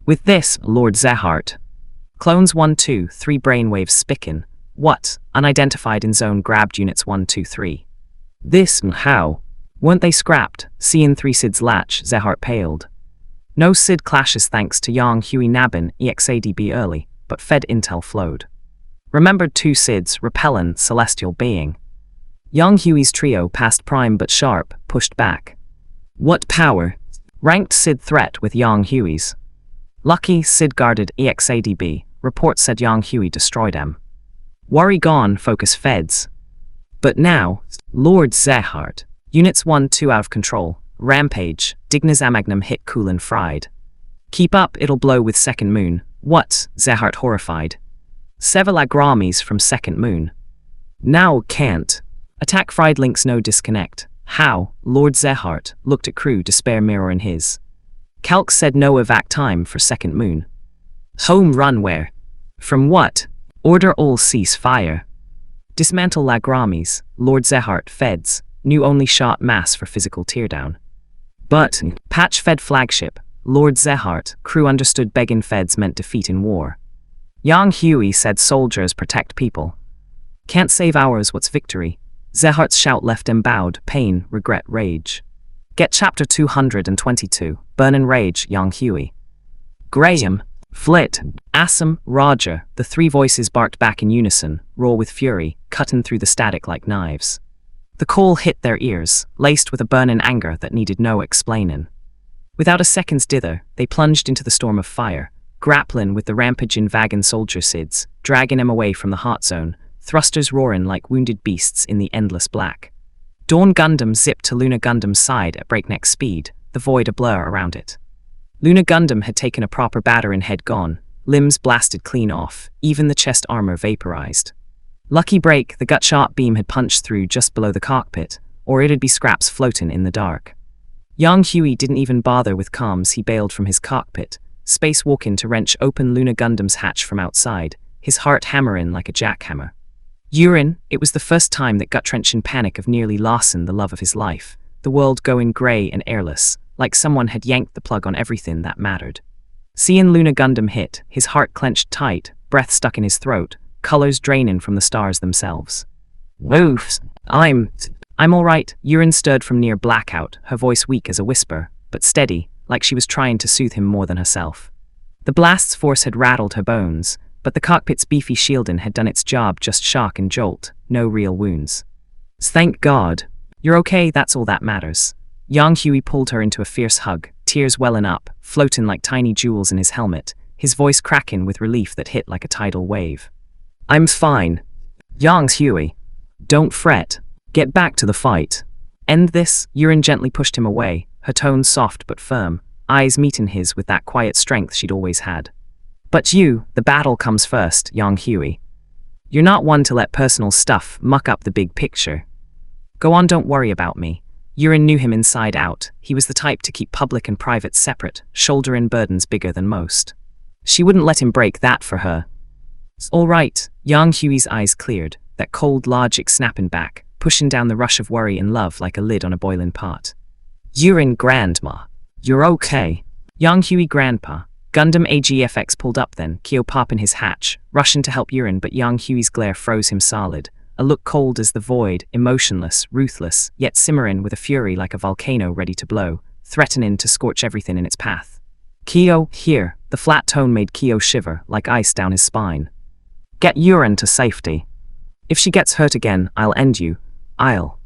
With this, Lord Zehart. Clones 1, 2, 3 brainwaves spicken. What? Unidentified in zone grabbed units 1, 2, 3. This, how? Weren't they scrapped? Seeing 3 Sid's latch, Zehart paled. No Sid clashes thanks to Yang Hui Nabin EXADB early, but Fed intel flowed. Remembered 2 Sids, repellent, celestial being. Yang Hui's trio passed prime but sharp, pushed back. What power? Ranked Sid threat with Yang Hui's. Lucky Sid guarded EXADB, report said Yang Hui destroyed em. Worry gone, focus feds. But now, Lord Zehart. Units 1, 2 out of control. Rampage, Dignazamagnum hit Kulin fried. Keep up, it'll blow with second moon. What? Zehart horrified. Several agramis from second moon. Now can't. Attack fried links no disconnect. How? Lord Zehart looked at crew despair mirror in his. Calc said no evac time for second moon. Home run where? From what? Order all cease fire. Dismantle Lagramis, Lord Zehart feds, new only shot mass for physical teardown. But, patch fed flagship, Lord Zehart, crew understood begging feds meant defeat in war. Yang Hui said soldiers protect people. Can't save ours, what's victory? Zehart's shout left him bowed, pain, regret, rage. Get chapter 222, Burn and Rage, Yang Hui. Graham, Flit, Assam, Roger, the 3 voices barked back in unison, raw with fury, cutting through the static like knives. The call hit their ears, laced with a burning anger that needed no explaining. Without a second's dither, they plunged into the storm of fire, grappling with the rampaging Vagan soldier Sids, dragging him away from the hot zone, thrusters roaring like wounded beasts in the endless black. Dawn Gundam zipped to Luna Gundam's side at breakneck speed, the void a blur around it. Luna Gundam had taken a proper batter and head gone, limbs blasted clean off, even the chest armor vaporized. Lucky break, the gut-shot beam had punched through just below the cockpit, or it'd be scraps floating in the dark. Yang Hui didn't even bother with comms, he bailed from his cockpit, spacewalking to wrench open Luna Gundam's hatch from outside, his heart hammering like a jackhammer. Urine, it was the first time that gut-wrenching panic of nearly lost the love of his life, the world going grey and airless, like someone had yanked the plug on everything that mattered. Seeing Luna Gundam hit, his heart clenched tight, breath stuck in his throat, colors draining from the stars themselves. Woofs, I'm alright, Urine stirred from near blackout, her voice weak as a whisper, but steady, like she was trying to soothe him more than herself. The blast's force had rattled her bones, but the cockpit's beefy shielding had done its job, just shock and jolt, no real wounds. Thank God. You're okay, that's all that matters. Yang Hui pulled her into a fierce hug, tears welling up, floating like tiny jewels in his helmet, his voice cracking with relief that hit like a tidal wave. I'm fine. Yang Hui. Don't fret. Get back to the fight. End this, Urine gently pushed him away, her tone soft but firm, eyes meeting his with that quiet strength she'd always had. But you, the battle comes first, Yang Hui. You're not one to let personal stuff muck up the big picture. Go on, don't worry about me. Urine knew him inside out, he was the type to keep public and private separate, shouldering burdens bigger than most. She wouldn't let him break that for her. All right, Yang Hui's eyes cleared, that cold logic snapping back, pushing down the rush of worry and love like a lid on a boiling pot. Urine grandma. You're okay. Yang Hui grandpa. Gundam AGFX pulled up then, Kyo popping his hatch, rushing to help Urine, but Yang Hui's glare froze him solid, a look cold as the void, emotionless, ruthless, yet simmering with a fury like a volcano ready to blow, threatening to scorch everything in its path. Kyo, here, the flat tone made Kyo shiver, like ice down his spine. Get Urine to safety. If she gets hurt again, I'll end you. I'll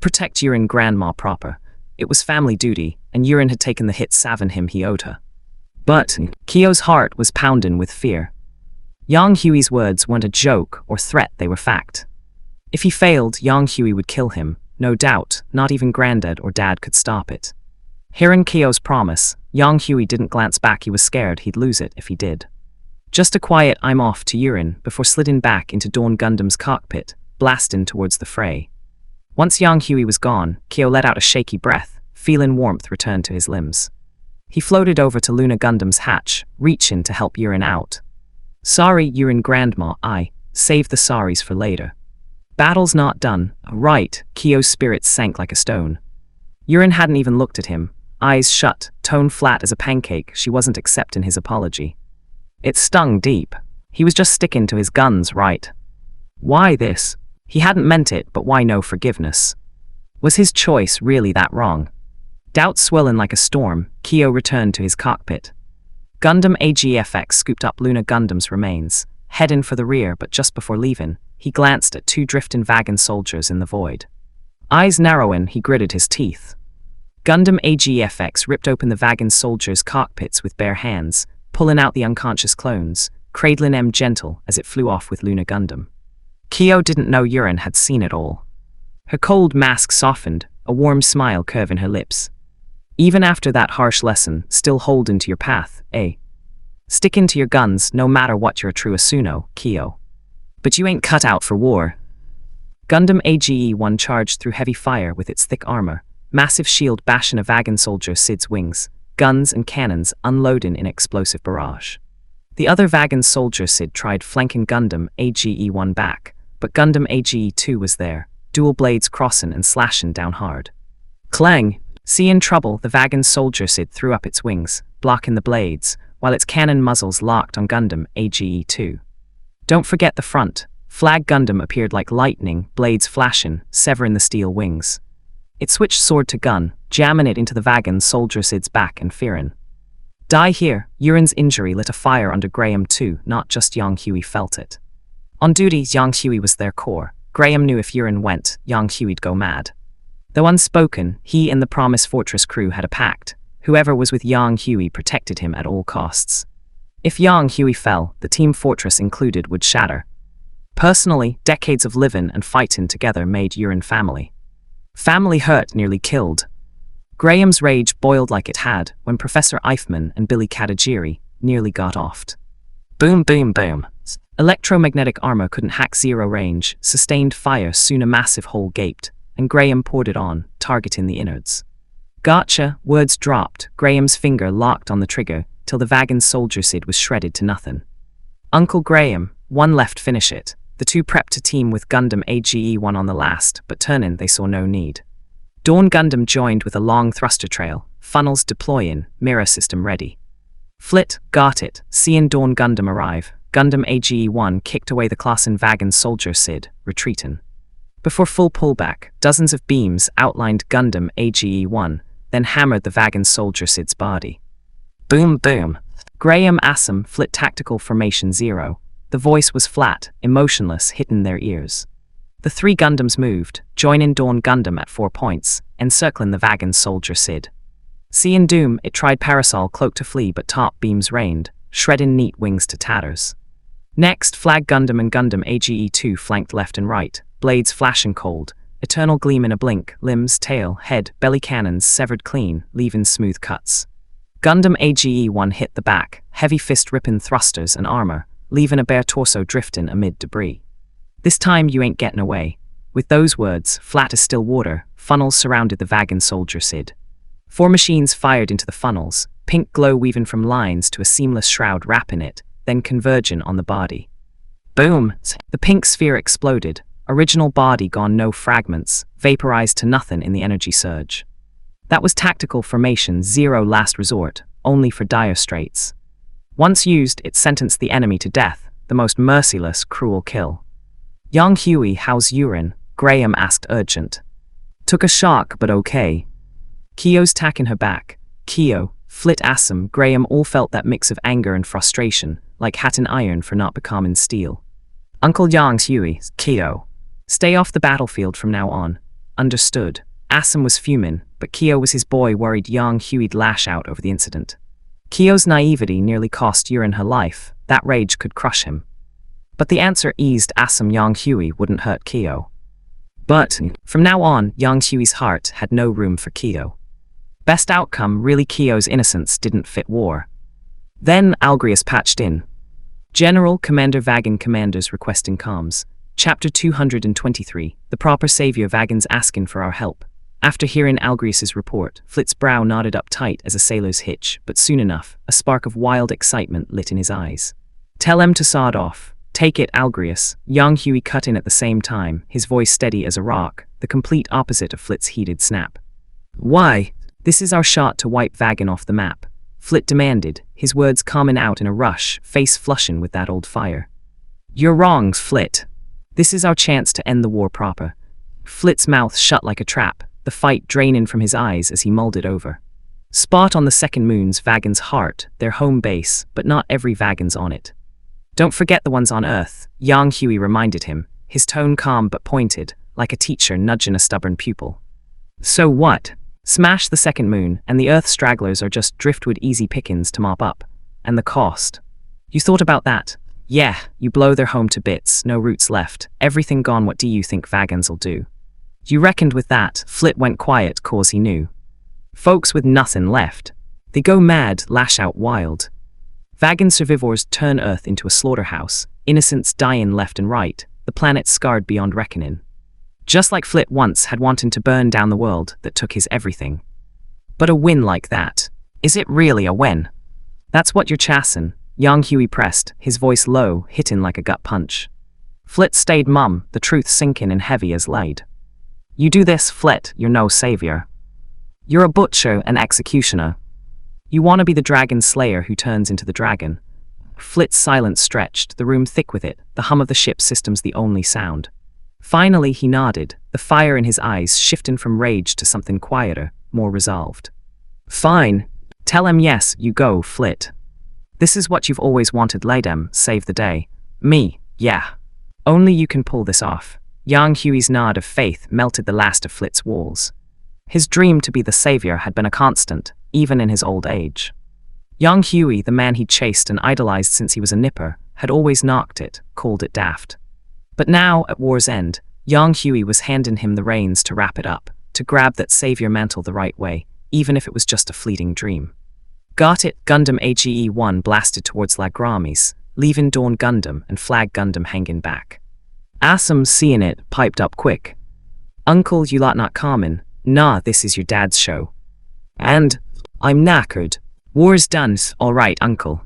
protect Urine grandma proper. It was family duty, and Urine had taken the hit savin him he owed her. But Kyo's heart was pounding with fear. Yang Hui's words weren't a joke or threat, they were fact. If he failed, Yang Hui would kill him, no doubt, not even Granddad or Dad could stop it. Hearing Kyo's promise, Yang Hui didn't glance back, he was scared he'd lose it if he did. Just a quiet I'm off to Urine before sliding back into Dawn Gundam's cockpit, blasting towards the fray. Once Yang Hui was gone, Kyo let out a shaky breath, feeling warmth return to his limbs. He floated over to Luna Gundam's hatch, reaching to help Urine out. Sorry, Urine grandma, I save the sorries for later. Battle's not done, right, Kyo's spirits sank like a stone. Yurin hadn't even looked at him. Eyes shut, tone flat as a pancake, she wasn't accepting his apology. It stung deep. He was just sticking to his guns, right? Why this? He hadn't meant it, but why no forgiveness? Was his choice really that wrong? Doubt swirling like a storm, Kyo returned to his cockpit. Gundam AGFX scooped up Lunar Gundam's remains, heading for the rear, but just before leaving, he glanced at two drifting Vagan soldiers in the void. Eyes narrowing, he gritted his teeth. Gundam AGFX ripped open the Vagan soldiers' cockpits with bare hands, pulling out the unconscious clones, cradling them gentle as it flew off with Lunar Gundam. Kyo didn't know Yurin had seen it all. Her cold mask softened, a warm smile curving her lips. Even after that harsh lesson, still holding to your path, eh? Sticking to your guns, no matter what you're a true Asuno, Kyo. But you ain't cut out for war. Gundam AGE-1 charged through heavy fire with its thick armor, massive shield bashing a Vagan soldier Sid's wings, guns and cannons unloading in explosive barrage. The other Vagan soldier Sid tried flanking Gundam AGE-1 back, but Gundam AGE-2 was there, dual blades crossing and slashing down hard. Clang! Seeing trouble, the Vagan soldier Sid threw up its wings, blocking the blades, while its cannon muzzles locked on Gundam AGE-2. Don't forget the front. Flag Gundam appeared like lightning, blades flashing, severing the steel wings. It switched sword to gun, jamming it into the Vagan soldier Sid's back and fearing. Die here. Yurin's injury lit a fire under Graham too, not just Yang Hui felt it. On duty, Yang Hui was their core. Graham knew if Yurin went, Yang Hui'd go mad. Though unspoken, he and the Promise Fortress crew had a pact. Whoever was with Yang Hui protected him at all costs. If Yang Hui fell, the Team Fortress included would shatter. Personally, decades of living and fighting together made Yurin family. Family hurt nearly killed. Graham's rage boiled like it had when Professor Eifman and Billy Katagiri nearly got offed. Boom, boom, boom. Electromagnetic armor couldn't hack zero range, sustained fire, soon a massive hole gaped, and Graham poured it on, targeting the innards. Gotcha, words dropped, Graham's finger locked on the trigger, till the Vagan soldier Sid was shredded to nothing. Uncle Graham, one left finish it. The two prepped to team with Gundam AGE-1 on the last, but turning they saw no need. Dawn Gundam joined with a long thruster trail, funnels deploying, mirror system ready. Flit, got it, seeing Dawn Gundam arrive, Gundam AGE-1 kicked away the Klassen Vagan soldier Sid, retreating. Before full pullback, dozens of beams outlined Gundam AGE-1, then hammered the Vagan soldier Sid's body. Boom, boom. Graham Assam flit tactical formation 0. The voice was flat, emotionless, hitting their ears. The three Gundams moved, joining Dawn Gundam at 4 points, encircling the Vagan soldier Sid. Seeing doom, it tried Parasol Cloak to flee, but top beams rained, shredding neat wings to tatters. Next, Flag Gundam and Gundam AGE-2 flanked left and right, blades flashing cold, eternal gleam in a blink, limbs, tail, head, belly cannons severed clean, leaving smooth cuts. Gundam AGE-1 hit the back, heavy fist ripping thrusters and armor, leaving a bare torso drifting amid debris. This time you ain't getting away. With those words, flat as still water, funnels surrounded the Vagan soldier Sid. 4 machines fired into the funnels, pink glow weaving from lines to a seamless shroud wrapping it, then converging on the body. Boom! The pink sphere exploded, original body gone, no fragments, vaporized to nothing in the energy surge. That was tactical formation 0, last resort, only for dire straits. Once used, it sentenced the enemy to death, the most merciless, cruel kill. Yang Hui, how's Yurin? Graham asked urgent. Took a shock, but okay. Kyo's tacking her back. Kyo, Flit Assam, Graham all felt that mix of anger and frustration, like hat and iron for not becoming steel. Uncle Yang Hui, Kyo. Stay off the battlefield from now on. Understood. Assam was fuming, but Kyo was his boy, worried Yang Hui'd lash out over the incident. Kyo's naivety nearly cost Yurin her life, that rage could crush him. But the answer eased Assam. Yang Hui wouldn't hurt Kyo. But, from now on, Yang Hui's heart had no room for Kyo. Best outcome, really, Kyo's innocence didn't fit war. Then, Algrius patched in. General Commander Vagan commanders requesting comms. Chapter 223, the proper savior Vagan's asking for our help. After hearing Algrius's report, Flit's brow knotted up tight as a sailor's hitch, but soon enough, a spark of wild excitement lit in his eyes. Tell him to sod off. Take it, Algrius. Yang Hui cut in at the same time, his voice steady as a rock, the complete opposite of Flit's heated snap. Why? This is our shot to wipe Vagan off the map, Flit demanded, his words coming out in a rush, face flushing with that old fire. You're wrong, Flit. This is our chance to end the war proper. Flit's mouth shut like a trap, the fight draining from his eyes as he mulled it over. Spot on the second moon's Vagan's heart, their home base, but not every Vagan's on it. Don't forget the ones on Earth, Yang Hui reminded him, his tone calm but pointed, like a teacher nudging a stubborn pupil. So what? Smash the second moon, and the Earth stragglers are just driftwood easy pickings to mop up. And the cost. You thought about that? Yeah, you blow their home to bits, no roots left, everything gone. What do you think Vagans'll do? You reckoned with that. Flit went quiet cause he knew. Folks with nothing left. They go mad, lash out wild. Vagan survivors turn Earth into a slaughterhouse, innocents dying left and right, the planet scarred beyond reckoning. Just like Flit once had wanted to burn down the world that took his everything. But a win like that, is it really a win? That's what you're chasing, Yang Hui pressed, his voice low, hitting like a gut punch. Flit stayed mum, the truth sinking and heavy as lead. You do this, Flit, you're no savior. You're a butcher and executioner. You want to be the dragon slayer who turns into the dragon. Flit's silence stretched, the room thick with it, the hum of the ship's systems the only sound. Finally he nodded, the fire in his eyes shifting from rage to something quieter, more resolved. Fine. Tell him yes, you go, Flit. This is what you've always wanted, Laidem, save the day. Me, yeah. Only you can pull this off. Yang Hui's nod of faith melted the last of Flit's walls. His dream to be the savior had been a constant, even in his old age. Yang Hui, the man he'd chased and idolized since he was a nipper, had always knocked it, called it daft. But now, at war's end, Yang Hui was handing him the reins to wrap it up, to grab that savior mantle the right way, even if it was just a fleeting dream. Got it, Gundam AGE-1 blasted towards Lagramis, leaving Dawn Gundam and Flag Gundam hanging back. Assam, seeing it, piped up quick. Uncle, you lot not common. Nah, this is your dad's show. And, I'm knackered. War's done, all right, uncle.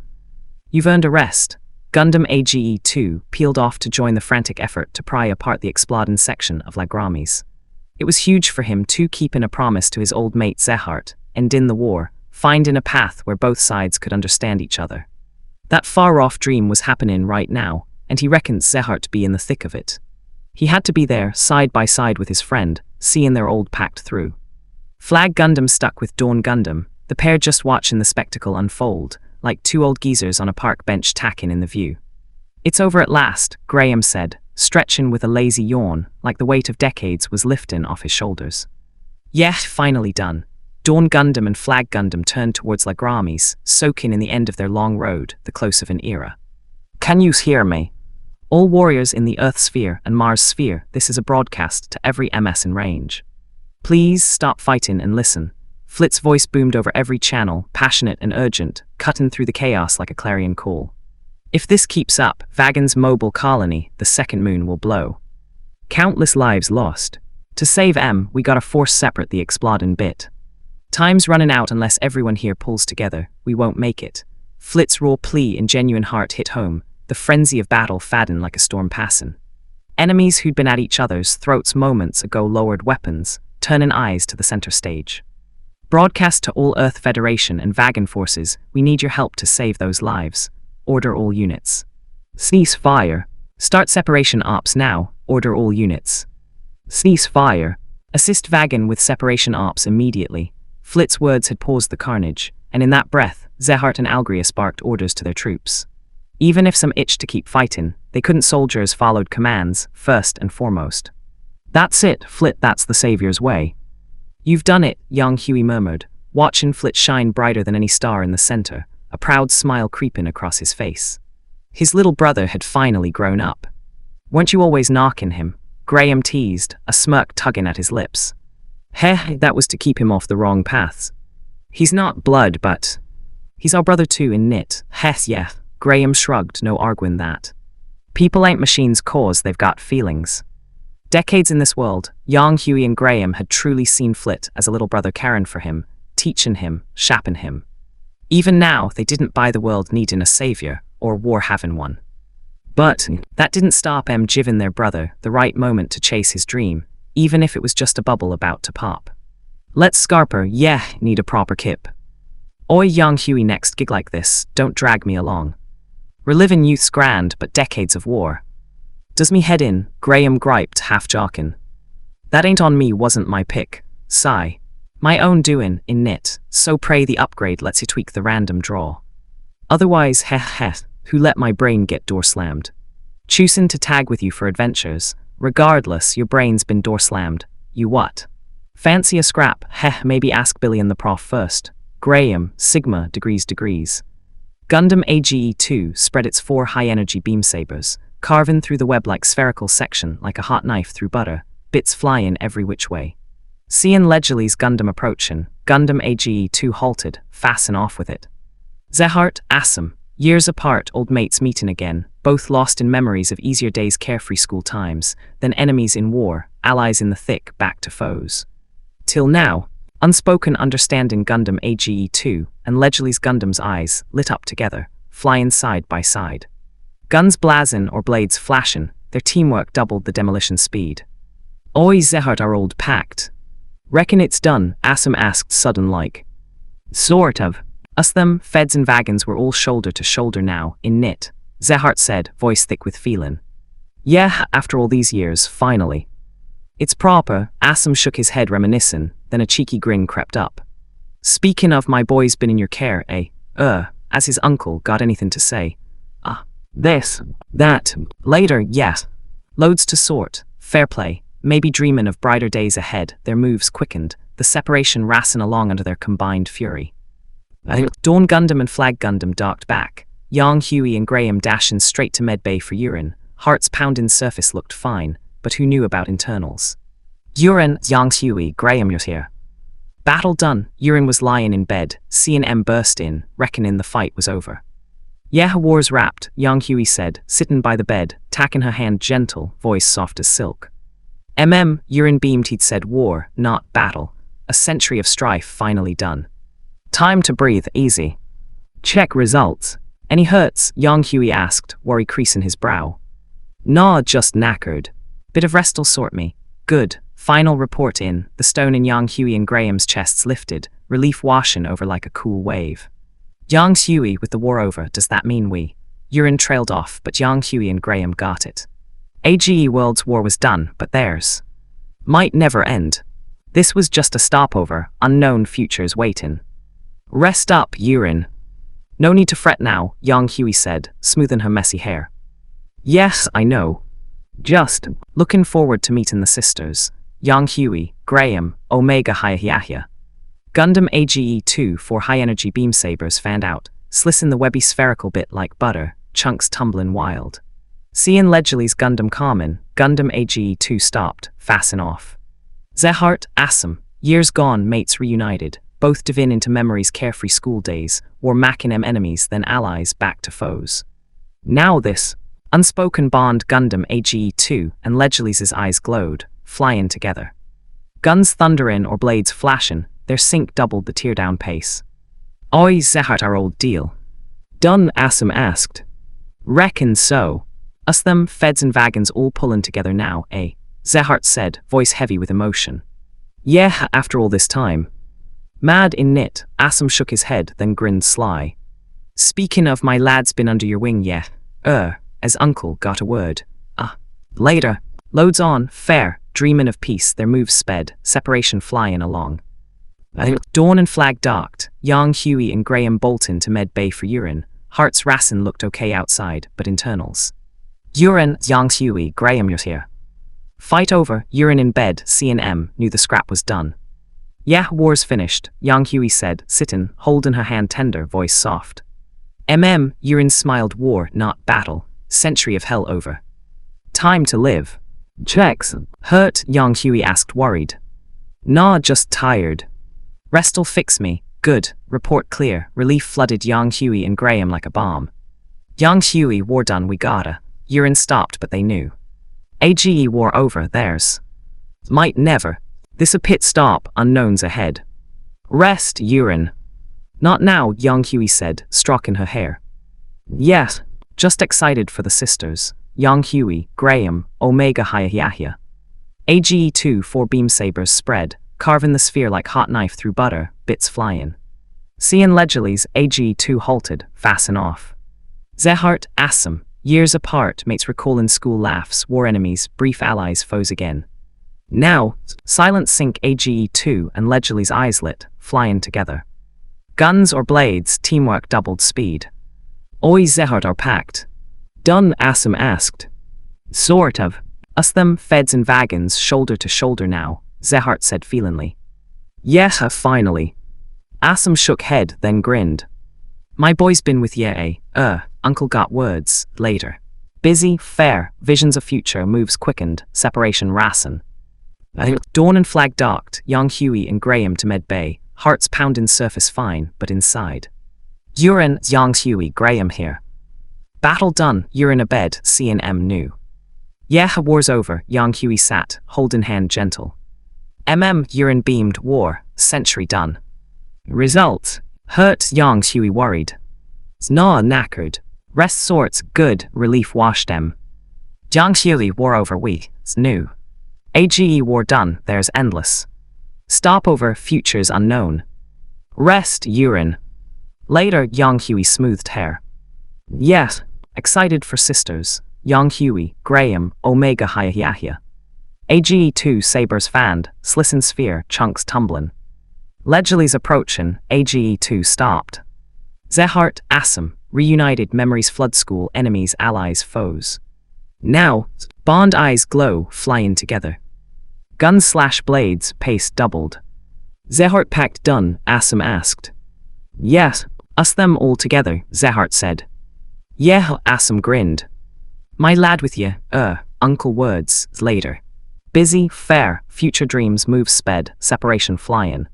You've earned a rest. Gundam AGE-2 peeled off to join the frantic effort to pry apart the exploding section of Lagramis. It was huge for him to keep in a promise to his old mate Zehart, and in the war, finding a path where both sides could understand each other. That far-off dream was happening right now, and he reckoned Zehart to be in the thick of it. He had to be there, side by side with his friend, seeing their old pact through. Flag Gundam stuck with Dawn Gundam, the pair just watching the spectacle unfold, like two old geezers on a park bench tacking in the view. It's over at last, Graham said, stretching with a lazy yawn, like the weight of decades was lifting off his shoulders. Yeah, finally done. Dawn Gundam and Flag Gundam turned towards Lagramis, soaking in the end of their long road, the close of an era. Can you hear me? All warriors in the Earth sphere and Mars sphere, this is a broadcast to every MS in range. Please stop fighting and listen. Flit's voice boomed over every channel, passionate and urgent, cutting through the chaos like a clarion call. If this keeps up, Vagan's mobile colony, the second moon, will blow. Countless lives lost. To save M, we gotta force separate the exploding bit. Time's running out unless everyone here pulls together, we won't make it. Flit's raw plea and genuine heart hit home, the frenzy of battle fadden like a storm passing. Enemies who'd been at each other's throats moments ago lowered weapons, turning eyes to the center stage. Broadcast to all Earth Federation and Vagan forces, we need your help to save those lives. Order all units. Cease fire. Start separation ops now. Order all units. Cease fire. Assist Vagan with separation ops immediately. Flit's words had paused the carnage, and in that breath, Zehart and Algrius barked orders to their troops. Even if some itched to keep fighting, they couldn't. Soldiers followed commands, first and foremost. That's it, Flit, that's the savior's way. You've done it, Yang Hui murmured, watching Flit shine brighter than any star in the center, a proud smile creeping across his face. His little brother had finally grown up. Weren't you always knocking him? Graham teased, a smirk tugging at his lips. Heh, that was to keep him off the wrong paths. He's not blood, but... He's our brother too in knit. Heh, yeah. Graham shrugged, no arguing that. People ain't machines cause they've got feelings. Decades in this world, Yang Hui and Graham had truly seen Flit as a little brother caring for him, teaching him, shaping him. Even now, they didn't buy the world needing a savior, or war having one. But that didn't stop them giving their brother the right moment to chase his dream, even if it was just a bubble about to pop. Let's scarper, yeah, need a proper kip. Oi young Huey next gig like this, don't drag me along. Relivin' youth's grand, but decades of war. Does me head in, Graham griped, half jockin'. That ain't on me, wasn't my pick, sigh. My own doin', in knit, so pray the upgrade lets you tweak the random draw. Otherwise, heh, who let my brain get door slammed? Choosin' to tag with you for adventures, regardless, your brain's been door slammed. You what? Fancy a scrap? Heh, maybe ask Billy and the prof first. Graham, Sigma, degrees. Gundam AGE-2 spread its 4 high-energy beam sabers, carving through the web-like spherical section like a hot knife through butter, bits flyin' every which way. Seeing Ledgerly's Gundam approachin', Gundam AGE-2 halted, fasten off with it. Zehart, Assam, years apart, old mates meetin' again, both lost in memories of easier days, carefree school times, then enemies in war, allies in the thick, back to foes. Till now, unspoken understanding Gundam AGE-2 and Ledgerly's Gundam's eyes lit up together, flying side by side. Guns blazin' or blades flashin', their teamwork doubled the demolition speed. Oi Zehart our old pact. Reckon it's done, Assam asked sudden like. Sort of. Us them, feds and wagons were all shoulder to shoulder now, in knit, Zehart said, voice thick with feelin'. Yeah, after all these years, finally. It's proper, Assam shook his head reminiscin', then a cheeky grin crept up. Speakin' of my boy's been in your care, eh? As his uncle got anything to say. This, that, later, yes. Loads to sort, fair play, maybe dreamin' of brighter days ahead, their moves quickened, the separation rassin' along under their combined fury. Dawn Gundam and Flag Gundam docked back, young Huey and Graham dashin' straight to medbay for urine, hearts poundin' surface looked fine, but who knew about internals? Urine, young Huey, Graham you're here. Battle done, Urine was lyin' in bed, C&M burst in, reckonin' the fight was over. Yeah, war's wrapped, young Huey said, sittin' by the bed, tackin' her hand gentle, voice soft as silk. Urine beamed, he'd said war, not battle. A century of strife finally done. Time to breathe, easy. Check results. Any hurts? Young Huey asked, worry creasing his brow. Nah, just knackered. Bit of rest'll sort me. Good. Final report in, the stone in young Huey and Graham's chests lifted, relief washin' over like a cool wave. Young Huey, with the war over, does that mean we? Urine trailed off, but young Huey and Graham got it. AGE World's war was done, but theirs might never end. This was just a stopover, unknown futures waitin'. Rest up, Urine. No need to fret now, young Huey said, smoothing her messy hair. Yes, I know. Just looking forward to meeting the sisters. Young Huey, Graham, Omega Hiahia. Gundam AGE-2 4 high-energy beam sabers fanned out, slicing the webby spherical bit like butter, chunks tumblin' wild. Seeing Ledgerly's Gundam common, Gundam AGE-2 stopped, fasten off. Zehart, Assam, years gone, mates reunited, both divin into memory's carefree school days, wore Machin' enemies, then allies, back to foes. Now this unspoken bond, Gundam AGE-2 and Ledgerly's eyes glowed, flyin' together. Guns thunderin' or blades flashin', their sync doubled the teardown pace. Oi Zehart our old deal. Done, Assam asked. Reckon so. Us them, feds and wagons all pullin' together now, eh? Zehart said, voice heavy with emotion. Yeah, after all this time. Mad in knit, Assam shook his head, then grinned sly. Speakin' of my lad's been under your wing, yeah. As uncle got a word. Later. Loads on, fair, dreamin' of peace, their moves sped, separation flyin' along. Dawn and Flag docked, young Huey and Graham boltin' to med bay for urine, hearts rassin' looked okay outside, but internals. Urine, young Huey, Graham you're here. Fight over, Urine in bed, C&M, knew the scrap was done. Yeah, war's finished, young Huey said, sittin', holdin' her hand tender, voice soft. Urine smiled, war, not battle, century of hell over. Time to live. Checks. Hurt, young Huey asked worried. Nah, just tired. Rest'll fix me. Good, report clear, relief flooded young Huey and Graham like a bomb. Young Huey, war done, we gotta. Urine stopped, but they knew. AGE war over, theirs. Might never. This a pit stop, unknowns ahead. Rest, Urine. Not now, young Huey said, stroking her hair. Yes, just excited for the sisters. Young Huey, Graham, Omega Hiahia. AGE-2 4 beam sabers spread, carving the sphere like hot knife through butter, bits flying. Seeing Legilis, AG2 halted, fasten off. Zehart, Assam, years apart, mates recalling school laughs, war enemies, brief allies, foes again. Now, silent sync AGE2 and Legilis eyes lit, flying together. Guns or blades, teamwork doubled speed. Oi Zehart are packed. Done, Assam asked. Sort of. Us them, feds and wagons, shoulder to shoulder now, Zehart said feelingly. Yeah, finally. Assam shook head, then grinned. My boy's been with ye, uncle got words, later. Busy, fair, visions of future, moves quickened, separation rassen. Dawn and flag docked, young Huey and Graham to Med Bay, hearts pounding surface fine, but inside. Urine, young Huey, Graham here. Battle done, urine abed, C&M new. Yeah, war's over, young Huey sat, holding hand gentle. Urine beamed, war, century done. Result, hurt, young Huey worried. Snaw knackered, rest sorts, good, relief washed em. Young Huey war over we, new. AGE war done, there's endless. Stopover, futures unknown. Rest, urine. Later, young Huey smoothed hair. Yes, excited for sisters, young Huey, Graham, Omega Hyahya. AGE2 sabers fanned, slissin sphere, chunks tumbling. Legilis approaching, AGE2 stopped. Zehart, Assam, reunited memories flood school, enemies, allies, foes. Now, bond eyes glow, flying together. Guns slash blades, pace doubled. Zehart packed done, Assam asked. Yes, us them all together, Zehart said. Yeah, Assam grinned. My lad with ye, uncle words, later. Busy, fair, future dreams move sped, separation flying.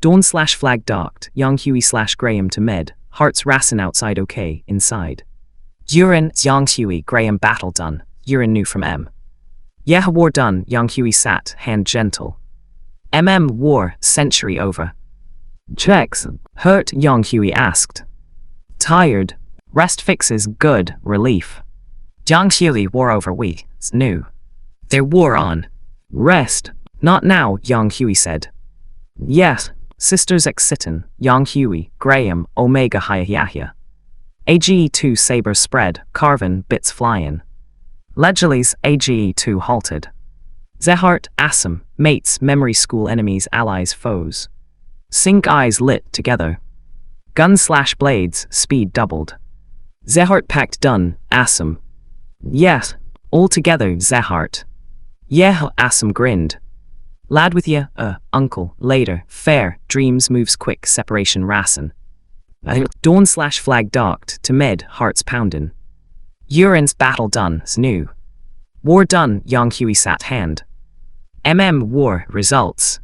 Dawn slash flag docked, young Huey slash Graham to Med, hearts rassing outside okay, inside. Urine, young Huey, Graham battle done, urine new from M. Yeah, war done, young Huey sat, hand gentle. War, century over. Checks, hurt, young Huey asked. Tired, rest fixes, good, relief. Young Huey war over we, new. Their war on. Rest, not now, young Huey said. Yes, sisters exitin, young Huey, Graham, Omega Hyahya. AGE2 saber spread, carvin, bits flying. Legilis, AGE2 halted. Zehart, Assam, mates, memory school enemies, allies, foes. Sync eyes lit together. Gun slash blades, speed doubled. Zehart packed done, Assam. Yes, all together, Zehart. Yeah, Assam grinned. Lad with ye, uncle, later, fair, dreams moves quick, separation rassen. Dawn slash flag docked, to Med, hearts poundin'. Urine's battle done, new. War done, young Huey sat hand. War, results.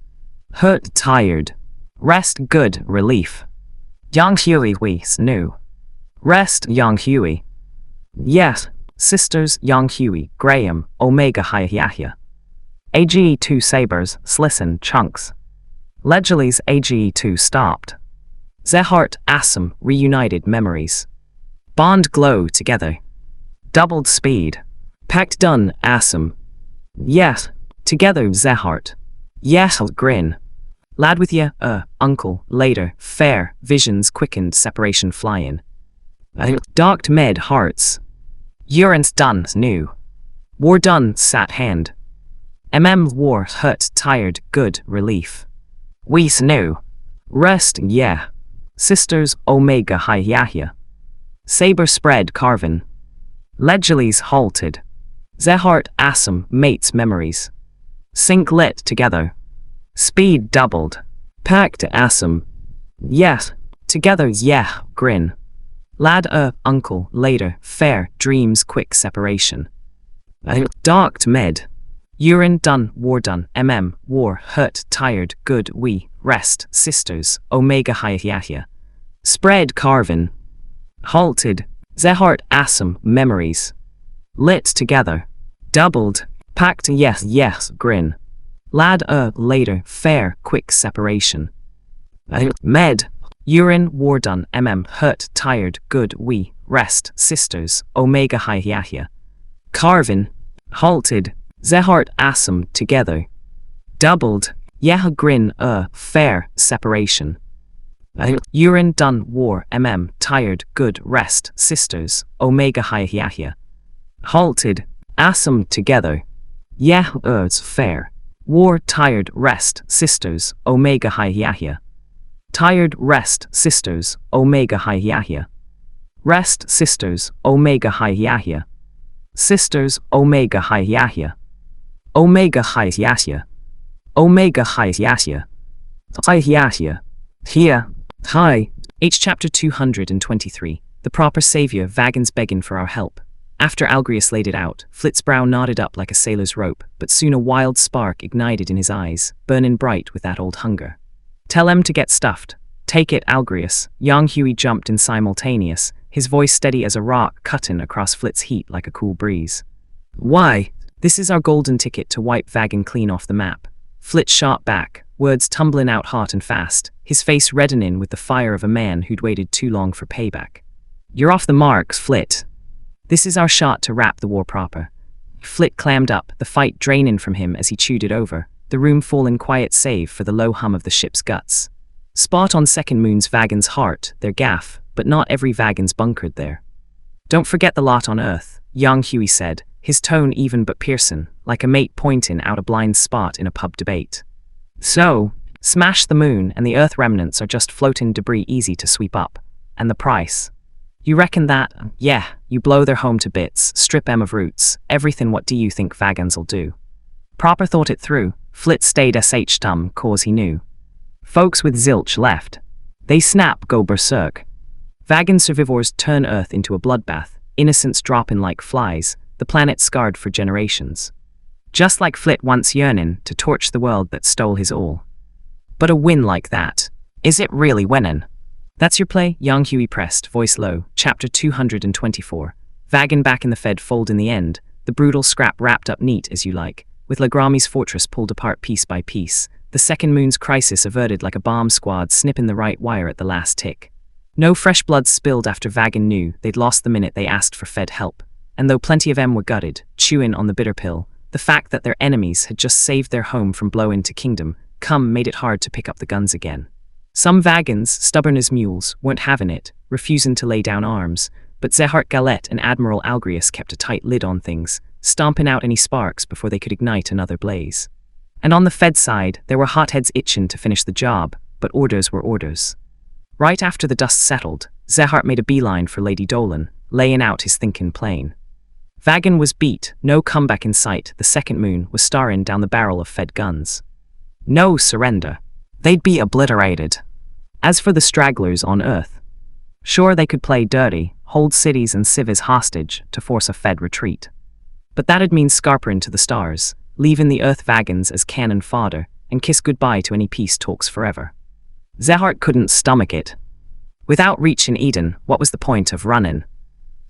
Hurt, tired. Rest, good, relief. Young Huey, we, new. Rest, young Huey. Yes, sisters, young Huey, Graham, Omega Hyahya. AGE2 sabers, slissin, chunks. Legilis, AGE2 stopped. Zehart, Assam, reunited memories. Bond glow together. Doubled speed. Packed done, Assam. Yes, together, Zehart. Yes, grin. Lad with ye, uncle, later, fair, visions quickened, separation flying. Docked Med hearts. Urine's done, new. War done, sat hand. War, hurt, tired, good, relief. We's new. Rest, yeah. Sisters, Omega Hyahya. Saber spread, carvin. Legilis halted. Zehart, Assam, mates memories. Sync lit together. Speed doubled. Packed Assam. Yes, together, yeah, grin. Lad, uncle, later, fair, dreams quick separation. Docked Med. Urine done, war done, war, hurt, tired, good, we, rest, sisters, Omega Hyahya. Spread carvin. Halted, Zehart, Assam, memories. Lit together. Doubled, packed yes, grin. Lad, later, fair, quick separation. Med, urine, war done, hurt, tired, good, we, rest, sisters, Omega Hyahya. Carvin, halted, Zehart, Assam, together. Doubled, Yeah, grin, fair, separation. Urine, done, war, tired, good, rest, sisters, omega hiahia. Halted, assum, together. Yeah, fair. War, tired, rest, sisters, omega hiahia. Tired, rest, sisters, omega hiahia. Rest, sisters, omega hiahia. Sisters, omega hiahia. Omega hiahia. Omega hiahia. Hiahia. Here. Hi. H chapter 223. The proper savior, Vagan's begging for our help. After Algrius laid it out, Flit's brow knotted up like a sailor's rope, but soon a wild spark ignited in his eyes, burning bright with that old hunger. Tell em to get stuffed. Take it, Algrius. Young Huey jumped in simultaneous, his voice steady as a rock cutting across Flit's heat like a cool breeze. Why? This is our golden ticket to wipe Vagan clean off the map. Flit shot back, words tumbling out hot and fast, his face reddening with the fire of a man who'd waited too long for payback. You're off the marks, Flit. This is our shot to wrap the war proper. Flit clammed up, the fight draining from him as he chewed it over, the room falling quiet save for the low hum of the ship's guts. Spot on second moon's Vagan's heart, their gaff, but not every Vagan's bunkered there. Don't forget the lot on Earth, young Huey said, his tone even but piercing, like a mate pointing out a blind spot in a pub debate. So, smash the moon and the Earth remnants are just floating debris easy to sweep up. And the price? You reckon that? Yeah, you blow their home to bits, strip em of roots, everything. What do you think Vagans'll do? Proper thought it through, Flit stayed sh cause he knew. Folks with zilch left. They snap go berserk. Vagan survivors turn Earth into a bloodbath, innocents dropping like flies, the planet scarred for generations. Just like Flit once yearning to torch the world that stole his all. But a win like that, is it really winning? That's your play? Young Huey pressed, voice low, chapter 224. Vagan back in the Fed fold in the end, the brutal scrap wrapped up neat as you like, with Lagrami's fortress pulled apart piece by piece, the second moon's crisis averted like a bomb squad snipping the right wire at the last tick. No fresh blood spilled after Vagan knew they'd lost the minute they asked for Fed help, and though plenty of em were gutted, chewing on the bitter pill, the fact that their enemies had just saved their home from blowing to kingdom come made it hard to pick up the guns again. Some Vagans, stubborn as mules, weren't having it, refusing to lay down arms, but Zehart Galette and Admiral Algrius kept a tight lid on things, stomping out any sparks before they could ignite another blaze. And on the Fed side, there were hotheads itching to finish the job, but orders were orders. Right after the dust settled, Zehart made a beeline for Lady Dolan, laying out his thinking plain. Vagan was beat, no comeback in sight, the second moon was staring down the barrel of Fed guns. No surrender. They'd be obliterated. As for the stragglers on Earth, sure they could play dirty, hold cities and civs hostage to force a Fed retreat. But that'd mean scarpering to the stars, leaving the Earth Vagans as cannon fodder, and kiss goodbye to any peace talks forever. Zehart couldn't stomach it. Without reach in Eden, what was the point of running?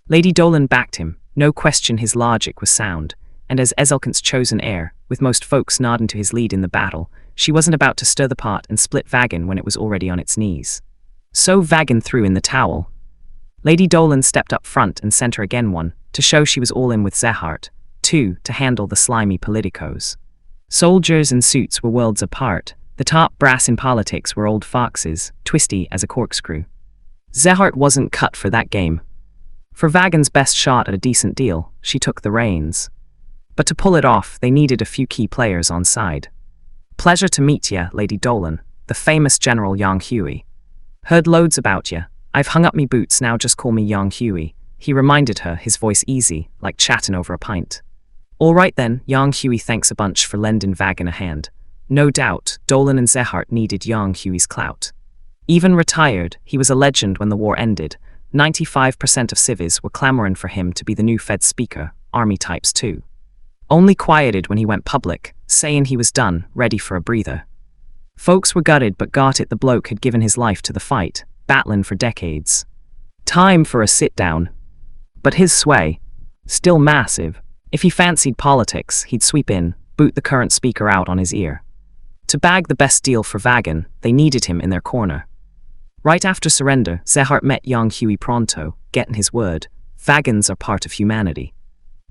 Lady Dolan backed him, no question his logic was sound, and as Ezelkant's chosen heir, with most folks nodding to his lead in the battle, she wasn't about to stir the pot and split Vagan when it was already on its knees. So Vagan threw in the towel. Lady Dolan stepped up front and sent her again one, to show she was all in with Zehart, two, to handle the slimy politicos. Soldiers and suits were worlds apart, the top brass in politics were old foxes, twisty as a corkscrew. Zehart wasn't cut for that game. For Vagan's best shot at a decent deal, she took the reins. But to pull it off, they needed a few key players on side. Pleasure to meet ya, Lady Dolan, the famous General Young Huey. Heard loads about ya. I've hung up me boots, now just call me Young Huey. He reminded her, his voice easy, like chatting over a pint. All right then, Young Huey thanks a bunch for lending Vagan a hand. No doubt, Dolan and Zehart needed Young Huey's clout. Even retired, he was a legend when the war ended. 95% of civs were clamoring for him to be the new Fed speaker, army types too. Only quieted when he went public, saying he was done, ready for a breather. Folks were gutted but got it, the bloke had given his life to the fight, battling for decades. Time for a sit-down. But his sway, still massive. If he fancied politics, he'd sweep in, boot the current speaker out on his ear. To bag the best deal for Vagan, they needed him in their corner. Right after surrender, Zehart met Young Huey pronto, getting his word. Vagans are part of humanity.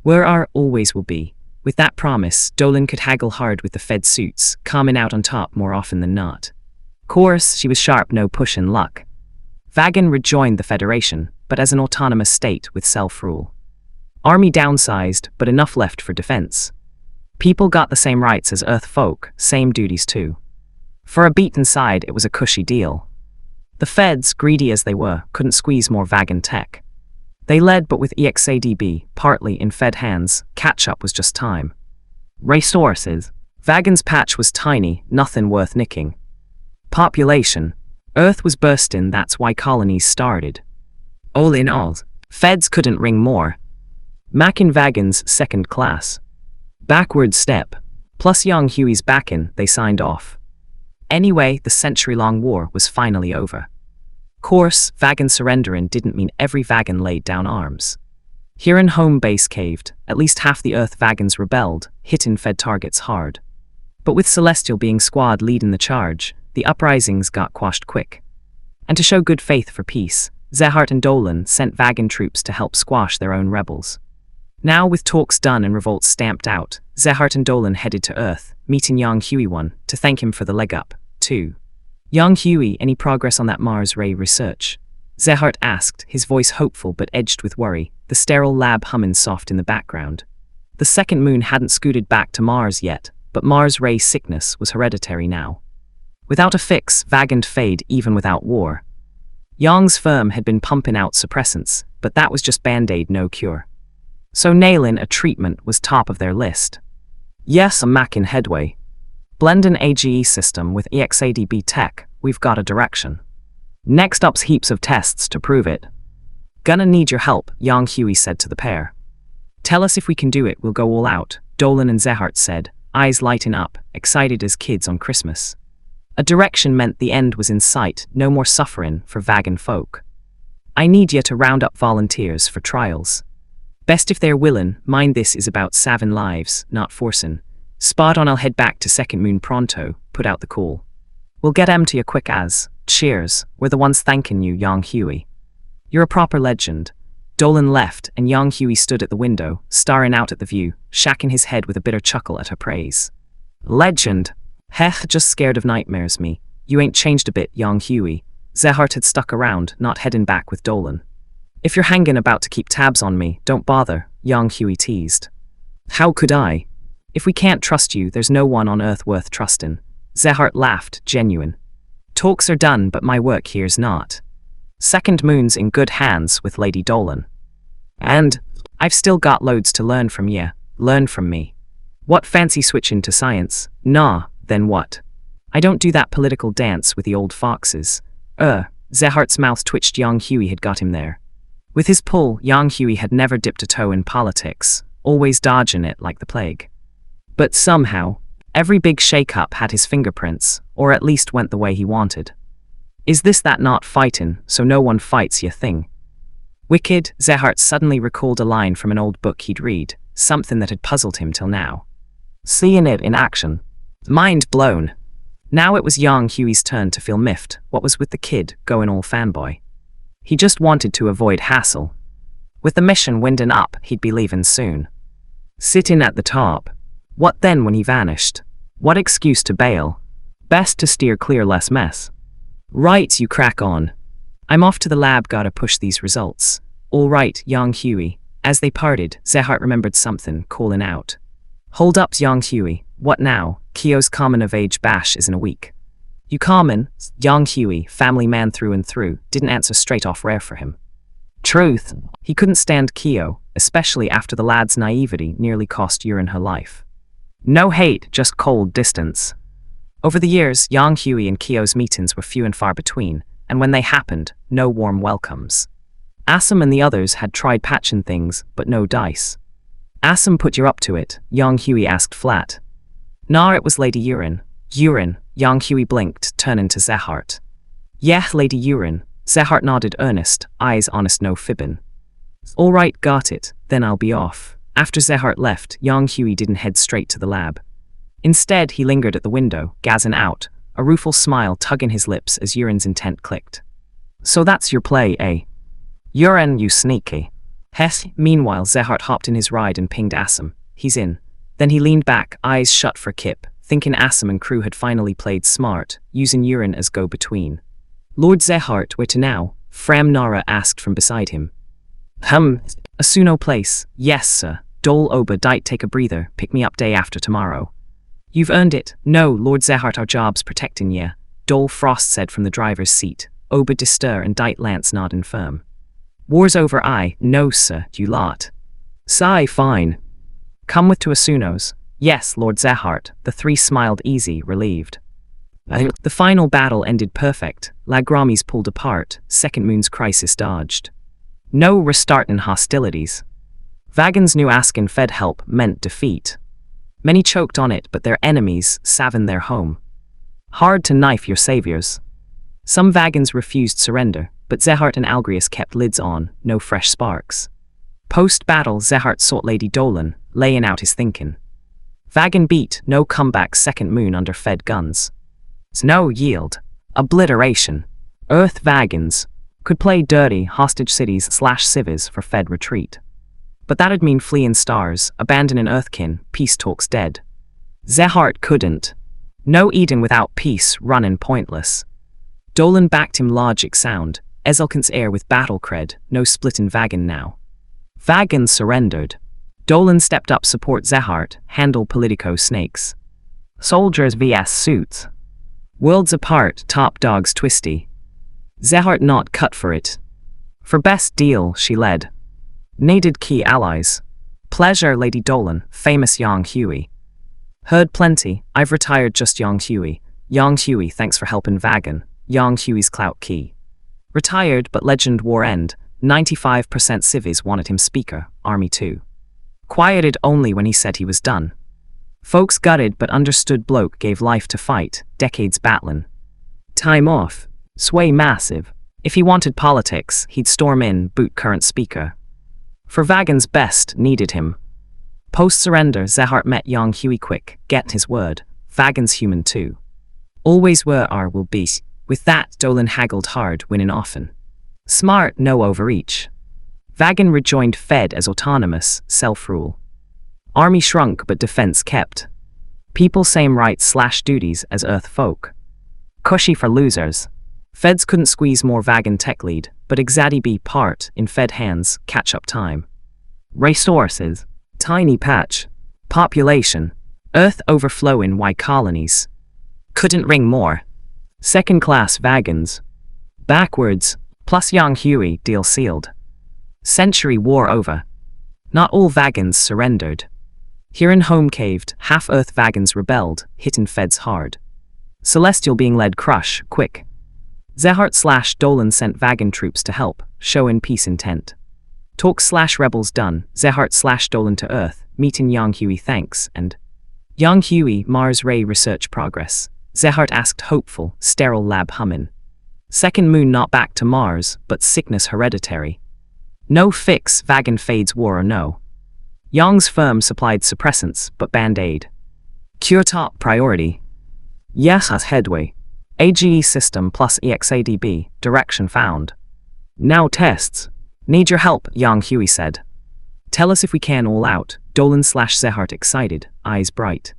Were are, always will be. With that promise, Dolan could haggle hard with the Fed suits, coming out on top more often than not. Course, she was sharp, no pushin' luck. Vagan rejoined the Federation, but as an autonomous state with self-rule. Army downsized, but enough left for defense. People got the same rights as Earth folk, same duties too. For a beaten side, it was a cushy deal. The Feds, greedy as they were, couldn't squeeze more Vagan tech. They led, but with EXADB, partly in Fed hands, catch-up was just time. Resources. Vagan's patch was tiny, nothing worth nicking. Population. Earth was bursting, that's why colonies started. All in all, Feds couldn't ring more. Mackin Vagan's second class. Backward step. Plus young Huey's backin', they signed off. Anyway, the century-long war was finally over. Course, Vagan surrendering didn't mean every Vagan laid down arms. Huron home base caved, at least half the Earth Vagans rebelled, hitting Fed targets hard. But with Celestial being squad leading the charge, the uprisings got quashed quick. And to show good faith for peace, Zehart and Dolan sent Vagan troops to help squash their own rebels. Now with talks done and revolts stamped out, Zehart and Dolan headed to Earth, meeting young Huey one, to thank him for the leg up, too. Young Huey, any progress on that Mars ray research? Zehart asked, his voice hopeful but edged with worry, the sterile lab humming soft in the background. The second moon hadn't scooted back to Mars yet, but Mars ray sickness was hereditary now. Without a fix, Vagan'd fade even without war. Young's firm had been pumping out suppressants, but that was just band-aid, no cure. So nailing a treatment was top of their list. Yes, I'm making headway. Blendin' AGE system with EXADB tech, we've got a direction. Next up's heaps of tests to prove it. Gonna need your help, young Huey said to the pair. Tell us if we can do it, we'll go all out, Dolan and Zehart said, eyes lighting up, excited as kids on Christmas. A direction meant the end was in sight, no more suffering for Vagan folk. I need you to round up volunteers for trials. Best if they're willin', mind this is about savin' lives, not forcin'. Spot on, I'll head back to Second Moon pronto, put out the call. We'll get 'em to you quick as, cheers, we're the ones thanking you, young Huey. You're a proper legend. Dolan left, and young Huey stood at the window, staring out at the view, shacking his head with a bitter chuckle at her praise. Legend? Hech, just scared of nightmares me. You ain't changed a bit, young Huey. Zehart had stuck around, not heading back with Dolan. If you're hanging about to keep tabs on me, don't bother, young Huey teased. How could I? If we can't trust you, there's no one on Earth worth trustin'. Zehart laughed, genuine. Talks are done, but my work here's not. Second Moon's in good hands with Lady Dolan. And I've still got loads to learn from ye, learn from me. What fancy switchin' to science? Nah, then what? I don't do that political dance with the old foxes. Zehart's mouth twitched, young Huey had got him there. With his pull, young Huey had never dipped a toe in politics, always dodging it like the plague. But somehow, every big shake-up had his fingerprints, or at least went the way he wanted. Is this that not fightin', so no one fights ya thing? Wicked, Zehart suddenly recalled a line from an old book he'd read, something that had puzzled him till now. Seeing it in action. Mind blown. Now it was young Huey's turn to feel miffed, what was with the kid going all fanboy. He just wanted to avoid hassle. With the mission winding up, he'd be leaving soon. Sitting at the top. What then when he vanished? What excuse to bail? Best to steer clear, less mess. Right, you crack on. I'm off to the lab, gotta push these results. All right, young Huey. As they parted, Zehart remembered something, calling out. Hold up, young Huey. What now? Kyo's coming of age bash is in a week. You common? Young Huey, family man through and through, didn't answer straight off, rare for him. Truth. He couldn't stand Kyo, especially after the lad's naivety nearly cost Yurin her life. No hate, just cold distance. Over the years, young Huey and Kyo's meetings were few and far between, and when they happened, no warm welcomes. Assam and the others had tried patching things, but no dice. Assam put you up to it, young Huey asked flat. Nah, it was Lady Yurin. Yurin, young Huey blinked, turning to Zehart. Yeah, Lady Yurin. Zehart nodded earnest, eyes honest, no fibbin'. All right, got it, then I'll be off. After Zehart left, young Huey didn't head straight to the lab. Instead, he lingered at the window, gazing out, a rueful smile tugging his lips as Yurin's intent clicked. So that's your play, eh? Yurin, you sneaky. Hess. Meanwhile, Zehart hopped in his ride and pinged Assam. He's in. Then he leaned back, eyes shut for Kip, thinking Assam and crew had finally played smart, using urine as go-between. Lord Zehart, where to now? Fram Nara asked from beside him. Asuno place. Yes, sir. Dole Oba dite take a breather, pick me up day after tomorrow. You've earned it. No, Lord Zehart, our job's protecting ye, Dole Frost said from the driver's seat. Oba distur and dite Lance nodding firm. War's over, I. No, sir, you lot. Sigh, fine. Come with to Asuno's. Yes, Lord Zehart. The three smiled easy, relieved. The final battle ended perfect. Lagramis pulled apart, Second Moon's crisis dodged. No restartin' hostilities. Vagan's new askin Fed help meant defeat. Many choked on it, but their enemies savin their home. Hard to knife your saviors. Some Vagans refused surrender, but Zehart and Algrius kept lids on, no fresh sparks. Post-battle, Zehart sought Lady Dolan, laying out his thinking. Vagan beat, no comeback, Second Moon under Fed guns. No yield. Obliteration. Earth Vagans could play dirty hostage cities/civis for Fed retreat. But that'd mean fleeing stars, abandoning Earthkin, peace talks dead. Zehart couldn't. No Eden without peace, running pointless. Dolan backed him logic sound, Ezelkin's air with battle cred, no splitting Vagan now. Vagan surrendered. Dolan stepped up support Zehart, handle politico snakes. Soldiers vs suits. Worlds apart, top dogs twisty. Zehart not cut for it. For best deal, she led. Needed key allies. Pleasure, Lady Dolan, famous Yang Huey. Heard plenty, I've retired just Yang Huey. Yang Huey, thanks for helping Vagan. Yang Huey's clout key. Retired, but legend war end. 95% civis wanted him speaker, Army 2. Quieted only when he said he was done. Folks gutted but understood bloke gave life to fight, decades battlin'. Time off. Sway massive. If he wanted politics, he'd storm in, boot current speaker. For Vagan's best needed him. Post-surrender, Zehart met Yang Huey quick, get his word. Vagan's human too. Always were, are, will be. With that, Dolan haggled hard, winning often. Smart, no overreach. Vagan rejoined Fed as autonomous, self-rule. Army shrunk but defense kept. People same rights/duties as Earth folk. Cushy for losers. Feds couldn't squeeze more Vagan tech lead, but Exadi part, in Fed hands, catch-up time. Resources. Tiny patch. Population. Earth overflowing Y colonies. Couldn't ring more. Second-class Vagans. Backwards. Plus Yang Huey, deal sealed. Century war over. Not all Vagans surrendered. Here in home caved, half-Earth Vagans rebelled, hitting Feds hard. Celestial being led crush, quick. Zehart/Dolan sent Vagan troops to help, showing peace intent. Talk/rebels done, Zehart/Dolan to Earth, meeting Yang Huey thanks, and Yang Huey, Mars Ray research progress. Zehart asked hopeful, sterile lab hummin'. Second Moon not back to Mars, but sickness hereditary. No fix, Vagan fades war or no. Yang's firm supplied suppressants, but band-aid. Cure top priority. Yes has headway. AGE system plus EXADB, direction found. Now tests. Need your help, Yang Huey said. Tell us if we can all out, Dolan/Zehart excited, eyes bright.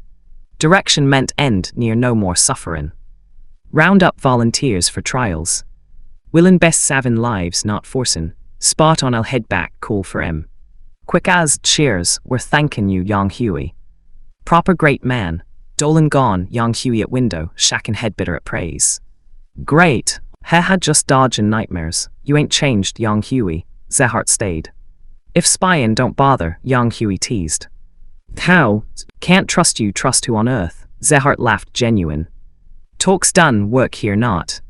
Direction meant end near no more sufferin'. Round up volunteers for trials. Willin' best savin' lives not forcin'. Spot on I'll head back, call for M. Quick as cheers, we're thankin' you, Yang Huey. Proper great man. Dolan gone, Yang Huey at window, shackin' head bitter at praise. Great. Had just dodgin' nightmares. You ain't changed, Yang Huey. Zehart stayed. If spyin' don't bother, Yang Huey teased. How? Can't trust you, trust who on earth? Zehart laughed genuine. Talk's done, work here not.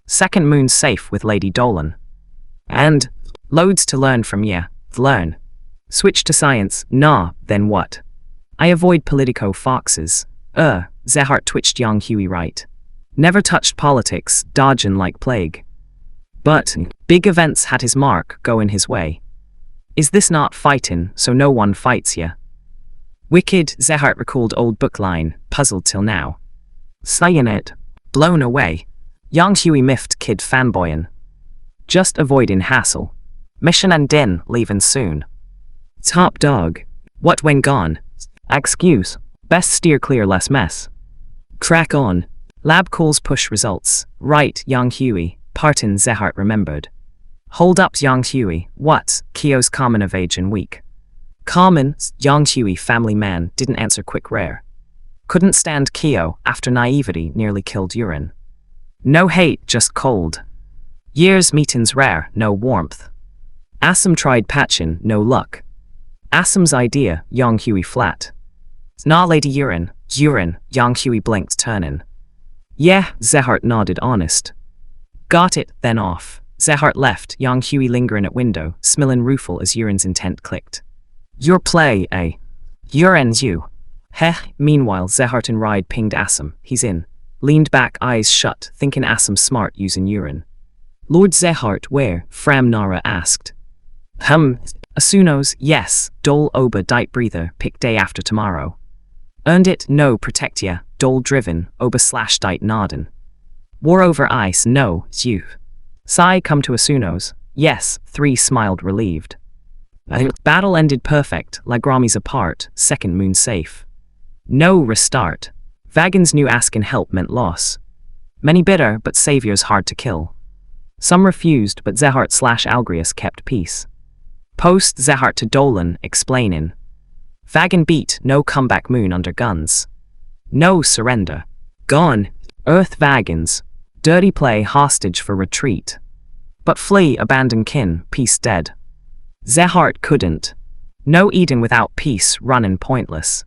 Second Moon's safe with Lady Dolan. And loads to learn from ya. Learn. Switch to science, nah, then what? I avoid politico foxes. Zehart twitched Yang Huey right. Never touched politics, dodgin' like plague. But big events had his mark, goin' his way. Is this not fightin', so no one fights ya? Wicked, Zehart recalled old book line, puzzled till now. Sayin' it. Blown away. Yang Huey miffed kid fanboyin'. Just avoidin' hassle. Mission and din, leavin' soon. Top dog. What when gone? Excuse. Best steer clear less mess. Crack on. Lab calls push results. Right, Yang Huey. Partin Zehart remembered. Hold up Yang Huey. What? Kyo's common of age and weak. Common, Yang Huey family man didn't answer quick rare. Couldn't stand Kyo after naivety nearly killed urine. No hate, just cold. Years meetings rare, no warmth. Assam tried patchin', no luck. Assam's idea, Yang Huey flat. Nah lady urine, Yang Huey blinked turnin'. Yeah, Zehart nodded honest. Got it, then off. Zehart left, Yang Huey lingering at window, smellin' rueful as urine's intent clicked. Your play, eh? Urine's you. Heh, meanwhile Zehart and Ride pinged Assam, he's in. Leaned back, eyes shut, thinking Assam smart using urine. Lord Zehart where? Fram Nara asked. Asunos, yes, Dole Oba Dite Breather, pick day after tomorrow. Earned it, no, protect ya, Dole driven, Oba / Dite Nodden. War over ice, no, you. Sai come to Asunos, yes, 3 smiled relieved. Battle ended perfect, Lagrami's apart, second moon safe. No restart. Vagan's new asking help meant loss. Many bitter, but saviors hard to kill. Some refused, but Zehart / Algrius kept peace. Post Zehart to Dolan, explainin'. Vagan beat, no comeback moon under guns. No surrender. Gone. Earth Vagans. Dirty play hostage for retreat. But flee, abandon kin, peace dead. Zehart couldn't. No Eden without peace, runnin' pointless.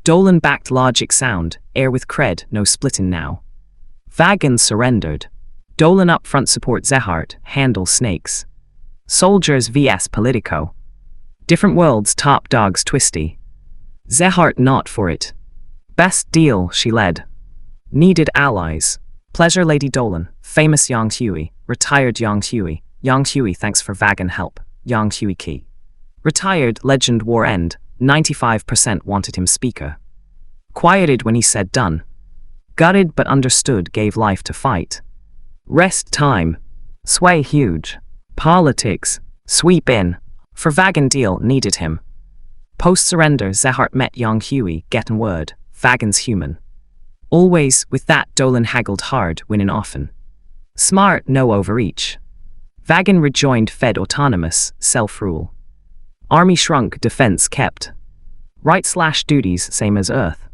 Dolan backed logic sound, air with cred, no splittin' now. Vagan surrendered. Dolan up front support Zehart, handle snakes. Soldiers vs Politico. Different worlds, top dogs twisty. Zehart not for it. Best deal, she led. Needed allies. Pleasure Lady Dolan, famous Yang Huey, retired Yang Huey. Yang Huey thanks for Vagan help, Yang Huey key. Retired, legend war end, 95% wanted him speaker. Quieted when he said done. Gutted but understood, gave life to fight. Rest time. Sway huge. Politics. Sweep in. For Vagan deal, needed him. Post-surrender, Zehart met Yang Huey, gettin' word, Vagan's human. Always, with that Dolan haggled hard, winning often. Smart, no overreach. Vagan rejoined Fed autonomous, self-rule. Army shrunk, defense kept. Right / duties, same as Earth.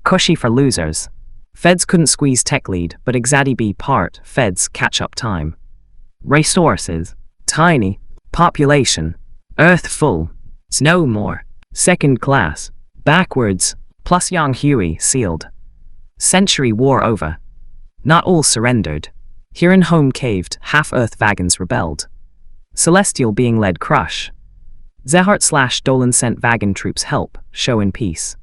Cushy for losers. Feds couldn't squeeze tech lead, but Exadi B part, Feds catch up time. Resources. Tiny. Population. Earth full. It's no more. Second class. Backwards. Plus Yang Huey, sealed. Century war over. Not all surrendered. Here in home caved, half Earth Vagans rebelled. Celestial being led crush. Zehart / Dolan sent Vagan troops help, show in peace.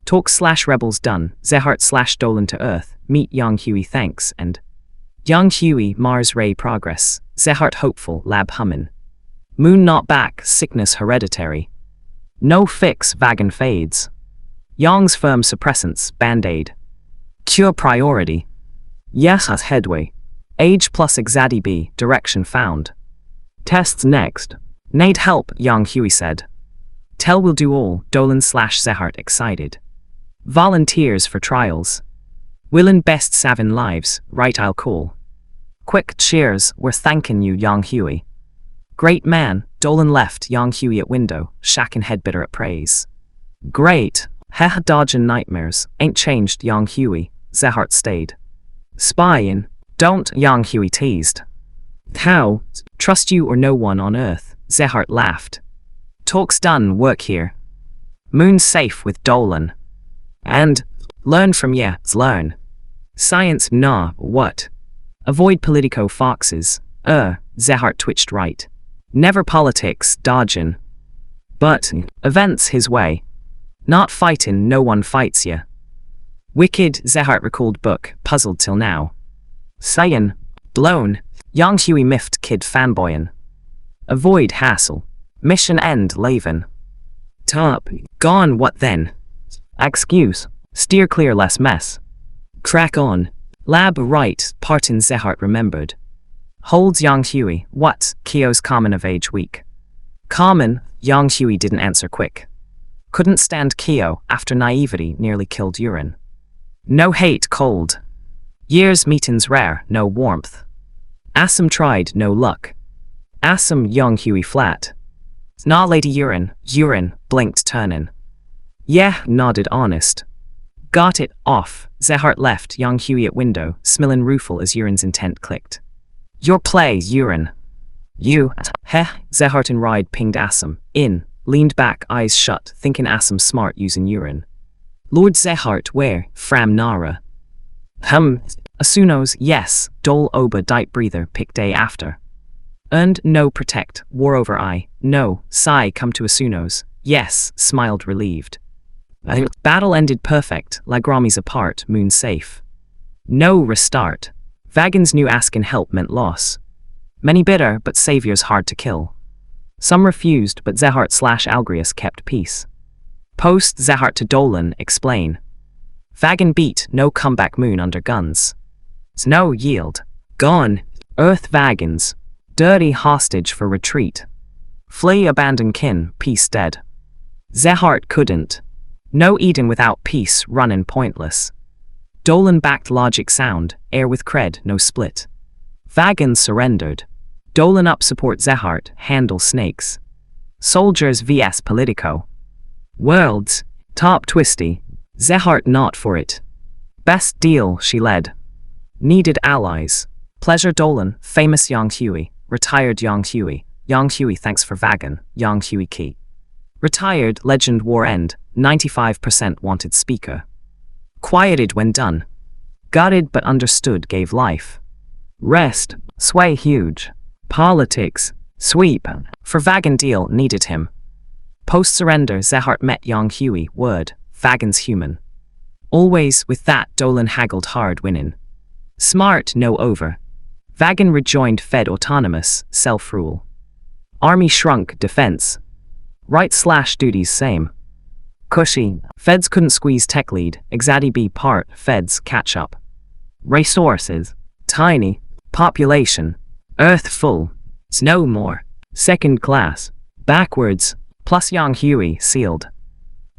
Talk / rebels done, Zehart / Dolan to Earth, meet Yang Huey thanks and Yang Huey Mars ray progress, Zehart hopeful, lab hummin'. Moon not back, sickness hereditary. No fix, Vagan fades. Yang's firm suppressants, band-aid. Cure priority. Yah's headway. Age plus Exadi B, direction found. Tests next. Need help, Yang Huey said. Tell we'll do all, Dolan / Zehart excited. Volunteers for trials. Willin' best savin' lives, right I'll call. Quick cheers, we're thankin' you, Yang Huey. Great man, Dolan left Yang Huey at window, shackin' head bitter at praise. Great, heh dodgin' nightmares, ain't changed Yang Huey, Zehart stayed. Spyin', don't, Yang Huey teased. How? Trust you or no one on Earth, Zehart laughed. Talk's done, work here. Moon's safe with Dolan. And, learn from learn. Science, nah, what? Avoid Politico foxes, Zehart twitched right. Never politics, dodgin'. But, events his way. Not fightin', no one fights ya. Wicked, Zehart recalled book, puzzled till now. Sayin', blown, Yang Huey miffed kid fanboyin'. Avoid hassle. Mission end, Laven. Top, gone what then? Excuse, steer clear less mess. Crack on. Lab right, Partin Zehart remembered. Holds Yang Huey, what, Kyo's common of age weak. Common, Yang Huey didn't answer quick. Couldn't stand Kyo after naivety nearly killed Yurin. No hate, cold. Years meetings rare, no warmth. Assam tried, no luck. Assam young Huey flat. Nah lady Yurin blinked turnin'. Yeah, nodded honest. Got it, off. Zehart left young Huey at window, smilling rueful as Yurin's intent clicked. Your play, Yurin. You, heh, Zehart in ride pinged Assam, in, leaned back, eyes shut, thinking Assam smart using Yurin. Lord Zehart where, Fram Nara. Asunos, yes, Dole Oba dight breather pick day after. Earned no protect, war over I, no, sigh come to Asunos, yes, smiled relieved. Battle ended perfect, Lagramis apart, moon safe. No restart. Vagan's new asking help meant loss. Many bitter, but saviors hard to kill. Some refused, but Zehart/Algrius kept peace. Post Zehart to Dolan, explain. Vagan beat, no comeback moon under guns. No yield. Gone. Earth Vagans. Dirty hostage for retreat. Flee abandon kin, peace dead. Zehart couldn't. No Eden without peace, runnin' pointless. Dolan backed logic sound, air with cred, no split. Vagan surrendered. Dolan up support Zehart, handle snakes. Soldiers vs Politico. Worlds, top twisty. Zehart not for it. Best deal, she led. Needed allies. Pleasure Dolan, famous Yang Huey. Retired Yang Huey. Yang Huey thanks for Vagan, Yang Huey key. Retired, legend war end, 95% wanted speaker. Quieted when done. Gutted but understood gave life. Rest, sway huge. Politics, sweep. For Vagan deal needed him. Post-surrender Zehart met Yang Huey, word, Vagan's human. Always, with that Dolan haggled hard winning. Smart, no over. Vagan rejoined Fed autonomous, self-rule. Army shrunk, defense. Right/duties same. Cushy, Feds couldn't squeeze tech lead, Exadi B part, Feds catch up. Resources, tiny. Population, Earth full. It's no more. Second class. Backwards, plus Yang Huey sealed.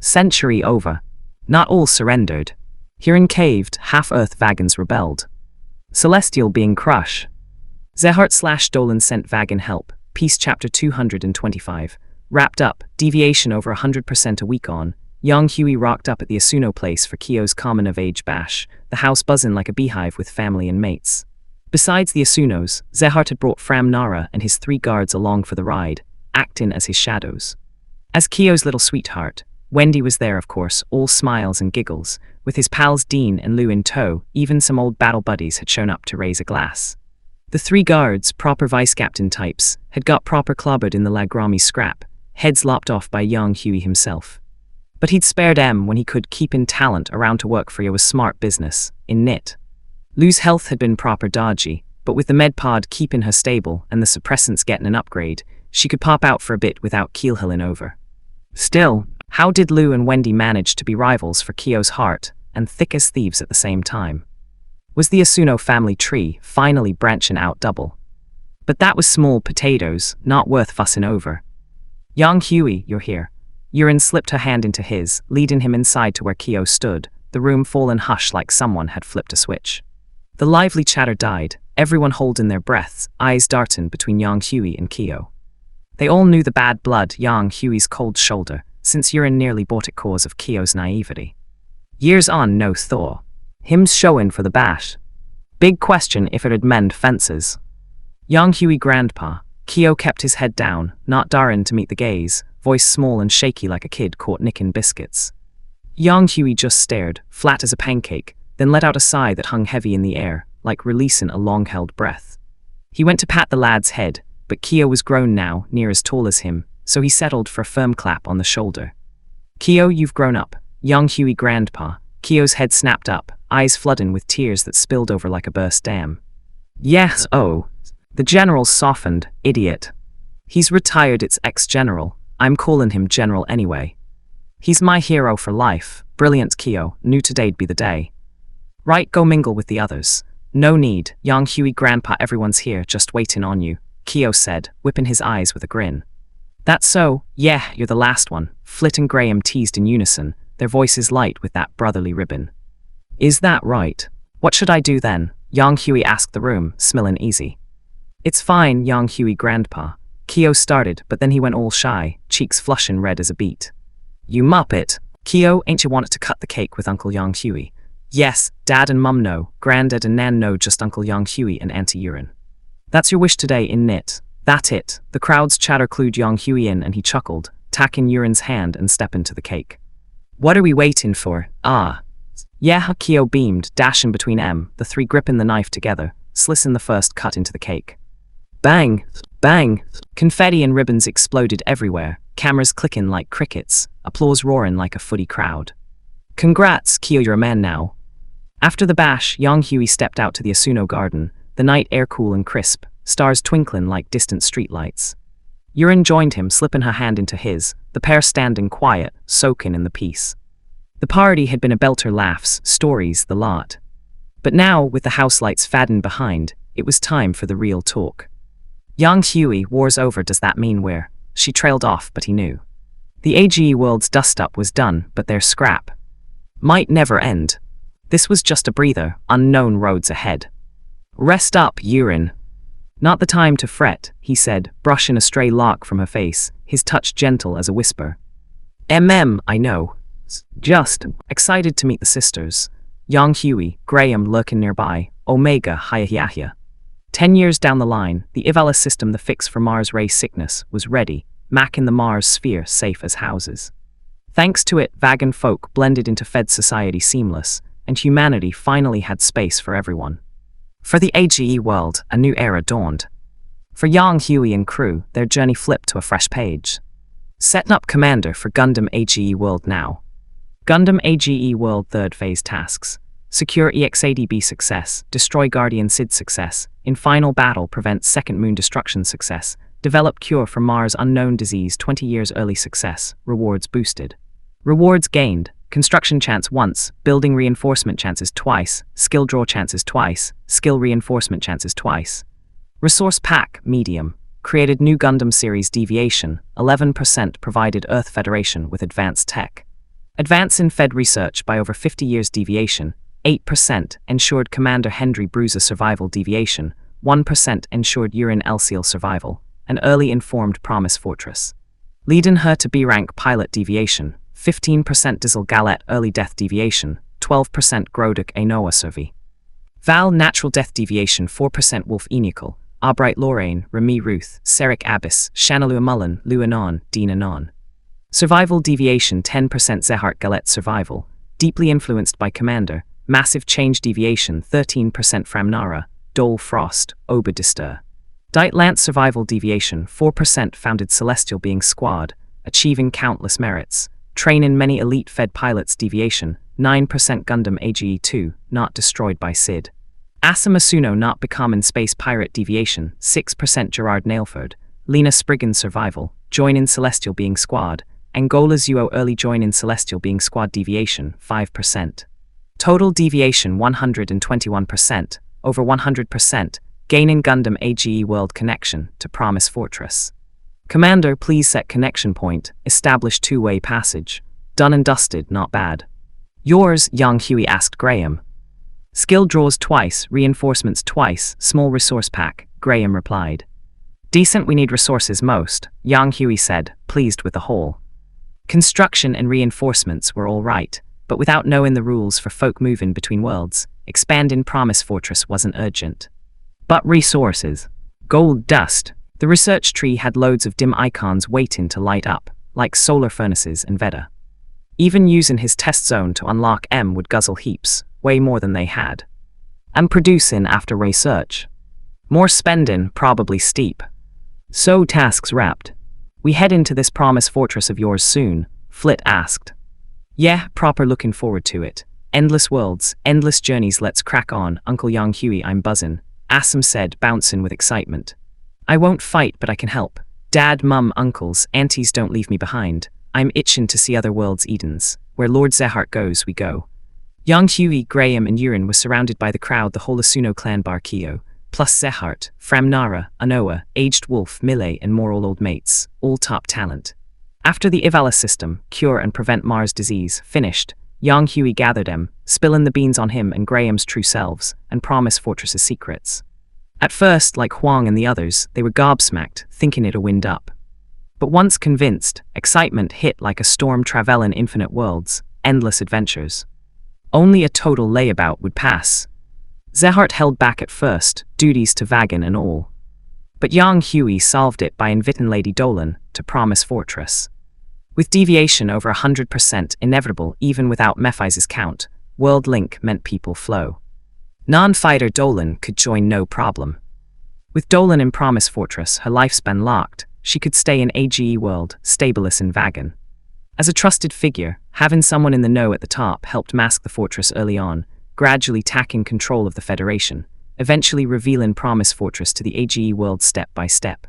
Century over. Not all surrendered. Huron caved, half-Earth Vagans rebelled. Celestial being crush. Zehart/Dolan sent Vagan help. Peace chapter 225. Wrapped up, deviation over 100% a week on. Young Huey rocked up at the Asuno place for Kyo's common-of-age bash, the house buzzing like a beehive with family and mates. Besides the Asunos, Zehart had brought Fram Nara and his 3 guards along for the ride, acting as his shadows. As Kyo's little sweetheart, Wendy was there of course, all smiles and giggles, with his pals Dean and Lou in tow. Even some old battle buddies had shown up to raise a glass. The 3 guards, proper vice-captain types, had got proper clobbered in the Lagrami scrap, heads lopped off by young Huey himself. But he'd spared M when he could keep in talent around to work for you was smart business, in knit. Lou's health had been proper dodgy, but with the medpod keeping her stable and the suppressants getting an upgrade, she could pop out for a bit without keelhilling over. Still, how did Lou and Wendy manage to be rivals for Kyo's heart, and thick as thieves at the same time? Was the Asuno family tree finally branching out double? But that was small potatoes, not worth fussing over. Young Huey, you're here. Yurin slipped her hand into his, leading him inside to where Kyo stood, the room fallen hush like someone had flipped a switch. The lively chatter died, everyone holding their breaths, eyes darting between Yang Huey and Kyo. They all knew the bad blood Yang Huey's cold shoulder, since Yurin nearly bought it cause of Kyo's naivety. Years on no thaw. Him's showing for the bash. Big question if it'd mend fences. Yang Huey grandpa, Kyo kept his head down, not daring to meet the gaze, voice small and shaky like a kid caught nicking biscuits. Young Huey just stared, flat as a pancake, then let out a sigh that hung heavy in the air, like releasing a long-held breath. He went to pat the lad's head, but Kyo was grown now, near as tall as him, so he settled for a firm clap on the shoulder. Kyo, you've grown up. Young Huey grandpa. Kyo's head snapped up, eyes flooding with tears that spilled over like a burst dam. Yes, oh. The general softened, idiot. He's retired, it's ex-general. I'm calling him general anyway. He's my hero for life. Brilliant Kyo, knew today'd be the day. Right, go mingle with the others. No need, Young Huey grandpa, everyone's here, just waiting on you, Kyo said, whipping his eyes with a grin. That's so, yeah, you're the last one, Flit and Graham teased in unison, their voices light with that brotherly ribbon. Is that right? What should I do then? Yang Hui asked the room, smilin' easy. It's fine, Yang Hui grandpa. Kyo started, but then he went all shy, cheeks flushin' red as a beet. You muppet! Kyo, ain't you wanted to cut the cake with Uncle Yang Hui? Yes, Dad and Mum know, Granddad and Nan know, just Uncle Yang Hui and Auntie Urin. That's your wish today, in it. That it. The crowd's chatter clued Yang Hui in and he chuckled, tacking Urin's hand and steppin' to the cake. What are we waitin' for? Ah. Yeah, Kyo beamed, dashin' between the three grippin' the knife together, slissin' the first cut into the cake. Bang! Bang! Confetti and ribbons exploded everywhere, cameras clickin' like crickets, applause roarin' like a footy crowd. Congrats, Kyo, you're a man now. After the bash, Yang Hui stepped out to the Asuno garden, the night air cool and crisp, stars twinklin' like distant streetlights. Urin joined him, slippin' her hand into his, the pair standing quiet, soaking in the peace. The party had been a belter, laughs, stories, the lot. But now, with the house lights faddin' behind, it was time for the real talk. Yang Hui, war's over, does that mean we're? She trailed off, but he knew. The AGE world's dust-up was done, but their scrap might never end. This was just a breather, unknown roads ahead. Rest up, Urin. Not the time to fret, he said, brushing a stray lock from her face, his touch gentle as a whisper. I know. Just excited to meet the sisters. Yang Hui, Graham lurking nearby, Omega Hiya. 10 years down the line, the Ivalis system, the fix for Mars ray sickness, was ready, macking the Mars sphere safe as houses. Thanks to it, Vagan folk blended into Fed society seamless, and humanity finally had space for everyone. For the AGE world, a new era dawned. For Yang Hui and crew, their journey flipped to a fresh page. Setting up commander for Gundam AGE world now. Gundam AGE world 3rd phase tasks. Secure EXADB success, destroy Guardian SID success, in final battle prevent second moon destruction success, develop cure for Mars unknown disease 20 years early success, rewards boosted. Rewards gained, construction chance once, building reinforcement chances twice, skill draw chances twice, skill reinforcement chances twice. Resource pack, medium, created new Gundam series deviation, 11% provided Earth Federation with advanced tech. Advance in Fed research by over 50 years deviation, 8% ensured Commander Hendry Bruiser survival deviation, 1% ensured Urin Elseal survival, an early informed promise fortress. Leading her to B-rank pilot deviation, 15% Dizel Galette early death deviation, 12% Groduk Ainoa survey. Val natural death deviation 4% Wolf Enical, Albright Lorraine, Remy Ruth, Seric Abyss, Shanalua Mullen, Luanon, Dean Anon. Survival deviation 10% Zehart Galette survival, deeply influenced by Commander, massive change deviation 13% Framnara, Dole Frost, Obadister. Diet Lance survival deviation 4% founded Celestial Being Squad, achieving countless merits. Train in many elite Fed pilots deviation, 9% Gundam AGE-2, not destroyed by SID. Asamasuno not become in space pirate deviation, 6% Gerard Nailford, Lena Spriggan survival, join in Celestial Being Squad, Angola Zuo early join in Celestial Being Squad deviation, 5%. Total deviation 121%, over 100%, gain in Gundam AGE world connection to Promise Fortress. Commander, please set connection point, establish two-way passage. Done and dusted, not bad. Yours, Yang Hui asked Graham. Skill draws twice, reinforcements twice, small resource pack, Graham replied. Decent, we need resources most, Yang Hui said, pleased with the whole. Construction and reinforcements were all right, but without knowing the rules for folk moving between worlds, expanding Promise Fortress wasn't urgent. But resources. Gold dust. The research tree had loads of dim icons waiting to light up, like solar furnaces and Veda. Even using his test zone to unlock M would guzzle heaps, way more than they had. And producing after research. More spending, probably steep. So tasks wrapped. We head into this Promise Fortress of yours soon, Flit asked. Yeah, proper looking forward to it. Endless worlds, endless journeys, let's crack on, Uncle Yang Hui, I'm buzzin', Assam said, bouncing with excitement. I won't fight, but I can help. Dad, Mum, uncles, aunties, don't leave me behind. I'm itching to see other worlds' Edens. Where Lord Zehart goes, we go. Yang Hui, Graham, and Urin were surrounded by the crowd, the whole Asuno clan bar Kyo. plus Zehart, Framnara, Anoa, Aged Wolf, Millet, and Moral Old Mates, all top talent. After the Ivala system, cure and prevent Mars disease, finished, Yang Hui gathered them, spilling the beans on him and Graham's true selves, and promise Fortress's secrets. At first, like Huang and the others, they were gobsmacked, thinking it'd wind up. But once convinced, excitement hit like a storm traveling infinite worlds, endless adventures. Only a total layabout would pass. Zehart held back at first, duties to Vagan and all. But Yang Hui solved it by inviting Lady Dolan to promise Fortress. With deviation over 100% inevitable even without Mephise's count, World Link meant people flow. Non-fighter Dolan could join no problem. With Dolan in Promise Fortress, her lifespan locked, she could stay in AGE World, stabilis in Vagan. As a trusted figure, having someone in the know at the top helped mask the Fortress early on, gradually tacking control of the Federation, eventually revealing Promise Fortress to the AGE World step by step.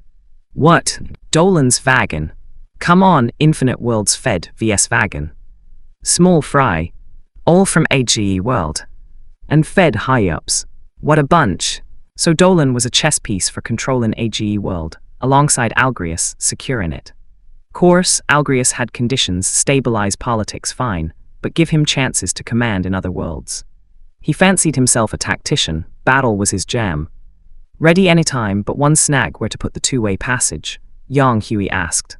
What? Dolan's Vagan? Come on, Infinite Worlds Fed vs Vagan. Small fry. All from AGE World. And Fed high-ups. What a bunch. So Dolan was a chess piece for controlling AGE World, alongside Algrius, securing it. Course, Algrius had conditions stabilize politics fine, but give him chances to command in other worlds. He fancied himself a tactician, battle was his jam. Ready anytime, but one snag where to put the two-way passage, Yang Hui asked.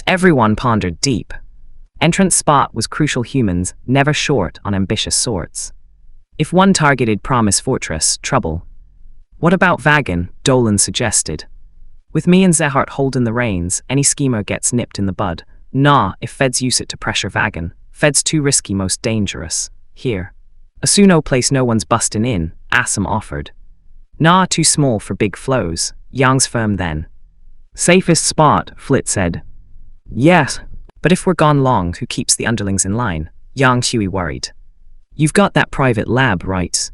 Everyone pondered deep. Entrance spot was crucial humans, never short on ambitious sorts. If one targeted Promise Fortress, trouble. What about Vagan? Dolan suggested. With me and Zehart holding the reins, any schemer gets nipped in the bud. Nah, if Feds use it to pressure Vagan. Feds too risky, most dangerous. Here. Asuno place no one's bustin' in, Assam offered. Nah, too small for big flows, Yang's firm then. Safest spot, Flit said. Yes, but if we're gone long, who keeps the underlings in line? Yang Hui worried. You've got that private lab, right?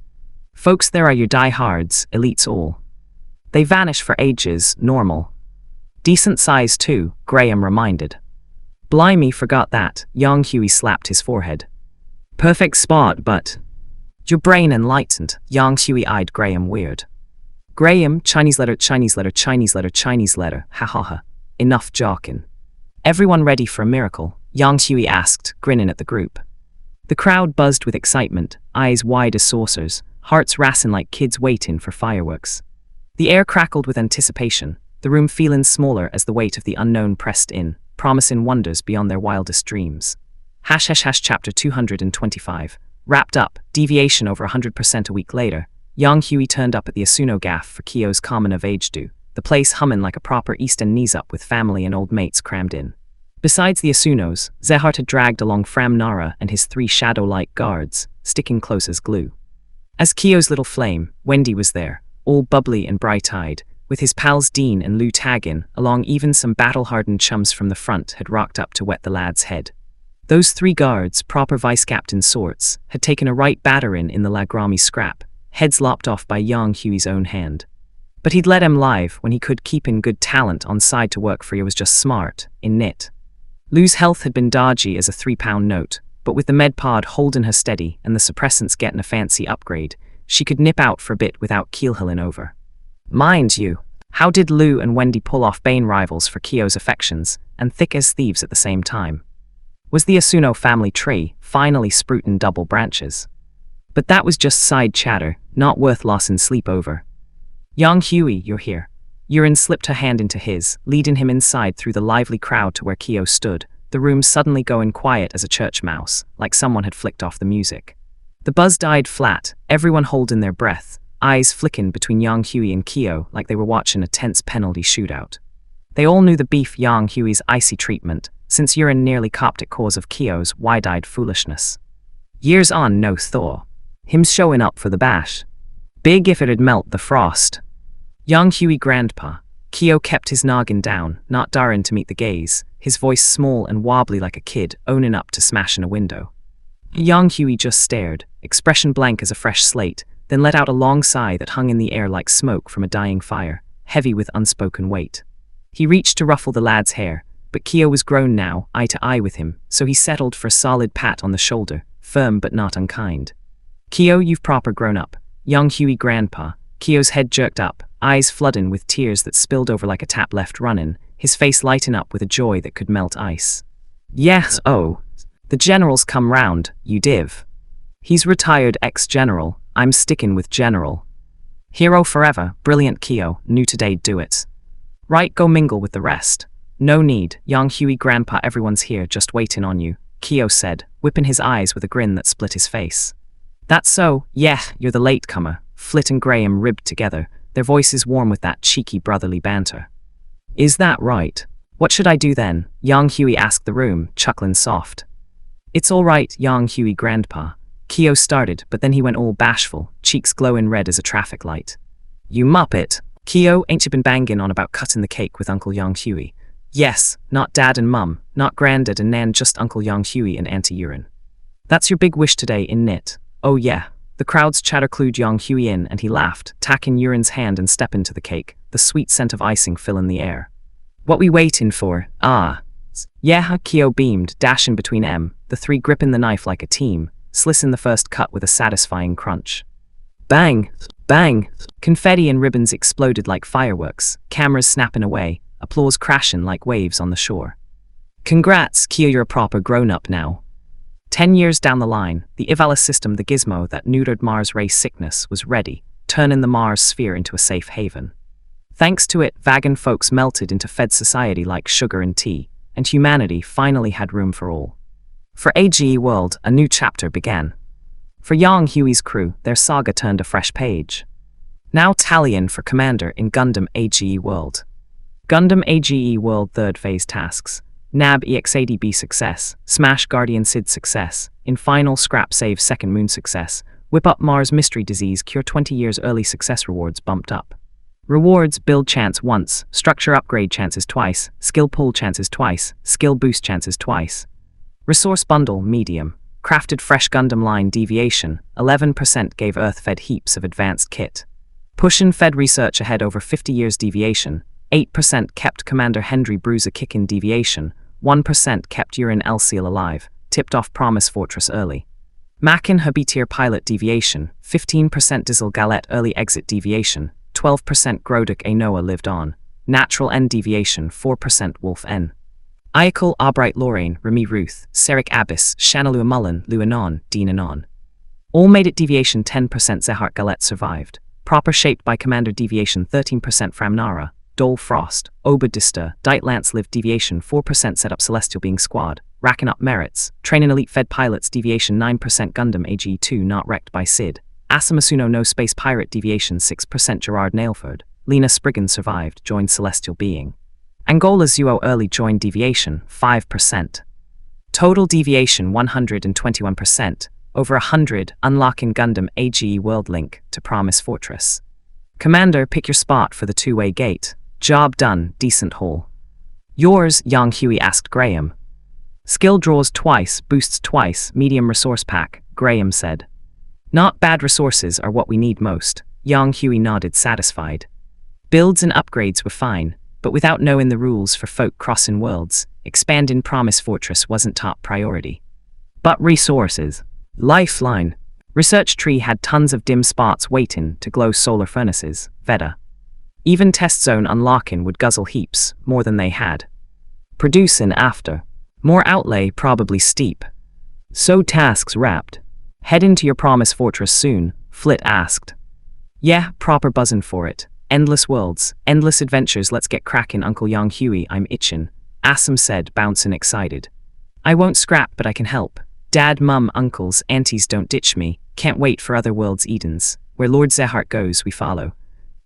Folks, there are your diehards, elites all. They vanish for ages, normal. Decent size too, Graham reminded. Blimey, forgot that, Yang Hui slapped his forehead. Perfect spot, but... Your brain enlightened, Yang Hui eyed Graham weird. Graham, Chinese letter, Chinese letter, Chinese letter, Chinese letter, ha ha ha. Enough jawkin'. Everyone ready for a miracle? Yang Hui asked, grinning at the group. The crowd buzzed with excitement, eyes wide as saucers, hearts racing like kids waiting for fireworks. The air crackled with anticipation, the room feeling smaller as the weight of the unknown pressed in, promising wonders beyond their wildest dreams. Chapter 225. Wrapped up, deviation over 100% a week later, Yang Hui turned up at the Asuno gaff for Kyo's common of age do, the place humming like a proper East End knees-up with family and old mates crammed in. Besides the Asunos, Zehart had dragged along Framnara and his 3 shadow-like guards, sticking close as glue. As Kyo's little flame, Wendy was there, all bubbly and bright-eyed, with his pals Dean and Lou tagging, along even some battle-hardened chums from the front had rocked up to wet the lad's head. Those 3 guards, proper vice-captain sorts, had taken a right battering in the Lagrami scrap, heads lopped off by Yang Hui's own hand. But he'd let him live when he could keep in good talent on side to work for he was just smart, in knit. Lou's health had been dodgy as a 3-pound note, but with the medpod holding her steady and the suppressants getting a fancy upgrade, she could nip out for a bit without keelhilling over. Mind you, how did Lou and Wendy pull off Bane rivals for Kyo's affections, and thick as thieves at the same time? Was the Asuno family tree finally sprouting double branches? But that was just side chatter, not worth losing sleep over. Yang Hui, you're here. Yurin slipped her hand into his, leading him inside through the lively crowd to where Kyo stood, the room suddenly going quiet as a church mouse, like someone had flicked off the music. The buzz died flat, everyone holding their breath, eyes flicking between Yang Hui and Kyo like they were watching a tense penalty shootout. They all knew the beef Yang Hui's icy treatment, since Yurin nearly copped at cause of Kyo's wide-eyed foolishness. Years on no thaw. Him showing up for the bash. Big if it'd melt the frost. Yang Hui grandpa. Kyo kept his noggin down, not daring to meet the gaze, his voice small and wobbly like a kid, owning up to smashing a window. Yang Hui just stared, expression blank as a fresh slate, then let out a long sigh that hung in the air like smoke from a dying fire, heavy with unspoken weight. He reached to ruffle the lad's hair, but Kyo was grown now, eye to eye with him, so he settled for a solid pat on the shoulder, firm but not unkind. Kyo, you've proper grown up. Yang Hui grandpa. Kyo's head jerked up, eyes flooding with tears that spilled over like a tap left running, his face lighting up with a joy that could melt ice. Yes, oh. The general's come round, you div. He's retired ex-general, I'm sticking with general. Hero forever, brilliant Kyo, new today do it. Right, go mingle with the rest. No need, Yang Huey grandpa, everyone's here just waiting on you, Kyo said, whipping his eyes with a grin that split his face. That's so, yeah, you're the latecomer. Flit and Graham ribbed together, their voices warm with that cheeky brotherly banter. Is that right? What should I do then? Yang Huey asked the room, chuckling soft. It's all right, Yang Huey grandpa. Kyo started, but then he went all bashful, cheeks glowing red as a traffic light. You muppet! Kyo, ain't you been banging on about cutting the cake with Uncle Yang Huey? Yes, not Dad and Mum, not Granddad and Nan, just Uncle Yang Huey and Auntie Urine. That's your big wish today, in it? Oh yeah. The crowd's chatter clued Yang Huey in, and he laughed, tacking Urine's hand and stepping to the cake, the sweet scent of icing filling the air. What we waiting for? Ah. Yeah, Kyo beamed, dashing between the three gripping the knife like a team, slicing the first cut with a satisfying crunch. Bang! Bang! Confetti and ribbons exploded like fireworks, cameras snapping away, applause crashing like waves on the shore. Congrats, Kyo, you're a proper grown-up now. 10 years down the line, the Ivalis system, the gizmo that neutered Mars race sickness, was ready, turning the Mars sphere into a safe haven. Thanks to it, Vagan folks melted into fed society like sugar and tea, and humanity finally had room for all. For AGE World, a new chapter began. For Yang Huey's crew, their saga turned a fresh page. Now Talion for Commander in Gundam AGE World. Gundam AGE World 3rd Phase Tasks. NAB EXADB success, Smash Guardian Sid success, in final scrap save second moon success, whip up Mars mystery disease cure 20 years early success rewards bumped up. Rewards build chance once, structure upgrade chances twice, skill pull chances twice, skill boost chances twice. Resource bundle medium, crafted fresh Gundam line deviation, 11% gave Earth fed heaps of advanced kit. Pushing fed research ahead over 50 years deviation, 8% kept Commander Henry Bruiser kickin' deviation, 1% kept Urine Elseal alive, tipped off Promise Fortress early. Mackin Habitier pilot deviation, 15% Dizzle Galette early exit deviation, 12% Groduk A Noah lived on, Natural N deviation, 4% Wolf N. Ayakel Albright Lorraine, Remy Ruth, Seric Abyss, Shanalua Mullen, Luanon, Dean Anon. All made it deviation 10% Zehart Galette survived, proper shaped by Commander deviation 13% Framnara, Dole Frost, Obadister, Dite Lance lived deviation 4% set up Celestial Being Squad, racking up merits, training elite fed pilots deviation 9% Gundam AG2 not wrecked by Sid, Asamasuno no space pirate deviation 6% Gerard Nailford, Lena Spriggan survived, joined Celestial Being. Angola Zuo early joined deviation 5%. Total deviation 121%, over 100 unlocking Gundam AGE World link to Promise Fortress. Commander, pick your spot for the two-way gate. Job done, decent haul. Yours, Yang Huey asked Graham. Skill draws twice, boosts twice, medium resource pack, Graham said. Not bad resources are what we need most, Yang Huey nodded satisfied. Builds and upgrades were fine, but without knowing the rules for folk crossing worlds, expanding Promise Fortress wasn't top priority. But resources. Lifeline. Research tree had tons of dim spots waiting to glow solar furnaces, Veda. Even test zone unlocking would guzzle heaps, more than they had. Producing after. More outlay probably steep. So tasks wrapped. Head into your Promise Fortress soon, Flit asked. Yeah, proper buzzin' for it. Endless worlds, endless adventures, let's get crackin' Uncle Yang Huey, I'm itchin', Assam said, bouncing excited. I won't scrap, but I can help. Dad, Mum, uncles, aunties don't ditch me, can't wait for other worlds Edens, where Lord Zehart goes we follow.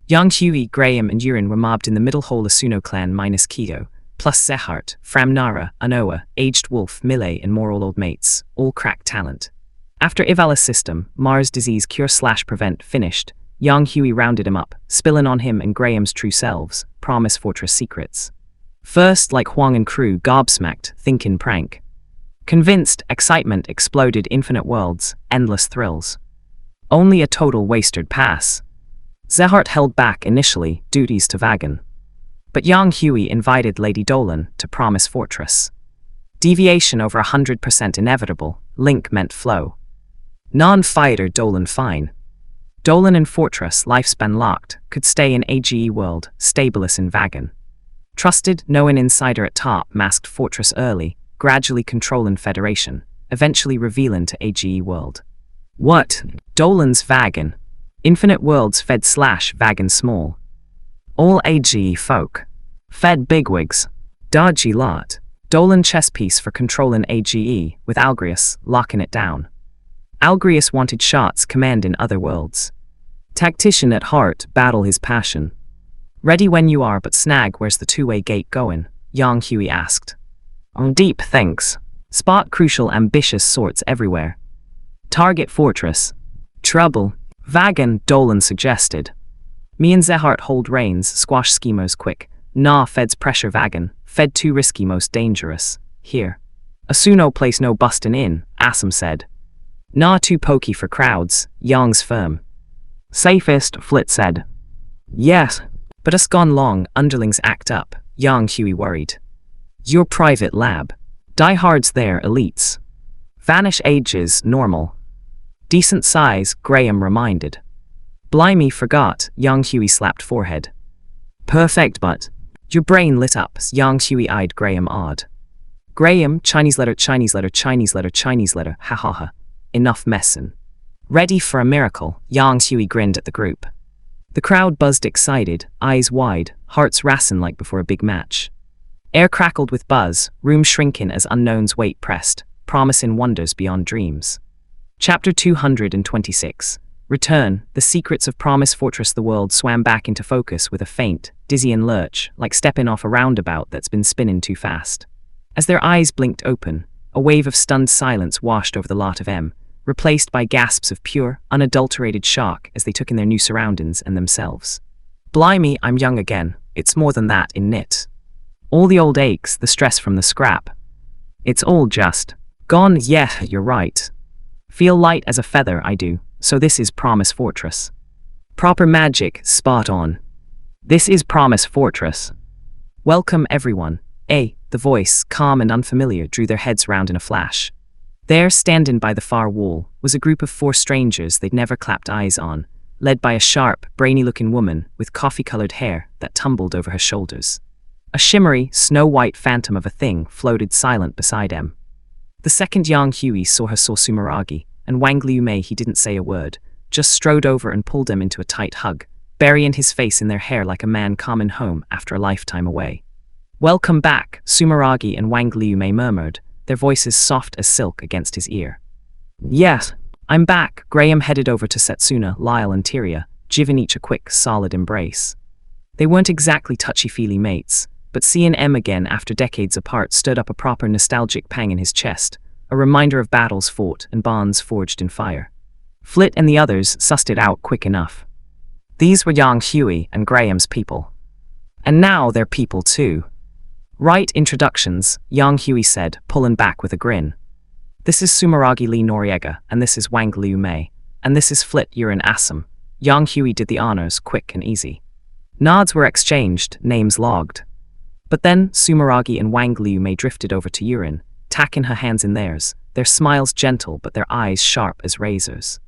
Yang Huey, Graham and Urine were mobbed in the middle hole Asuno clan minus Kyo, plus Zehart, Framnara, Anoa, Aged Wolf, Millet and more old mates, all crack talent. After Ivalis system, Mars disease cure/prevent finished, Yang Huey rounded him up, spilling on him and Graham's true selves, Promise Fortress secrets. First, like Huang and crew, gobsmacked, thinking prank. Convinced, excitement exploded infinite worlds, endless thrills. Only a total wasted pass. Zehart held back initially, duties to Vagan. But Yang Huey invited Lady Dolan to Promise Fortress. Deviation over 100% inevitable, link meant flow. Non-fighter Dolan fine. Dolan and Fortress, lifespan locked, could stay in AGE world, stabilis in Vagan. Trusted, known insider at top, masked Fortress early, gradually controlling Federation, eventually revealing to AGE world. What? Dolan's Vagan. Infinite worlds fed / Vagan small. All AGE folk. Fed bigwigs. Dodgy lot. Dolan chess piece for controlling AGE, with Algrius locking it down. Algrius wanted shots command in other worlds. Tactician at heart, battle his passion. Ready when you are, but snag, where's the two-way gate going? Yang Huey asked. On deep, thanks. Spot crucial ambitious sorts everywhere. Target Fortress. Trouble. Vagan, Dolan suggested. Me and Zehart hold reins, squash schemers quick. Nah, Fed's pressure Vagan. Fed too risky, most dangerous. Here. Asuno place no bustin' in, Assam said. Nah, too pokey for crowds, Yang's firm. Safest, Flit said. Yes, but us gone long, underlings act up, Yang Huey worried. Your private lab. Diehards there, elites. Vanish ages, normal. Decent size, Graham reminded. Blimey, forgot, Yang Huey slapped forehead. Perfect, but. Your brain lit up, Yang Huey eyed Graham odd. Graham, Chinese letter, Chinese letter, Chinese letter, Chinese letter, ha ha ha. Enough messin'. Ready for a miracle, Yang Huey grinned at the group. The crowd buzzed excited, eyes wide, hearts racing like before a big match. Air crackled with buzz, room shrinking as unknown's weight pressed, promising wonders beyond dreams. Chapter 226. Return, the secrets of Promise Fortress. The world swam back into focus with a faint, dizzying lurch, like stepping off a roundabout that's been spinning too fast. As their eyes blinked open, a wave of stunned silence washed over the lot of M, replaced by gasps of pure, unadulterated shock as they took in their new surroundings and themselves. Blimey, I'm young again. It's more than that in knit. All the old aches, the stress from the scrap. It's all just gone. Yeah, you're right. Feel light as a feather, I do. So this is Promise Fortress. Proper magic, spot on. This is Promise Fortress. Welcome everyone. The voice, calm and unfamiliar, drew their heads round in a flash. There, standing by the far wall, was a group of 4 strangers they'd never clapped eyes on, led by a sharp, brainy-looking woman with coffee-colored hair that tumbled over her shoulders. A shimmery, snow-white phantom of a thing floated silent beside em. The second Yang Huey saw Sumeragi, and Wang Liu-mei he didn't say a word, just strode over and pulled them into a tight hug, burying his face in their hair like a man coming home after a lifetime away. Welcome back, Sumeragi and Wang Liu-mei murmured, their voices soft as silk against his ear. Yes, I'm back. Graham headed over to Setsuna, Lyle and Tyria, giving each a quick, solid embrace. They weren't exactly touchy-feely mates, but seeing M again after decades apart stirred up a proper nostalgic pang in his chest, a reminder of battles fought and bonds forged in fire. Flit and the others sussed it out quick enough. These were Yang Huey and Graham's people. And now they're people too. Right, introductions, Yang Huey said, pulling back with a grin. This is Sumeragi Lee Noriega, and this is Wang Liu-mei, and this is Flit Yurin Assam. Yang Huey did the honors quick and easy. Nods were exchanged, names logged. But then Sumeragi and Wang Liu-mei drifted over to Yurin, tacking her hands in theirs, their smiles gentle but their eyes sharp as razors.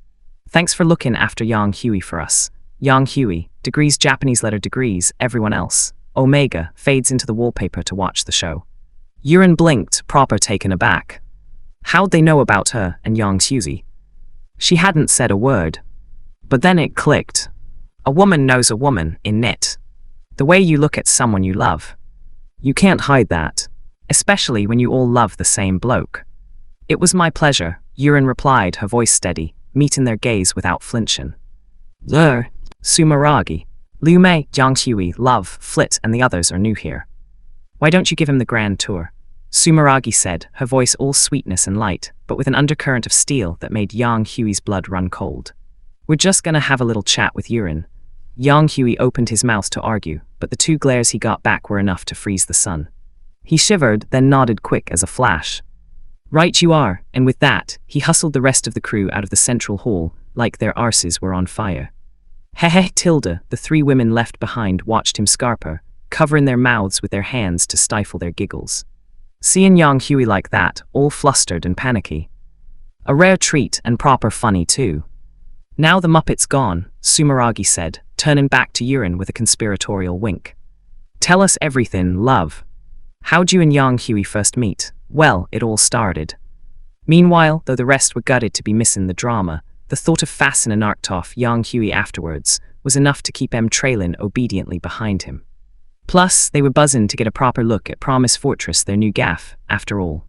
Thanks for looking after Yang Huey for us. Yang Huey, degrees Japanese letter degrees, everyone else. Omega fades into the wallpaper to watch the show. Yurin blinked, proper taken aback. How'd they know about her and Yang Huey? She hadn't said a word. But then it clicked. A woman knows a woman, in knit. The way you look at someone you love. You can't hide that. Especially when you all love the same bloke. It was my pleasure, Yurin replied, her voice steady, meeting their gaze without flinching. Sumeragi. Liu-mei, Yang Huey, Love, Flit, and the others are new here. Why don't you give him the grand tour? Sumeragi said, her voice all sweetness and light, but with an undercurrent of steel that made Yang Huey's blood run cold. We're just gonna have a little chat with Yurin. Yang Huey opened his mouth to argue, but the 2 glares he got back were enough to freeze the sun. He shivered, then nodded quick as a flash. Right you are, and with that, he hustled the rest of the crew out of the central hall, like their arses were on fire. Hehe tilde, the 3 women left behind watched him scarper, covering their mouths with their hands to stifle their giggles. Seeing Yang Huey like that, all flustered and panicky. A rare treat and proper funny too. Now the Muppet's gone, Sumeragi said, turning back to Yurin with a conspiratorial wink. Tell us everything, love. How'd you and Yang Huey first meet? Well, it all started. Meanwhile, though the rest were gutted to be missing the drama, the thought of fastening an arc off Yang Huey afterwards was enough to keep them trailing obediently behind him. Plus, they were buzzing to get a proper look at Promise Fortress, their new gaff, after all.